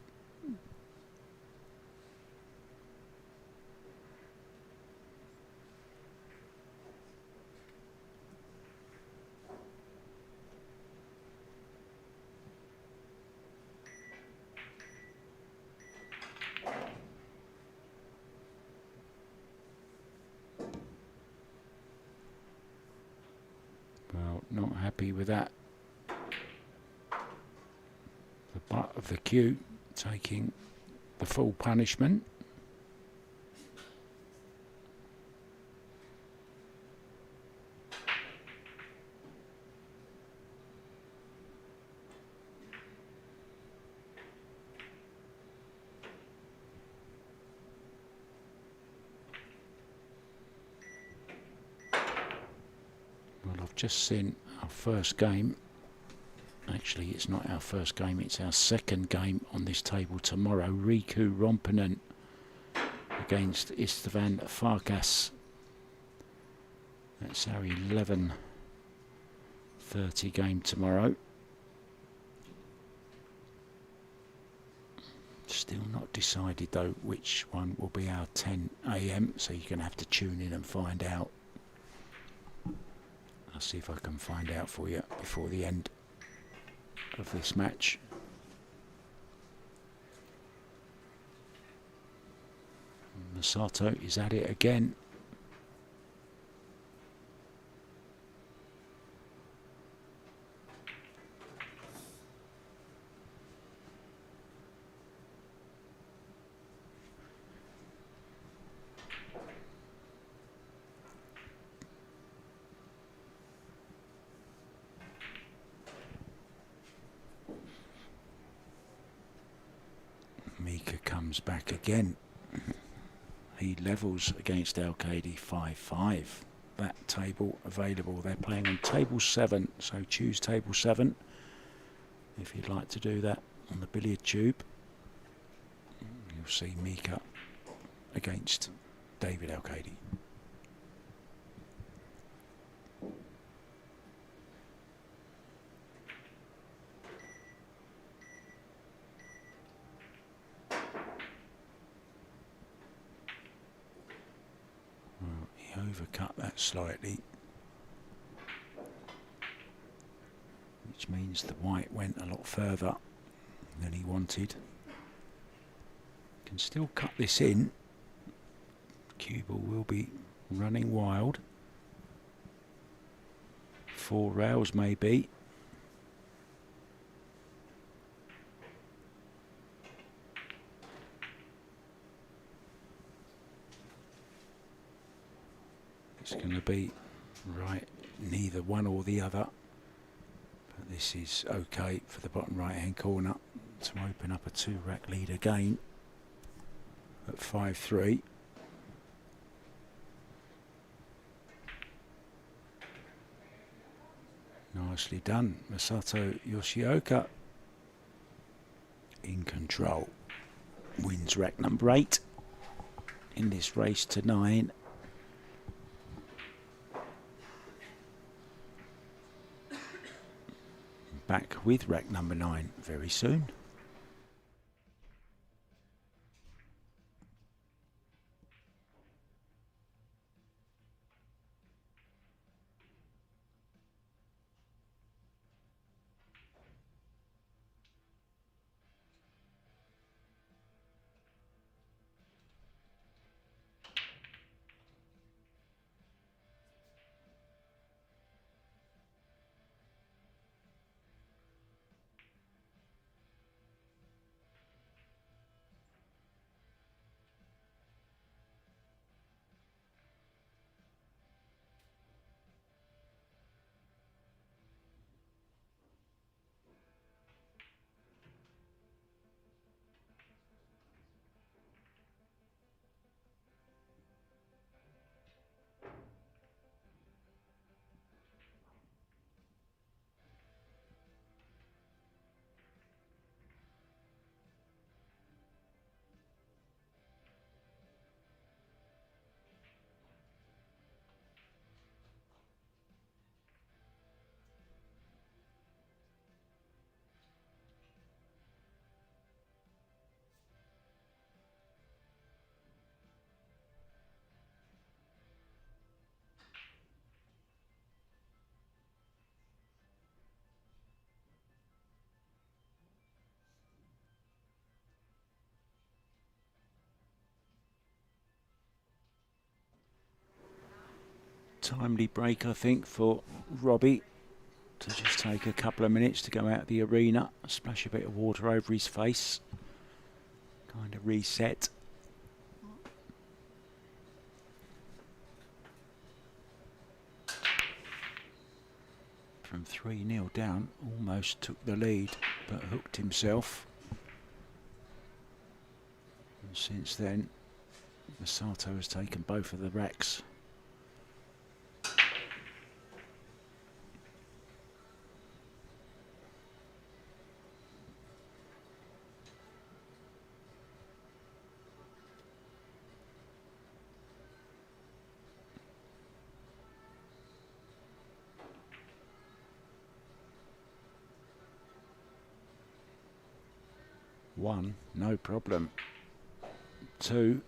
Well, not happy with that. The butt of the cue taking the full punishment. Well, I've just seen our first game. Actually, it's not our first game, it's our second game on this table tomorrow. Riku Rompinen against Istvan Farkas. That's our 11:30 game tomorrow. Still not decided though which one will be our 10 AM, so you're going to have to tune in and find out. I'll see if I can find out for you before the end of this match. Masato is at it again. Comes back again. He levels against Al-Qaedi 5-5. That table available. They're playing on table 7, so choose table 7 if you'd like to do that on the billiard tube. You'll see Mika against David Al-Qaedi. Overcut that slightly, which means the white went a lot further than he wanted. Can still cut this in. Cue ball will be running wild. 4 rails maybe. It's going to be right, neither one or the other. But this is okay for the bottom right hand corner to open up a 2-rack lead again at 5-3. Nicely done. Masato Yoshioka in control. Wins rack number 8 in this race to 9. Back with rack number 9 very soon. timely break, I think, for Robbie to just take a couple of minutes to go out of the arena, splash a bit of water over his face, kind of reset. From 3-0 down, almost took the lead, but hooked himself. And since then, Masato has taken both of the racks. One, no problem. Two,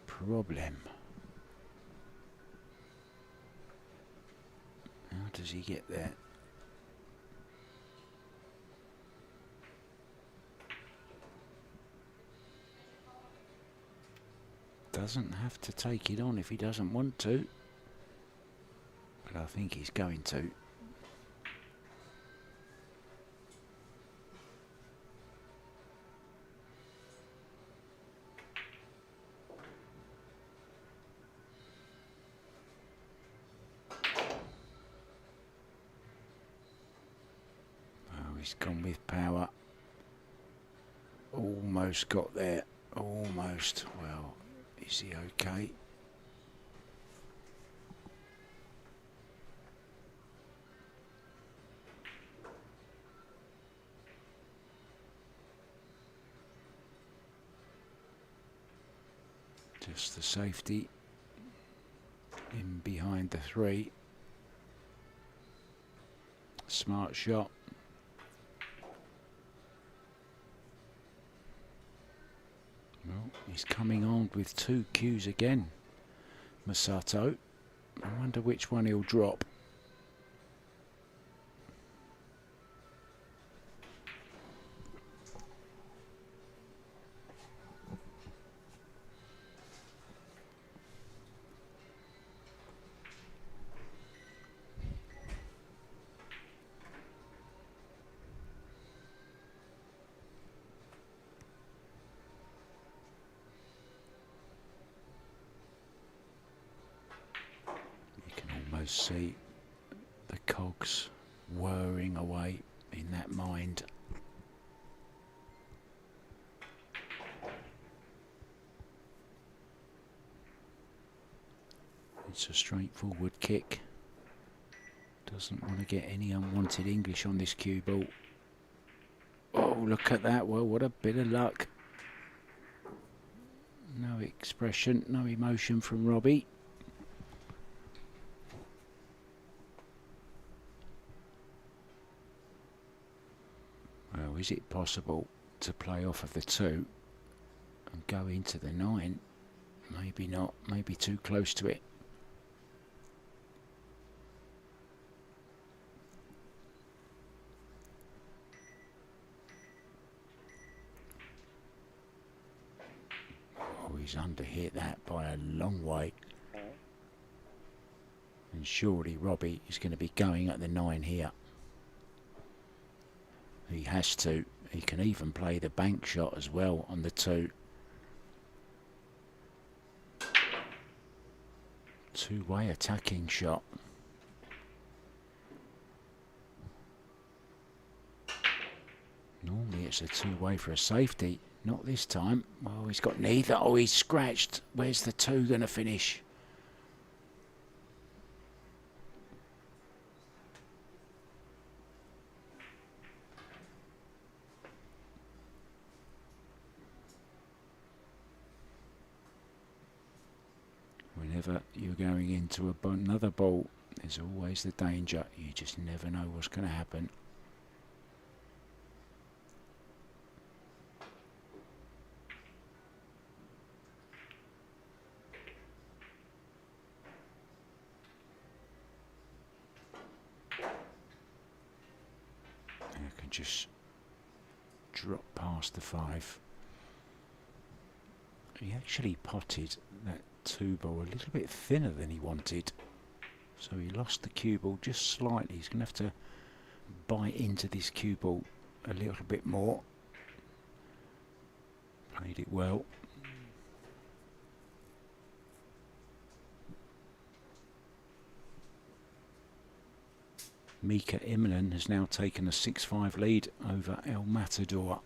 problem. How does he get there? Doesn't have to take it on if he doesn't want to, but I think he's going to. He's gone with power. Almost got there. Almost. Well, is he okay? Just the safety in behind the 3. Smart shot. Well, he's coming on with 2 cues again, Masato. I wonder which one he'll drop. See the cogs whirring away in that mind. It's a straightforward kick. Doesn't want to get any unwanted English on this cue ball. Oh, look at that. Well, what a bit of luck. No expression, no emotion from Robbie. Is it possible to play off of the 2 and go into the 9? Maybe not, maybe too close to it. Oh, he's under-hit that by a long way. And surely Robbie is going to be going at the 9 here. He has to. He can even play the bank shot as well on the 2. Two-way attacking shot. Normally it's a two-way for a safety. Not this time. Well, he's got neither. Oh, he's scratched. Where's the 2 going to finish? Whenever you're going into another ball, there's always the danger. You just never know what's going to happen. You can just drop past the 5. He actually potted that 2 ball a little bit thinner than he wanted. So he lost the cue ball just slightly. He's going to have to bite into this cue ball a little bit more. Played it well. Mika Immonen has now taken a 6-5 lead over El Matador.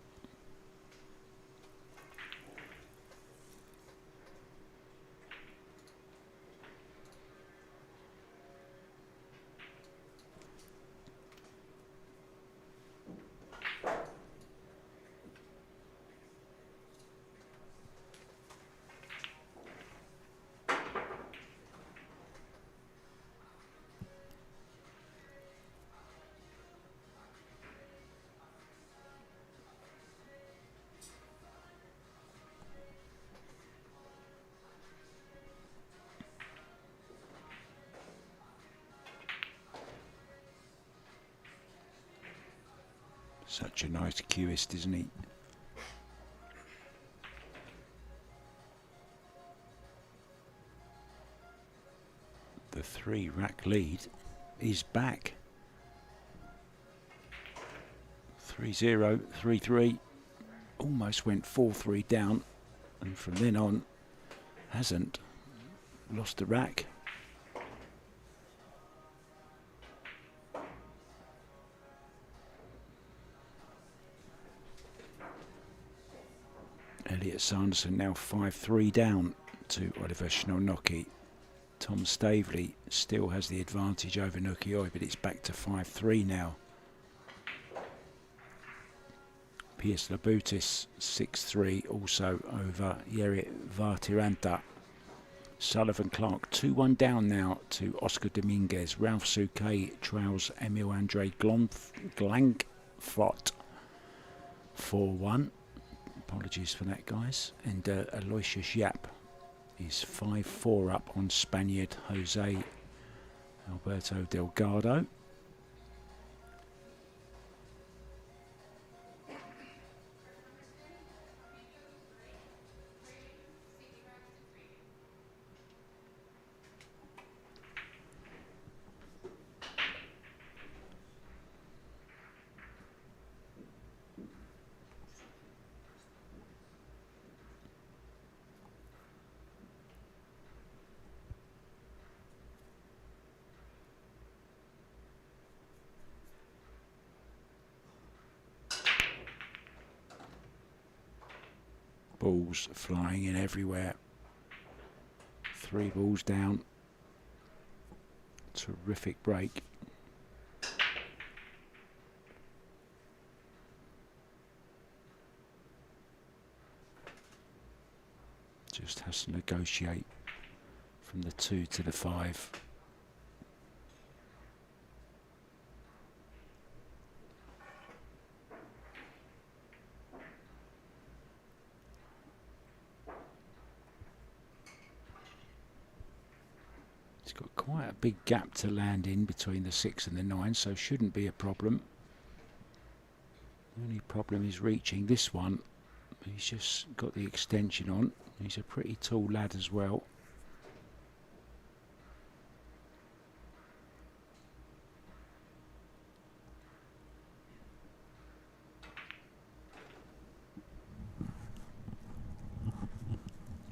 Such a nice cueist, isn't he? The 3-rack lead is back. 3-0, 3-3. Almost went 4-3 down, and from then on hasn't lost a rack. Elliot Sanderson now 5-3 down to Oliver Schnellnocki. Tom Staveley still has the advantage over Nukioi, but it's back to 5-3 now. Piers Labutis 6-3 also over Jere Vartiranta. Sullivan Clark 2-1 down now to Oscar Dominguez. Ralph Souquet trails Emil Andre Glangfot 4-1. Apologies for that, guys. And Aloysius Yap is 5-4 up on Spaniard Jose Alberto Delgado. Balls flying in everywhere. 3 balls down. Terrific break. Just has to negotiate from the 2 to the 5. Got quite a big gap to land in between the 6 and the 9, so shouldn't be a problem. The only problem is reaching this one. He's just got the extension on. He's a pretty tall lad as well.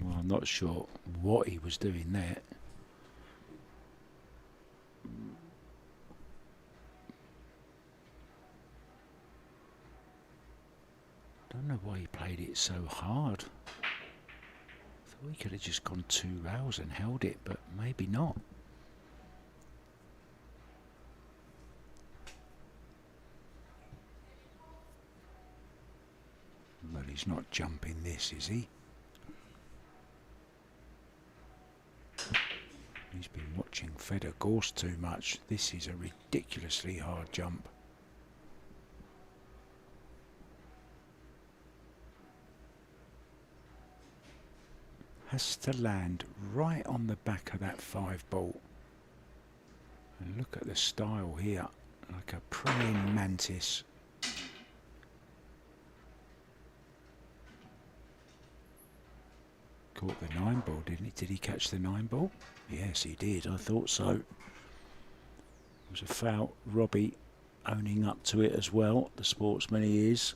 Well, I'm not sure what he was doing there. Don't know why he played it so hard. Thought he could have just gone 2 rails and held it, but maybe not. Well, he's not jumping this, is he? He's been watching Fedor Gorst too much. This is a ridiculously hard jump. Has to land right on the back of that 5 ball. And look at the style here, like a praying mantis. Caught the 9 ball, didn't he? Did he catch the 9 ball? Yes, he did. I thought so. was a foul. Robbie owning up to it as well, the sportsman he is.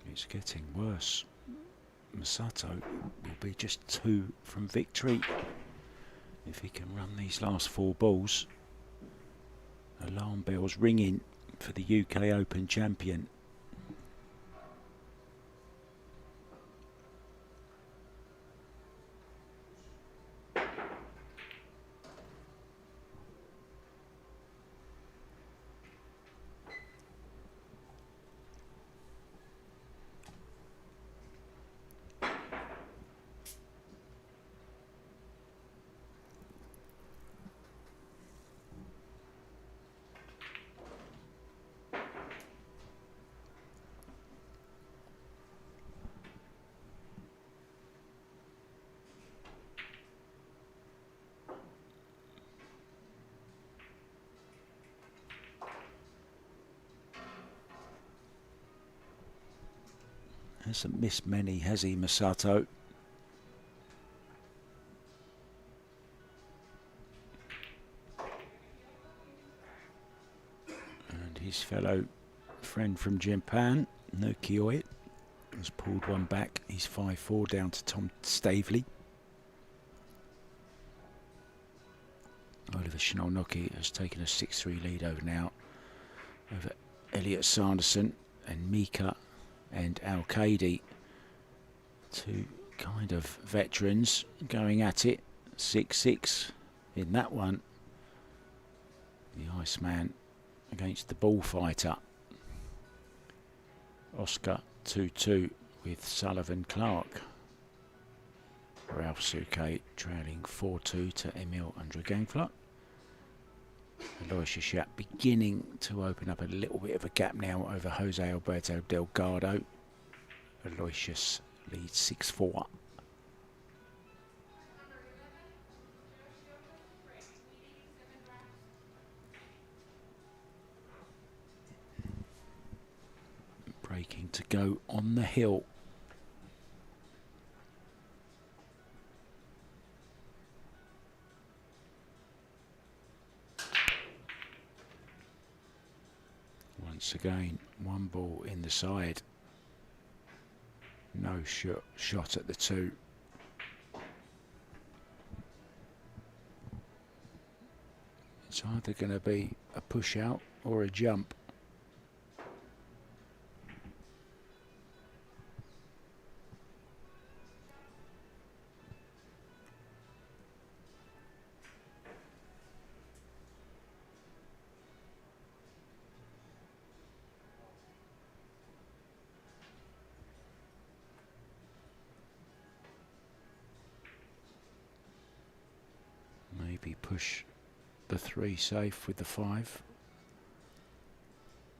It's getting worse. Masato will be just 2 from victory if he can run these last 4 balls. Alarm bells ringing for the UK Open champion. Hasn't missed many, has he, Masato? And his fellow friend from Japan, Nokioi, has pulled one back. He's 5-4 down to Tom Stavely. Oliver Shinolnoki has taken a 6-3 lead over now over Elliot Sanderson and Mika and Al-Qaidi, 2 kind of veterans going at it. 6-6 in that one. The Iceman against the bullfighter. Oscar 2-2 with Sullivan Clark. Ralph Suke trailing 4-2 to Emil Undergangflut. Aloysius beginning to open up a little bit of a gap now over Jose Alberto Delgado. Aloysius leads 6-4. Breaking to go on the hill. Once again, 1 ball in the side. No shot at the 2. It's either going to be a push out or a jump. Maybe push the 3 safe with the 5.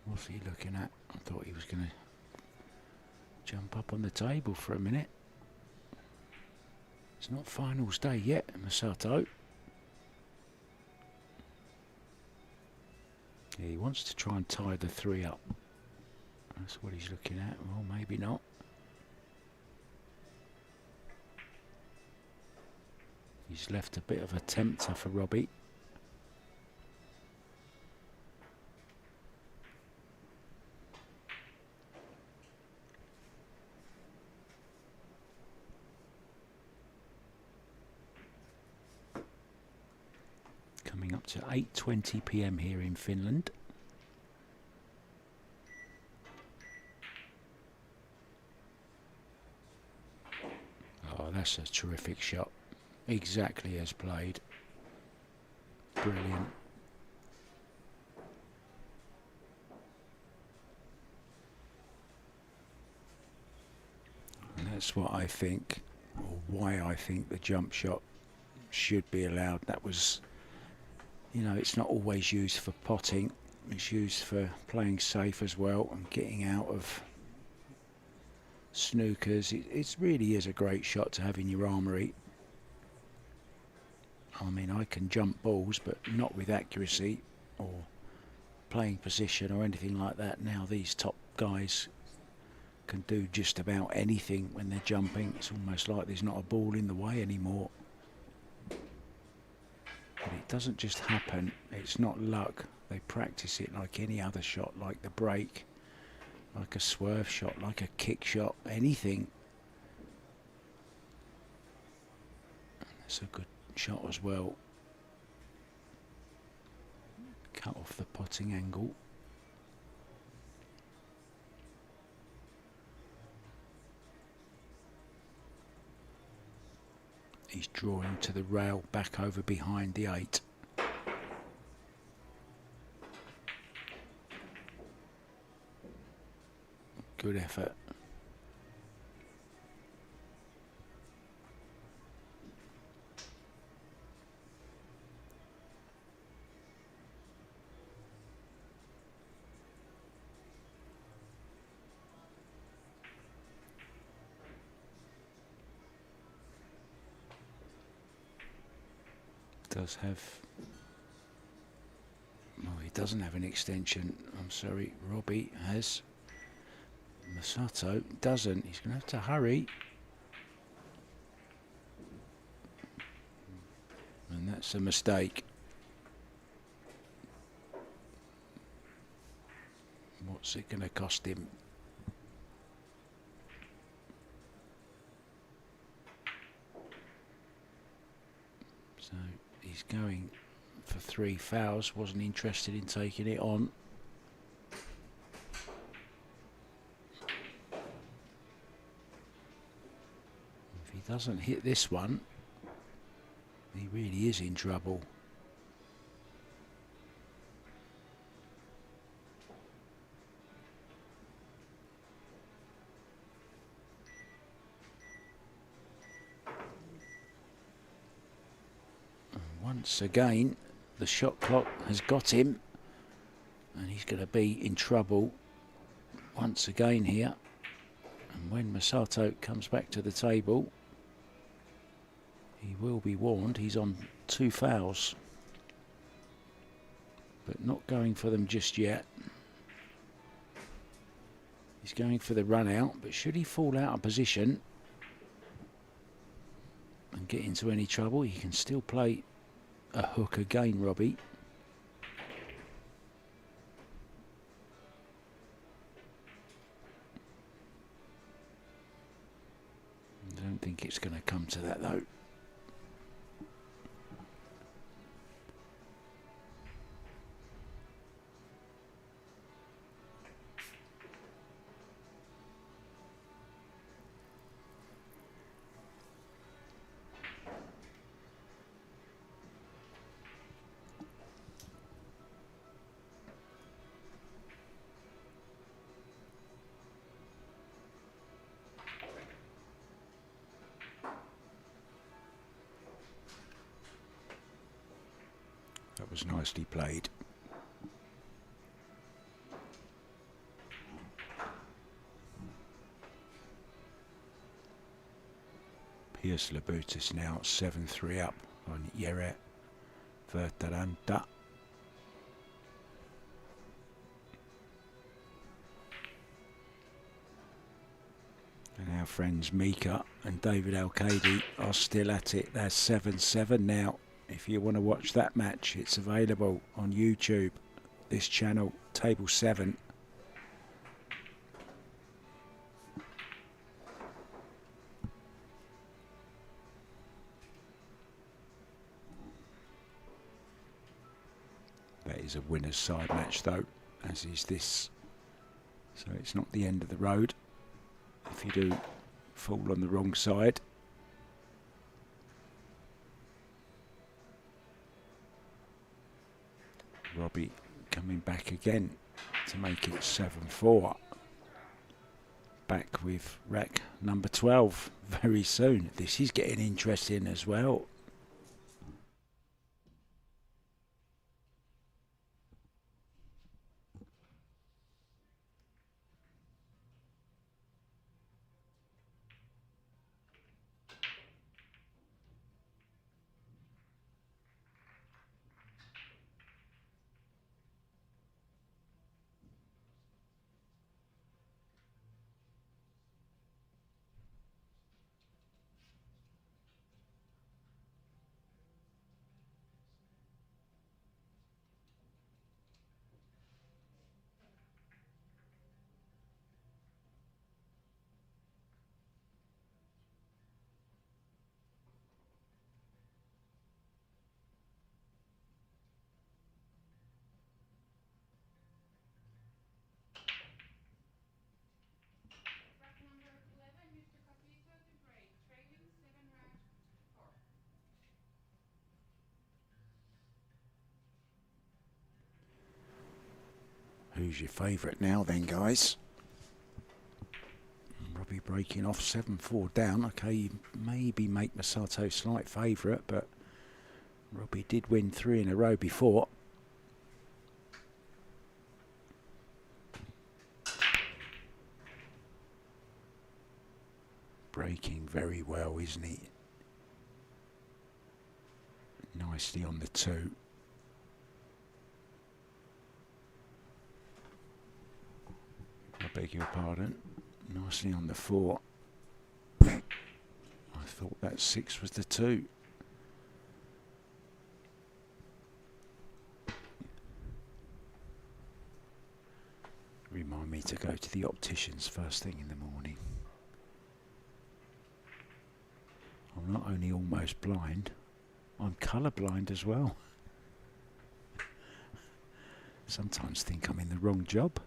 What's he looking at? I thought he was going to jump up on the table for a minute. It's not finals day yet, Masato. Yeah, he wants to try and tie the 3 up. That's what he's looking at. Well, maybe not. He's left a bit of a tempter for Robbie. Coming up to 8:20 p.m. here in Finland. Oh, that's a terrific shot. Exactly as played. Brilliant. And that's what I think, or why I think the jump shot should be allowed. That was, you know, it's not always used for potting. It's used for playing safe as well and getting out of snookers. It really is a great shot to have in your armoury. I mean, I can jump balls, but not with accuracy or playing position or anything like that. Now these top guys can do just about anything when they're jumping. It's almost like there's not a ball in the way anymore. But it doesn't just happen. It's not luck. They practice it like any other shot, like the break, like a swerve shot, like a kick shot, anything. That's a good shot as well. Cut off the potting angle. He's drawing to the rail, back over behind the 8. Good effort. Does have, well, he doesn't have an extension. I'm sorry, Robbie has. Masato doesn't. He's going to have to hurry. And that's a mistake. What's it going to cost him? So he's going for 3 fouls. Wasn't interested in taking it on. If he doesn't hit this one, he really is in trouble. Once again, the shot clock has got him, and he's going to be in trouble once again here. And when Masato comes back to the table, he will be warned. He's on 2 fouls, but not going for them just yet. He's going for the run out, but should he fall out of position and get into any trouble, he can still play a hook again, Robbie. I don't think it's going to come to that though. That was nicely played. Pierce Labutis now 7-3 up on Yere Vertaranta. And our friends Mika and David Al-Kadi are still at it. They're 7-7 now. If you want to watch that match, it's available on YouTube, this channel, Table 7. That is a winner's side match though, as is this. So it's not the end of the road if you do fall on the wrong side. Robbie coming back again to make it 7-4. Back with rack number 12 very soon. This is getting interesting as well. Who's your favourite now then, guys? Robbie breaking off 7-4 down. Okay, you maybe make Masato slight favourite, but Robbie did win 3 in a row before. Breaking very well, isn't he? Nicely on the 2. I beg your pardon. Nicely on the 4. I thought that 6 was the 2. Remind me to go to the opticians first thing in the morning. I'm not only almost blind, I'm colourblind as well. Sometimes think I'm in the wrong job.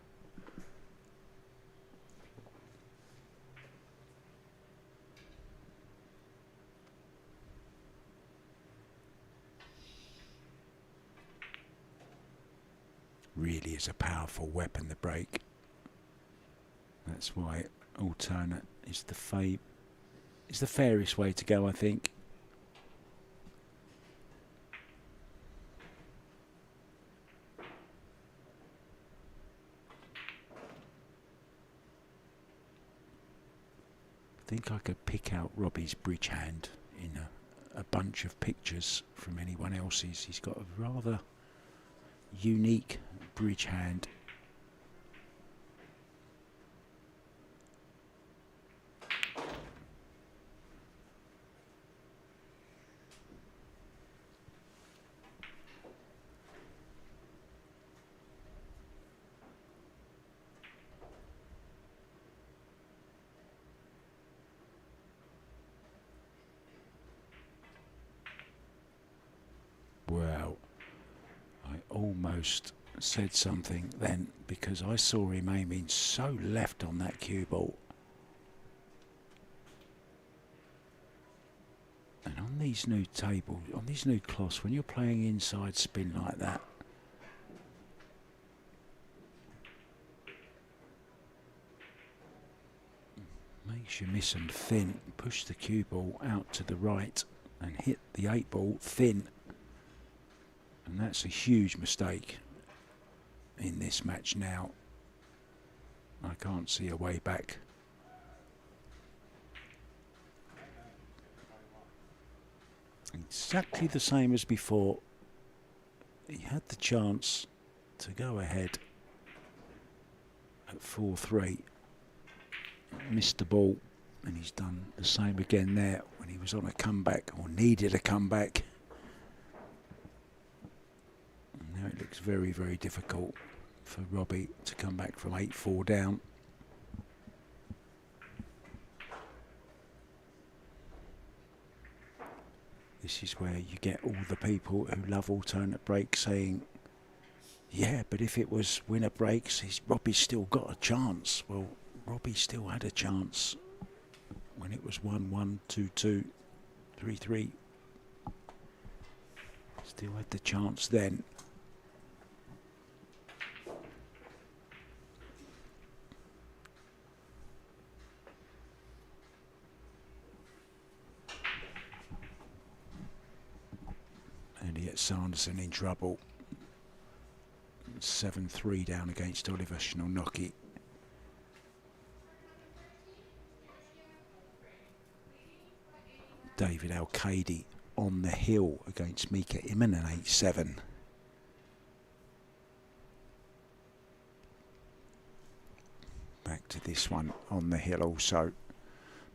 Really is a powerful weapon, the break. That's why alternate is the fairest way to go, I think. I think I could pick out Robbie's bridge hand in a bunch of pictures from anyone else's. He's got a rather unique bridge hand. Well, I almost said something then because I saw him aiming so left on that cue ball. And on these new tables, on these new cloths, when you're playing inside spin like that, makes you miss them thin. Push the cue ball out to the right and hit the 8 ball thin. And that's a huge mistake in this match now. I can't see a way back. Exactly the same as before. He had the chance to go ahead at 4-3. Missed the ball, and he's done the same again there when he was on a comeback or needed a comeback. Now it looks very, very difficult for Robbie to come back from 8-4 down. This is where you get all the people who love alternate breaks saying, yeah, but if it was winner breaks, Robbie's still got a chance. Well, Robbie still had a chance when it was 1-1, 2-2, 3-3. Still had the chance then. Elliot Sanderson in trouble. 7-3 down against Oliver Schnellnocki. David Al-Qaidi on the hill against Mika Immonen 8-7. Back to this one on the hill also.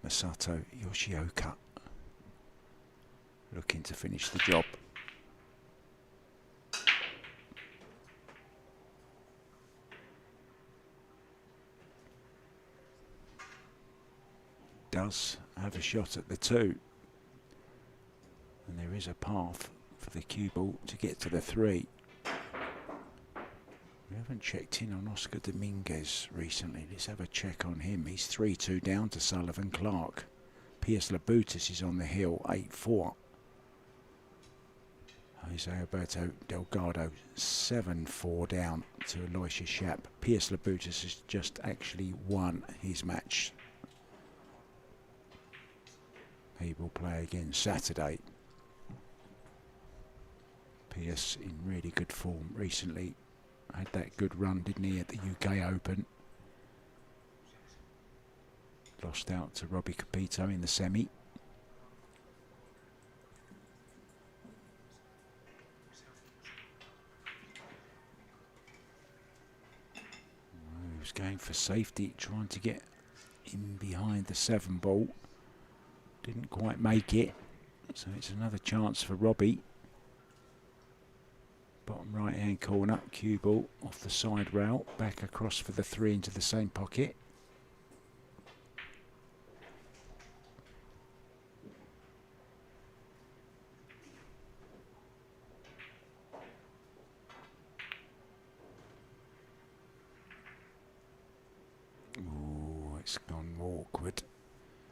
Masato Yoshioka looking to finish the job. Does have a shot at the 2. And there is a path for the cue ball to get to the 3. We haven't checked in on Oscar Dominguez recently. Let's have a check on him. He's 3-2 down to Sullivan Clark. Piers Labutis is on the hill, 8-4. Jose Alberto Delgado 7-4 down to Aloysius Shap. Piers Labutas has just actually won his match. He will play again Saturday. Piers in really good form recently. Had that good run, didn't he, at the UK Open. Lost out to Robbie Capito in the semi. He was going for safety, trying to get in behind the 7 ball. Didn't quite make it. So it's another chance for Robbie. Bottom right hand corner, cue ball off the side rail, back across for the 3 into the same pocket. Oh, it's gone awkward.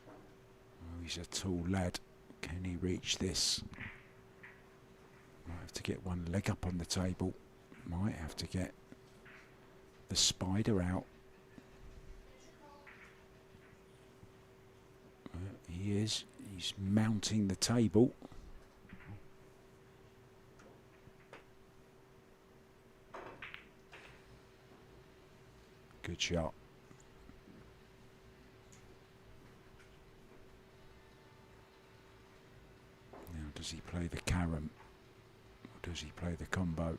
Oh, he's a tall lad. Can he reach this? Might have to get one leg up on the table. Might have to get the spider out. He is. He's mounting the table. Good shot. Now, does he play the carom? Does he play the combo?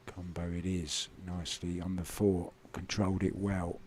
Combo it is. Nicely on the 4. Controlled it well.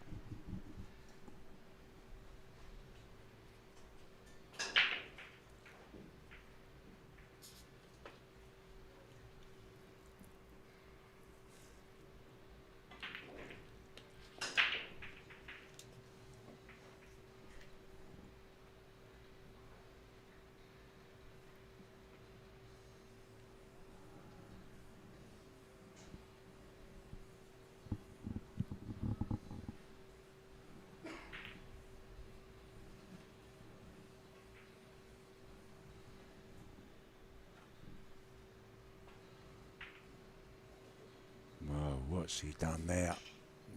What's he done there?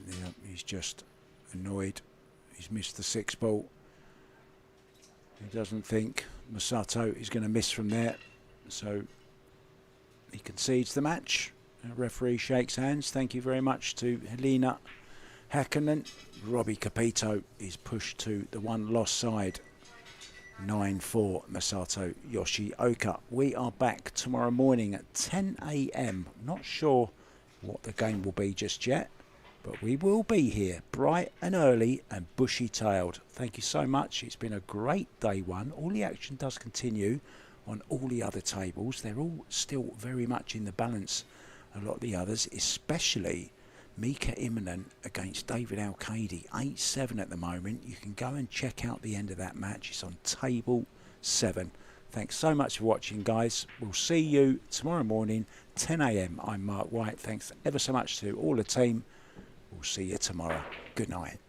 Yeah, he's just annoyed. He's missed the 6 ball. He doesn't think Masato is going to miss from there, so he concedes the match. The referee shakes hands. Thank you very much to Helena Häkkinen. Robbie Capito is pushed to the 1 loss side. 9-4 Masato Yoshioka. We are back tomorrow morning at 10 AM. Not sure what the game will be just yet, but we will be here bright and early and bushy-tailed. Thank you so much. It's been a great day 1. All the action does continue on all the other tables. They're all still very much in the balance, a lot of the others, especially Mika Immonen against David Al-Qaidi. 8-7 at the moment. You can go and check out the end of that match. It's on table 7. Thanks so much for watching, guys. We'll see you tomorrow morning, 10 AM. I'm Mark White. Thanks ever so much to all the team. We'll see you tomorrow. Good night.